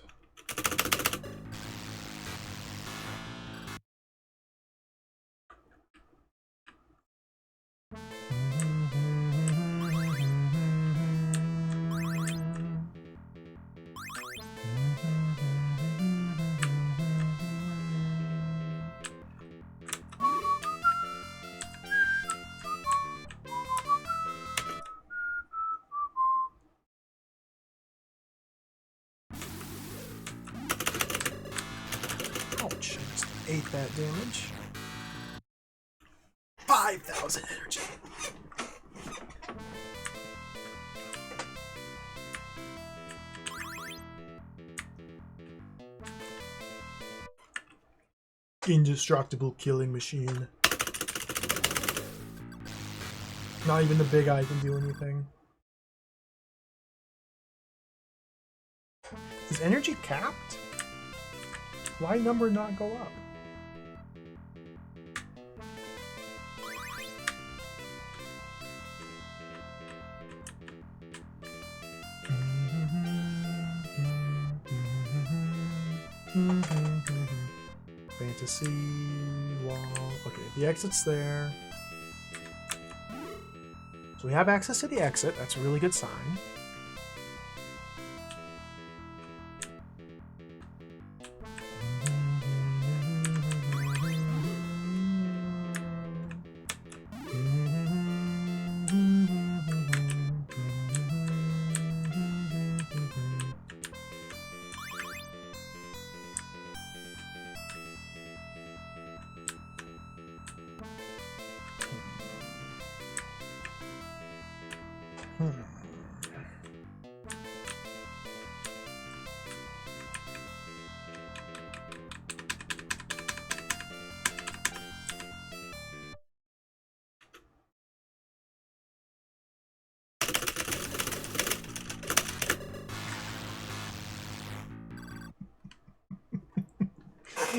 Ouch, I just ate that damage. 5,000 energy. Indestructible killing machine. Not even the big eye can do anything. Is energy capped? Why number not go up? Fantasy wall. Okay, the exit's there. So we have access to the exit. That's a really good sign.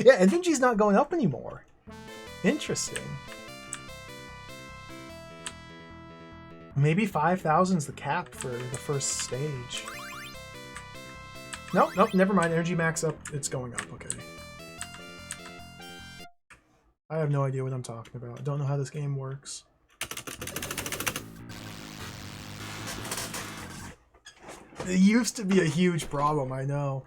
Yeah, energy's not going up anymore. Interesting. Maybe 5,000 is the cap for the first stage. Nope, nope, never mind. Energy max up. It's going up. Okay. I have no idea what I'm talking about. I don't know how this game works. It used to be a huge problem, I know.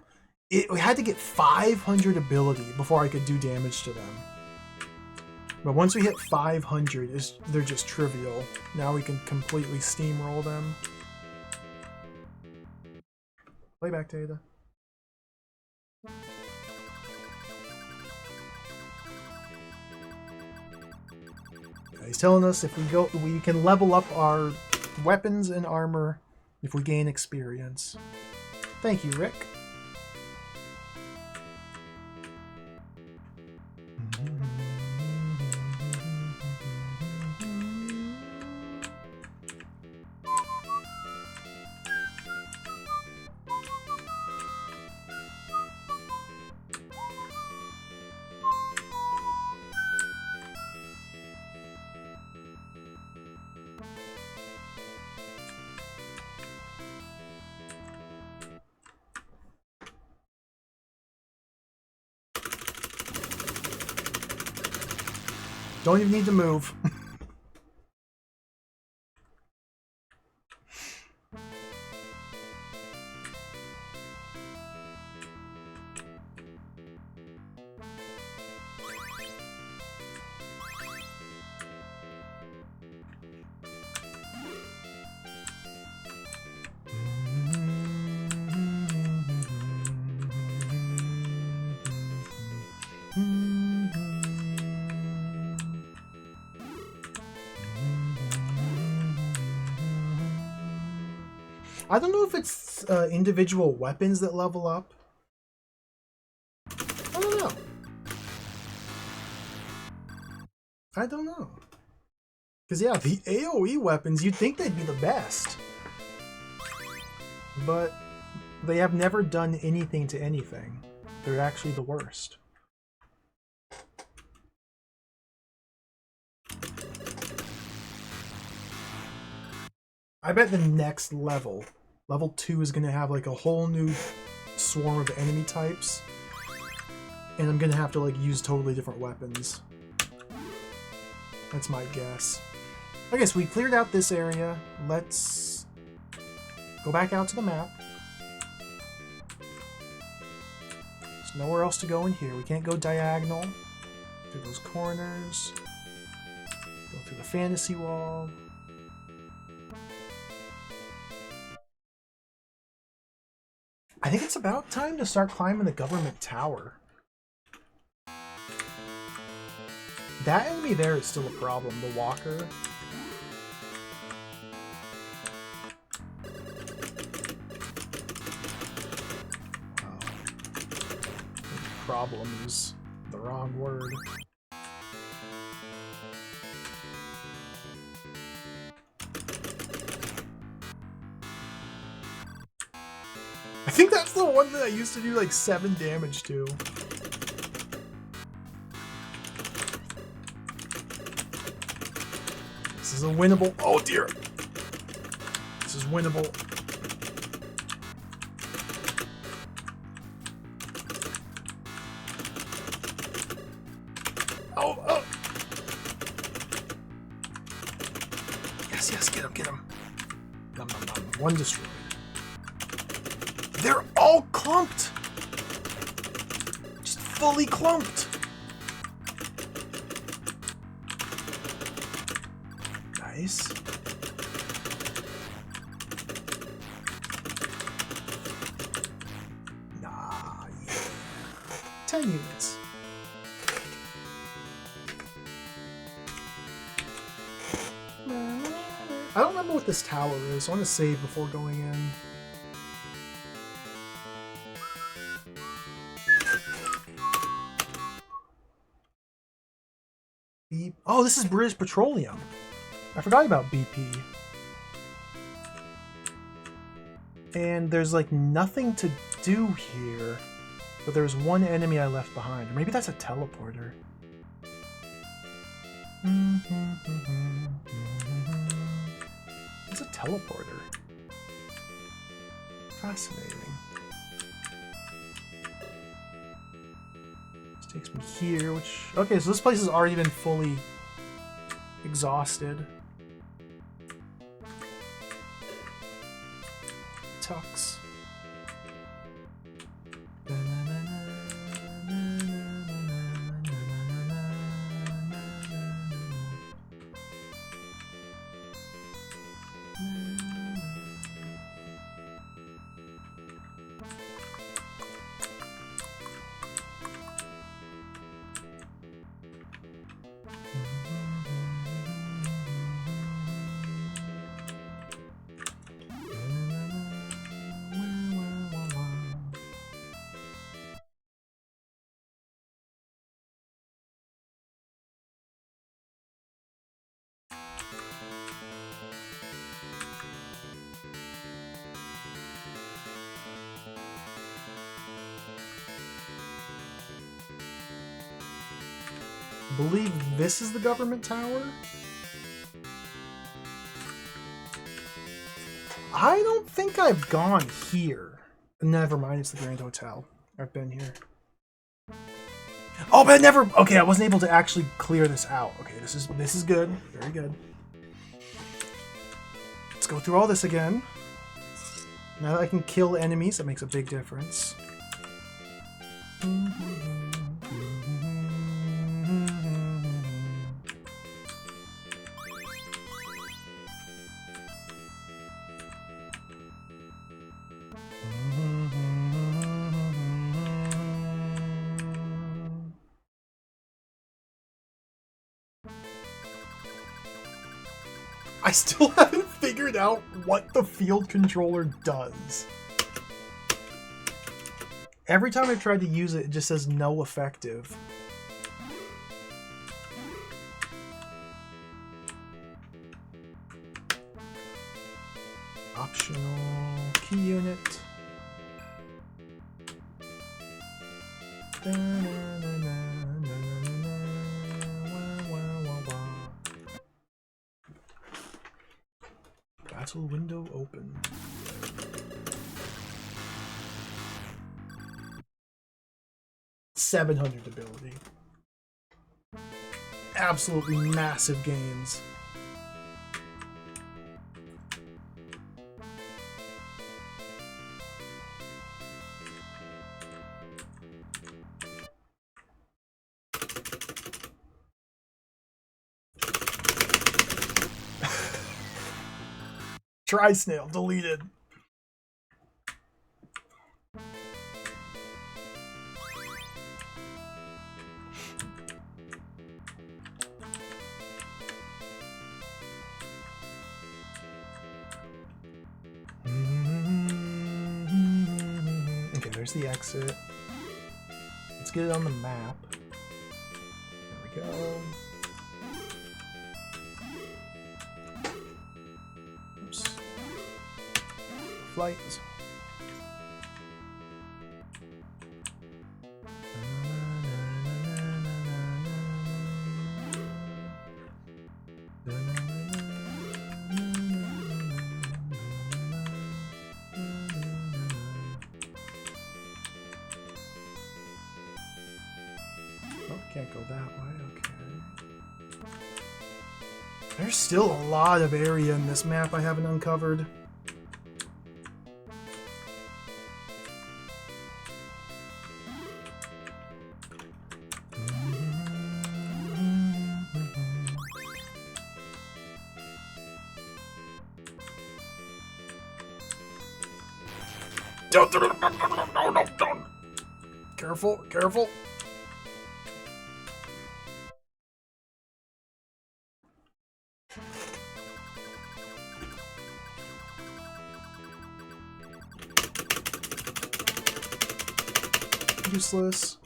We had to get 500 ability before I could do damage to them. But once we hit 500, they're just trivial. Now we can completely steamroll them. Playback data. He's telling us if we go, we can level up our weapons and armor if we gain experience. Thank you, Rick. Don't even need to move. I don't know if it's individual weapons that level up. I don't know. I don't know. Because, yeah, the AoE weapons, you'd think they'd be the best. But they have never done anything to anything. They're actually the worst. I bet the next level, level 2, is going to have like a whole new swarm of enemy types. And I'm going to have to like use totally different weapons. That's my guess. Okay, so we cleared out this area. Let's go back out to the map. There's nowhere else to go in here. We can't go diagonal through those corners. Go through the fantasy wall. I think it's about time to start climbing the government tower. That enemy there is still a problem, the walker. Problem is the wrong word. I think that's the one that I used to do like 7 damage to. This is a winnable. Oh dear. This is winnable. Oh, oh. Yes, yes, get him, get him. Nom, nom, nom. One destroyed. They're all clumped. Just fully clumped. Nice. Nah, yeah. 10 units. I don't remember what this tower is. I want to save before going in. Oh, this is British Petroleum. I forgot about BP. And there's like nothing to do here. But there's one enemy I left behind. Or maybe that's a teleporter. It's a teleporter. Fascinating. This takes me here, which... Okay, so this place has already been fully exhausted. Tux. I believe this is the government tower. I don't think I've gone here. Never mind, it's the Grand Hotel. I've been here. Oh, but I never. Okay, I wasn't able to actually clear this out. Okay, this is good. Very good. Let's go through all this again. Now that I can kill enemies, that makes a big difference. I still haven't figured out what the field controller does. Every time I tried to use it, it just says no effective. Optional key unit. Battle window open. $700 ability. Absolutely massive gains. Tri-snail deleted. Okay, there's the exit. Let's get it on the map. There we go. Oops. Flight. Can't go that way, okay. There's still a lot of area in this map I haven't uncovered. Don't. Careful, careful. Useless.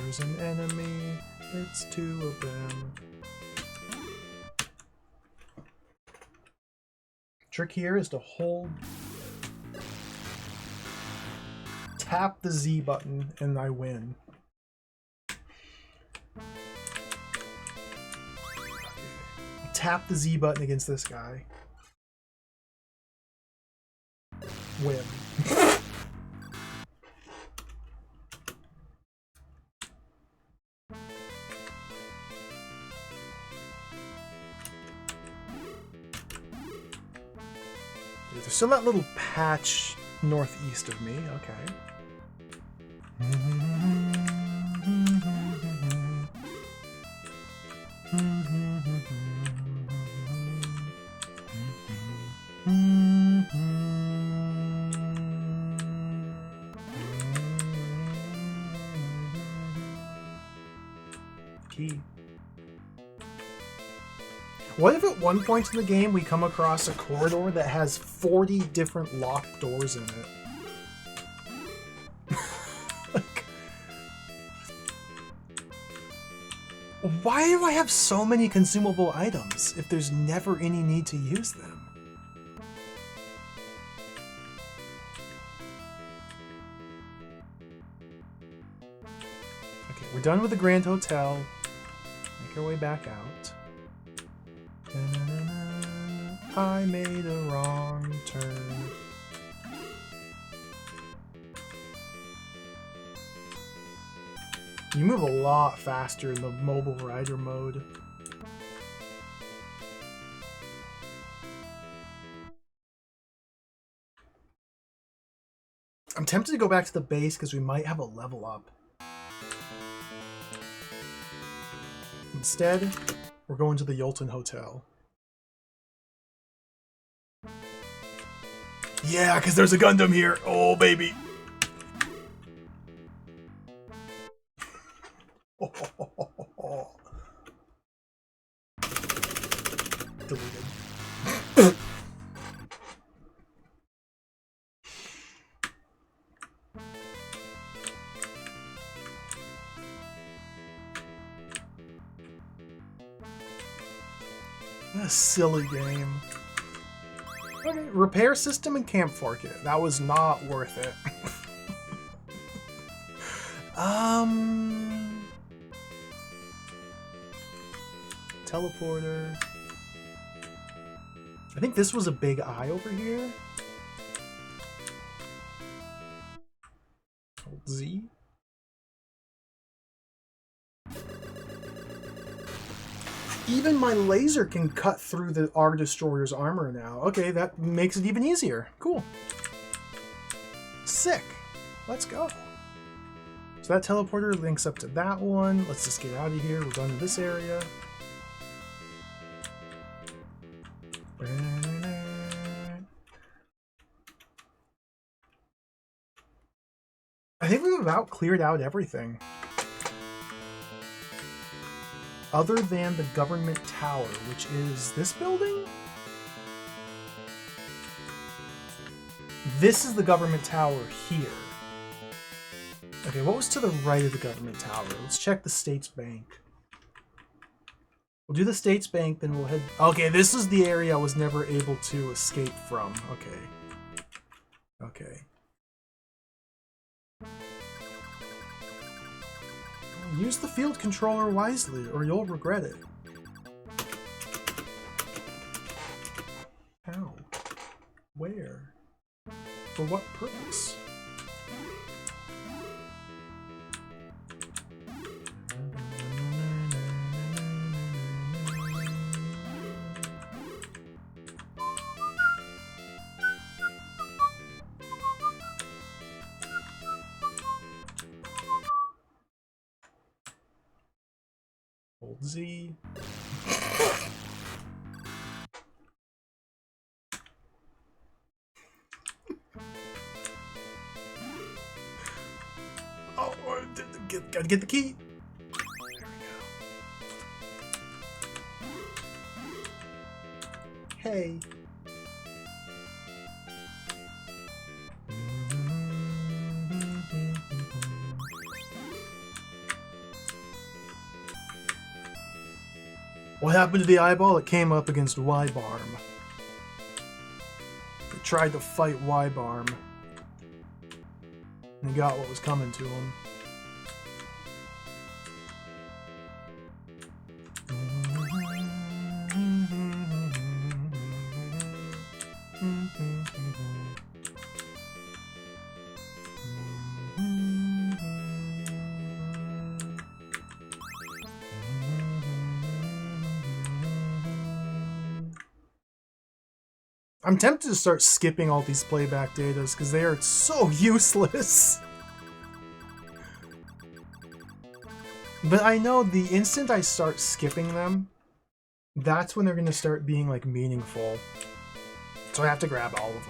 There's an enemy. It's two of them. Trick here is to hold, tap the Z button, and I win. Tap the Z button against this guy. Win. There's still that little patch northeast of me, okay. Key. What if at one point in the game we come across a corridor that has 40 different locked doors in it? Like, Why do I have so many consumable items if there's never any need to use them? Okay, we're done with the Grand Hotel. Make our way back out. I made a wrong turn. You move a lot faster in the mobile rider mode. I'm tempted to go back to the base because we might have a level up. Instead, we're going to the Yolton Hotel. Yeah, because there's a Gundam here. Oh, baby. Deleted. What a silly game. Okay, repair system and camp fork it. That was not worth it. Teleporter. I think this was a big eye over here. Hold Z. Even my laser can cut through the R Destroyer's armor now. Okay, that makes it even easier. Cool. Sick. Let's go. So that teleporter links up to that one. Let's just get out of here. We're done in this area. I think we've about cleared out everything. Other than the government tower, which is this building? This is the government tower here. Okay, what was to the right of the government tower? Let's check the States Bank. We'll do the States Bank, then we'll head... Okay, this is the area I was never able to escape from. Okay. Okay. Use the field controller wisely, or you'll regret it. How? Where? For what purpose? Hold Z. Oh, gotta get the key. There we go. Hey. What happened to the eyeball? It came up against Wibarm. He tried to fight Wibarm. And he got what was coming to him. I'm tempted to start skipping all these playback datas because they are so useless. But I know the instant I start skipping them, that's when they're going to start being like meaningful. So I have to grab all of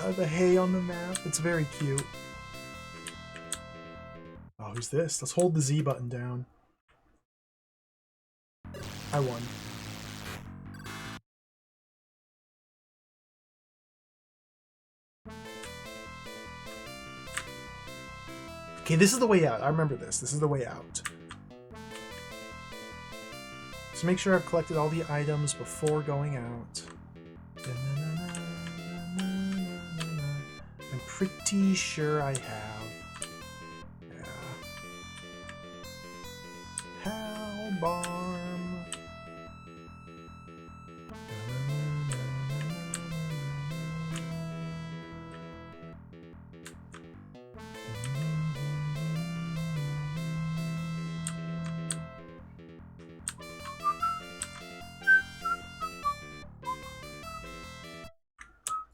them. The hay on the map, it's very cute. Oh, who's this? Let's hold the Z button down. I won. Okay, this is the way out. I remember this. This is the way out. So make sure I've collected all the items before going out. I'm pretty sure I have. Yeah. Wibarm.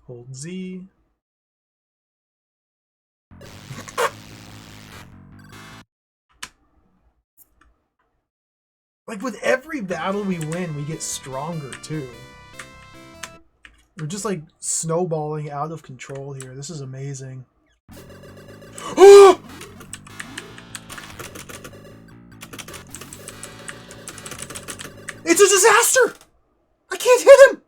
Hold Z. Like, with every battle we win, we get stronger, too. We're just, like, snowballing out of control here. This is amazing. Oh! It's a disaster! I can't hit him!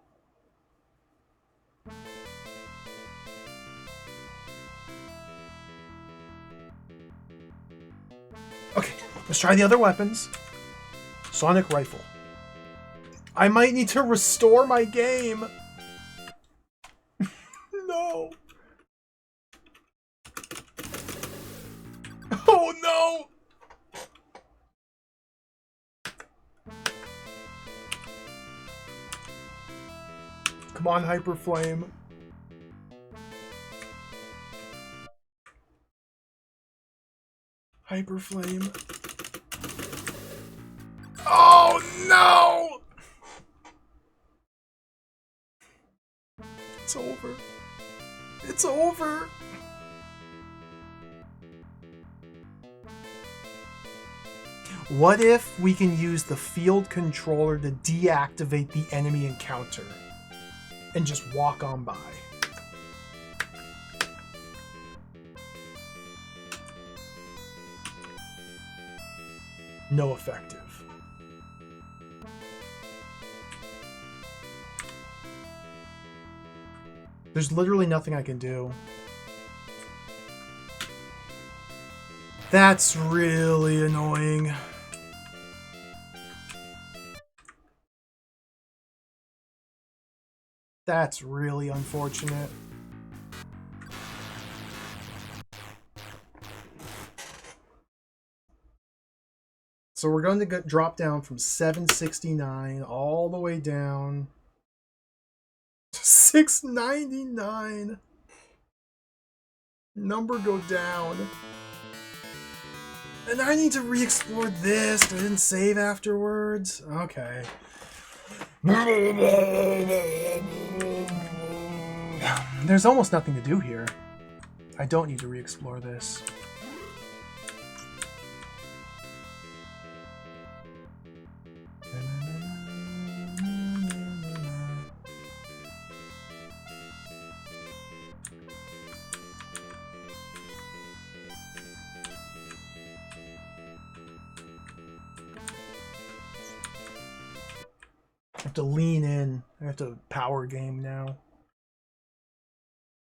Okay, let's try the other weapons. Sonic Rifle. I might need to restore my game. No. Oh no. Come on, Hyper Flame. Hyper Flame. Oh no! It's over. It's over. What if we can use the field controller to deactivate the enemy encounter and just walk on by? No effective. There's literally nothing I can do. That's really annoying. That's really unfortunate. So we're going to drop down from 769 all the way down to 699. Number go down. And I need to re-explore this. I didn't save afterwards. Okay. There's almost nothing to do here. I don't need to re-explore this. I have to lean in. I have to power game now.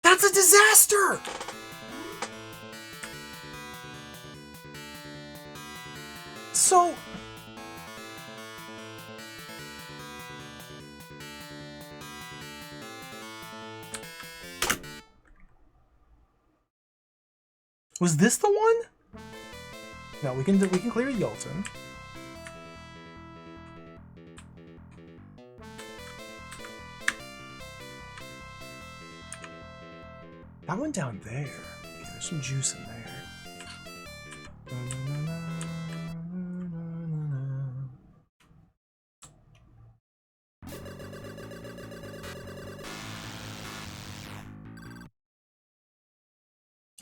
That's a disaster! So... was this the one? No, we can clear Yolton. That one down there. Okay, there's some juice in there.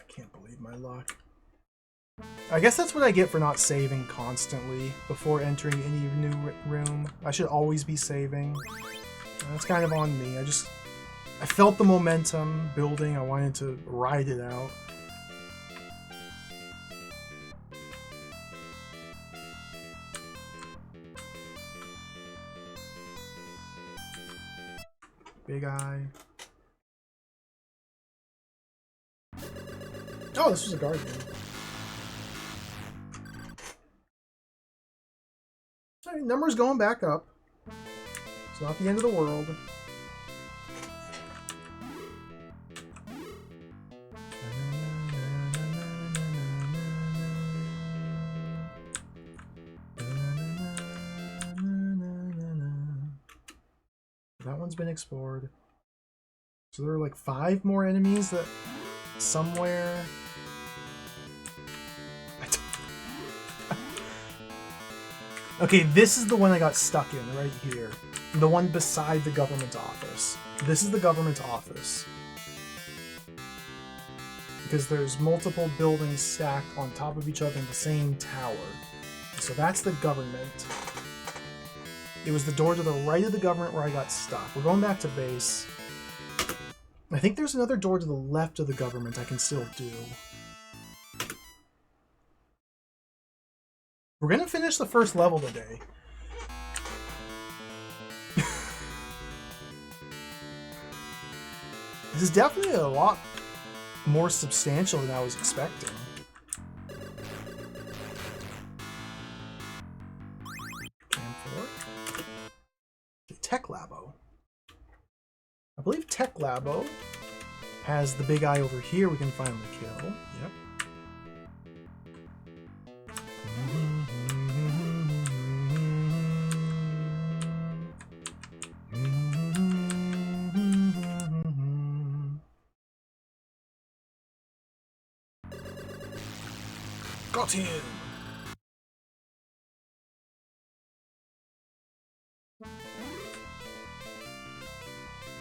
I can't believe my luck. I guess that's what I get for not saving constantly before entering any new room. I should always be saving. That's kind of on me. I felt the momentum building. I wanted to ride it out. Big Eye. Oh, this was a Guardian. Alright, numbers going back up. It's not the end of the world. That one's been explored. So there are like 5 more enemies that somewhere. Okay, this is the one I got stuck in right here. The one beside the government office. This is the government office. Because there's multiple buildings stacked on top of each other in the same tower. So that's the government. It was the door to the right of the government where I got stuck. We're going back to base. I think there's another door to the left of the government I can still do. We're gonna finish the first level today. This is definitely a lot more substantial than I was expecting. Cam 4. Tech Labo. I believe Tech Labo has the big eye over here we can finally kill. Yep. Got him!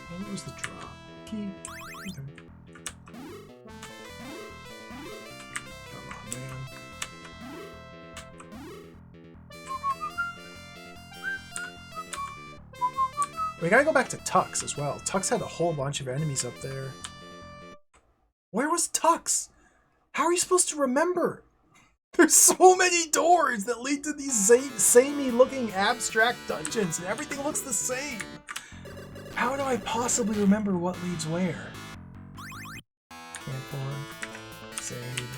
What was the drop? Key. Okay. Come on, man. We gotta go back to Tux as well. Tux had a whole bunch of enemies up there. Where was Tux? How are you supposed to remember? There's so many doors that lead to these samey looking abstract dungeons and everything looks the same. How do I possibly remember what leads where? Camp 4. Save.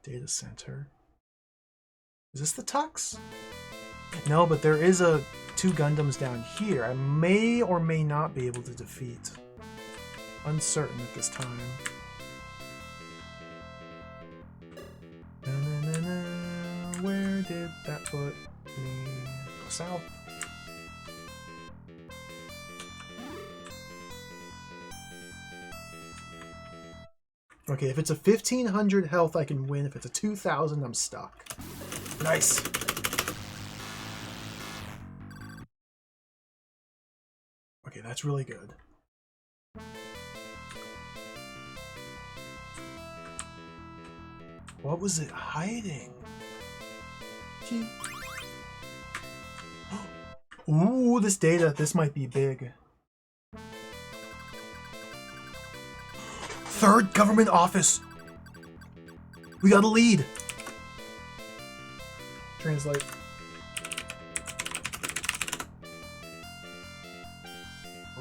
Data center. Is this the Tux? No, but there is 2 Gundams down here I may or may not be able to defeat. Uncertain at this time. Where did that put me? Go south. Okay, if it's a 1500 health, I can win. If it's a 2000, I'm stuck. Nice. Okay, that's really good. What was it hiding? Ooh, this data. This might be big. 3rd government office. We got a lead. Translate.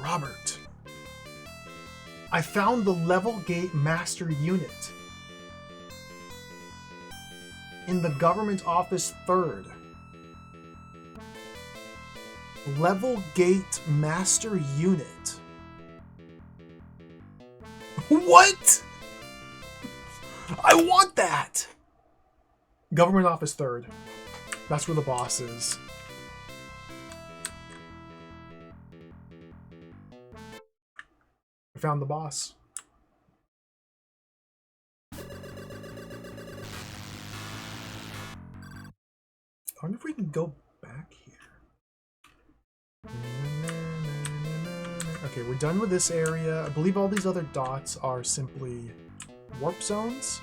Robert. I found the level gate master unit in the government office 3rd. Level gate master unit. What? I want that! Government office 3rd. That's where the boss is. I found the boss. I wonder if we can go back here. Okay, we're done with this area. I believe all these other dots are simply warp zones.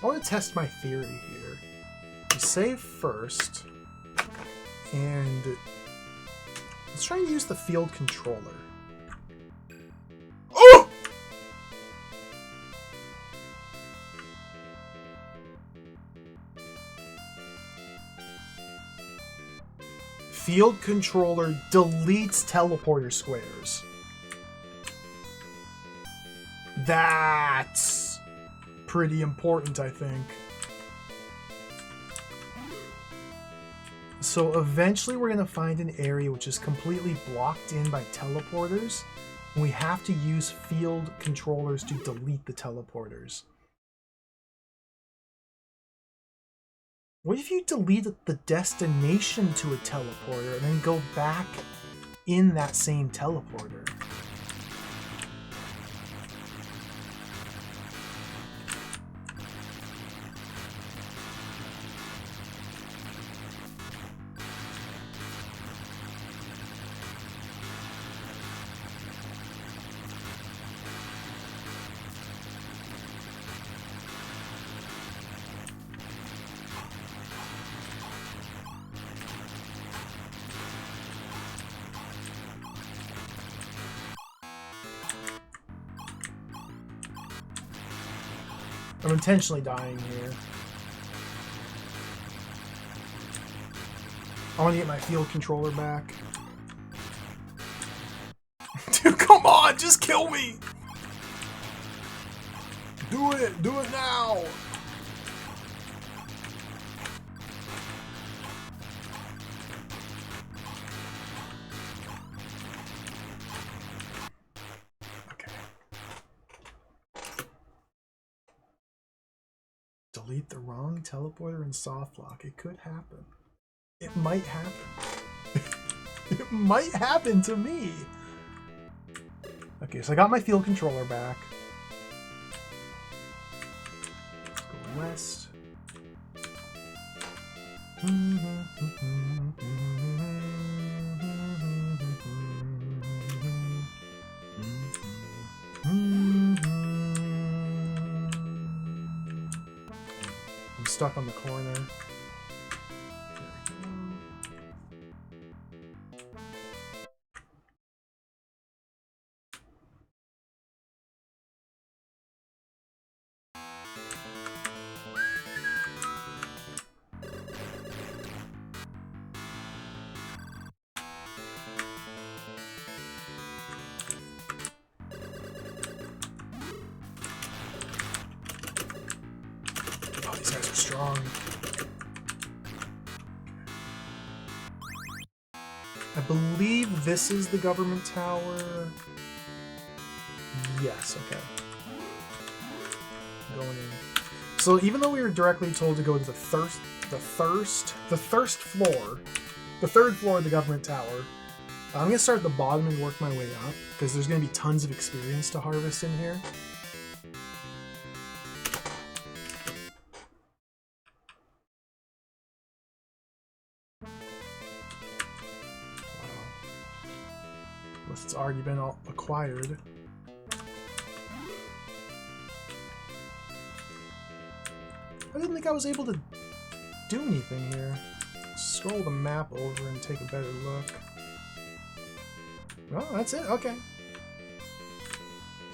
I want to test my theory here. We save first, and let's try and use the field controller. Oh! Field controller deletes teleporter squares. That's pretty important, I think. So eventually we're going to find an area which is completely blocked in by teleporters, and we have to use field controllers to delete the teleporters. What if you deleted the destination to a teleporter and then go back in that same teleporter? I'm intentionally dying here. I want to get my field controller back. Dude, come on! Just kill me! Do it! Do it now! Delete the wrong teleporter and soft lock. It could happen. It might happen. It might happen to me. Okay, so I got my field controller back. Let's go west. Stuck on the corner. Oh, these guys are strong. I believe this is the government tower. Yes, okay. Going in. So even though we were directly told to go to the third floor of the government tower, I'm gonna start at the bottom and work my way up because there's gonna be tons of experience to harvest in here. It's already been acquired. I didn't think I was able to do anything here. Scroll the map over and take a better look. Oh, that's it? Okay.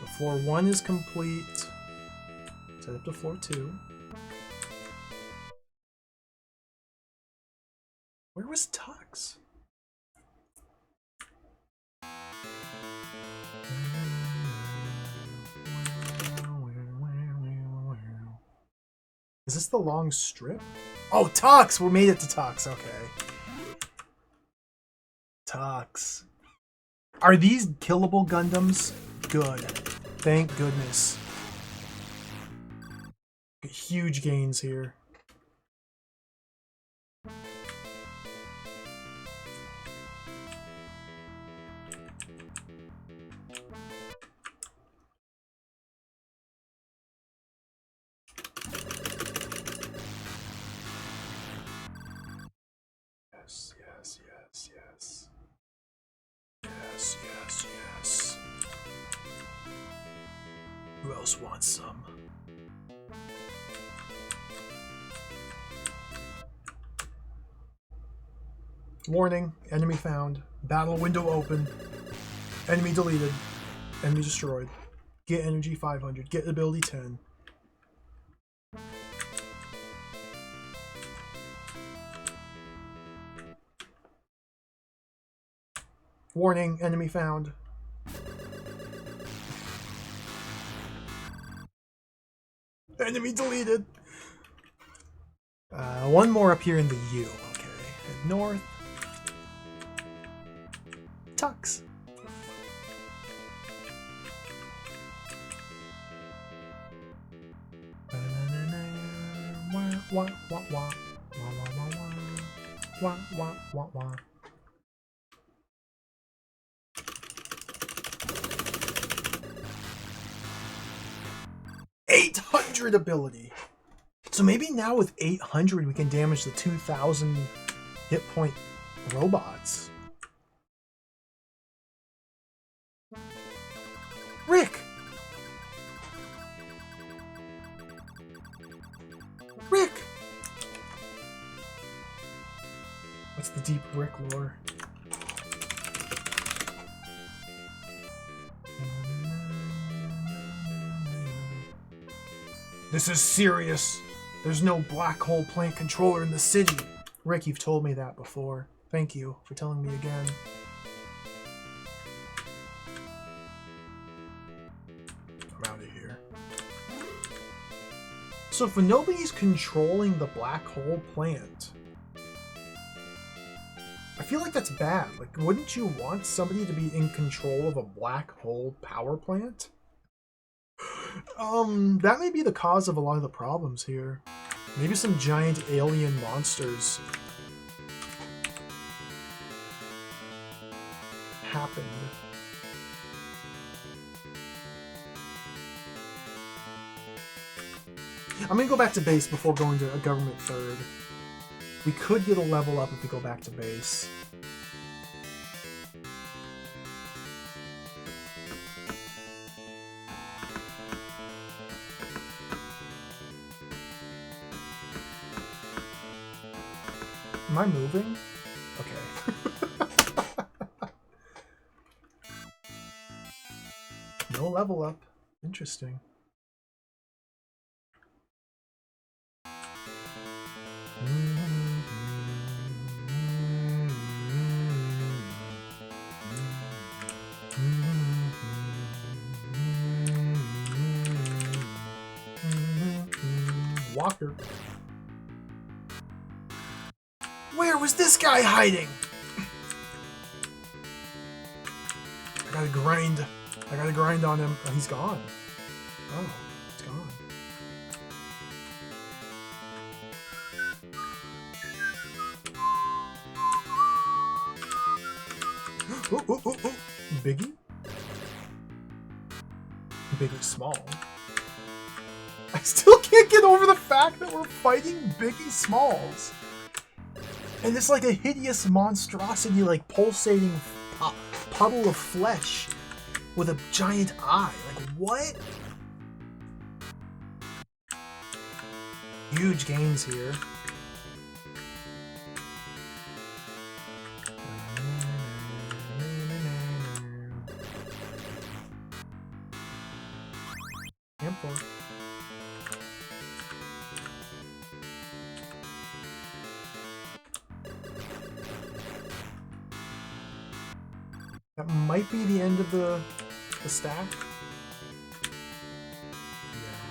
So floor 1 is complete. Set up to floor 2. Where was Tux? Is this the long strip? Oh, Tux! We made it to Tux, okay. Tux. Are these killable Gundams? Good. Thank goodness. Huge gains here. Yes, yes, yes, yes. Yes, yes, yes. Who else wants some? Warning, enemy found. Battle window open. Enemy deleted. Enemy destroyed. Get energy 500. Get ability 10. Warning, enemy found. Enemy deleted. One more up here in the U. Okay, head north. Tux. Wah, wah, wah, wah. Wah, wah, wah, wah. Wah, wah, wah, wah. $800 ability. So maybe now with 800 we can damage the 2,000 hit point robots. Rick! Rick! What's the deep Rick lore? This is serious. There's no black hole plant controller in the city. Rick, you've told me that before. Thank you for telling me again. I'm out of here. So if nobody's controlling the black hole plant, I feel like that's bad. Like, wouldn't you want somebody to be in control of a black hole power plant? That may be the cause of a lot of the problems here. Maybe some giant alien monsters happened. I'm gonna go back to base before going to a government third. We could get a level up if we go back to base. Am I moving? Okay. No level up. Interesting. Walker. Where was this guy hiding? I gotta grind. I gotta grind on him. Oh, he's gone. Oh, he's gone. Ooh, ooh, ooh, ooh. Biggie? Biggie Small. I still can't get over the fact that we're fighting Biggie Smalls. And it's like a hideous monstrosity, like pulsating puddle of flesh with a giant eye. Like, what? Huge gains here. Handful. That might be the end of the stack. Yeah.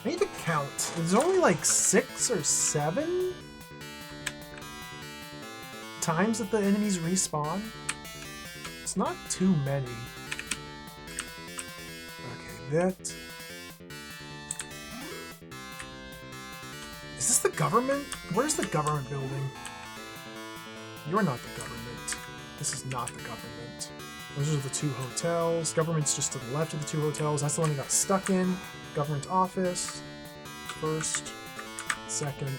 I need to count. There's only like 6 or 7 times that the enemies respawn. It's not too many. Okay, that... Is this the government? Where's the government building? You're not the government. This is not the government. Those are the 2 hotels. Government's just to the left of the 2 hotels. That's the one I got stuck in. Government office. First. Second.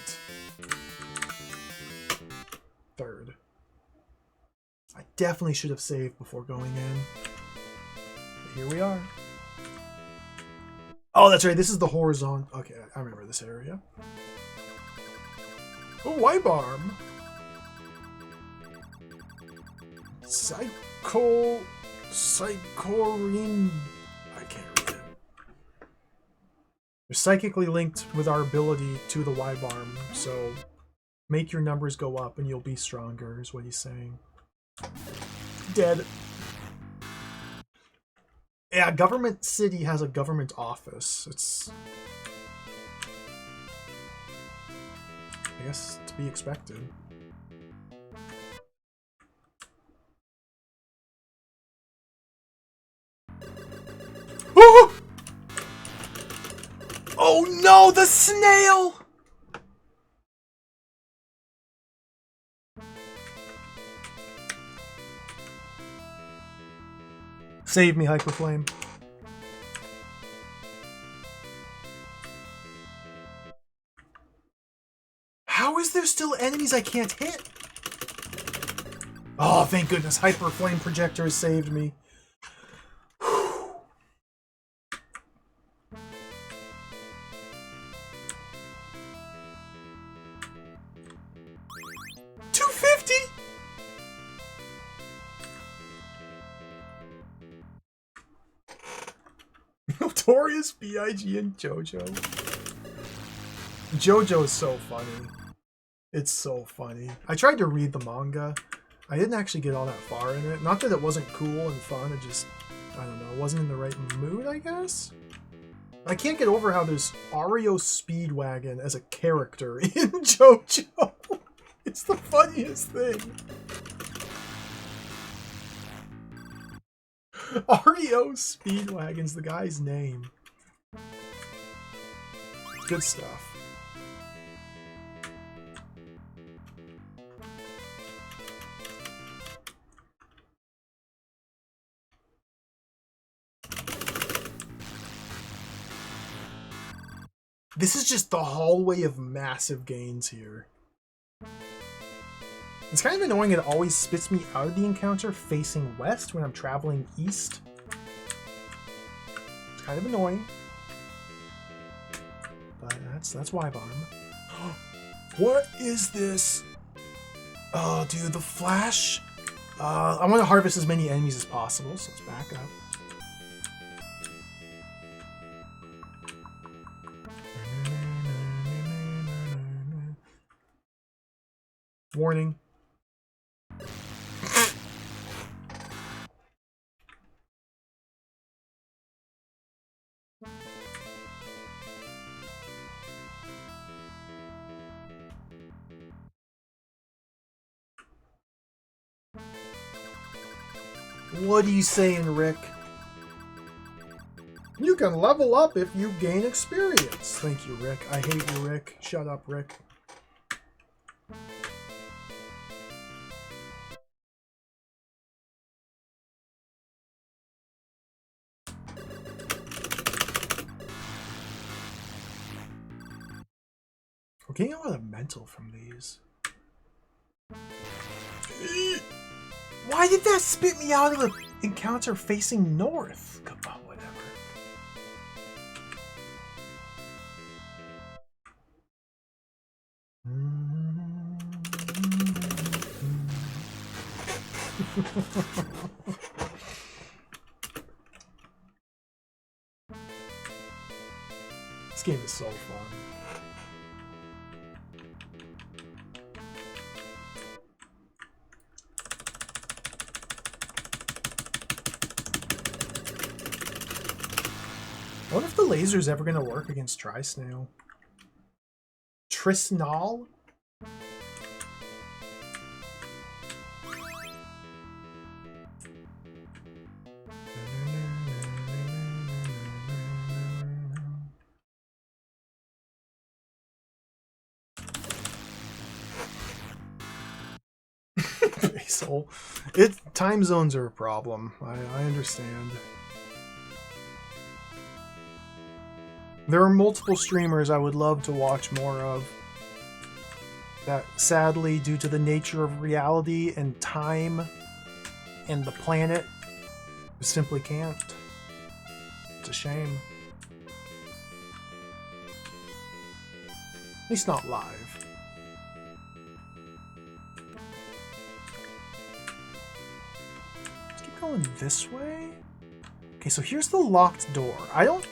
Third. I definitely should have saved before going in. But here we are. Oh, that's right. This is the horizontal. Okay, I remember this area. Oh, Wibarm. Psychorin. I can't read it. You're psychically linked with our ability to the Wibarm, so make your numbers go up and you'll be stronger, is what he's saying. Dead. Yeah, Government City has a government office. It's... I guess to be expected. Oh! Oh no, the snail! Save me, Hyperflame. How is there still enemies I can't hit? Oh, thank goodness. Hyperflame Projector has saved me. Whew. 250? Notorious B.I.G. and JoJo. JoJo is so funny. It's so funny. I tried to read the manga. I didn't actually get all that far in it. Not that it wasn't cool and fun, it just, I don't know, wasn't in the right mood, I guess? I can't get over how there's Ario Speedwagon as a character in JoJo. It's the funniest thing. Ario Speedwagon's the guy's name. Good stuff. This is just the hallway of massive gains here. It's kind of annoying it always spits me out of the encounter facing west when I'm traveling east. It's kind of annoying. But that's Wibarm. What is this? Oh, dude, the flash. I want to harvest as many enemies as possible, so let's back up. Warning. What are you saying, Rick? You can level up if you gain experience. Thank you, Rick. I hate you, Rick. Shut up, Rick. We're getting a lot of mental from these. Why did that spit me out of the encounter facing north? Come on, whatever. This game is so fun. I wonder if the laser's ever going to work against Tri-Snail. Trisnal? Basil. Time zones are a problem. I understand. There are multiple streamers I would love to watch more of that, sadly, due to the nature of reality and time and the planet, simply can't. It's a shame. At least not live. Let's keep going this way. Okay, so here's the locked door. I don't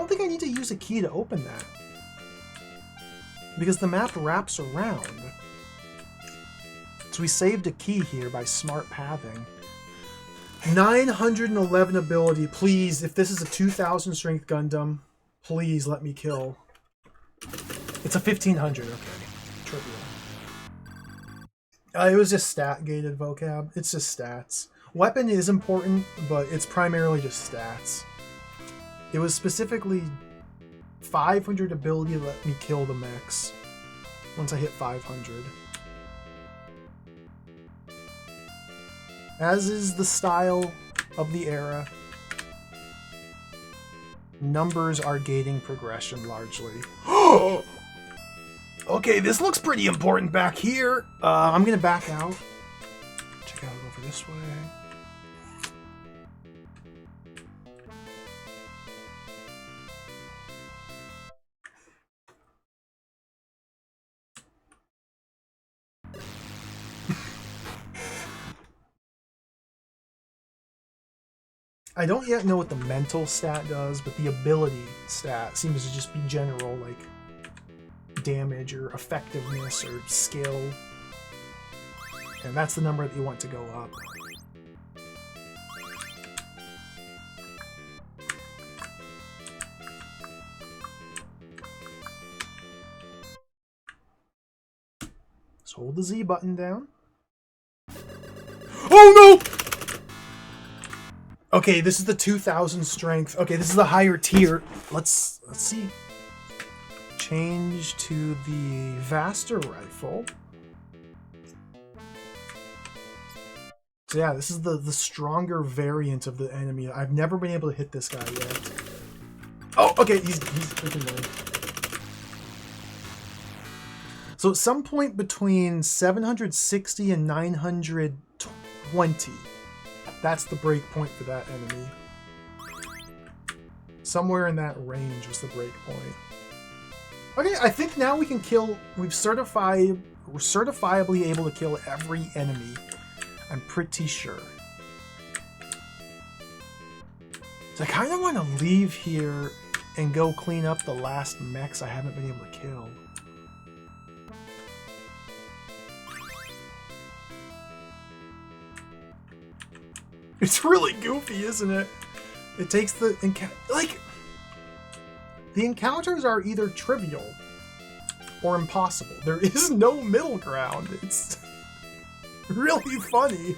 think I need to use a key to open that, because the map wraps around. So we saved a key here by smart pathing. 911 ability. Please, if this is a 2000 strength Gundam, please let me kill. It's a 1500. Okay. Trivial. It was just stat gated vocab. It's just stats. Weapon is important, but it's primarily just stats. It was specifically 500 ability to let me kill the mechs once I hit 500. As is the style of the era, numbers are gating progression largely. Okay, this looks pretty important back here. I'm gonna back out. Check out over this way. I don't yet know what the mental stat does, but the ability stat seems to just be general, like damage or effectiveness or skill. And that's the number that you want to go up. So hold the Z button down. Oh no! Okay, this is the 2000 strength. Okay, this is the higher tier. Let's see. Change to the Vaster rifle. So yeah, this is the stronger variant of the enemy. I've never been able to hit this guy yet. Oh, okay, he's freaking dead. So at some point between 760 and 920, that's the break point for that enemy. Somewhere in that range was the break point. Okay, I think now we can kill. We're certifiably able to kill every enemy. I'm pretty sure. So I kind of want to leave here and go clean up the last mechs I haven't been able to kill. It's really goofy, isn't it? It takes the the encounters are either trivial or impossible. There is no middle ground. It's really funny.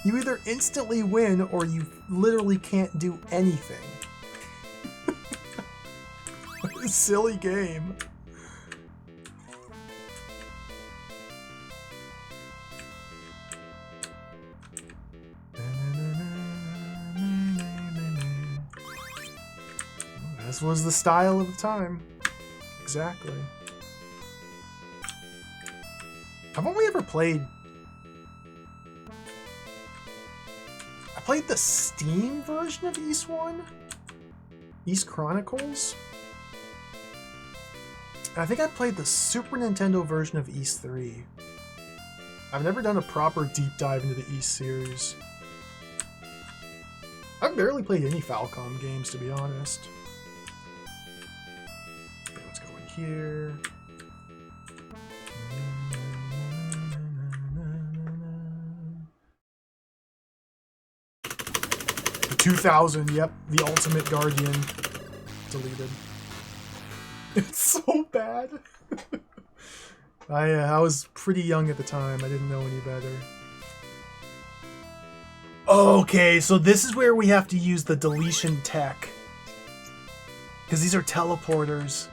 You either instantly win or you literally can't do anything. What a silly game. This was the style of the time. Exactly. I've only ever played... I played the Steam version of East 1? East Chronicles? And I think I played the Super Nintendo version of East 3. I've never done a proper deep dive into the East series. I've barely played any Falcom games, to be honest. Okay, let's go in here. 2000, yep, the Ultimate Guardian. Deleted. It's so bad. I was pretty young at the time. I didn't know any better. Okay, so this is where we have to use the deletion tech. Because these are teleporters.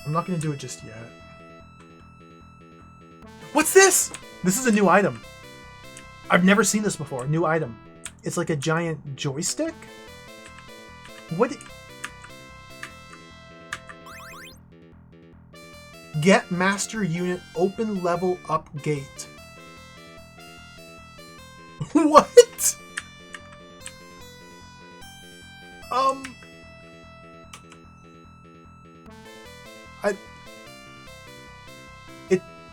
I'm not going to do it just yet. What's this? This is a new item. I've never seen this before. New item. It's like a giant joystick? What? Get master unit open level up gate. What?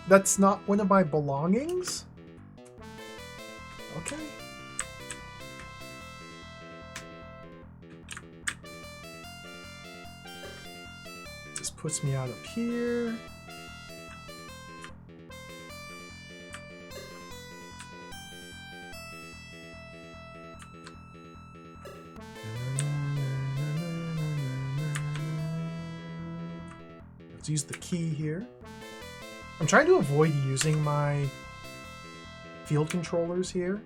That's not one of my belongings? Okay. This puts me out up here. Let's use the key here. I'm trying to avoid using my field controllers here.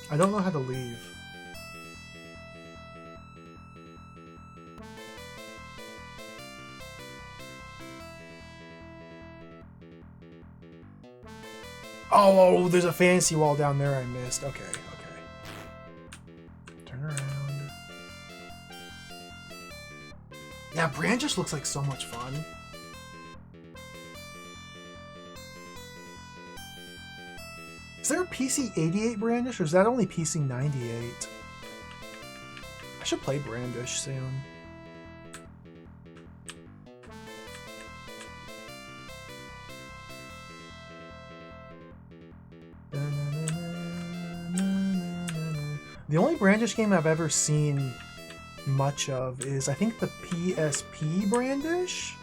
I don't know how to leave. Oh, there's a fantasy wall down there I missed. Okay, okay. Turn around. Yeah, Brand just looks like so much fun. Is there a PC-88 Brandish, or is that only PC-98? I should play Brandish soon. The only Brandish game I've ever seen much of is, I think, the PSP Brandish?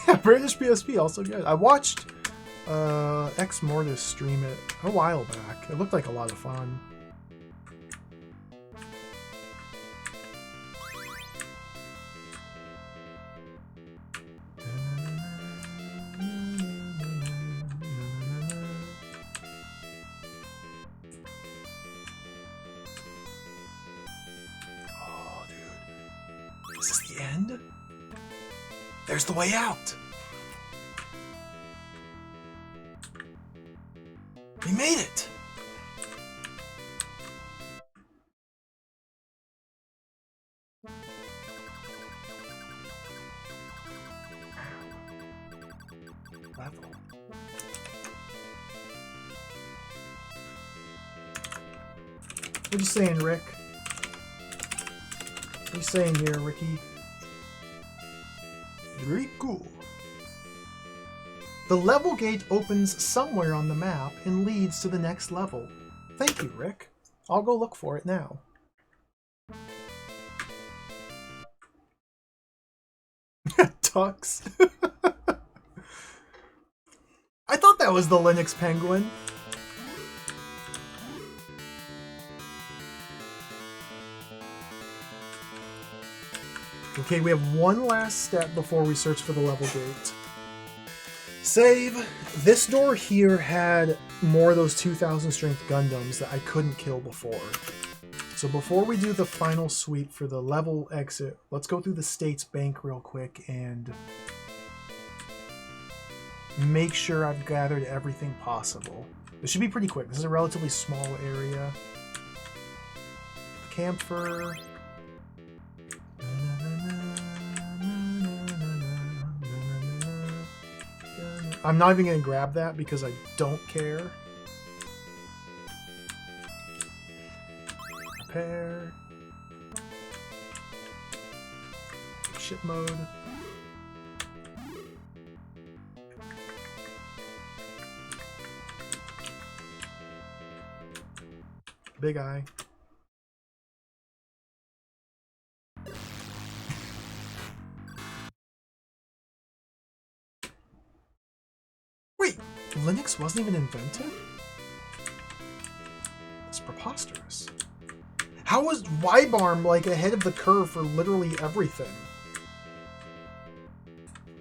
Yeah, Brandish PSP, also good. I watched Ex Mortis stream it a while back. It looked like a lot of fun. Oh, dude. Is this the end? There's the way out! We made it! Level. What you saying, Rick? What you saying here, Ricky? Very cool. The level gate opens somewhere on the map and leads to the next level. Thank you, Rick. I'll go look for it now. Tux. I thought that was the Linux Penguin. Okay, we have one last step before we search for the level gate. Save. This door here had more of those 2000 strength Gundams that I couldn't kill before. So before we do the final sweep for the level exit, let's go through the State's Bank real quick and make sure I've gathered everything possible. This should be pretty quick. This is a relatively small area. The camphor. I'm not even going to grab that because I don't care. Repair. Ship mode. Big eye. Wait, Linux wasn't even invented? That's preposterous. How was Wibarm like ahead of the curve for literally everything?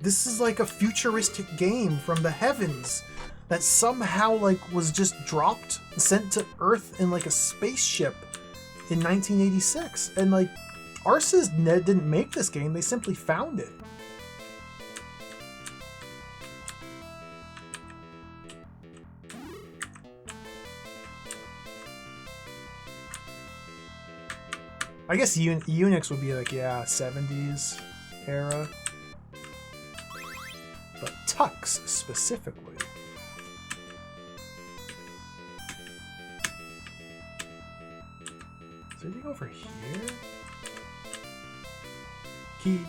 This is like a futuristic game from the heavens that somehow like was just dropped, sent to Earth in like a spaceship in 1986. And like, Arceus didn't make this game, they simply found it. I guess Unix would be like, yeah, 70s era. But Tux specifically. Is there anything over here? Key.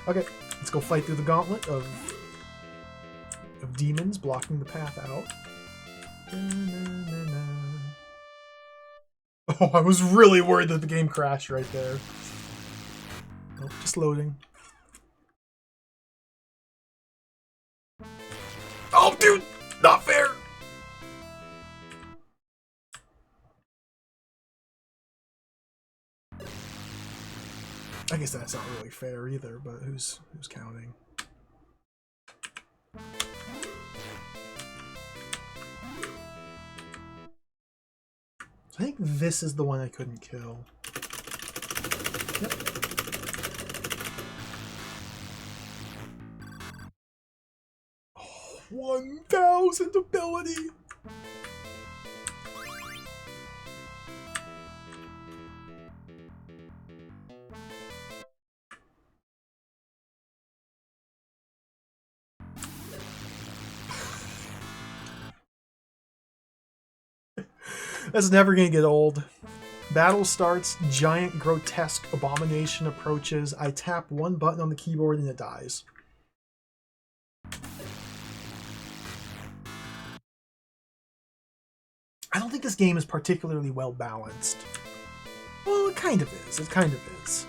Okay, let's go fight through the gauntlet of demons blocking the path out. Oh, I was really worried that the game crashed right there. Nope, just loading. Oh, dude! Not fair! I guess that's not really fair either, but who's counting? I think this is the one I couldn't kill. Yep. Oh, 1,000 ability! That's never gonna get old. Battle starts, giant grotesque abomination approaches. I tap one button on the keyboard and it dies. I don't think this game is particularly well balanced. Well, it kind of is. It kind of is.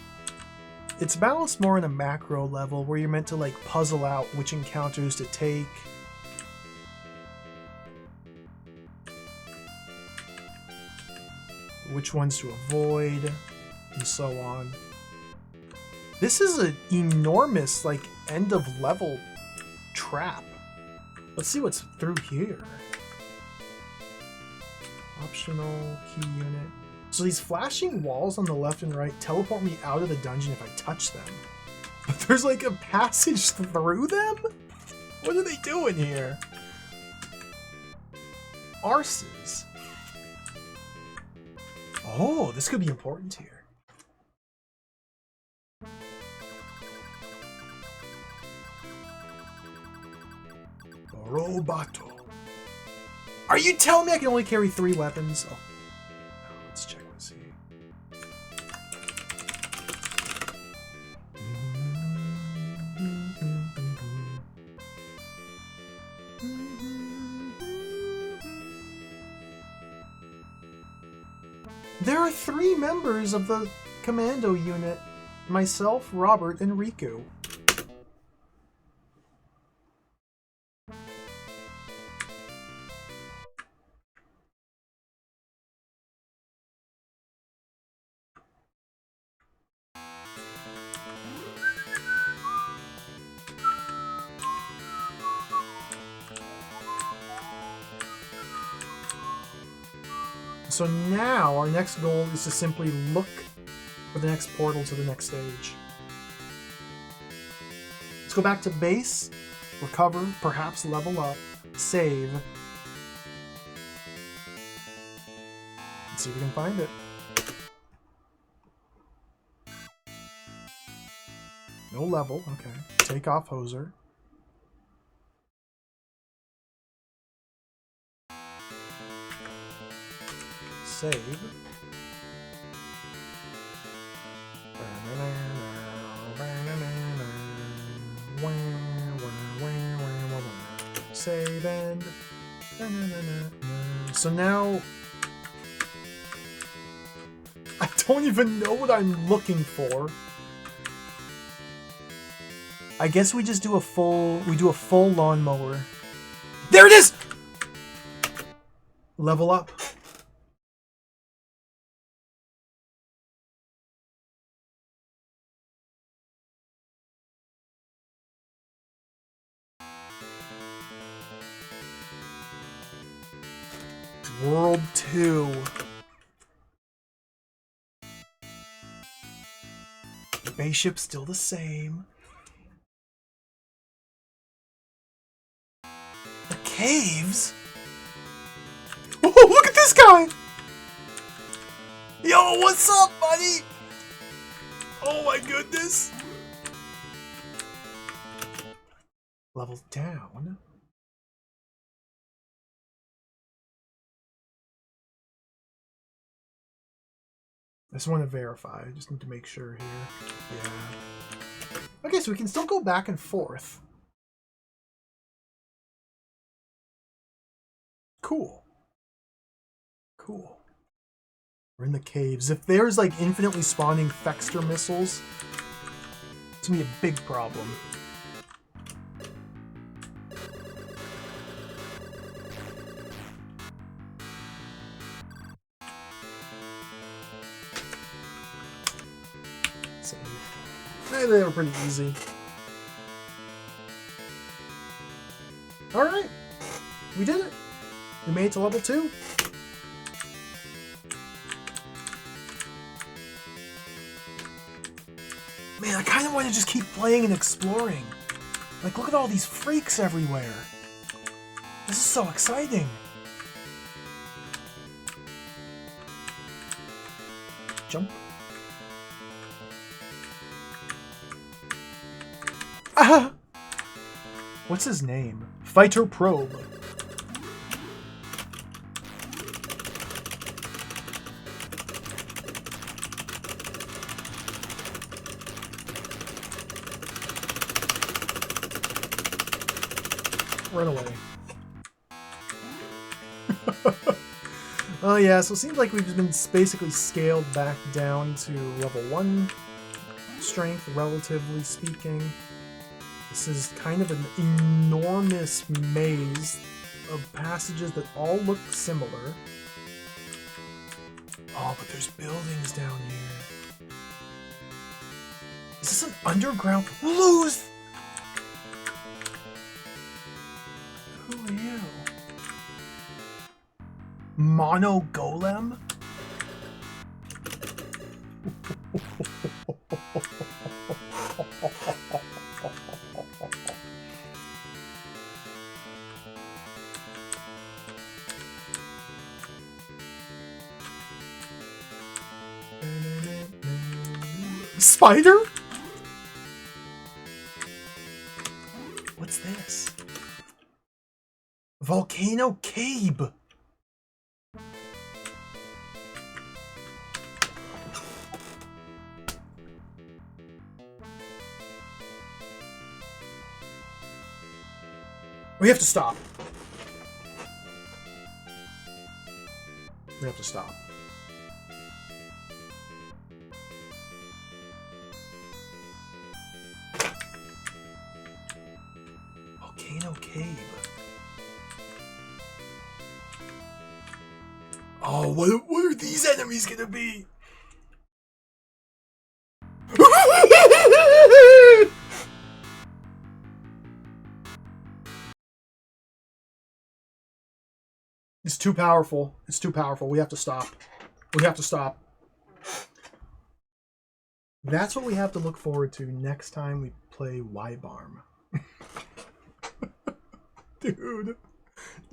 It's balanced more in a macro level where you're meant to like puzzle out which encounters to take. Which ones to avoid, and so on. This is an enormous, like, end of level trap. Let's see what's through here. Optional key unit. So these flashing walls on the left and right teleport me out of the dungeon if I touch them. But there's like a passage through them? What are they doing here? Arses. Oh, this could be important here. Roboto. Are you telling me I can only carry 3 weapons? Oh, let's check and see. There are 3 members of the commando unit. Myself, Robert, and Riku. So now our next goal is to simply look for the next portal to the next stage. Let's go back to base, recover, perhaps level up, save. Let's see if we can find it. No level, okay. Take off Hoser. Save. Save and... So now... I don't even know what I'm looking for. I guess we just do a full... We do a full lawnmower. There it is! Level up. World 2. The base ship's still the same. The caves? Oh, look at this guy! Yo, what's up, buddy? Oh my goodness. Level down. I just want to verify. I just need to make sure here. Yeah. Okay, so we can still go back and forth. Cool. Cool. We're in the caves. If there's like infinitely spawning Fexter missiles, it's gonna be a big problem. They were pretty easy. Alright. We did it. We made it to level 2. Man, I kind of want to just keep playing and exploring. Like, look at all these freaks everywhere. This is so exciting. Jump. Ah! What's his name? Fighter Probe. Run away. Oh yeah, so it seems like we've been basically scaled back down to level 1 strength, relatively speaking. This is kind of an enormous maze of passages that all look similar. Oh, but there's buildings down here. Is this an underground? Lose! Who are you? Mono Golem? Spider? What's this? Volcano Cave. We have to stop. We have to stop. Volcano Cave. Oh, what are these enemies gonna be? It's too powerful. It's too powerful. We have to stop. We have to stop. That's what we have to look forward to next time we play Wibarm. Dude.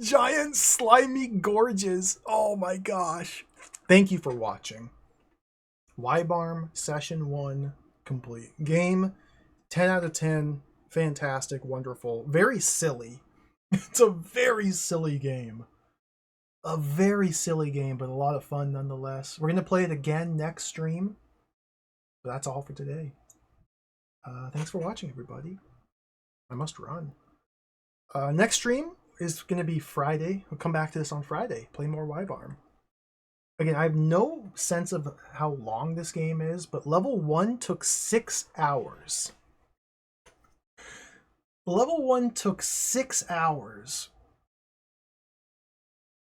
Giant slimy gorges. Oh my gosh. Thank you for watching. Wibarm Session 1 complete. Game 10 out of 10. Fantastic, wonderful, very silly. It's a very silly game. A very silly game, but a lot of fun nonetheless. We're going to play it again next stream. But that's all for today. Thanks for watching, everybody. I must run. Next stream is going to be Friday. We'll come back to this on Friday. Play more Wibarm. Again, I have no sense of how long this game is, but level 1 took 6 hours. Level 1 took 6 hours.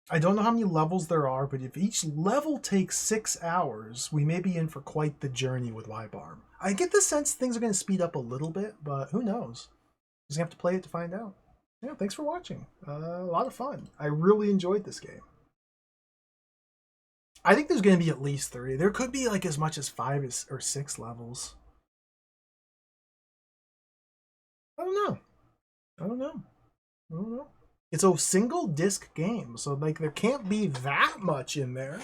I don't know how many levels there are, but if each level takes 6 hours, we may be in for quite the journey with Wibarm. I get the sense things are going to speed up a little bit, but who knows? Just have to play it to find out. Yeah, thanks for watching. A lot of fun. I really enjoyed this game. I think there's going to be at least 3. There could be like as much as 5 or 6 levels. I don't know. I don't know. It's a single disc game, so like there can't be that much in there.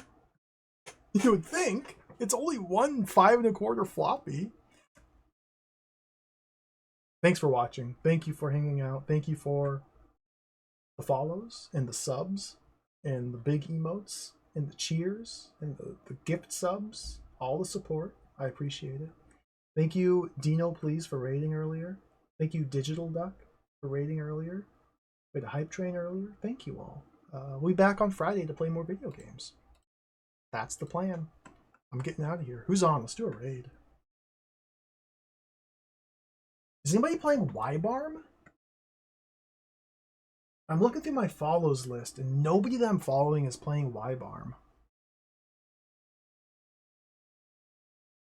You would think. It's only one 5 1/4 floppy. Thanks for watching. Thank you for hanging out. Thank you for the follows and the subs and the big emotes and the cheers and the gift subs. All the support. I appreciate it. Thank you, Dino, please, for raiding earlier. Thank you, Digital Duck, for raiding earlier. We had a Hype Train earlier. Thank you all. We'll be back on Friday to play more video games. That's the plan. I'm getting out of here. Who's on? Let's do a raid. Is anybody playing Wibarm? I'm looking through my follows list, and nobody that I'm following is playing Wibarm.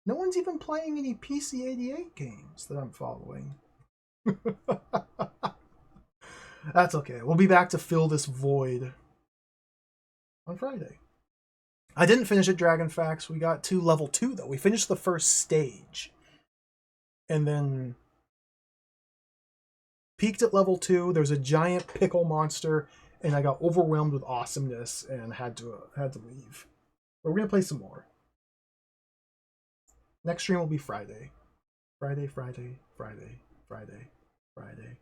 No one's even playing any PC88 games that I'm following. That's okay. We'll be back to fill this void on Friday. I didn't finish it, Dragon Facts. We got to level 2, though. We finished the first stage. And then peaked at level 2. There's a giant pickle monster, and I got overwhelmed with awesomeness and had to leave. But we're going to play some more. Next stream will be Friday. Friday, Friday, Friday, Friday, Friday,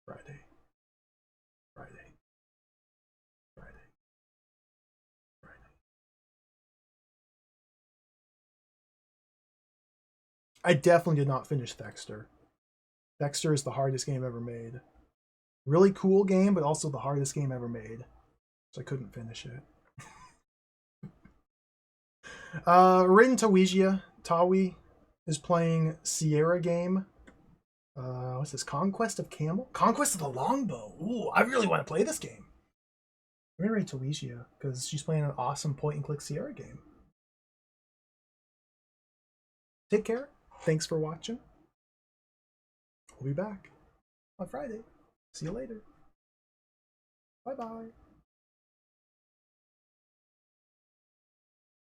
Friday, Friday, Friday, Friday. I definitely did not finish Thexter. Thexter is the hardest game ever made. Really cool game, but also the hardest game ever made. So I couldn't finish it. Rin Tawijia, Tawi, is playing Sierra game. What's this? Conquest of Camel? Conquest of the Longbow. Ooh, I really want to play this game. I'm gonna rate Tawijia because she's playing an awesome point-and-click Sierra game. Take care. Thanks for watching. We'll be back on Friday. See you later. Bye-bye.